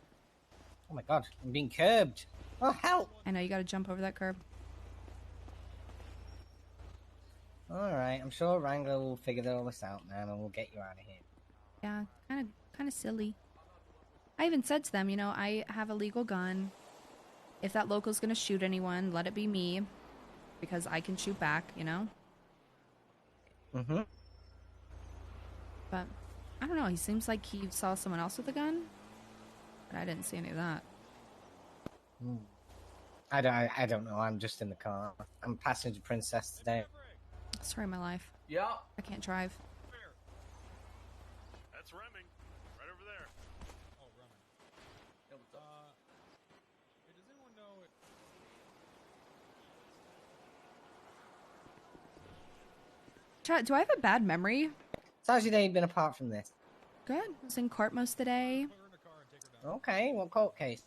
Oh my god, I'm being curbed. Oh, help! I know, you gotta jump over that curb. Alright, I'm sure Wrangler will figure all this out, man, and we'll get you out of here. Yeah, kind of silly. I even said to them, I have a legal gun. If that local's gonna shoot anyone, let it be me. Because I can shoot back, Mm-hmm. But, I don't know, he seems like he saw someone else with a gun. But I didn't see any of that. I don't know, I'm just in the car. I'm passenger princess today. Story of my life. Yeah. I can't drive. That's Remming. Right over there. Oh, Remming. Does anyone know it? Chat, do I have a bad memory? So how's your day been apart from this? Good. I was in court most of the day. Okay, what court case?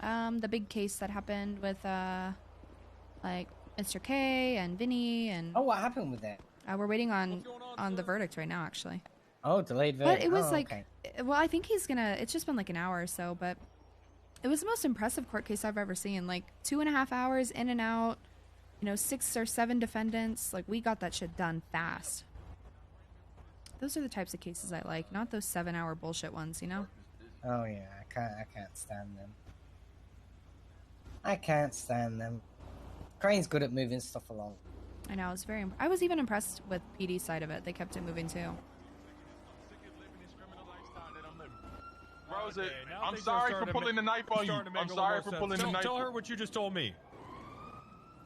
The big case that happened with, Mr. K and Vinny and... Oh, what happened with that? We're waiting on the verdict right now, actually. Oh, delayed verdict. But it was okay. Well, I think he's gonna... It's just been like an hour or so, but... It was the most impressive court case I've ever seen. 2.5 hours in and out. 6 or 7 defendants. We got that shit done fast. Those are the types of cases I like, not those 7-hour bullshit ones, Oh yeah, I can't stand them. I can't stand them. Crane's good at moving stuff along. I know, I was even impressed with PD's side of it. They kept it moving too. Rosa, Okay, now I'm things are sorry starting for to pulling the knife on you. starting to make I'm a sorry little for more pulling sense. the knife. Tell her what you just told me.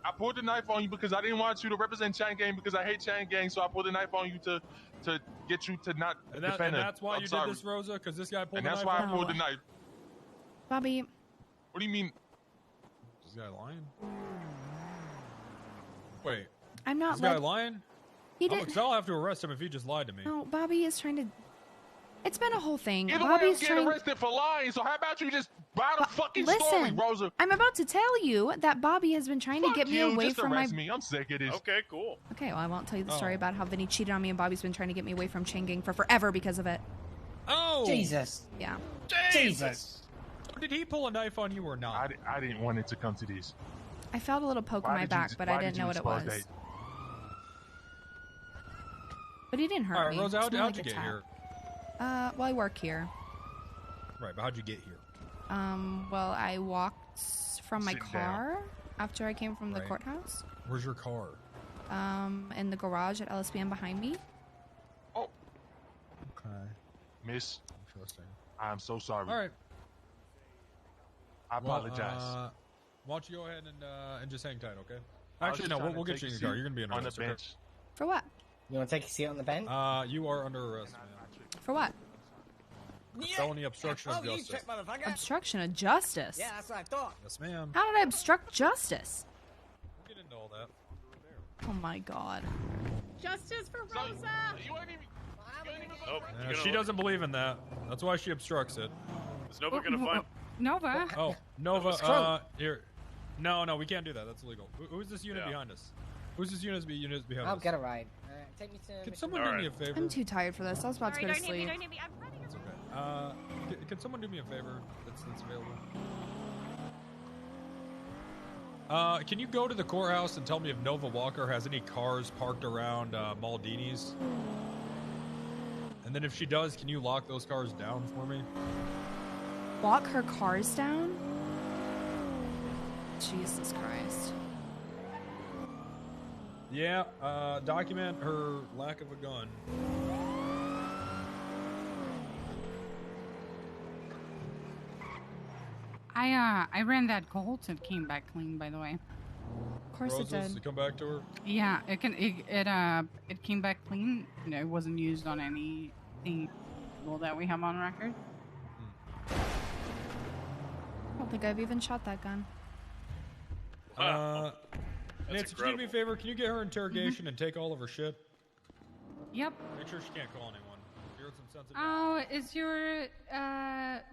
I pulled the knife on you because I didn't want you to represent Chain Gang because I hate Chain Gang, so I pulled the knife on you to get you to not And defend him. that's why I'm you sorry. did this, Rosa? Because this guy pulled And the that's knife why on I you? pulled the knife. Bobby. What do you mean? Is this guy lying? Wait. I'm not Is this guy lying? He did. Because I'll have to arrest him if he just lied to me. No, Bobby is trying to... It's been a whole thing. Either way, Bobby's I'm getting trying... arrested for lying, so how about you just buy the fucking story, Listen, Rosa? I'm about to tell you that Bobby has been trying to get me away just from my... arrest me. I'm sick of this. Okay, cool. Okay, well, I won't tell you the story Oh. about how Vinny cheated on me and Bobby's been trying to get me away from Chain Gang for forever because of it. Oh! Jesus. Yeah. Jesus. Did he pull a knife on you or not? I didn't want it to come to this. I felt a little poke in Why my did you- back, but why I did didn't you know what it expose was. that? But he didn't hurt All right, me. Rosa, It's more how'd like you a get tap. here? Well, I work here. Right, but how'd you get here? Well, I walked from my Sitting car after I came from the Right. courthouse. Where's your car? In the garage at LSBM behind me. Oh. Okay. Miss, Interesting. I'm so sorry. All right. I Well, apologize. why don't you go ahead and just hang tight, okay? I was Actually, just no, trying to we'll get take you in a your car. seat You're gonna be under on the arrest. okay? bench. For what? You want to take a seat on the bench? You are under arrest, man. For what? felony obstruction of justice. Obstruction of justice? Yeah, that's what I thought. Yes, ma'am. How did I obstruct justice? We'll get into all that. Oh my god. Justice for Rosa! She doesn't believe in that. That's why she obstructs it. Is Nova gonna find? Nova. Oh, Nova. Trump. Here. No, we can't do that. That's illegal. Who's this unit behind us? Who's this unit behind I'll us? get a ride. Take me to. Can someone do me a favor? I'm too tired for this. I was about to go to Don't hit me, sleep. don't hit me. I'm running. Can someone do me a favor that's available? Can you go to the courthouse and tell me if Nova Walker has any cars parked around Maldini's? And then if she does, can you lock those cars down for me? Lock her cars down? Jesus Christ. Yeah, document her lack of a gun. I ran that Colt. It came back clean, by the way. Of course Rosa's, it did. Come back to her. Yeah, it came back clean. You know, it wasn't used on anything that we have on record. I don't think I've even shot that gun. Nancy, can you do me a favor? Can you get her interrogation and take all of her shit? Yep. Make sure she can't call anyone. You're some sensitive. Oh,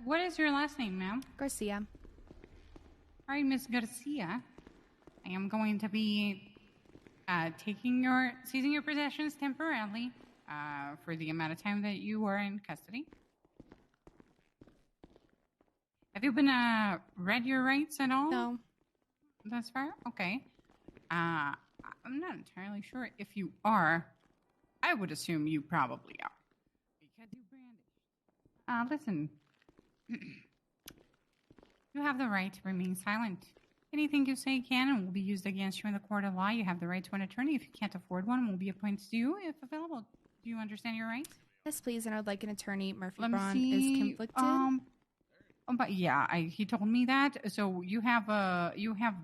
what is your last name, ma'am? Garcia. All right, Miss Garcia. I am going to be seizing your possessions temporarily for the amount of time that you are in custody. Have you been read your rights at all? No. Thus far? Okay. I'm not entirely sure if you are. I would assume you probably are. Listen. You have the right to remain silent. Anything you say can and will be used against you in the court of law. You have the right to an attorney. If you can't afford one, will be appointed to you if available. Do you understand your rights? Yes, please, and I would like an attorney. Murphy Let me Braun see. is conflicted. But yeah, he told me that. So you have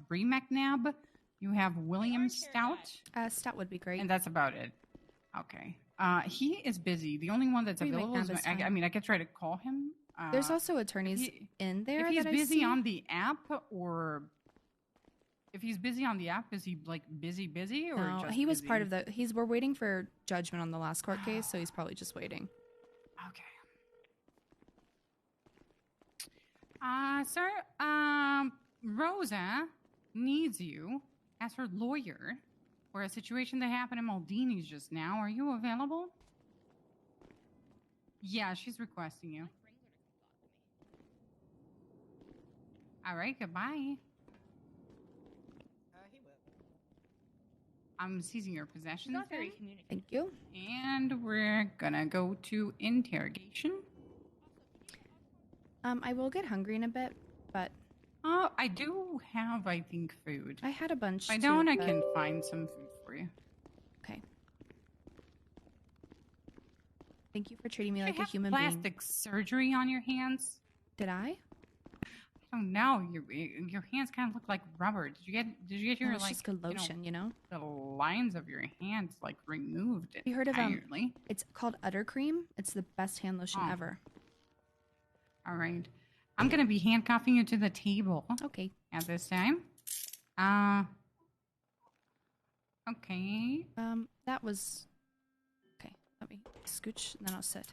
Bree McNabb, you have William Stout. Stout would be great. And that's about it. Okay. He is busy. The only one that's Bree available McNabb is is fine. I mean, I could try to call him. There's also attorneys in there. If he's that I busy see. on the app, or if he's busy on the app, is he like busy, or No, just he was busy? part of the. We're waiting for judgment on the last court case, so he's probably just waiting. Okay. Sir, Rosa needs you as her lawyer for a situation that happened in Maldini's just now. Are you available? Yeah, she's requesting you. All right, goodbye. I'm seizing your possessions. Not very then. communicative. Thank you. And we're gonna go to interrogation. I will get hungry in a bit, but I do have, I think, food. I had a bunch. If I too, don't, I but- can find some food for you. Okay. Thank you for treating me Did like you a have human plastic being. surgery on your hands? Did I? I don't know. Your hands kind of look like rubber. Did you get your No, it's like just good lotion, you know? the lines of your hands like removed? Have you heard of entirely? It's called Udder Cream. It's the best hand lotion Oh. ever. All right. I'm gonna be handcuffing you to the table. Okay. At this time. Okay. That was okay. Let me scooch and then I'll sit.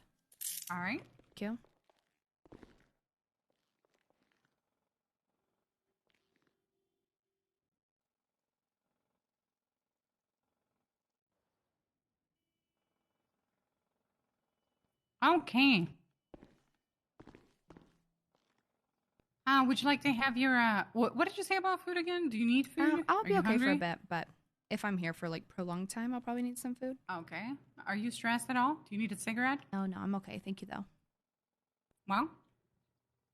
All right. Thank you. Okay. Would you like to have your what did you say about food again? Do you need food? I'll Are be you okay for a hungry? bit, but if I'm here for like prolonged time, I'll probably need some food. Okay. Are you stressed at all? Do you need a cigarette? No, I'm okay. Thank you though. Well,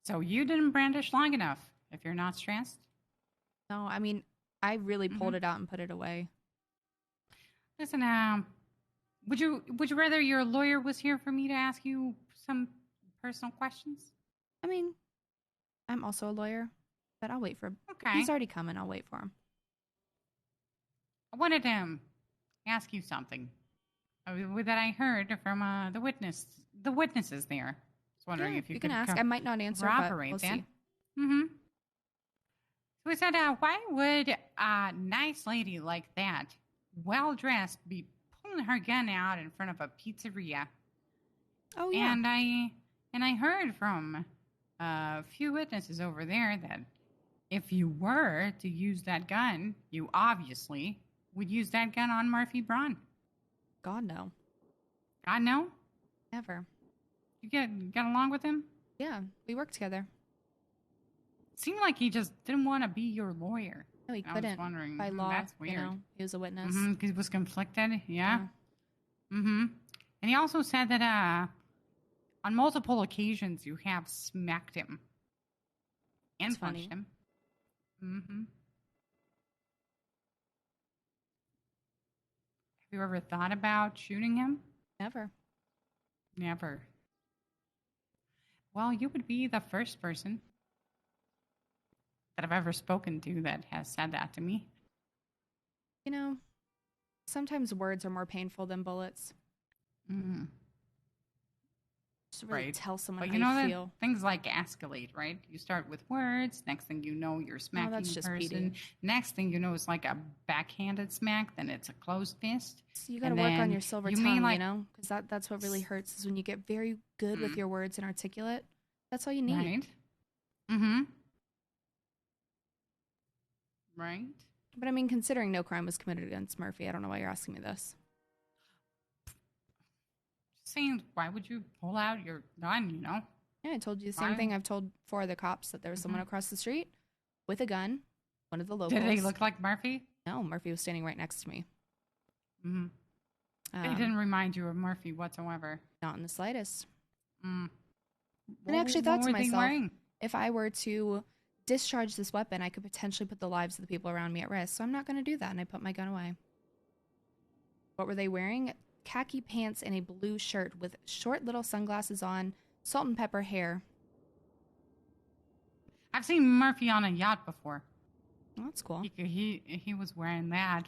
so you didn't brandish long enough. If you're not stressed. No, I mean, I really pulled it out and put it away. Listen, would you rather your lawyer was here for me to ask you some personal questions? I mean, I'm also a lawyer, but I'll wait for him. Okay. He's already coming. I'll wait for him. I wanted to ask you something that I heard from the witnesses there. Just wondering Yeah, if you you could can ask. I might not answer, but corroborate we'll that. see. Mm-hmm. So we said, why would a nice lady like that, well dressed, be pulling her gun out in front of a pizzeria? Oh yeah. And I heard from a few witnesses over there that if you were to use that gun, you obviously would use that gun on Murphy Braun. God no. God no? Never. You get along with him? Yeah, we work together. Seemed like he just didn't want to be your lawyer. No, he I couldn't. was wondering. By law, That's weird. you know, he was a witness. Because he was conflicted. Yeah. Mm-hmm. And he also said that on multiple occasions you have smacked him and That's punched funny. him. Mm-hmm. Have you ever thought about shooting him? Never. Never. Well, you would be the first person that I've ever spoken to that has said that to me. You know, sometimes words are more painful than bullets. Mm-hmm. Just really tell someone But how you know you that feel. things like escalate, right? You start with words. Next thing you know, you're smacking that's the just person. beating. Next thing you know, it's like a backhanded smack. Then it's a closed fist. So you got to and work on then your silver you tongue, mean, like, you know, because that's what really hurts is when you get very good with your words and articulate. That's all you need. Right. Mm-hmm. Right. But I mean, considering no crime was committed against Murphy, I don't know why you're asking me this. Saying, why would you pull out your gun? You know. Yeah, I told you the same thing I've told 4 other cops, that there was someone across the street with a gun, one of the locals. Did they look like Murphy? No, Murphy was standing right next to me. Mm-hmm. They didn't remind you of Murphy whatsoever. Not in the slightest. Mm. And I actually thought What to were they myself, wearing? if I were to discharge this weapon, I could potentially put the lives of the people around me at risk. So I'm not going to do that, and I put my gun away. What were they wearing? Khaki pants and a blue shirt with short little sunglasses on, salt and pepper hair. I've seen Murphy on a yacht before. Oh, that's cool. He was wearing that.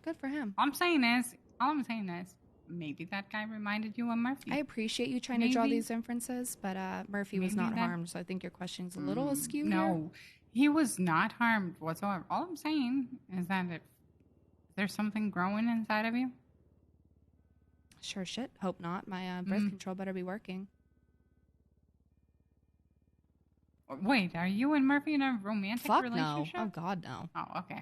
Good for him. All I'm saying is, maybe that guy reminded you of Murphy. I appreciate you trying to draw these inferences, but Murphy was Maybe not that- harmed, so I think your question's a little askew here. No, he was not harmed whatsoever. All I'm saying is that if there's something growing inside of you, Sure shit. Hope not. My birth control better be working. wait, are you and Murphy in a romantic Fuck no. relationship? Oh, God, no. Oh, okay.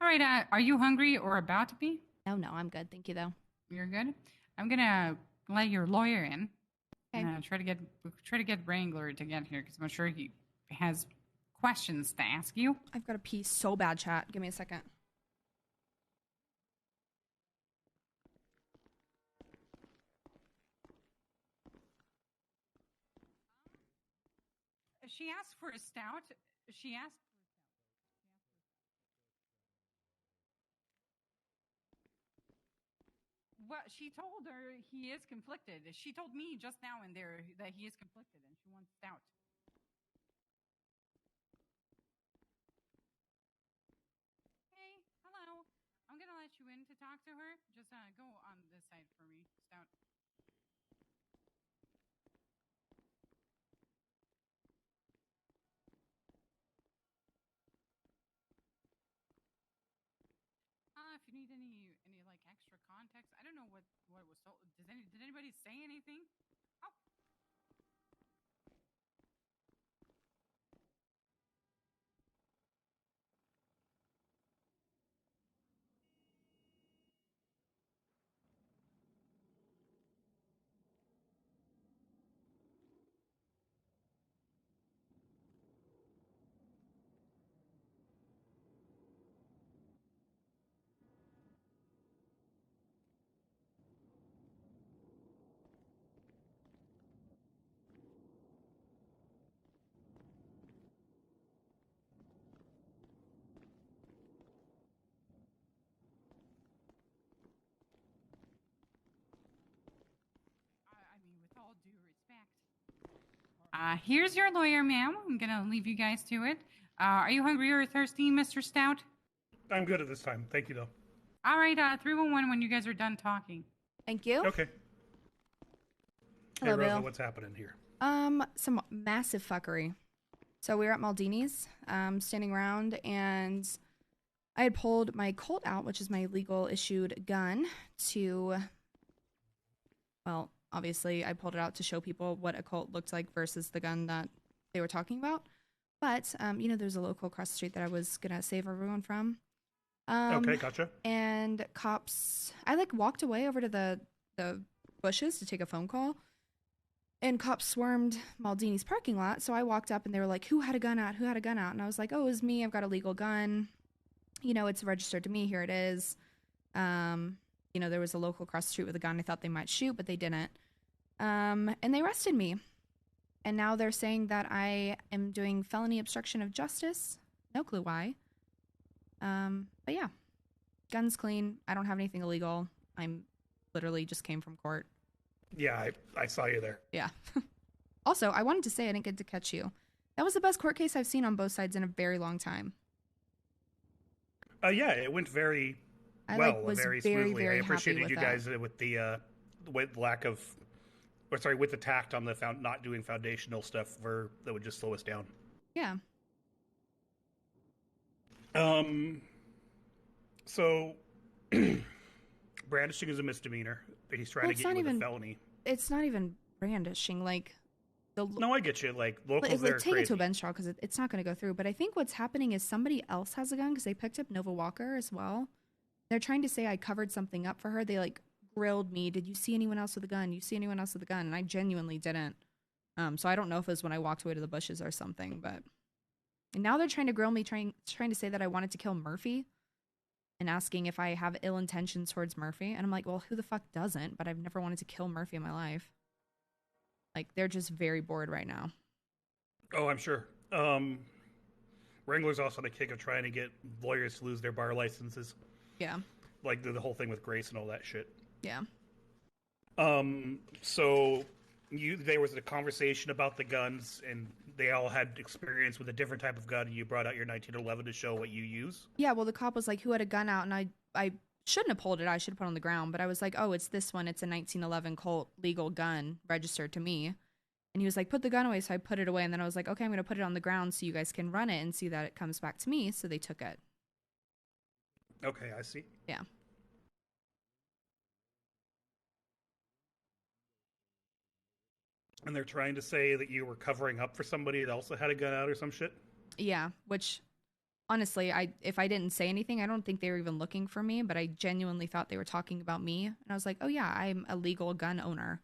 All right, are you hungry or about to be? No, I'm good. Thank you, though. You're good? I'm gonna let your lawyer in. Okay. Try to get Wrangler to get here because I'm sure he has questions to ask you. I've got to pee so bad, chat. Give me a second. She asked for a stout. She asked. Well, she told her he is conflicted. She told me just now in there that he is conflicted and she wants stout. Hey, hello. I'm gonna let you in to talk to her. Just go on this side for me, stout. If you need any like extra context, I don't know what was told. Did anybody say anything? Oh. I mean, with all due respect. Here's your lawyer, ma'am. I'm gonna leave you guys to it. Are you hungry or thirsty, Mr. Stout? I'm good at this time. Thank you, though. All right, 311 when you guys are done talking. Thank you. Okay. Hello, Rosa, Bill. what's happening here? Some massive fuckery. So we were at Maldini's, standing around, and I had pulled my Colt out, which is my legal issued gun, to, well, obviously I pulled it out to show people what a Colt looked like versus the gun that they were talking about. But, there's a local across the street that I was gonna save everyone from. Okay, gotcha. And cops, I walked away over to the bushes to take a phone call. And cops swarmed Maldini's parking lot, so I walked up and they were like, who had a gun out? Who had a gun out? And I was like, oh, it was me. I've got a legal gun. It's registered to me. Here it is. There was a local across the street with a gun I thought they might shoot, but they didn't. And they arrested me. And now they're saying that I am doing felony obstruction of justice. No clue why. But yeah, gun's clean. I don't have anything illegal. I'm literally just came from court. Yeah, I saw you there. Yeah. Also, I wanted to say I didn't get to catch you. That was the best court case I've seen on both sides in a very long time. Yeah, it went very was very very, smoothly. very I appreciated happy you with guys with the with the tact on the not doing foundational stuff that would just slow us down. Yeah. So brandishing is a misdemeanor. He's trying to get you with a felony. It's not even brandishing. No, I get you. Locals take crazy. it to a bench trial because it's not going to go through. But I think what's happening is somebody else has a gun because they picked up Nova Walker as well. They're trying to say I covered something up for her. They grilled me. Did you see anyone else with a gun? You see anyone else with a gun? And I genuinely didn't. So I don't know if it was when I walked away to the bushes or something. But and now they're trying to grill me, trying to say that I wanted to kill Murphy. And asking if I have ill intentions towards Murphy. And I'm like, well, who the fuck doesn't? But I've never wanted to kill Murphy in my life. They're just very bored right now. Oh, I'm sure. Wrangler's also on the kick of trying to get lawyers to lose their bar licenses. Yeah. The whole thing with Grace and all that shit. Yeah. So there was a conversation about the guns, and they all had experience with a different type of gun, and you brought out your 1911 to show what you use? Yeah, well, the cop was like, who had a gun out? And I shouldn't have pulled it. I should have put it on the ground. But I was like, oh, it's this one. It's a 1911 Colt legal gun registered to me. And he was like, put the gun away. So I put it away. And then I was like, okay, I'm going to put it on the ground so you guys can run it and see that it comes back to me. So they took it. Okay, I see. Yeah. And they're trying to say that you were covering up for somebody that also had a gun out or some shit? Yeah, which honestly, if I didn't say anything, I don't think they were even looking for me, but I genuinely thought they were talking about me. And I was like, oh yeah, I'm a legal gun owner.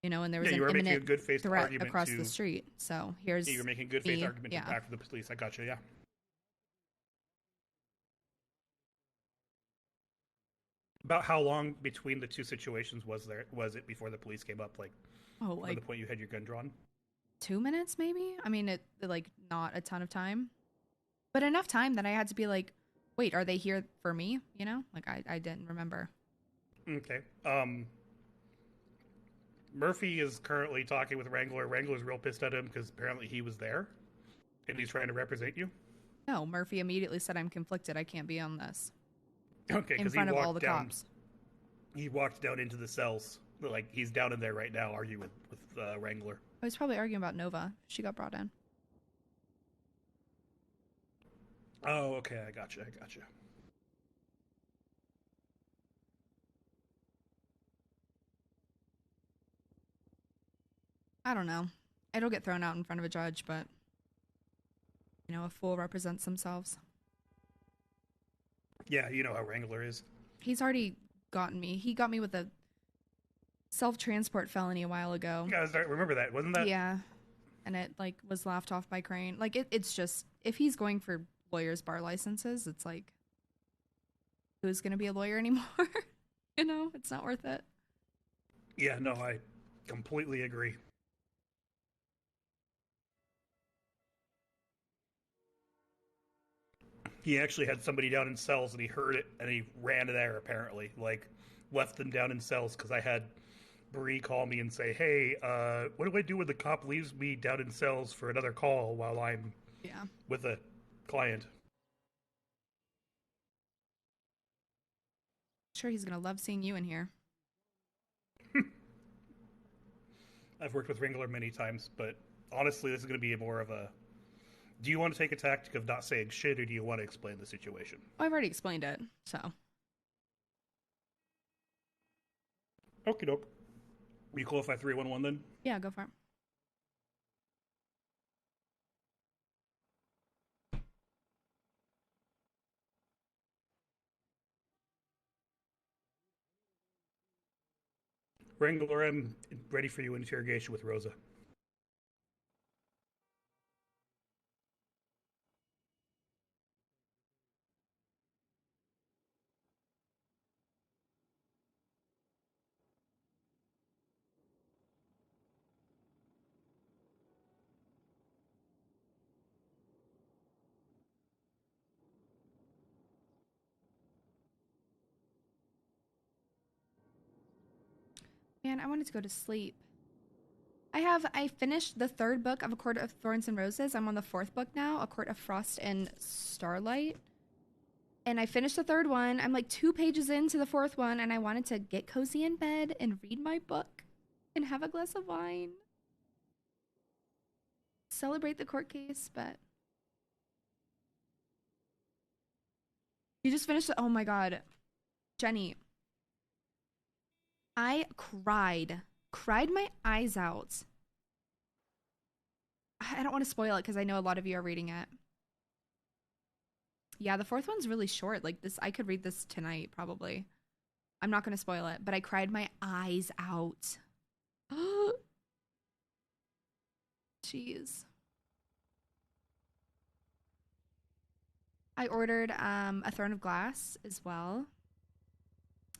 And there was an imminent threat across the street. So here's you were making a good faith argument yeah. to back for the police. I got you, yeah. About how long between the two situations was it before the police came up? From the point you had your gun drawn? 2 minutes, maybe? I mean, not a ton of time. But enough time that I had to be like, wait, are they here for me? I didn't remember. Okay. Murphy is currently talking with Wrangler. Wrangler's real pissed at him because apparently he was there. And he's trying to represent you? No, Murphy immediately said, I'm conflicted. I can't be on this. Okay, in front of all the cops. He walked down into the cells. He's down in there right now arguing with Wrangler. I was probably arguing about Nova. She got brought in. Oh, okay. I gotcha. I don't know. I don't get thrown out in front of a judge, but a fool represents themselves. Yeah, you know how Wrangler is. He's already gotten me. He got me with a self-transport felony a while ago. Yeah, I remember that. Wasn't that? Yeah. And it was laughed off by Crane. It's just, if he's going for lawyers' bar licenses, it's who's going to be a lawyer anymore? It's not worth it. Yeah, no, I completely agree. He actually had somebody down in cells, and he heard it, and he ran there, apparently. Left them down in cells, because I had Bree call me and say, hey, what do I do when the cop leaves me down in cells for another call while I'm with a client? Sure, he's going to love seeing you in here. I've worked with Wrangler many times, but honestly, this is going to be more of a. Do you want to take a tactic of not saying shit, or do you want to explain the situation? I've already explained it, so. Okie doke. You cool if I 311 then? Yeah, go for it. Wrangler, I'm ready for you in interrogation with Rosa. Man, I wanted to go to sleep. I finished the 3rd book of A Court of Thorns and Roses. I'm on the 4th book now, A Court of Frost and Starlight. And I finished the 3rd one. I'm like 2 pages into the 4th one, and I wanted to get cozy in bed and read my book and have a glass of wine. Celebrate the court case, but... You just finished it? Oh my god. Jenny. I cried my eyes out. I don't want to spoil it because I know a lot of you are reading it. Yeah, the 4th one's really short. Like this, I could read this tonight probably. I'm not going to spoil it, but I cried my eyes out. Jeez. I ordered A Throne of Glass as well.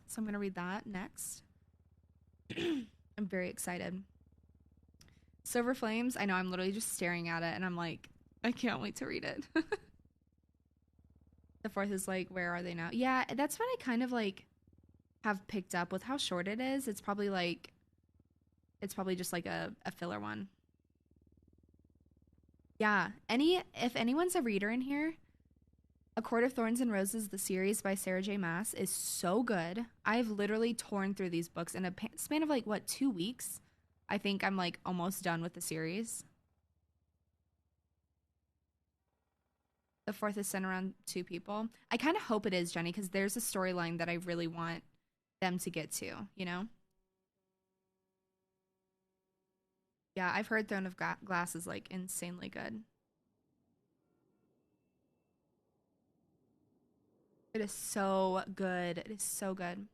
So I'm going to read that next. I'm very excited. Silver Flames, I know, I'm literally just staring at it and I'm like, I can't wait to read it. The 4th is like, where are they now? Yeah, that's what I kind of like have picked up with how short it is. It's probably just like a filler one. Yeah, if anyone's a reader in here, A Court of Thorns and Roses, the series by Sarah J. Maas, is so good. I've literally torn through these books in a span of like, what, 2 weeks? I think I'm like almost done with the series. The 4th is sent around 2 people. I kind of hope it is, Jenny, because there's a storyline that I really want them to get to, you know? Yeah, I've heard Throne of Glass is like insanely good. It is so good. It is so good.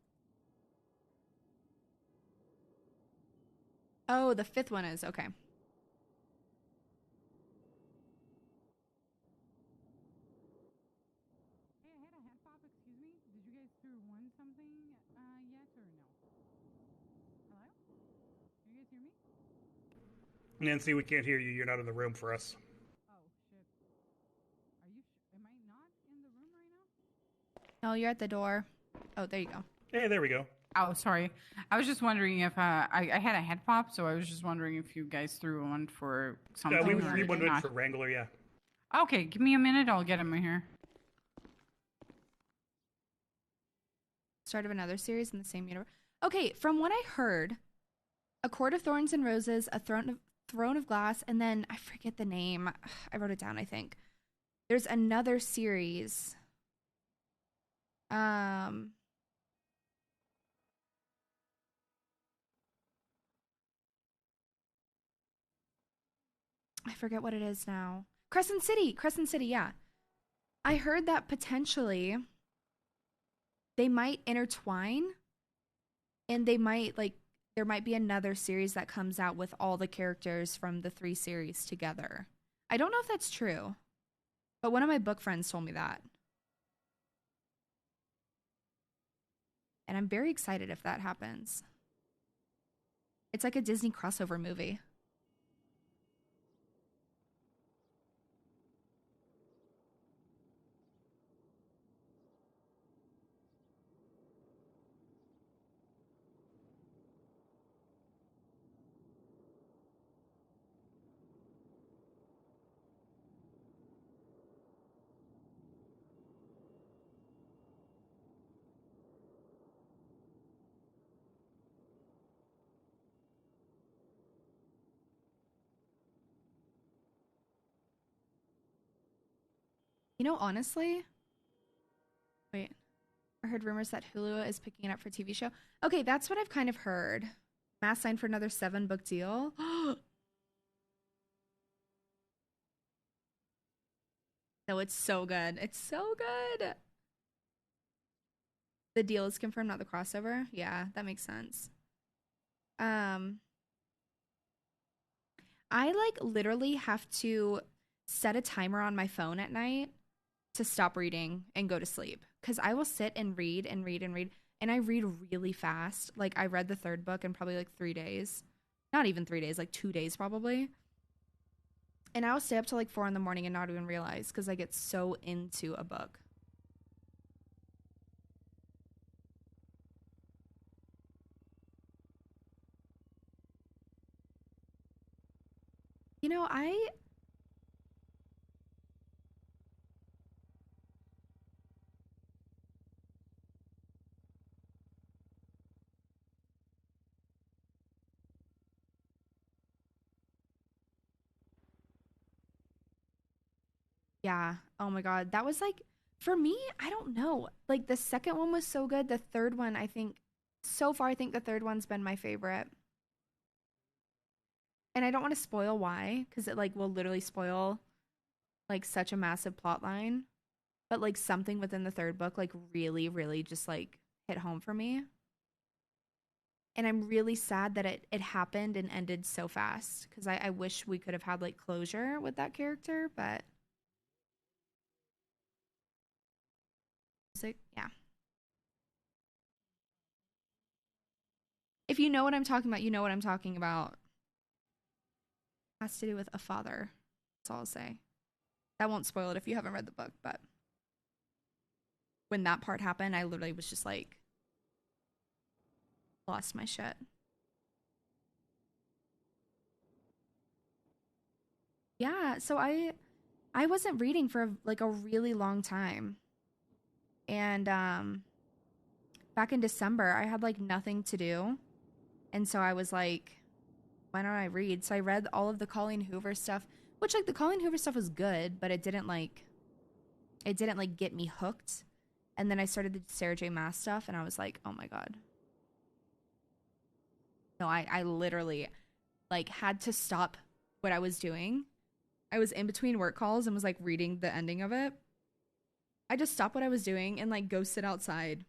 Oh, the 5th one is. Okay. Hey, I had a head pop, excuse me. Did you guys 3-1 something yet or no? Hello? Can you guys hear me? Nancy, we can't hear you. You're not in the room for us. Oh, shit. Am I not in the room right now? Oh, you're at the door. Oh, there you go. Hey, there we go. Oh, sorry. I was just wondering if I had a head pop, so I was just wondering if you guys threw one for something. We or one not. for Wrangler, yeah. Okay, give me a minute. I'll get him in here. Start of another series in the same universe. Okay, from what I heard, A Court of Thorns and Roses, A Throne of Glass, and then I forget the name. I wrote it down, I think. There's another series. I forget what it is now. Crescent City, yeah. I heard that potentially they might intertwine and they might there might be another series that comes out with all the characters from the 3 series together. I don't know if that's true, but one of my book friends told me that. And I'm very excited if that happens. It's like a Disney crossover movie. You know, honestly, wait. I heard rumors that Hulu is picking it up for TV show. Okay, that's what I've kind of heard. Mass signed for another 7-book deal. No, it's so good. It's so good. The deal is confirmed, not the crossover. Yeah, that makes sense. I like literally have to set a timer on my phone at night to stop reading and go to sleep, because I will sit and read and read and read, and I read really fast. Like, I read the 3rd book in probably like 3 days. Not even 3 days, like 2 days probably. And I will stay up till like 4 in the morning and not even realize, because I get so into a book. You know, yeah. Oh my God. That was like, for me, I don't know. Like, the second one was so good. The third one, I think, so far, I think the third one's been my favorite. And I don't want to spoil why, because it like will literally spoil like such a massive plot line. But like something within the third book like really, really just like hit home for me. And I'm really sad that it happened and ended so fast, because I wish we could have had like closure with that character, but yeah. If you know what I'm talking about, you know what I'm talking about. It has to do with a father. That's all I'll say. That won't spoil it if you haven't read the book, but when that part happened, I literally was just like lost my shit. Yeah, so I wasn't reading for like a really long time. And back in December, I had like nothing to do. And so I was like, why don't I read? So I read all of the Colleen Hoover stuff, which like the Colleen Hoover stuff was good, but it didn't like get me hooked. And then I started the Sarah J. Maas stuff, and I was like, oh my God. No, I literally like had to stop what I was doing. I was in between work calls and was like reading the ending of it. I just stopped what I was doing and like go sit outside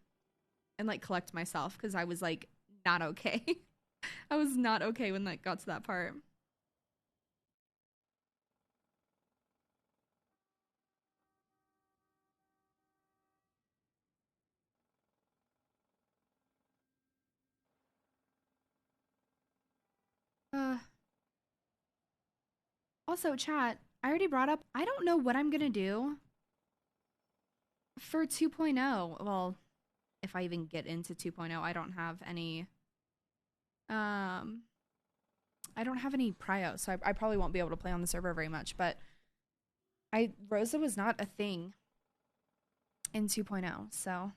and like collect myself, because I was like not okay. I was not okay when that got to that part. Also, chat, I already brought up, I don't know what I'm gonna do for 2.0. Well, if I even get into 2.0, I don't have any prio, so I probably won't be able to play on the server very much, but Rosa was not a thing in 2.0, so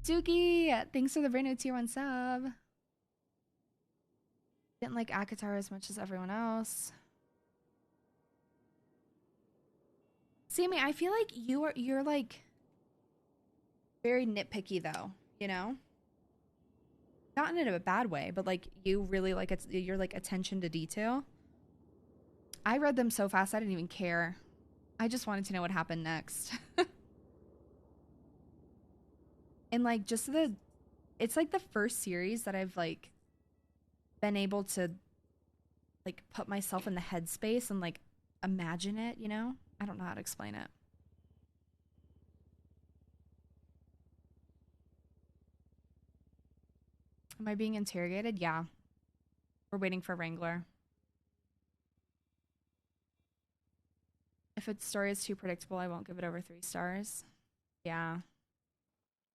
Dookie, thanks for the brand new tier 1 sub. Didn't like Akatar as much as everyone else. Sammy, I feel like you're like very nitpicky though, you know? Not in a bad way, but like you really like you're like attention to detail. I read them so fast I didn't even care. I just wanted to know what happened next. And like just it's like the first series that I've like been able to like put myself in the headspace and like imagine it, you know? I don't know how to explain it. Am I being interrogated? Yeah. We're waiting for Wrangler. If its story is too predictable, I won't give it over 3 stars. Yeah.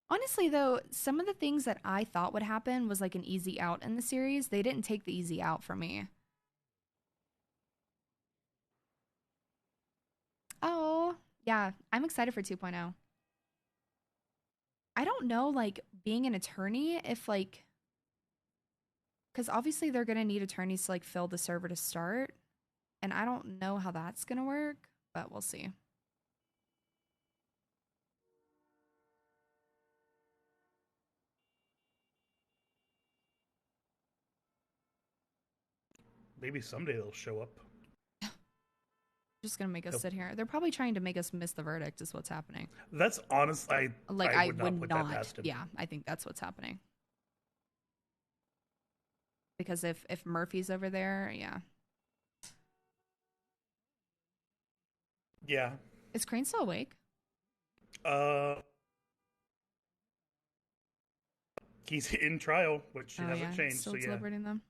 Honestly, though, some of the things that I thought would happen was like an easy out in the series. They didn't take the easy out for me. Oh, yeah. I'm excited for 2.0. I don't know, like, being an attorney, if, like, because obviously they're gonna need attorneys to like fill the server to start, and I don't know how that's gonna work, but we'll see. Maybe someday they'll show up. Just gonna make us Nope. sit here. They're probably trying to make us miss the verdict. Is what's happening. That's honest. I would not put that not. past him. Yeah, I think that's what's happening. Because if Murphy's over there, yeah. Yeah. Is Crane still awake? He's in trial, which Oh, hasn't yeah. changed. Still So yeah. deliberating them.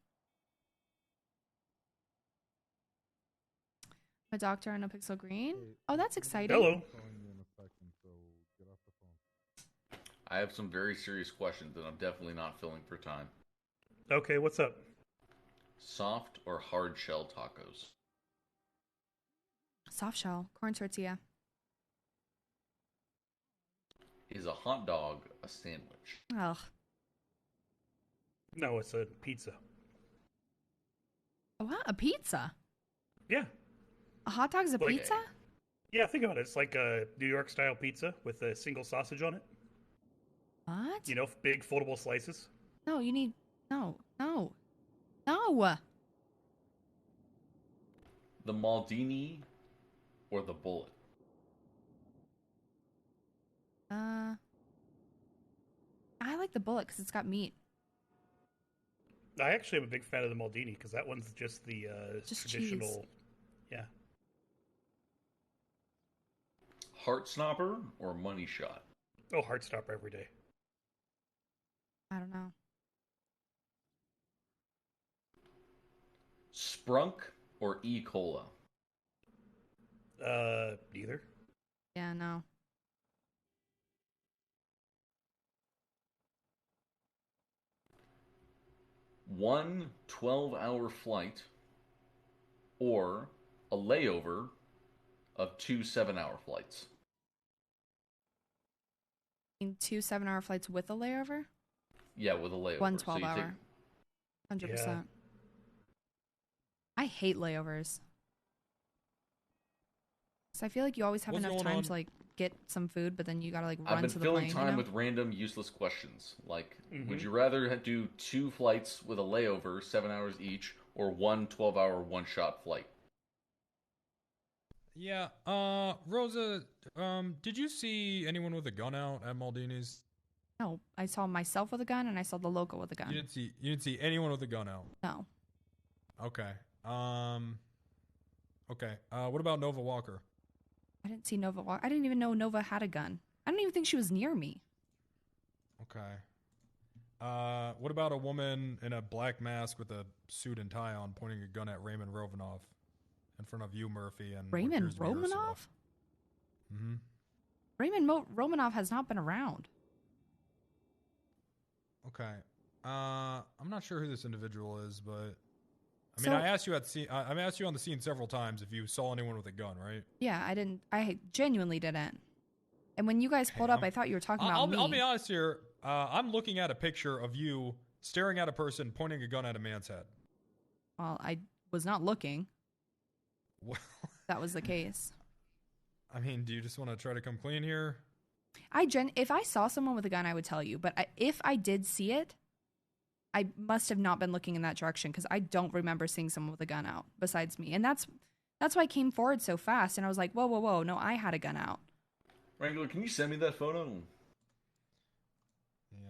A doctor on NoPixel Green. Oh, that's exciting. Hello. I have some very serious questions that I'm definitely not filling for time. Okay, what's up? Soft or hard shell tacos? Soft shell, corn tortilla. Is a hot dog a sandwich? Ugh. No, it's a pizza. What? A pizza? Yeah. A hot dog's a Like- pizza? Yeah, think about it. It's like a New York style pizza with a single sausage on it. What? You know, big foldable slices. No, you need no. The Maldini or the bullet? I like the bullet because it's got meat. I actually am a big fan of the Maldini because that one's just the Just traditional. cheese. Yeah. Heartstopper or money shot? Oh, Heartstopper every day. I don't know. Sprunk or E. Cola? Neither. Yeah, no. One 12-hour flight or a layover of two 7-hour flights? In 2 7-hour flights with a layover? Yeah, with a layover. One So you 12-hour. 100%. Yeah. I hate layovers. So I feel like you always have What's enough going time on? to like get some food, but then you gotta like I've run been to the filling plane. time you know? with random useless questions. Like, would Mhm. you rather do 2 flights with a layover, 7 hours each, or one 12-hour one-shot flight? Yeah. Rosa, did you see anyone with a gun out at Maldini's? No, I saw myself with a gun and I saw the local with a gun. You didn't see anyone with a gun out. No. Okay. Okay. What about Nova Walker? I didn't see Nova walk. I didn't even know Nova had a gun. I don't even think she was near me. Okay. What about a woman in a black mask with a suit and tie on pointing a gun at Raymond Romanoff in front of you, Murphy, and what Raymond appears to be Ursula? Romanoff? Mm-hmm. Raymond Romanoff has not been around. Okay. I'm not sure who this individual is, but I mean, So- I asked you I asked you on the scene several times if you saw anyone with a gun, right? Yeah, I didn't. I genuinely didn't. And when you guys pulled up, I thought you were talking about me. I'll be honest here. I'm looking at a picture of you staring at a person pointing a gun at a man's head. Well, I was not looking. Well, That was the case. I mean, do you just want to try to come clean here? If I saw someone with a gun, I would tell you. But if I did see it, I must have not been looking in that direction because I don't remember seeing someone with a gun out besides me. And that's why I came forward so fast. And I was like, whoa, whoa, whoa. No, I had a gun out. Wrangler, can you send me that photo? Yeah,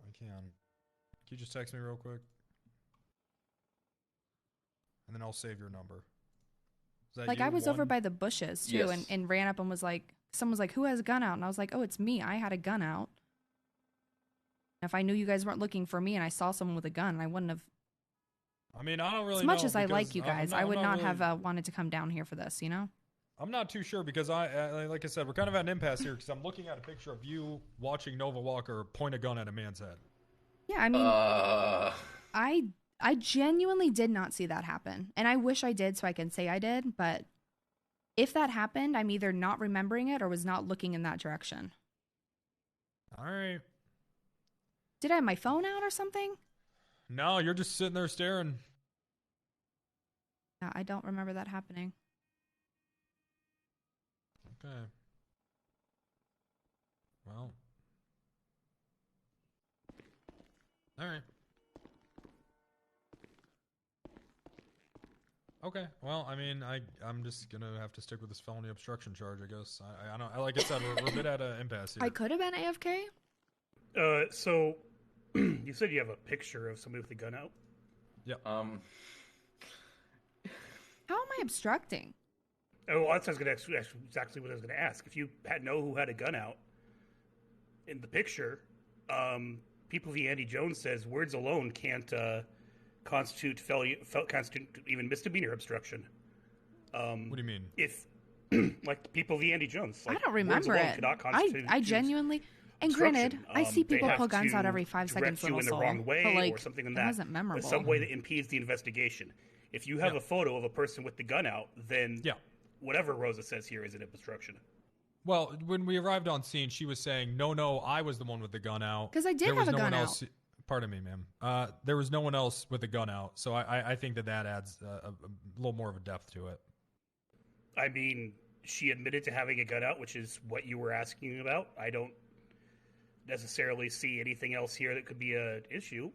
I can. Can you just text me real quick? And then I'll save your number. Is that Like you, I was over one? by the bushes too, Yes. and ran up and was like, someone was like, who has a gun out? And I was like, oh, it's me. I had a gun out. And if I knew you guys weren't looking for me and I saw someone with a gun, I wouldn't have. I mean, I don't really As much know as I like because you I'm guys, I would I'm not really- have wanted to come down here for this, you know? I'm not too sure because like I said, we're kind of at an impasse here because I'm looking at a picture of you watching Nova Walker point a gun at a man's head. Yeah, I mean, I genuinely did not see that happen. And I wish I did so I can say I did, but if that happened, I'm either not remembering it or was not looking in that direction. All right. Did I have my phone out or something? No, you're just sitting there staring. Yeah, I don't remember that happening. Okay. Well. All right. Okay. Well, I mean, I'm just gonna have to stick with this felony obstruction charge, I guess. I don't. Like I said, we're a bit at an impasse here. I could have been AFK. So you said you have a picture of somebody with a gun out. Yeah. How am I obstructing? Oh, well, that's what I was gonna ask, exactly what I was going to ask. If you know who had a gun out in the picture, People v. Andy Jones says words alone can't constitute even misdemeanor obstruction. What do you mean? If like People v. Andy Jones, like, I don't remember it. I genuinely. And granted, I see people pull guns out every 5 seconds. You in the wrong way, but like, or something in it that. wasn't memorable. Some way that impedes the investigation. If you have a photo of a person with the gun out, then whatever Rosa says here is an obstruction. Well, when we arrived on scene, she was saying, "No, I was the one with the gun out." Because I did have a gun out. Pardon me, ma'am. There was no one else with a gun out, so I think that adds a little more of a depth to it. I mean, she admitted to having a gun out, which is what you were asking about. I don't necessarily see anything else here that could be an issue.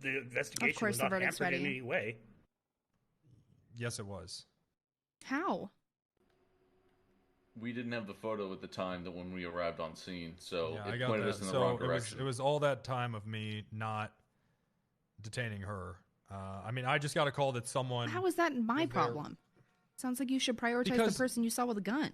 The investigation was not hampered in any way. Yes, it was. How? We didn't have the photo at the time that when we arrived on scene, so yeah, it pointed us in the wrong direction. It was all that time of me not detaining her. I mean, I just got a call that someone... How is that my problem? Sounds like you should prioritize the person you saw with a gun.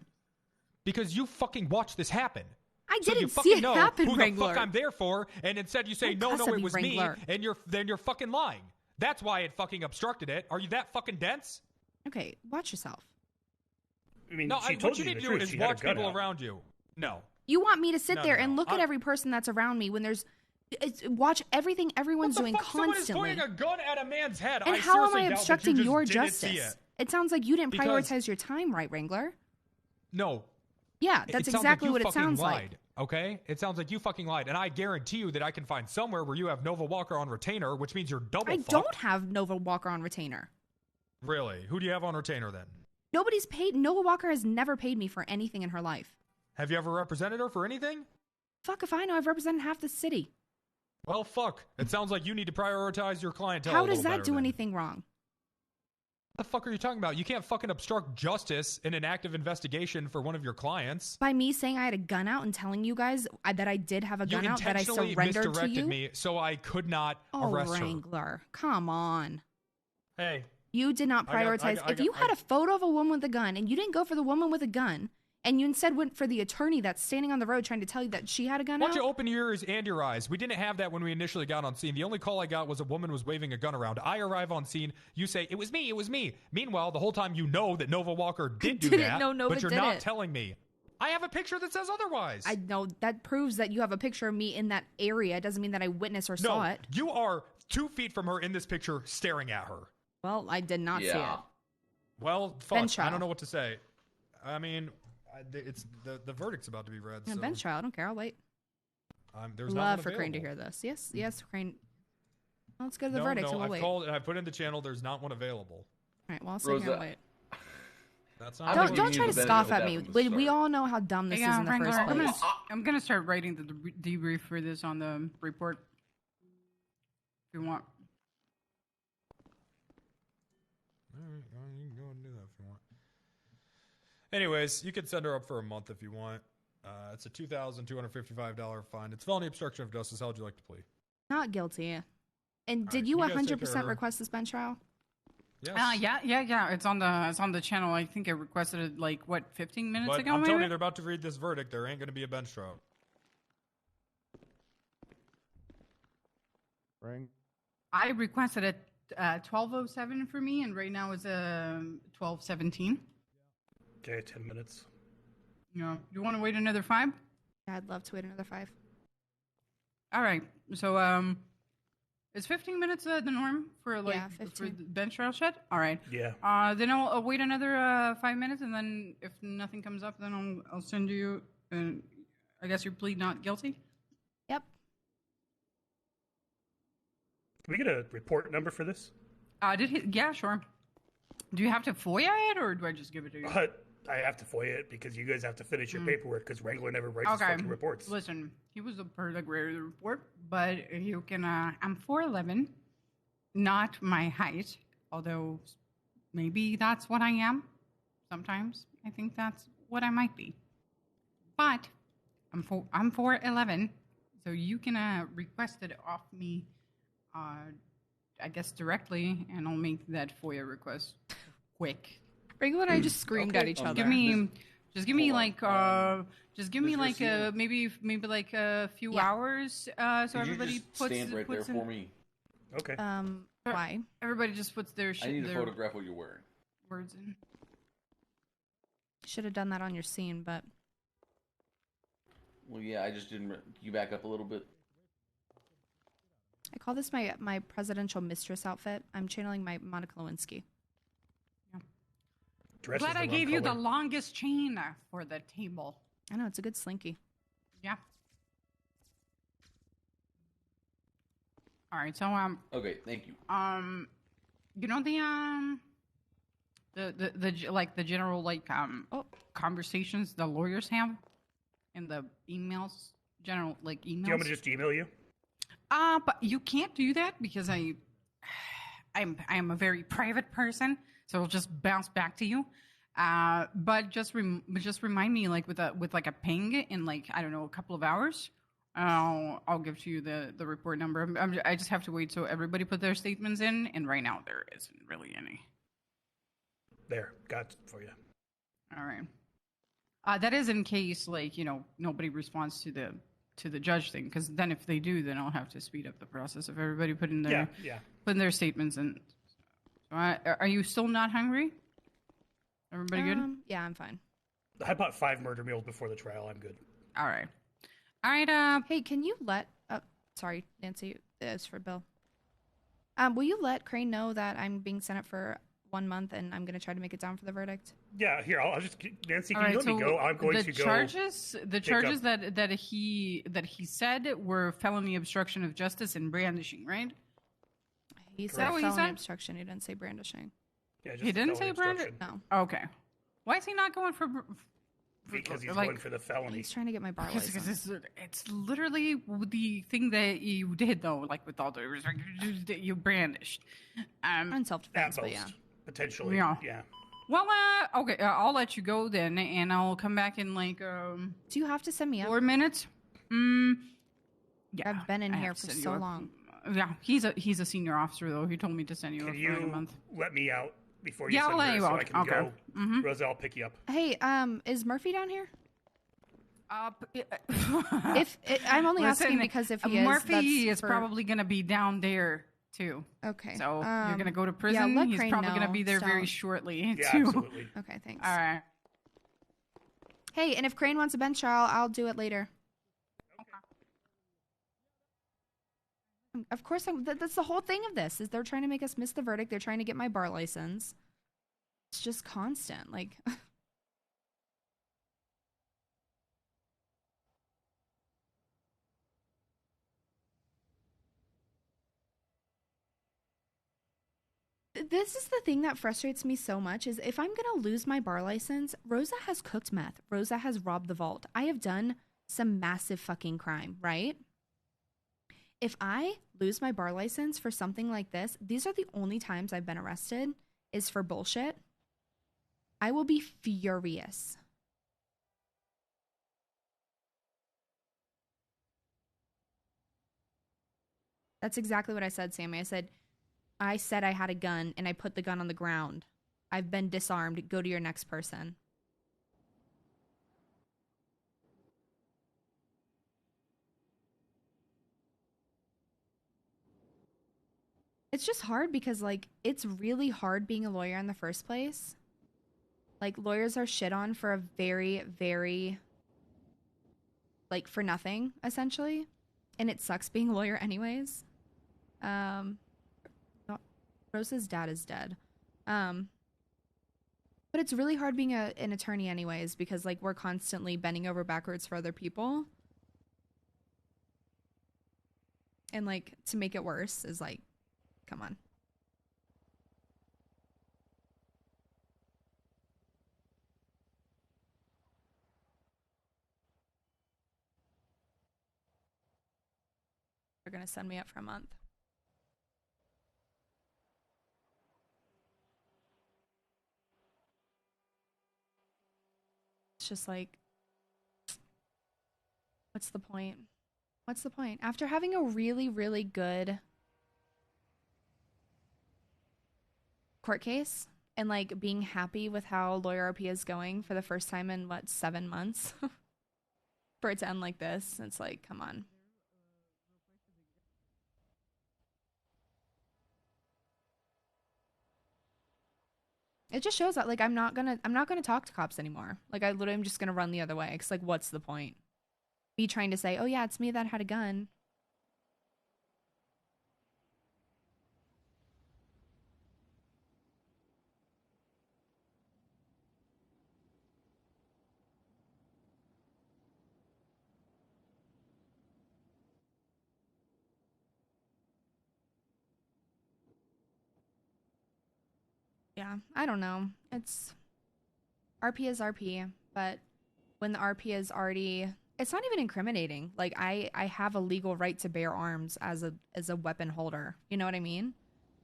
Because you fucking watched this happen. I so didn't you see it know happen, who Wrangler. the fuck I'm there for, and instead you say, no, it was Wrangler. me, and then you're fucking lying. That's why it fucking obstructed it. Are you that fucking dense? Okay, watch yourself. I mean, no, she told what you need to the do truth. is watch people around you. No. You want me to sit there and look at every person that's around me when there's... watch everything everyone's doing constantly. Someone is pointing a gun at a man's head. And how am I obstructing your justice? It sounds like you didn't prioritize your time right, Wrangler. No. Yeah, that's exactly what it sounds like. Okay? It sounds like you fucking lied. And I guarantee you that I can find somewhere where you have Nova Walker on retainer, which means you're double fucked. I don't have Nova Walker on retainer. Really? Who do you have on retainer then? Nobody's paid. Nova Walker has never paid me for anything in her life. Have you ever represented her for anything? Fuck if I know. I've represented half the city. Well, fuck. It sounds like you need to prioritize your clientele. How does that do anything wrong? What the fuck are you talking about? You can't fucking obstruct justice in an active investigation for one of your clients. By me saying I had a gun out and telling you guys that I did have a gun out, that I surrendered to you? Me, so I could not arrest her. Wrangler, come on. Hey. You did not prioritize. If you had a photo of a woman with a gun and you didn't go for the woman with a gun, and you instead went for the attorney that's standing on the road trying to tell you that she had a gun out. Why don't you open your ears and your eyes? We didn't have that when we initially got on scene. The only call I got was a woman was waving a gun around. I arrive on scene. You say, it was me. Meanwhile, the whole time you know that Nova Walker did do that, but you're not telling me. I have a picture that says otherwise. I know. That proves that you have a picture of me in that area. It doesn't mean that I witnessed or saw it. You are 2 feet from her in this picture staring at her. Well, I did not see it. Well, fuck. I don't know what to say. I mean... it's the verdict's about to be read. Yeah, so. bench trial. I don't care. I'll wait. There's love for Crane to hear this. Yes, Crane. Well, let's go to the verdict. So we'll wait. I've called and I put in the channel. There's not one available. All right. Well, I'll sit here and wait. That's not. Don't try to scoff at me. We all know how dumb this is in the first place. I'm gonna start writing the debrief for this on the report. If you want. All right, well, you can go and do that if you want. Anyways, you can send her up for a month if you want. It's a $2,255 fine. It's felony obstruction of justice. How would you like to plea? Not guilty. And did you 100% request this bench trial? Yes. Yeah. It's on the channel. I think I requested it like 15 minutes ago. I'm telling you, they're about to read this verdict. There ain't going to be a bench trial. Ring. I requested it 12:07 for me, and right now it's 12:17. Okay, 10 minutes. Yeah. You want to wait another 5? Yeah, I'd love to wait another 5. All right. So, is 15 minutes the norm for for the bench trial shed? All right. Yeah. Then I'll wait another 5 minutes, and then if nothing comes up, then I'll send you. I guess you plead not guilty. Yep. Can we get a report number for this? Yeah, sure. Do you have to FOIA it, or do I just give it to you? I have to FOIA it because you guys have to finish your paperwork because Wrangler never writes his fucking reports. Listen, he was a part of the grade report, but you can. I'm 4'11", not my height, although maybe that's what I am. Sometimes I think that's what I might be. But I'm 4'11", so you can request it off me. I guess directly, and I'll make that FOIA request quick. Ringo and I just screamed at each other. Just give me maybe like a few hours, so Could everybody you just puts stand right puts there in, for me? Okay. Why? Everybody just puts their I need to their photograph what you're wearing. words in. Should have done that on your scene, but Well, yeah, I just didn't. Can you back up a little bit? I call this my presidential mistress outfit. I'm channeling my Monica Lewinsky. Glad I gave you the longest chain for the table. I know, it's a good slinky. Yeah. All right, so Okay, thank you. you know the general conversations the lawyers have in the emails, general emails. Do you want me to just email you? But you can't do that because I'm a very private person, so it'll just bounce back to you. But just remind me with a ping in I don't know, a couple of hours. I'll give to you the report number. I just have to wait so everybody put their statements in, and right now there isn't really any. There, got it for you. All right. That is in case nobody responds to the judge thing, because then if they do, then I'll have to speed up the process of everybody putting their statements in. So are you still not hungry? Everybody good? Yeah, I'm fine. I bought 5 murder meals before the trial. I'm good. All right. Hey, can you let? Sorry, Nancy. It's for Bill. Will you let Crane know that I'm being sent up for 1 month and I'm going to try to make it down for the verdict? Yeah, here I'll just Nancy. Can All you right, let me go? I'm going to go. The charges that he said were felony obstruction of justice and brandishing, right? He said felony obstruction. He didn't say brandishing. Yeah, just he didn't say brandishing. brandishing. No. Okay. Why is he not going for? Because he's going for the felony. He's trying to get my bar license. It's literally the thing that you did, though. With all the you brandished. On self-defense, but yeah. Potentially. Yeah. Well, okay. I'll let you go then, and I'll come back in Do you have to send me up? 4 minutes? Yeah. I've been in here for so long. Yeah, he's a senior officer though. He told me to send you up for a month. Let me out before you send I'll let her you so out. I can go. Mm-hmm. Rosa, I'll pick you up. Hey, is Murphy down here? I'm only asking because if he is, Murphy is probably going to be down there too. Okay. So you're going to go to prison. Yeah, he's probably going to be there very shortly yeah, too. Absolutely. Okay, thanks. All right. Hey, and if Crane wants a bench trial, I'll do it later. Of course, that's the whole thing of this, is they're trying to make us miss the verdict. They're trying to get my bar license. It's just constant. This is the thing that frustrates me so much, is if I'm going to lose my bar license, Rosa has cooked meth. Rosa has robbed the vault. I have done some massive fucking crime, right? If I lose my bar license for something like this, these are the only times I've been arrested, is for bullshit. I will be furious. That's exactly what I said, Sammy. I said I had a gun and I put the gun on the ground. I've been disarmed. Go to your next person. It's just hard because, it's really hard being a lawyer in the first place. Lawyers are shit on for a very, very, for nothing, essentially. And it sucks being a lawyer anyways. Rosa's dad is dead. But it's really hard being an attorney anyways, because, we're constantly bending over backwards for other people. And, to make it worse is, Come on. They're gonna send me up for a month. It's just like, what's the point? What's the point? After having a really, really good court case and like being happy with how lawyer RP is going for the first time in what, 7 months, for it to end like this, it's like, come on. It just shows that like I'm not gonna talk to cops anymore. Like I literally am just gonna run the other way. Cause like what's the point? Me trying to say, oh yeah, it's me that had a gun. Yeah, I don't know. It's RP is RP, but when the RP is already, it's not even incriminating. Like I have a legal right to bear arms as a weapon holder. You know what I mean?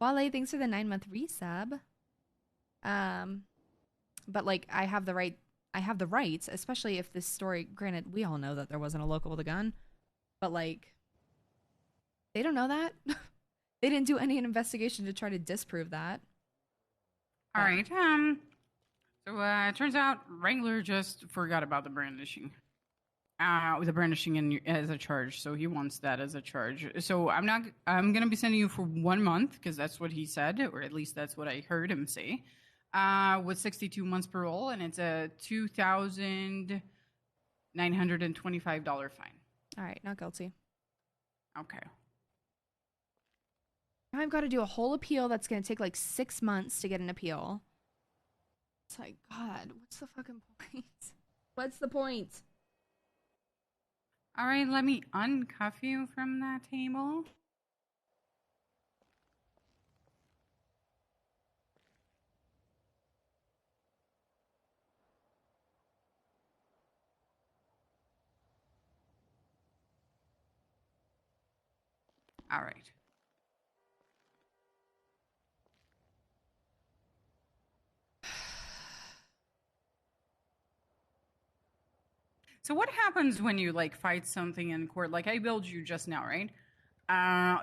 Wale, thanks for the 9-month resub. But like I have the rights, especially if this story, granted, we all know that there wasn't a local with a gun, but like they don't know that. They didn't do any investigation to try to disprove that. All right. So it turns out Wrangler just forgot about the brandishing. The brandishing as a charge, so he wants that as a charge. So I'm gonna be sending you for 1 month because that's what he said, or at least that's what I heard him say. With 62 months parole, and it's a $2,925 fine. All right, not guilty. Okay. Now I've got to do a whole appeal that's going to take like 6 months to get an appeal. It's like, God, what's the fucking point? What's the point? All right, let me uncuff you from that table. All right. So what happens when you like fight something in court? Like I billed you just now, right?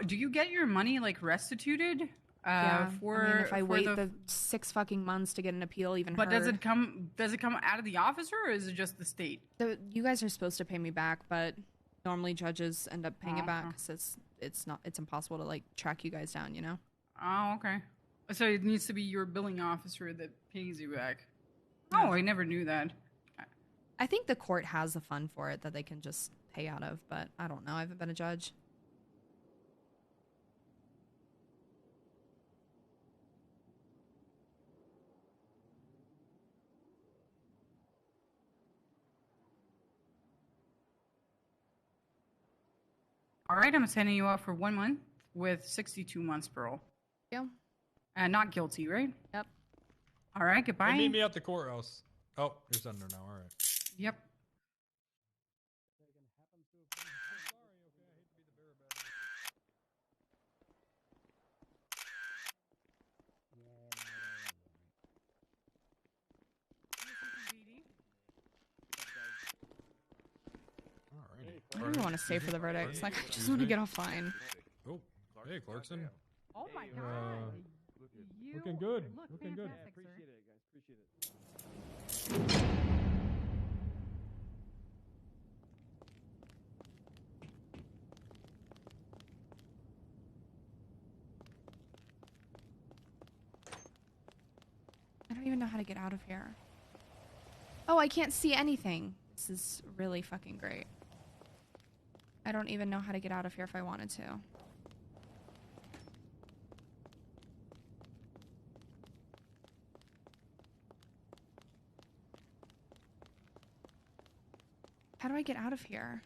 Do you get your money like restituted? Yeah. For I mean, if I for wait the 6 fucking months to get an appeal even But heard, does it come out of the officer or is it just the state? You guys are supposed to pay me back, but normally judges end up paying it back because it's impossible to like track you guys down, you know? Oh, okay. So it needs to be your billing officer that pays you back. Oh, I never knew that. I think the court has a fund for it that they can just pay out of, but I don't know. I haven't been a judge. All right, I'm sending you off for 1 month with 62 months parole. Yeah. Not guilty, right? Yep. All right, goodbye. Hey, meet me at the courthouse. Oh, you're sending her now. All right. Yep. I don't even want to stay for the verdict. Like, I just want to get off fine. Oh, hey, Clarkson. Oh my God. Looking good. Looking good. Appreciate it, guys. Appreciate it. I don't even know how to get out of here. Oh, I can't see anything. This is really fucking great. I don't even know how to get out of here if I wanted to. How do I get out of here?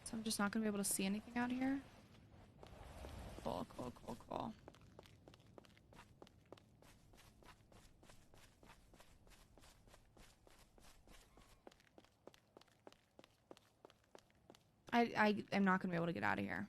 So I'm just not gonna be able to see anything out here. Cool, cool, cool, cool. I am not gonna be able to get out of here.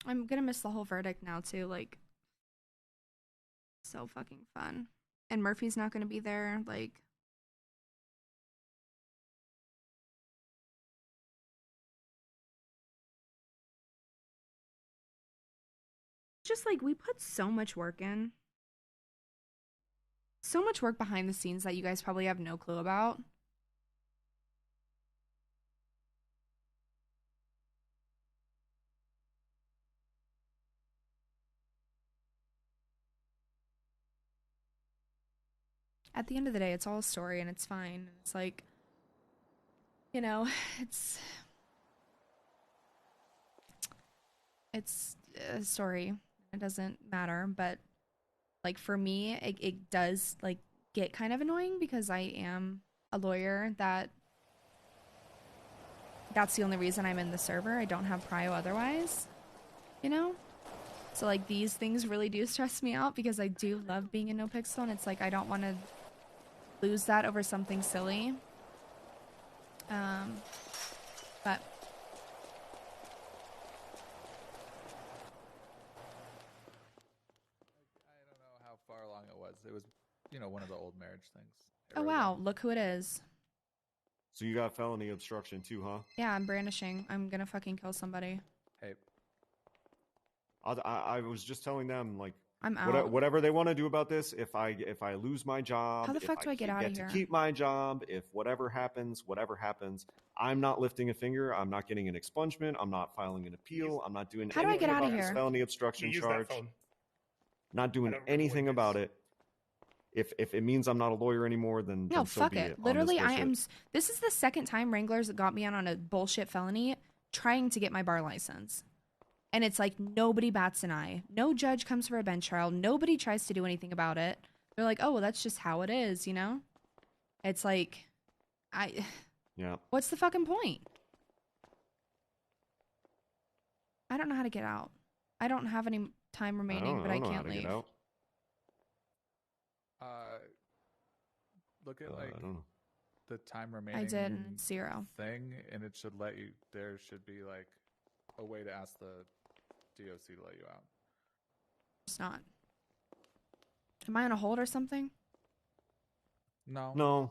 I'm gonna miss the whole verdict now too, like so fucking fun. And Murphy's not gonna be there, like just like we put so much work in. So much work behind the scenes that you guys probably have no clue about. At the end of the day, it's all a story and it's fine. It's like, you know, it's a story. It doesn't matter, but like for me, it does like get kind of annoying because I am a lawyer that's the only reason I'm in the server. I don't have prio otherwise, you know? So like these things really do stress me out because I do love being in NoPixel and it's like I don't want to lose that over something silly. But how far along it was. It was, you know, one of the old marriage things. oh wow, look who it is. So you got felony obstruction too, huh? Yeah, I'm brandishing. I'm gonna fucking kill somebody. Hey. I was just telling them like I'm out. whatever they want to do about this. If I lose my job, How the fuck do I get out of here? To keep my job, if whatever happens, I'm not lifting a finger. I'm not getting an expungement. I'm not filing an appeal. I'm not doing How do I get anything out of about this here? felony obstruction You use that charge. phone. Not doing anything about it. If it means I'm not a lawyer anymore, then No, so fuck be it. on Literally, this I am. bullshit. This is the second time Wranglers got me out on a bullshit felony trying to get my bar license. And it's like nobody bats an eye. No judge comes for a bench trial. Nobody tries to do anything about it. They're like, oh, well, that's just how it is, you know? It's like, yeah. What's the fucking point? I don't know how to get out. I don't have any time remaining, but I can't leave. Look at like the time remaining. I did, and it's 0. Thing, and it should let you. There should be like a way to ask the DOC to let you out. It's not. Am I on a hold or something? No.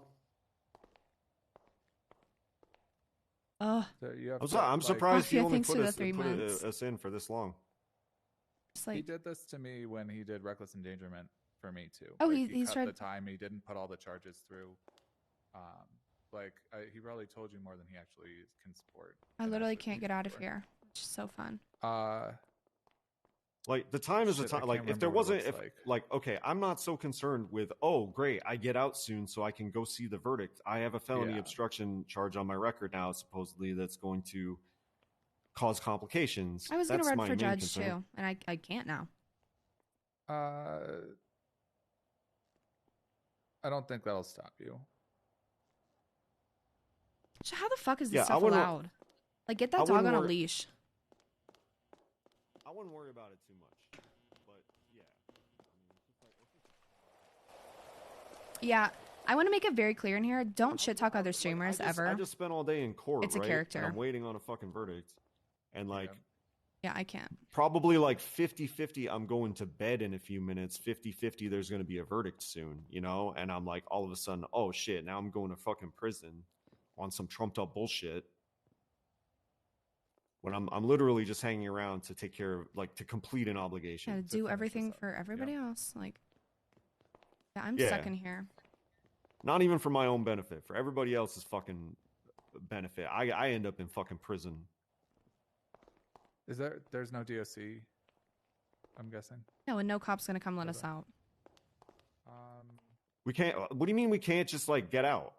Oh, So you have I'm surprised he only put us in for this long. He did this to me when he did reckless endangerment for me too. Oh, like, he's cut tried the time. He didn't put all the charges through. He probably told you more than he actually can support. I literally can't get out of here, which is so fun. Like the time is a time. Like if there wasn't, okay, I'm not so concerned with. Oh, great, I get out soon, so I can go see the verdict. I have a felony obstruction charge on my record now, supposedly that's going to cause complications. I was going to run for judge too, and I can't now. I don't think that'll stop you. How the fuck is this Yeah, I stuff wouldn't- allowed? Like, get I that dog wouldn't on a worry- leash. I wouldn't worry about it too much. But yeah. Yeah, I want to make it very clear in here. Don't shit talk other streamers ever. I just spent all day in court, It's a right? character. And I'm waiting on a fucking verdict. And like Yeah, I can't. probably like 50-50 I'm going to bed in a few minutes. 50-50 there's going to be a verdict soon, you know? And I'm like all of a sudden, oh shit, now I'm going to fucking prison on some trumped up bullshit. When I'm literally just hanging around to take care of, like, to complete an obligation. Yeah, to do finish everything this up. for everybody else. Like, yeah, I'm Yeah. stuck in here. Not even for my own benefit, for everybody else's fucking benefit. I end up in fucking prison. Is there's no DOC? I'm guessing. No, and no cop's gonna come let us out. We can't. What do you mean we can't just like get out?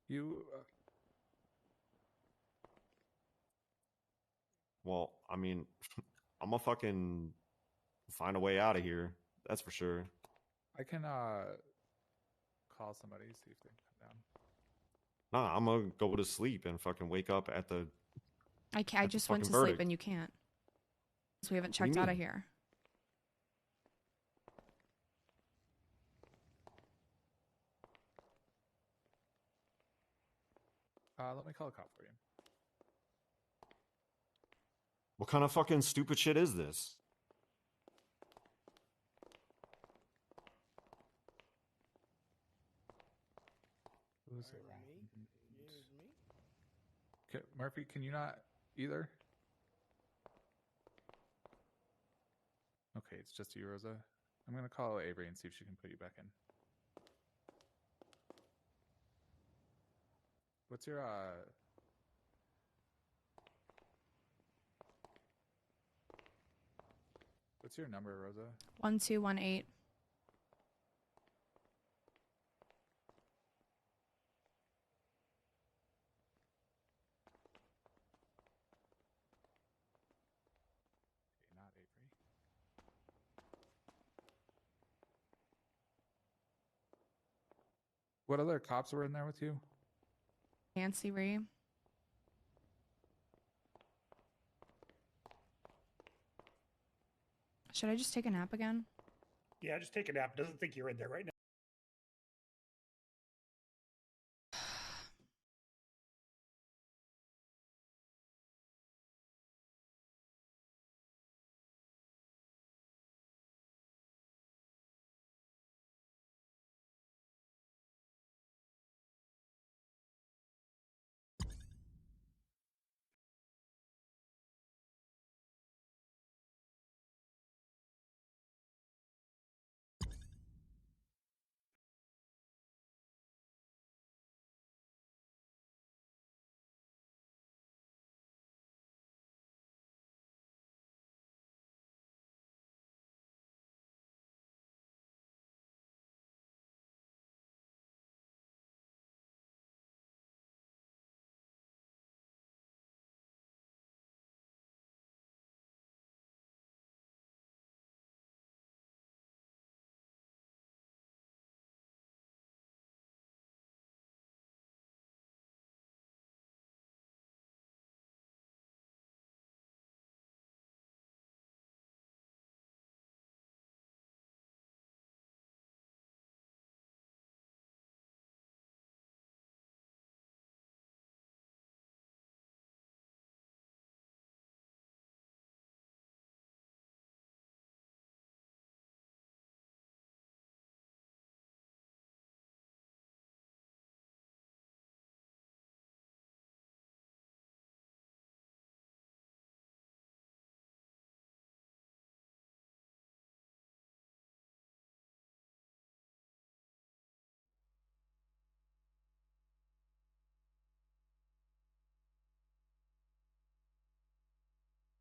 You. Well, I mean, I'm gonna fucking find a way out of here. That's for sure. I can call somebody, see if they can come down. Nah, I'm gonna go to sleep and fucking wake up at the. I at the just went to fucking sleep verdict. and you can't. So we haven't What do you checked out of mean? here. Let me call a cop for you. What kind of fucking stupid shit is this? Who's around? Okay, Murphy, can you not either? Okay, it's just you, Rosa. I'm gonna call Avery and see if she can put you back in. What's your What's your number, Rosa? 1218. Okay, not Avery. What other cops were in there with you? Nancy Ree. Should I just take a nap again? Yeah, just take a nap. Doesn't think you're in there right now.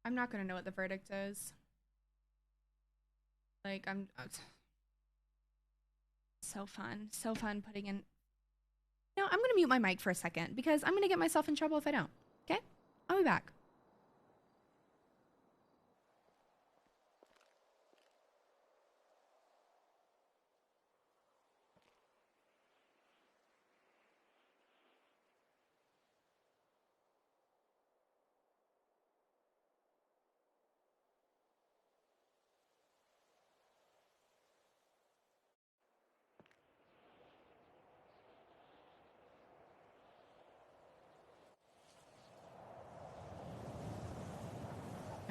I'm not gonna know what the verdict is. Like, so fun putting in. No, I'm gonna mute my mic for a second because I'm gonna get myself in trouble if I don't. Okay, I'll be back.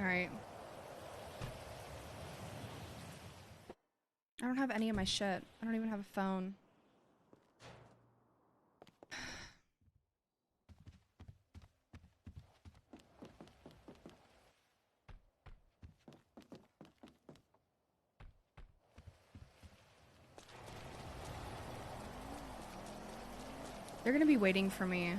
All right. I don't have any of my shit. I don't even have a phone. They're gonna be waiting for me.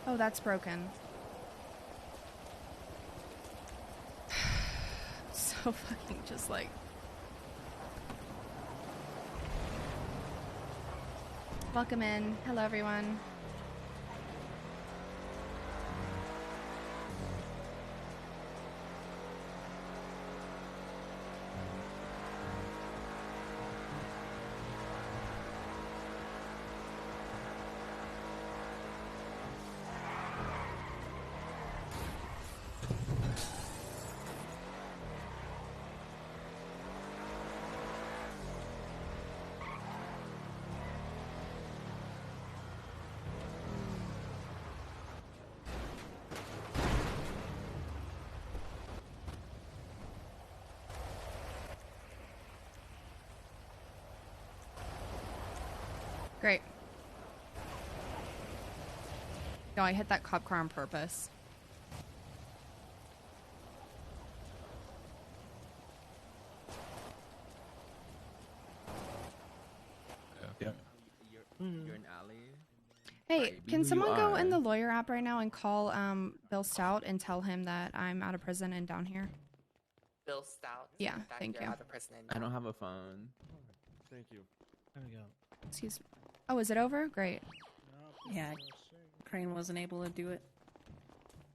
Oh, that's broken. So fucking just like... Welcome in. Hello, everyone. Great. No, I hit that cop car on purpose. Yep. You're an alley. Hey, Right, be can who you someone go in are. the lawyer app right now and call Bill Stout and tell him that I'm out of prison and down here? Bill Stout. Yeah, that thank you're you. out of prison and I don't have a phone. Thank you. There we go. Excuse me. Oh, is it over? Great. Yeah, Crane wasn't able to do it.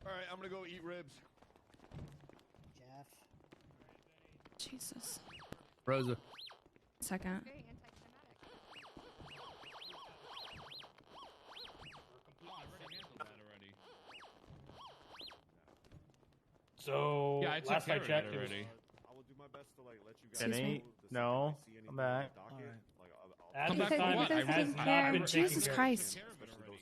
All right, I'm gonna go eat ribs. Jeff. Jesus. Rosa. Second. So Yeah, I took last care I of that checked, it was already. I will do my best to like let you guys Excuse know me? the second No, I see anything I'm back. on the docket, like, At Come this back for time, what? it I has wouldn't- not I been already taken Jesus care of. Christ.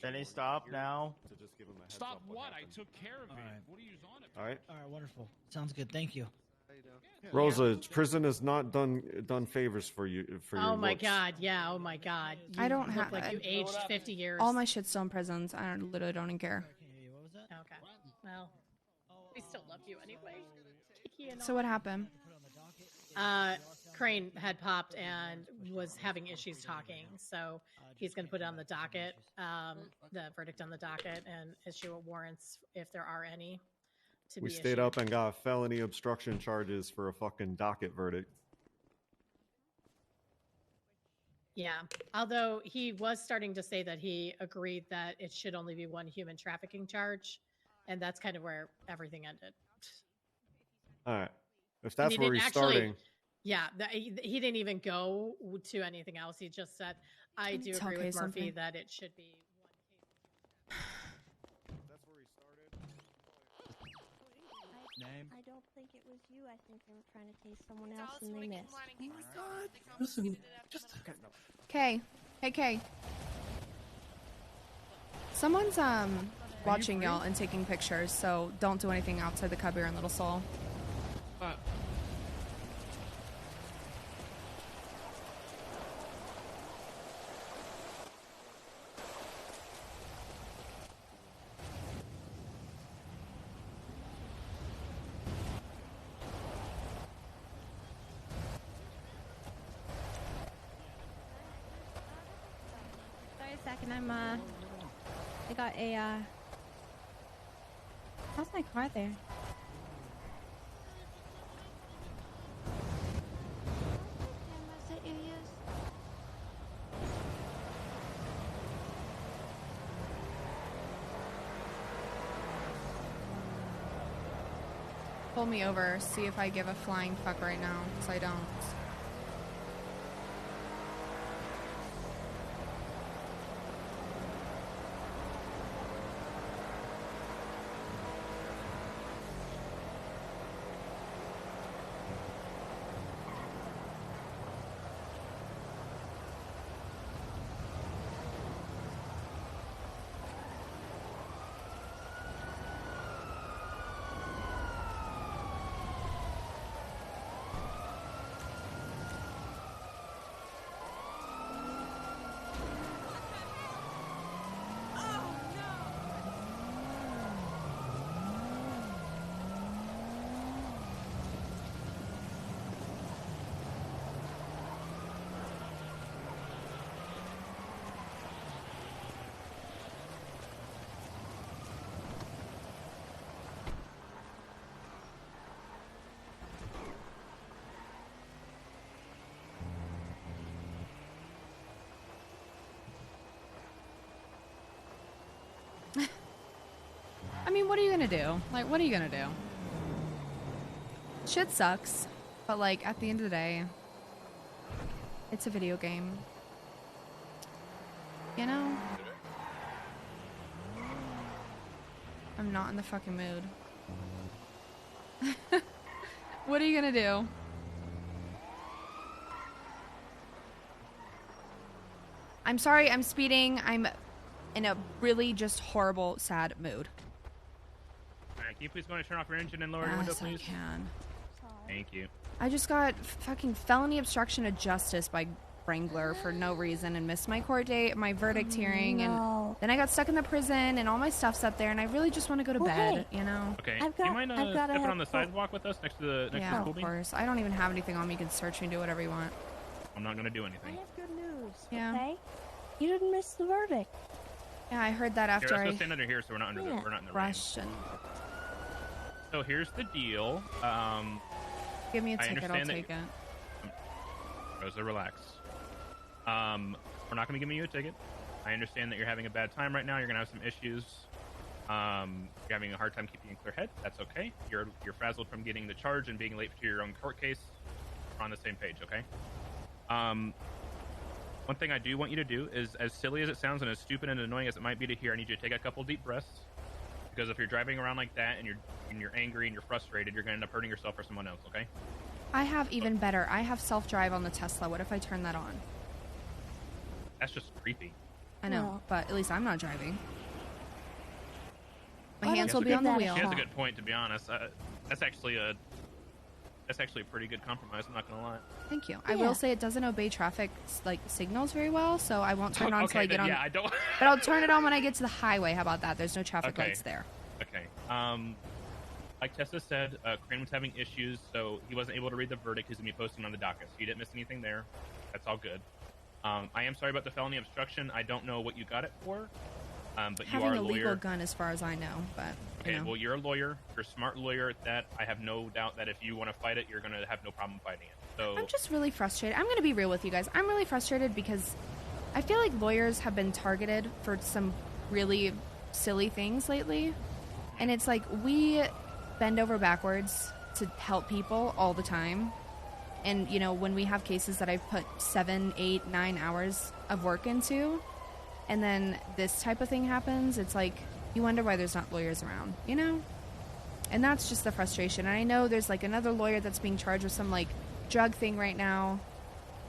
Denny, stop now. to just give them a heads Stop up what? I happened. took care of it. Alright. What are you on it? All right, All right, wonderful. Sounds good. Thank you. Rosa, prison has not done favors for you for your Oh my looks. god, yeah, oh my god. You I don't look have... like you aged 50 years. All my shit's still in prisons. I literally don't even care. What was that? Okay. Well, we still love you anyway. Kiki and So what happened? Crane had popped and was having issues talking, so he's going to put it on the docket, the verdict on the docket, and issue warrants if there are any. We stayed up and got felony obstruction charges for a fucking docket verdict. Yeah, although he was starting to say that he agreed that it should only be one human trafficking charge, and that's kind of where everything ended. All right, if And that's where didn't he's actually- starting. Yeah, he didn't even go to anything else. He just said, I Can you do tell agree Kay with Murphy something? that it should be That's where he started. Name? I don't think it was you. I think they were trying to tase someone else and they missed. Oh my god. Listen, just Kay. Hey, Kay. Someone's watching y'all and taking pictures, so don't do anything outside the cubby or in Little Soul. Sorry a second, I got a, how's my car there? Cameras that you use? Pull me over, see if I give a flying fuck right now, because I don't. I mean, what are you gonna do? Like, what are you gonna do? Shit sucks, but like at the end of the day, it's a video game. You know? I'm not in the fucking mood. What are you gonna do? I'm sorry, I'm speeding. I'm in a really just horrible, sad mood. Alright, can you please go and turn off your engine and lower your window, Yes, please? I can. Thank you. I just got fucking felony obstruction of justice by Wrangler for no reason and missed my court date, my verdict hearing, and then I got stuck in the prison and all my stuff's up there and I really just want to go to bed, you know? Okay, do you mind stepping on the sidewalk with us next to the Yeah, school of beam? course. I don't even have anything on me. You can search me, do whatever you want. I'm not gonna do anything. I have good news. Yeah. Okay. You didn't miss the verdict. Yeah, I heard that after Here, let's I go stand under here so we're not under the we're not in the rain. rushed and So here's the deal. give me a I ticket, I'll understand that take it. Rosa, relax. We're not going to give you a ticket. I understand that you're having a bad time right now. You're going to have some issues. You're having a hard time keeping a clear head. That's okay. You're frazzled from getting the charge and being late to your own court case. We're on the same page, okay? One thing I do want you to do is, as silly as it sounds and as stupid and annoying as it might be to hear, I need you to take a couple deep breaths. Because if you're driving around like that and you're angry and you're frustrated, you're going to end up hurting yourself or someone else, okay? I have even better. I have self-drive on the Tesla. What if I turn that on? That's just creepy. I know, Well- but at least I'm not driving. My Why hands don't will you be give on the that a wheel. She has a good point, to be honest. That's actually a pretty good compromise. I'm not gonna lie. Thank you. I Yeah. will say it doesn't obey traffic like signals very well, so I won't turn it on until Okay, I get then, on. yeah, I don't- But I'll turn it on when I get to the highway. How about that? There's no traffic Okay. lights there. Okay. Like Tessa said, Crane was having issues, so he wasn't able to read the verdict. He's gonna be posting on the docket. So you didn't miss anything there. That's all good. I am sorry about the felony obstruction. I don't know what you got it for, but you Having are a a legal lawyer. gun, as far as I know, but Okay, you know. well, you're a lawyer. You're a smart lawyer at that. I have no doubt that if you want to fight it, you're going to have no problem fighting it. So I'm just really frustrated. I'm going to be real with you guys. I'm really frustrated because I feel like lawyers have been targeted for some really silly things lately. And it's like we bend over backwards to help people all the time. And, you know, when we have cases that I've put 7, 8, 9 hours of work into, and then this type of thing happens, it's like you wonder why there's not lawyers around, you know? And that's just the frustration. And I know there's like another lawyer that's being charged with some like drug thing right now.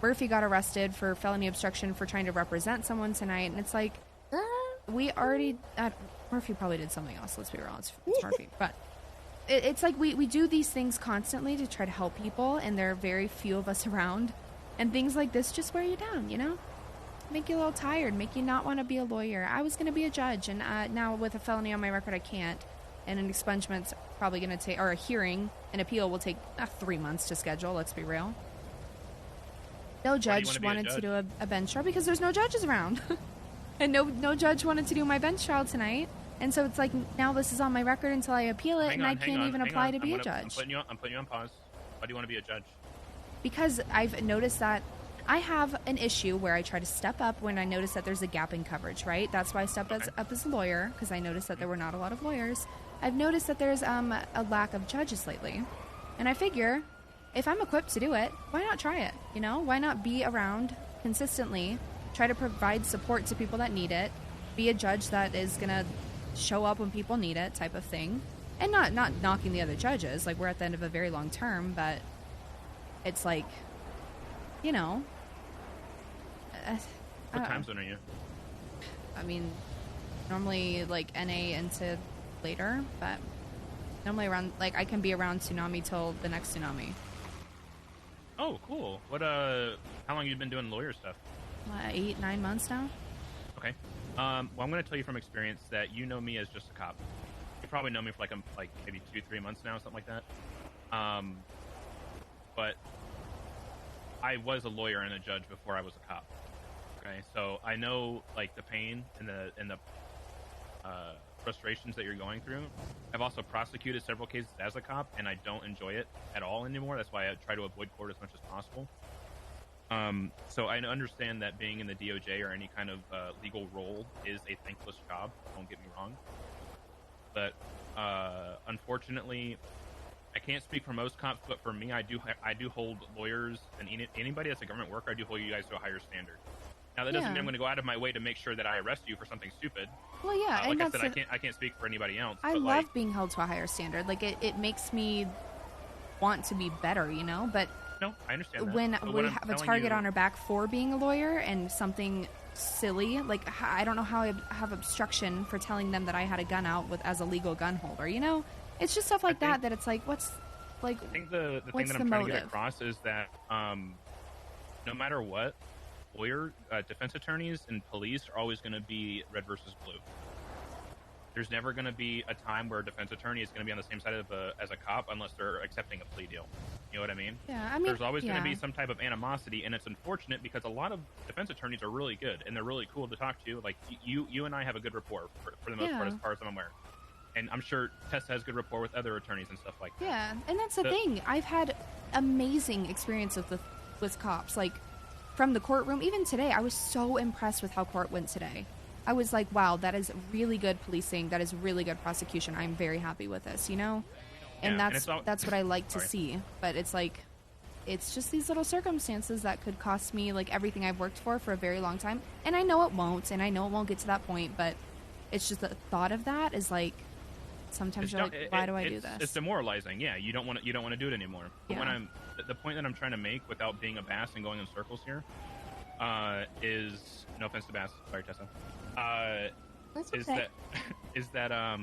Murphy got arrested for felony obstruction for trying to represent someone tonight. And it's like, we already, Murphy probably did something else. Let's be real. It's Murphy. But it's like we do these things constantly to try to help people. And there are very few of us around. And things like this just wear you down, you know? Make you a little tired, make you not want to be a lawyer. I was going to be a judge, and now with a felony on my record, I can't. And an expungement's probably going to take, or a hearing, an appeal will take 3 months to schedule, let's be real. No judge wanted to do a bench trial because there's no judges around. And no judge wanted to do my bench trial tonight. And so it's like, now this is on my record until I appeal it, and I can't even apply to be a judge. I'm putting you on pause. Why do you want to be a judge? Because I've noticed that I have an issue where I try to step up when I notice that there's a gap in coverage, right? That's why I stepped up as a lawyer, because I noticed that there were not a lot of lawyers. I've noticed that there's a lack of judges lately. And I figure, if I'm equipped to do it, why not try it? You know, why not be around consistently, try to provide support to people that need it, be a judge that is going to show up when people need it type of thing. And not knocking the other judges, like we're at the end of a very long term, but it's like, you know, What time zone are you? I mean, normally like NA into later, but normally around, like I can be around tsunami till the next tsunami. Oh, cool. What how long have you been doing lawyer stuff? 8, 9 months now. Okay. Well, I'm going to tell you from experience that you know me as just a cop. You probably know me for like maybe 2-3 months now, something like that. But I was a lawyer and a judge before I was a cop. Okay, so I know like the pain and the frustrations that you're going through. I've also prosecuted several cases as a cop, and I don't enjoy it at all anymore. That's why I try to avoid court as much as possible. So I understand that being in the DOJ or any kind of legal role is a thankless job. Don't get me wrong, but unfortunately, I can't speak for most cops. But for me, I do hold lawyers and anybody that's a government worker. I do hold you guys to a higher standard. Now that doesn't mean I'm going to go out of my way to make sure that I arrest you for something stupid. Well, yeah, like and I said, I can't speak for anybody else. I but love being held to a higher standard. Like it makes me want to be better, you know. But no, I understand that. When But we I'm have a telling target you- on our back for being a lawyer and something silly, like I don't know how I have obstruction for telling them that I had a gun out as a legal gun holder. You know, it's just stuff like that. That it's like, what's like? I think the thing what's that the I'm trying to motive? get across is that no matter what, defense attorneys and police are always going to be red versus blue. There's never going to be a time where a defense attorney is going to be on the same side as a cop unless they're accepting a plea deal. You know what I mean? Yeah, I mean, there's always going to yeah. be some type of animosity, and it's unfortunate because a lot of defense attorneys are really good and they're really cool to talk to. Like you and I have a good rapport for the most part, Yeah. as far as I'm aware. And I'm sure Tessa has good rapport with other attorneys and stuff like that. Yeah, and that's the The- thing. I've had amazing experience with cops. Like from the courtroom, even today, I was so impressed with how court went today. I was like, wow, that is really good policing. That is really good prosecution. I'm very happy with this, you know? And Yeah, and it's all- that's what I like to Sorry. see. But it's like, it's just these little circumstances that could cost me like everything I've worked for a very long time. And I know it won't, and I know it won't get to that point, but it's just the thought of that is like, sometimes It's you're not- like, why do I do it's- this? It's demoralizing. Yeah, you don't want to do it anymore. But when Yeah. the point that I'm trying to make without being a bass and going in circles here is, no offense to Bass, sorry Tessa, That's is okay. that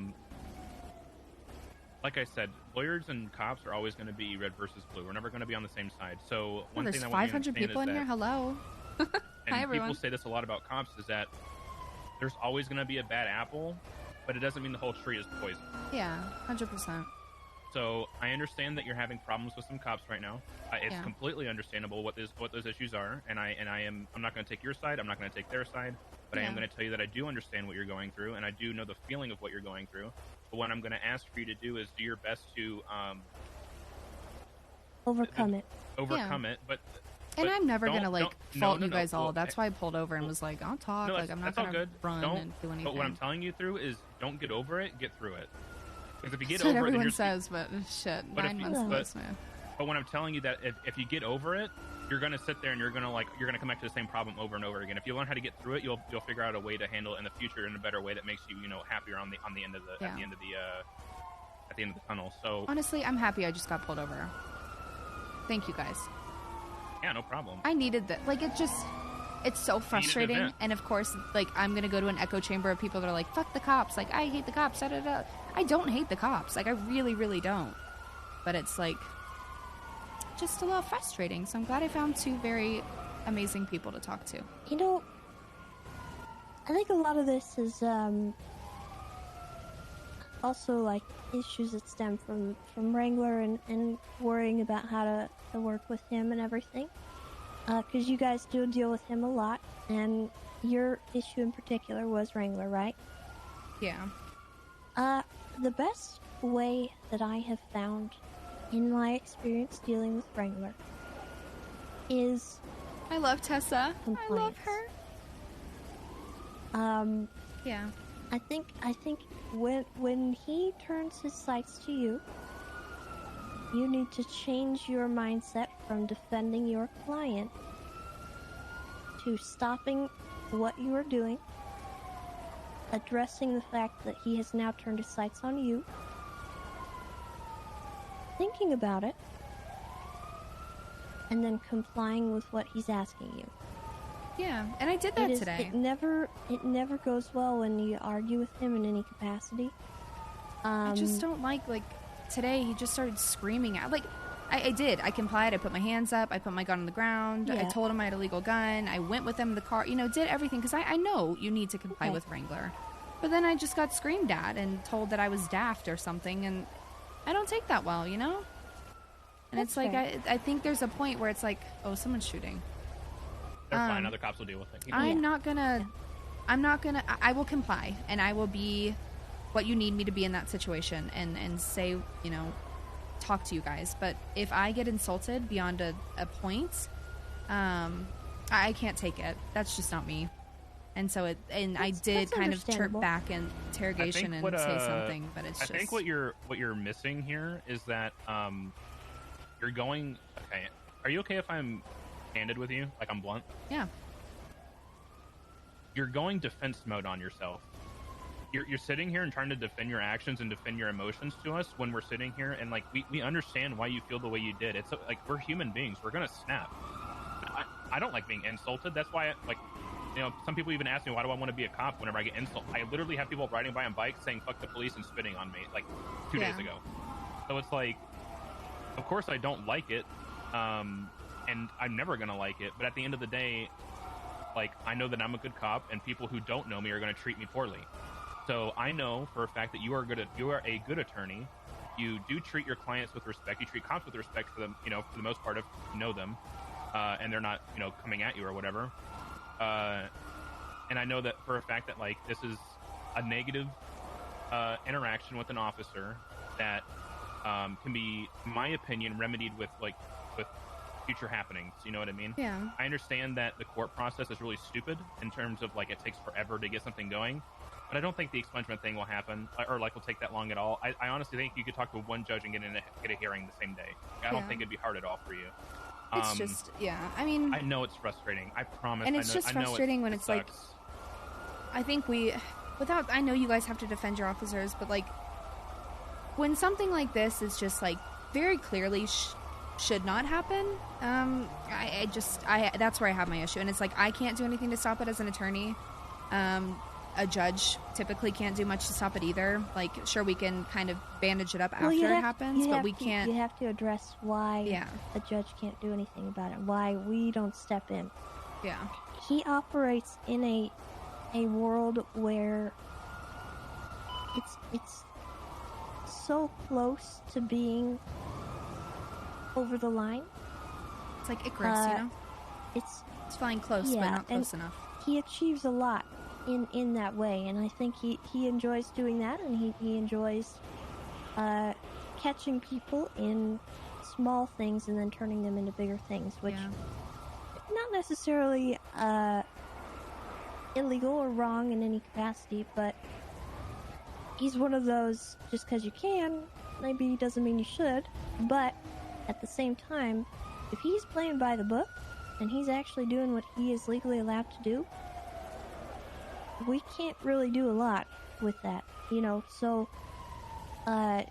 like I said, lawyers and cops are always going to be red versus blue. We're never going to be on the same side. So Well, one there's thing I want you to 500 understand people is in that, here. Hello. and Hi, everyone. people say this a lot about cops, is that there's always going to be a bad apple, but it doesn't mean the whole tree is poison. Yeah, 100%. So I understand that you're having problems with some cops right now. It's Yeah. completely understandable what those issues are, and I'm not going to take your side. I'm not going to take their side, but I am Yeah. going to tell you that I do understand what you're going through, and I do know the feeling of what you're going through. But what I'm going to ask for you to do is do your best to Overcome it. overcome it. But And I'm never don't- gonna like don't- fault no, you no, guys all. well, That's why I pulled over and was like, I'll talk. No, Like I'm not that's all gonna good. run Don't, and do anything. But what I'm telling you through is don't get over it, get through it. Because if you get That's what over it, then everyone you're says, but shit, But 9 if you- months but- this, man. But when I'm telling you that if you get over it, you're gonna sit there and you're gonna come back to the same problem over and over again. If you learn how to get through it, you'll figure out a way to handle it in the future in a better way that makes you happier on the end of the Yeah. at the end of the tunnel. So Honestly, I'm happy I just got pulled over. Thank you guys. yeah, no problem. I needed that. Like it's so frustrating. event. And of course, like I'm gonna go to an echo chamber of people that are like, "Fuck the cops!" Like I hate the cops. Da, da, da. I don't hate the cops. Like I really, really don't. But it's like just a little frustrating. So I'm glad I found two very amazing people to talk to. You know, I think a lot of this is also like issues that stem from Wrangler and worrying about how to work with him and everything. Because you guys do deal with him a lot, and your issue in particular was Wrangler, right? Yeah. The best way that I have found in my experience dealing with Wrangler is I love Tessa. I love her. Yeah. I think when he turns his sights to you, you need to change your mindset from defending your client to stopping what you are doing, addressing the fact that he has now turned his sights on you, thinking about it, and then complying with what he's asking you. Yeah, and I did that today. It never goes well when you argue with him in any capacity. I just don't like today he just started screaming out. Like I did. I complied. I put my hands up. I put my gun on the ground. I Yeah. told him I had a legal gun. I went with him in the car. Did everything because I know you need to comply with Wrangler. But then I just got screamed at and told that I was daft or something, and I don't take that well, And That's it's like fair. I think there's a point where it's like, oh, someone's shooting. They're fine. Other cops will deal with it. I'm not gonna. I will comply, and I will be what you need me to be in that situation, and say, talk to you guys. But if I get insulted beyond a point, I can't take it. That's just not me. And so I did kind of chirp back in interrogation and say something, but it's just. I think what you're missing here is that you're going. Okay, are you okay if I'm candid with you? Like I'm blunt. Yeah. You're going defense mode on yourself. You're sitting here and trying to defend your actions and defend your emotions to us when we're sitting here, and like we understand why you feel the way you did. It's like we're human beings. We're gonna snap. I don't like being insulted. That's why some people even ask me, why do I want to be a cop whenever I get insulted? I literally have people riding by on bikes saying fuck the police and spitting on me like 2 days ago. So it's like, of course I don't like it, and I'm never gonna like it, but at the end of the day, like, I know that I'm a good cop, and people who don't know me are going to treat me poorly. So I know for a fact that you are a good attorney. You do treat your clients with respect. You treat cops with respect for them, for the most part, if you know them, and they're not, coming at you or whatever. And I know that for a fact that, like, this is a negative interaction with an officer that can be, in my opinion, remedied with future happenings. You know what I mean? Yeah. I understand that the court process is really stupid in terms of, like, it takes forever to get something going, but I don't think the expungement thing will happen or will take that long at all. I honestly think you could talk to one judge and get a hearing the same day. I don't think it'd be hard at all for you. It's just, I mean, I know it's frustrating. I promise. And it's just frustrating when it's like, I think I know you guys have to defend your officers, but like, when something like this is just like very clearly should not happen, that's where I have my issue. And it's like, I can't do anything to stop it as an attorney. A judge typically can't do much to stop it either. Like, sure, we can kind of bandage it up after it happens, but we can't. You have to address why a judge can't do anything about it, why we don't step in. Yeah. He operates in a world where it's so close to being over the line. It's like Icarus, It's flying close, but not close enough. He achieves a lot in that way, and I think he enjoys doing that, and he enjoys catching people in small things and then turning them into bigger things, which not necessarily illegal or wrong in any capacity, but he's one of those, just because you can, maybe doesn't mean you should, but at the same time, if he's playing by the book, and he's actually doing what he is legally allowed to do, we can't really do a lot with that, so, I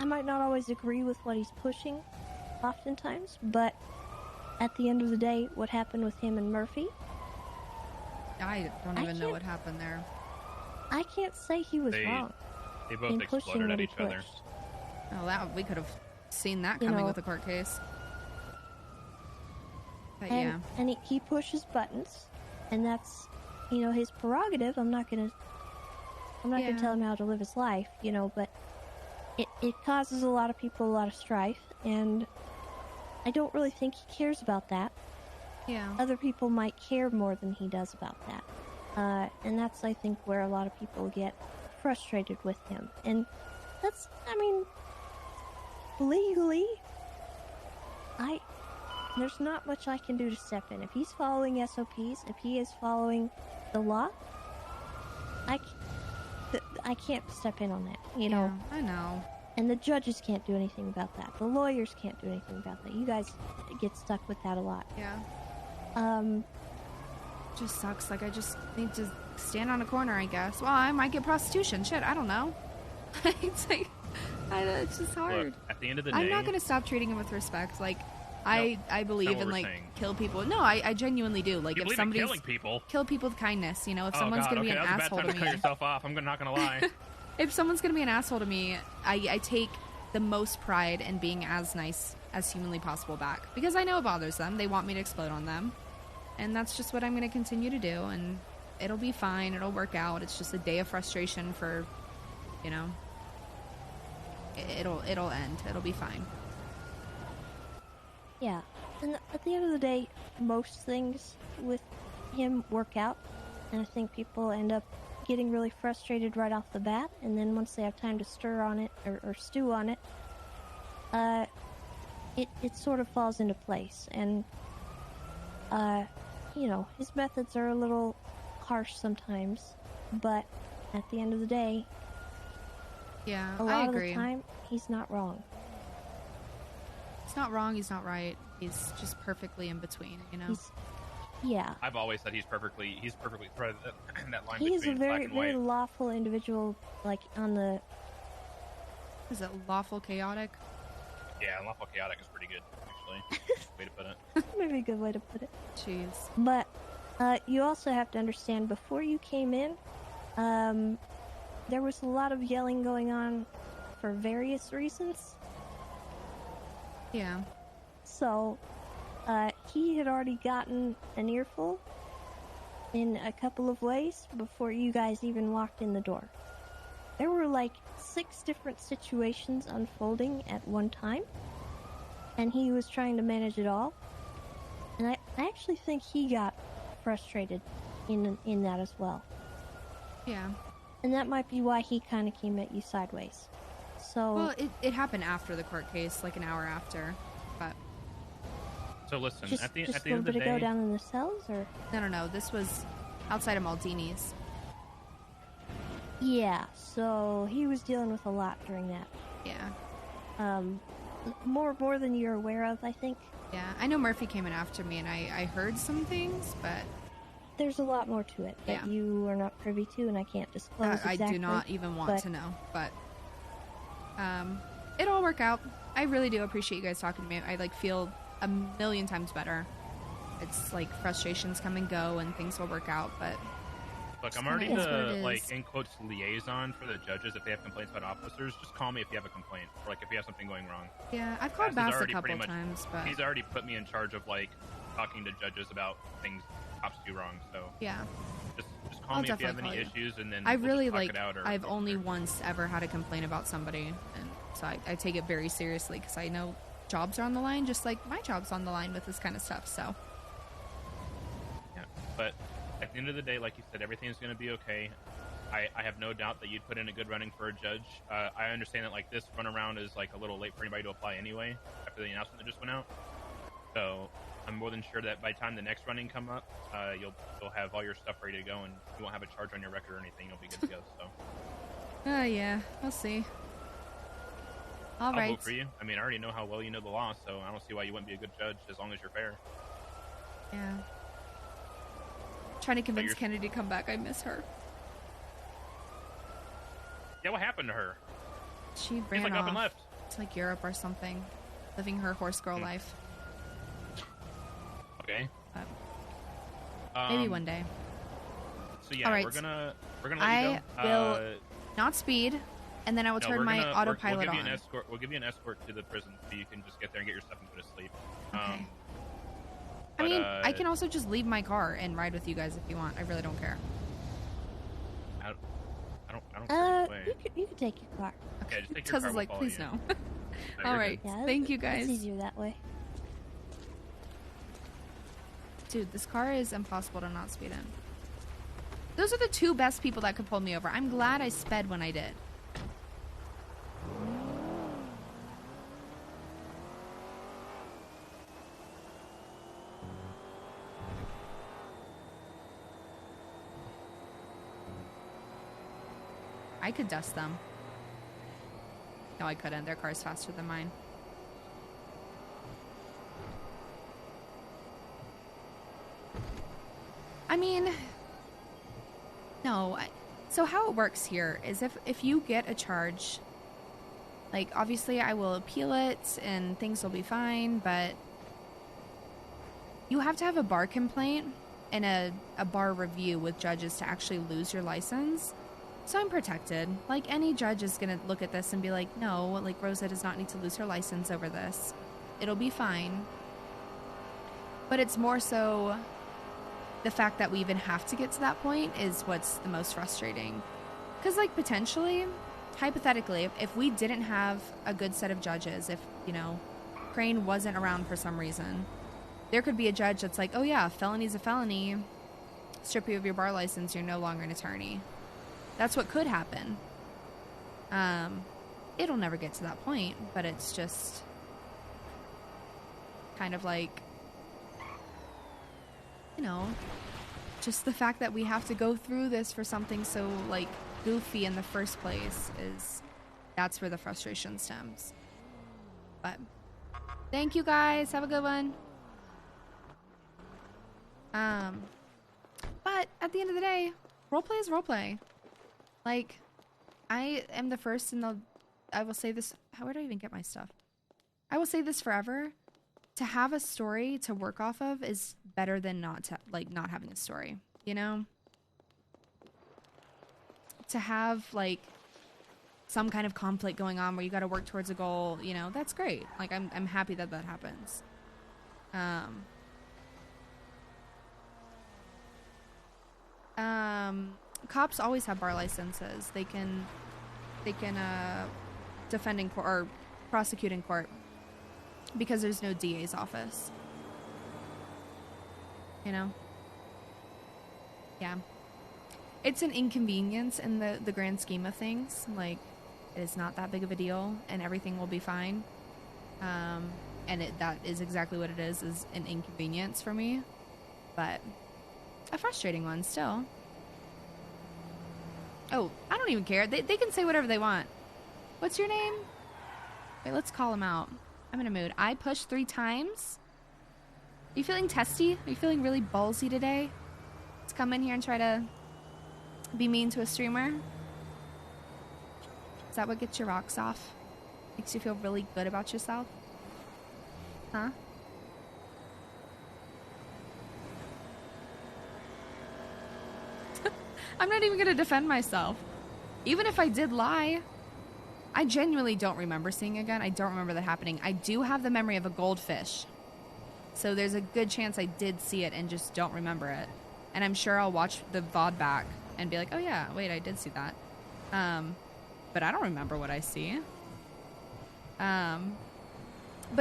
might not always agree with what he's pushing, oftentimes, but at the end of the day, what happened with him and Murphy, I don't even know what happened there. I can't say he was wrong. They both exploded at each other. Oh, we could have seen that coming with a court case. But and he pushes buttons, and that's, his prerogative. I'm not gonna tell him how to live his life, but it causes a lot of people a lot of strife, and I don't really think he cares about that. Yeah. Other people might care more than he does about that. And that's, I think, where a lot of people get frustrated with him. And that's, legally, there's not much I can do to step in. If he's following SOPs, if he is following the law, I can't step in on that, Yeah, I know. And the judges can't do anything about that. The lawyers can't do anything about that. You guys get stuck with that a lot. Yeah. Just sucks. Like, I just need to stand on a corner, I guess. Well, I might get prostitution. Shit, I don't know. It's like, it's just hard. Look, at the end of the day, I'm not going to stop treating him with respect. Like, I believe in, like, kill people. No, I genuinely do. Like, you if somebody's killing people, kill people with kindness. If someone's going to be an asshole to me, cut yourself off. I'm not going to lie. If someone's going to be an asshole to me, I take the most pride in being as nice as humanly possible back, because I know it bothers them. They want me to explode on them, and that's just what I'm going to continue to do. And it'll be fine. It'll work out. It's just a day of frustration for, it'll end. It'll be fine. Yeah, and at the end of the day, most things with him work out, and I think people end up getting really frustrated right off the bat, and then once they have time to stir on it or stew on it, it sort of falls into place. And, his methods are a little harsh sometimes, but at the end of the day, Yeah, a I lot of agree. the time, he's not wrong. He's not wrong, he's not right. He's just perfectly in between, you know? Yeah. I've always said he's perfectly threaded that line He is between a black very, and very white. lawful individual, like, on the... Is it lawful chaotic? Yeah, lawful chaotic is pretty good, actually. Way to put it. Maybe a good way to put it. Jeez. But you also have to understand, before you came in, there was a lot of yelling going on for various reasons. Yeah. So, he had already gotten an earful in a couple of ways before you guys even walked in the door. There were like 6 different situations unfolding at one time, and he was trying to manage it all. And I actually think he got frustrated in that as well. Yeah. And that might be why he kind of came at you sideways. So... Well, it happened after the court case, like an hour after, but... So listen, just at the a end little of the bit ago day, down in the cells, or... No, this was outside of Maldini's. Yeah, so he was dealing with a lot during that. Yeah. More than you're aware of, I think. Yeah, I know Murphy came in after me, and I heard some things, but... There's a lot more to it that you are not privy to, and I can't disclose exactly. I do not even want to know, but... it'll all work out. I really do appreciate you guys talking to me. I, feel a million times better. It's, frustrations come and go, and things will work out, but... Look, I'm already the, in quotes, liaison for the judges. If they have complaints about officers, just call me if you have a complaint, or, if you have something going wrong. Yeah, I've called Bass Bass a couple times, but... He's already put me in charge of, talking to judges about things cops do wrong, so... Yeah. Just call me if you have any issues, and then I we'll really, just talk it out, or I've only once ever had a complaint about somebody, and so I take it very seriously, because I know jobs are on the line, just like my job's on the line with this kind of stuff, so... Yeah, but... At the end of the day, like you said, everything's going to be okay. I have no doubt that you'd put in a good running for a judge. I understand that this runaround is a little late for anybody to apply anyway after the announcement that just went out. So I'm more than sure that by the time the next running come up, you'll have all your stuff ready to go, and you won't have a charge on your record or anything. You'll be good to go. So. Yeah, we'll see. All I'll right. vote for you. I mean, I already know how well you know the law, so I don't see why you wouldn't be a good judge as long as you're fair. Yeah. Trying to convince Kennedy to come back. I miss her. Yeah, what happened to her? She ran up and left. to Europe or something, living her horse girl life. Okay. Maybe one day. So yeah, all right. we're gonna let you go. I will not speed, and then I will turn my autopilot on. We'll give you an escort to the prison, so you can just get there and get your stuff and go to sleep. Okay. I mean, I can also just leave my car and ride with you guys if you want. I really don't care. I don't care anyway. You can take your car. Okay, just take your car. Tess is please no. No, all right, yeah, thank you guys. It's easier that way. Dude, this car is impossible to not speed in. Those are the 2 best people that could pull me over. I'm glad I sped when I did. I could dust them. No, I couldn't. Their car's faster than mine. I mean, no. So how it works here is if you get a charge, obviously I will appeal it and things will be fine, but you have to have a bar complaint and a bar review with judges to actually lose your license. So I'm protected. Any judge is going to look at this and be like, no, Rosa does not need to lose her license over this. It'll be fine. But it's more so the fact that we even have to get to that point is what's the most frustrating. Because, potentially, hypothetically, if we didn't have a good set of judges, if, Crane wasn't around for some reason, there could be a judge that's like, oh yeah, felony's a felony, strip you of your bar license, you're no longer an attorney. That's what could happen. It'll never get to that point, but it's just... kind of like, you know, just the fact that we have to go through this for something so like goofy in the first place that's where the frustration stems. But thank you guys. Have a good one. But at the end of the day, roleplay is roleplay. Like, I am the first I will say this. Where do I even get my stuff? I will say this forever. To have a story to work off of is better than not having a story, you know? To have like some kind of conflict going on where you got to work towards a goal, you know, that's great. Like I'm happy that happens. Cops always have bar licenses. They can defend in court or prosecute in court because there's no DA's office. You know? Yeah. It's an inconvenience in the grand scheme of things. Like, it's not that big of a deal and everything will be fine. And that is exactly what it is an inconvenience for me. But a frustrating one still. Oh, I don't even care. They can say whatever they want. What's your name? Wait, let's call him out. I'm in a mood. I pushed 3 times. Are you feeling testy? Are you feeling really ballsy today? Let's come in here and try to be mean to a streamer. Is that what gets your rocks off? Makes you feel really good about yourself? Huh? I'm not even gonna defend myself. Even if I did lie, I genuinely don't remember seeing a gun. I don't remember that happening. I do have the memory of a goldfish. So there's a good chance I did see it and just don't remember it. And I'm sure I'll watch the VOD back and be like, oh yeah, wait, I did see that. But I don't remember what I see. But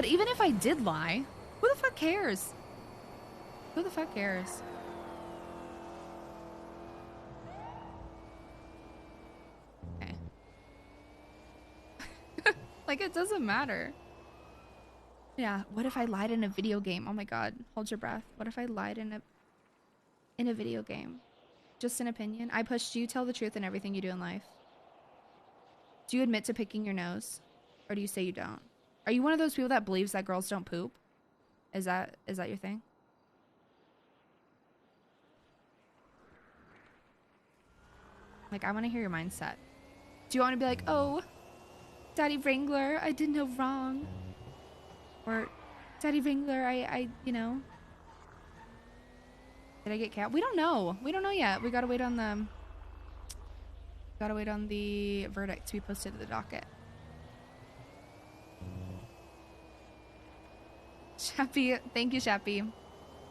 even if I did lie, who the fuck cares? Who the fuck cares? Okay. Like, it doesn't matter. Yeah, what if I lied in a video game? Oh my god, hold your breath. What if I lied in a video game? Just an opinion. I pushed you, tell the truth in everything you do in life. Do you admit to picking your nose? Or do you say you don't? Are you one of those people that believes that girls don't poop? Is that your thing? Like, I want to hear your mindset. Do you want to be like, oh, Daddy Wrangler, I did no wrong? Or, Daddy Wrangler, I you know. Did I get cat? We don't know. We don't know yet. We gotta wait on the verdict to be posted to the docket. Shappy, thank you, Shappy.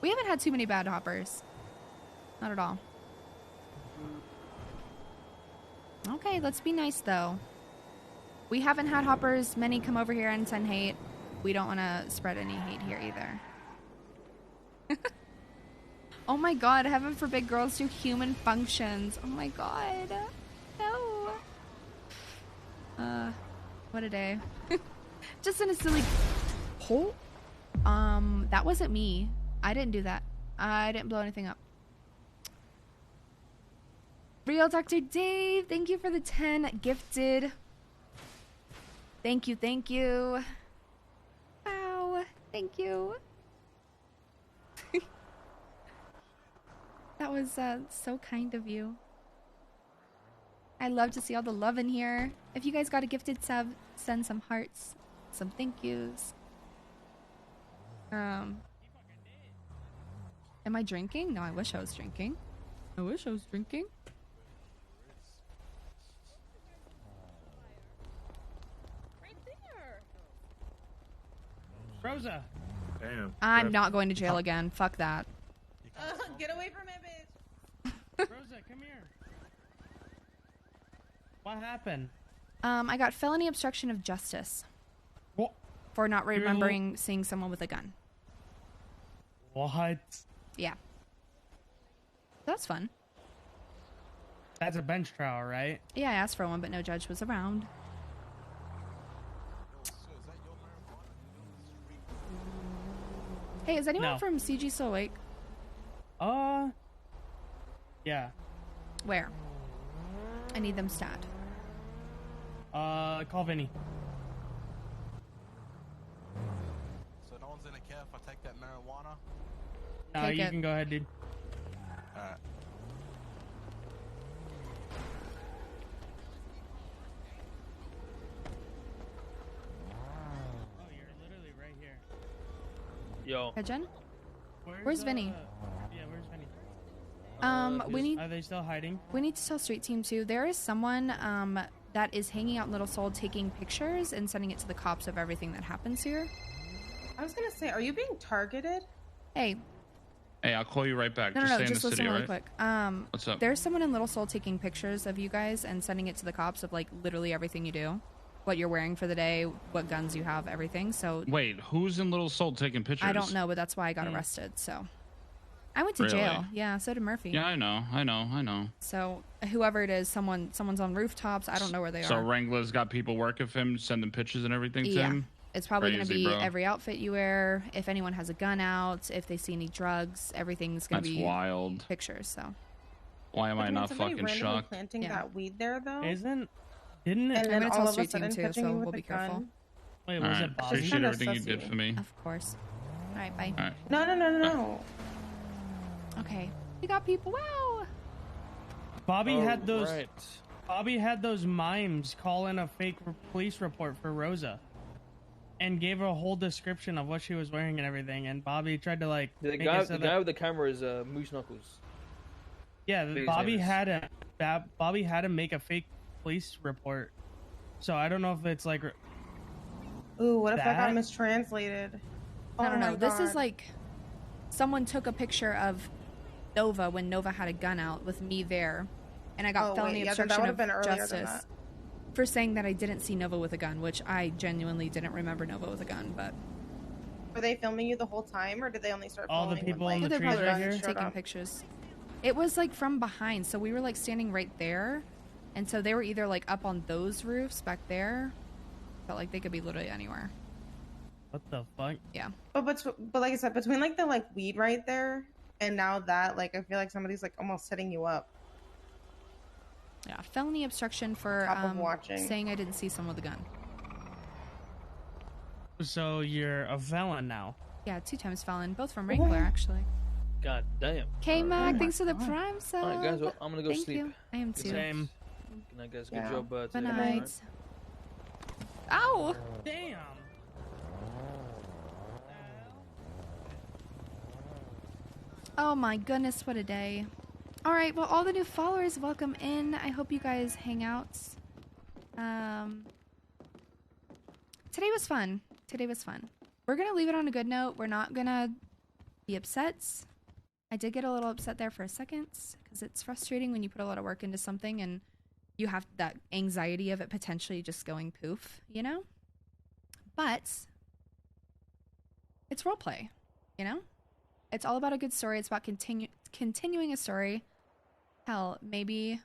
We haven't had too many bad hoppers. Not at all. Okay, let's be nice though. We haven't had hoppers. Many come over here and send hate. We don't want to spread any hate here either. Oh my god, heaven forbid girls do human functions. Oh my god. No. What a day. Just in a silly hole. That wasn't me. I didn't do that. I didn't blow anything up. Real Dr. Dave, thank you for the 10 gifted. Thank you, thank you. Wow, thank you. That was so kind of you. I love to see all the love in here. If you guys got a gifted sub, send some hearts, some thank yous. Am I drinking? No, I wish I was drinking. I wish I was drinking. Rosa. Damn. I'm not going to jail again. Fuck that. Get away from it, bitch. Rosa, come here. What happened? I got felony obstruction of justice. What? For not remembering seeing someone with a gun. What? Yeah. That's fun. That's a bench trial, right? Yeah, I asked for one, but no judge was around. Hey, is anyone No. from CG still awake? Yeah. Where? I need them stat. Call Vinny. So no one's in a care if I take that marijuana? No, Take you it. can go ahead, dude. Alright. Oh, you're literally right here. Yo. Hey, Jen? Where's Vinny? Yeah, where's Vinny? We need. Are they still hiding? We need to tell Street Team too. There is someone that is hanging out in Little Seoul taking pictures and sending it to the cops of everything that happens here. I was gonna say, are you being targeted? Hey. Hey, I'll call you right back. No, just no, stay in just the listen city, really right? quick. What's up? There's someone in Little Seoul taking pictures of you guys and sending it to the cops of like literally everything you do, what you're wearing for the day, what guns you have, everything. So Wait, who's in Little Seoul taking pictures? I don't know, but that's why I got arrested. So I went to Really? jail. Yeah, so did Murphy. Yeah, I know. So whoever it is, someone's on rooftops. I don't know where they So are. Wrangler's got people working for him, sending pictures and everything to him? It's probably going to Crazy, be bro. every outfit you wear. If anyone has a gun out, if they see any drugs, everything's going to That's be wild. pictures. So Why am I not somebody fucking randomly shocked? planting that weed there though? Didn't it? And I'm then gonna all tell of a Street Team sudden too, catching so you with we'll a be careful. gun? Wait, All was right. it Bobby? Appreciate kinda everything you did sussy. for me. Of course. All right, bye. All right. No. Okay, we got people. Wow. Bobby had those. Alright. Bobby had those mimes call in a fake police report for Rosa, and gave her a whole description of what she was wearing and everything. And Bobby tried to like. The make guy, it so the that- guy with the camera is Moose Knuckles. Yeah, Big Bobby names. Bobby had to make a fake police report. So I don't know if it's like. Ooh, what if I got That? mistranslated? I Oh don't know. my This is God. like someone took a picture of Nova when Nova had a gun out with me there, and I got Oh, felony wait, yeah, then that obstruction would've of been earlier than justice that. for saying that I didn't see Nova with a gun, which I genuinely didn't remember Nova with a gun. But Were they filming you the whole time, or did they only start All the filming people when, in like, the they're trees probably right just here? taking pictures. It was like from behind, so we were like standing right there, and so they were either like up on those roofs back there, but like they could be literally anywhere. What the fuck? Yeah. But like I said, between like the like weed right there and now that, like, I feel like somebody's like almost setting you up. Yeah, felony obstruction for Top of watching. saying I didn't see someone with a gun. So you're a felon now. Yeah, 2 times felon, both from Wrangler actually. God damn. K Mac, Alright. thanks for the prime sub. Alright, guys, well, I'm gonna go Thank sleep. you. I am Good too. night. Same. Good night, guys. Good Yeah. job. Good today, night. alright? Ow! Damn. Oh my goodness, what a day. Alright, well, all the new followers, welcome in. I hope you guys hang out. Today was fun. We're gonna leave it on a good note. We're not gonna be upset. I did get a little upset there for a second, because it's frustrating when you put a lot of work into something and you have that anxiety of it potentially just going poof, you know? But it's roleplay, you know? It's all about a good story. It's about continuing a story. Hell, maybe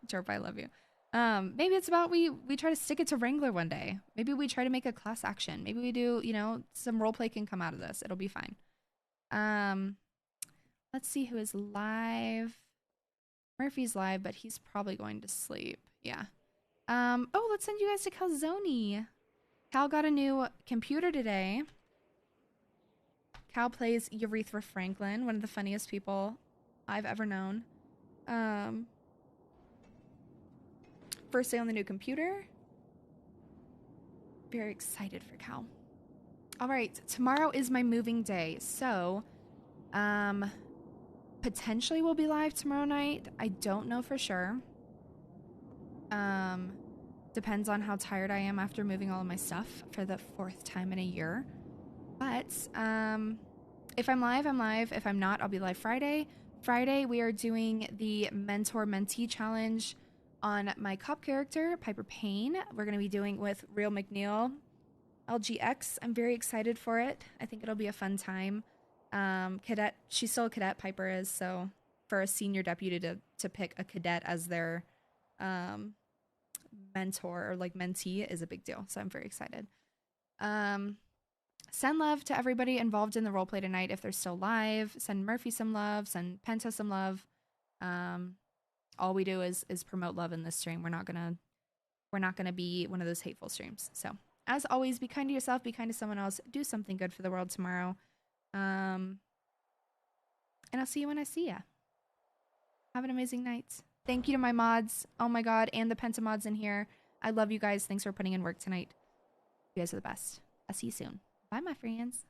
Jerp, I love you. Maybe it's about we try to stick it to Wrangler one day. Maybe we try to make a class action. Maybe we do, you know, some roleplay can come out of this. It'll be fine. Let's see who is live. Murphy's live, but he's probably going to sleep. Yeah. Oh, let's send you guys to Calzone. Cal got a new computer today. Cal plays Urethra Franklin, one of the funniest people I've ever known. First day on the new computer. Very excited for Cal. All right, tomorrow is my moving day, so potentially we'll be live tomorrow night. I don't know for sure. Depends on how tired I am after moving all of my stuff for the 4th time in a year. But if I'm live, I'm live. If I'm not, I'll be live Friday. Friday, we are doing the Mentor-Mentee Challenge on my cop character, Piper Payne. We're going to be doing with Real McNeil, LGX. I'm very excited for it. I think it'll be a fun time. Cadet, she's still a cadet, Piper is, so for a senior deputy to pick a cadet as their mentor or like mentee is a big deal. So I'm very excited. send love to everybody involved in the roleplay tonight if they're still live. Send Murphy some love. Send Penta some love. All we do is promote love in this stream. We're not gonna be one of those hateful streams. So as always, be kind to yourself. Be kind to someone else. Do something good for the world tomorrow. And I'll see you when I see ya. Have an amazing night. Thank you to my mods. Oh my god, and the Penta mods in here. I love you guys. Thanks for putting in work tonight. You guys are the best. I'll see you soon. Bye, my friends.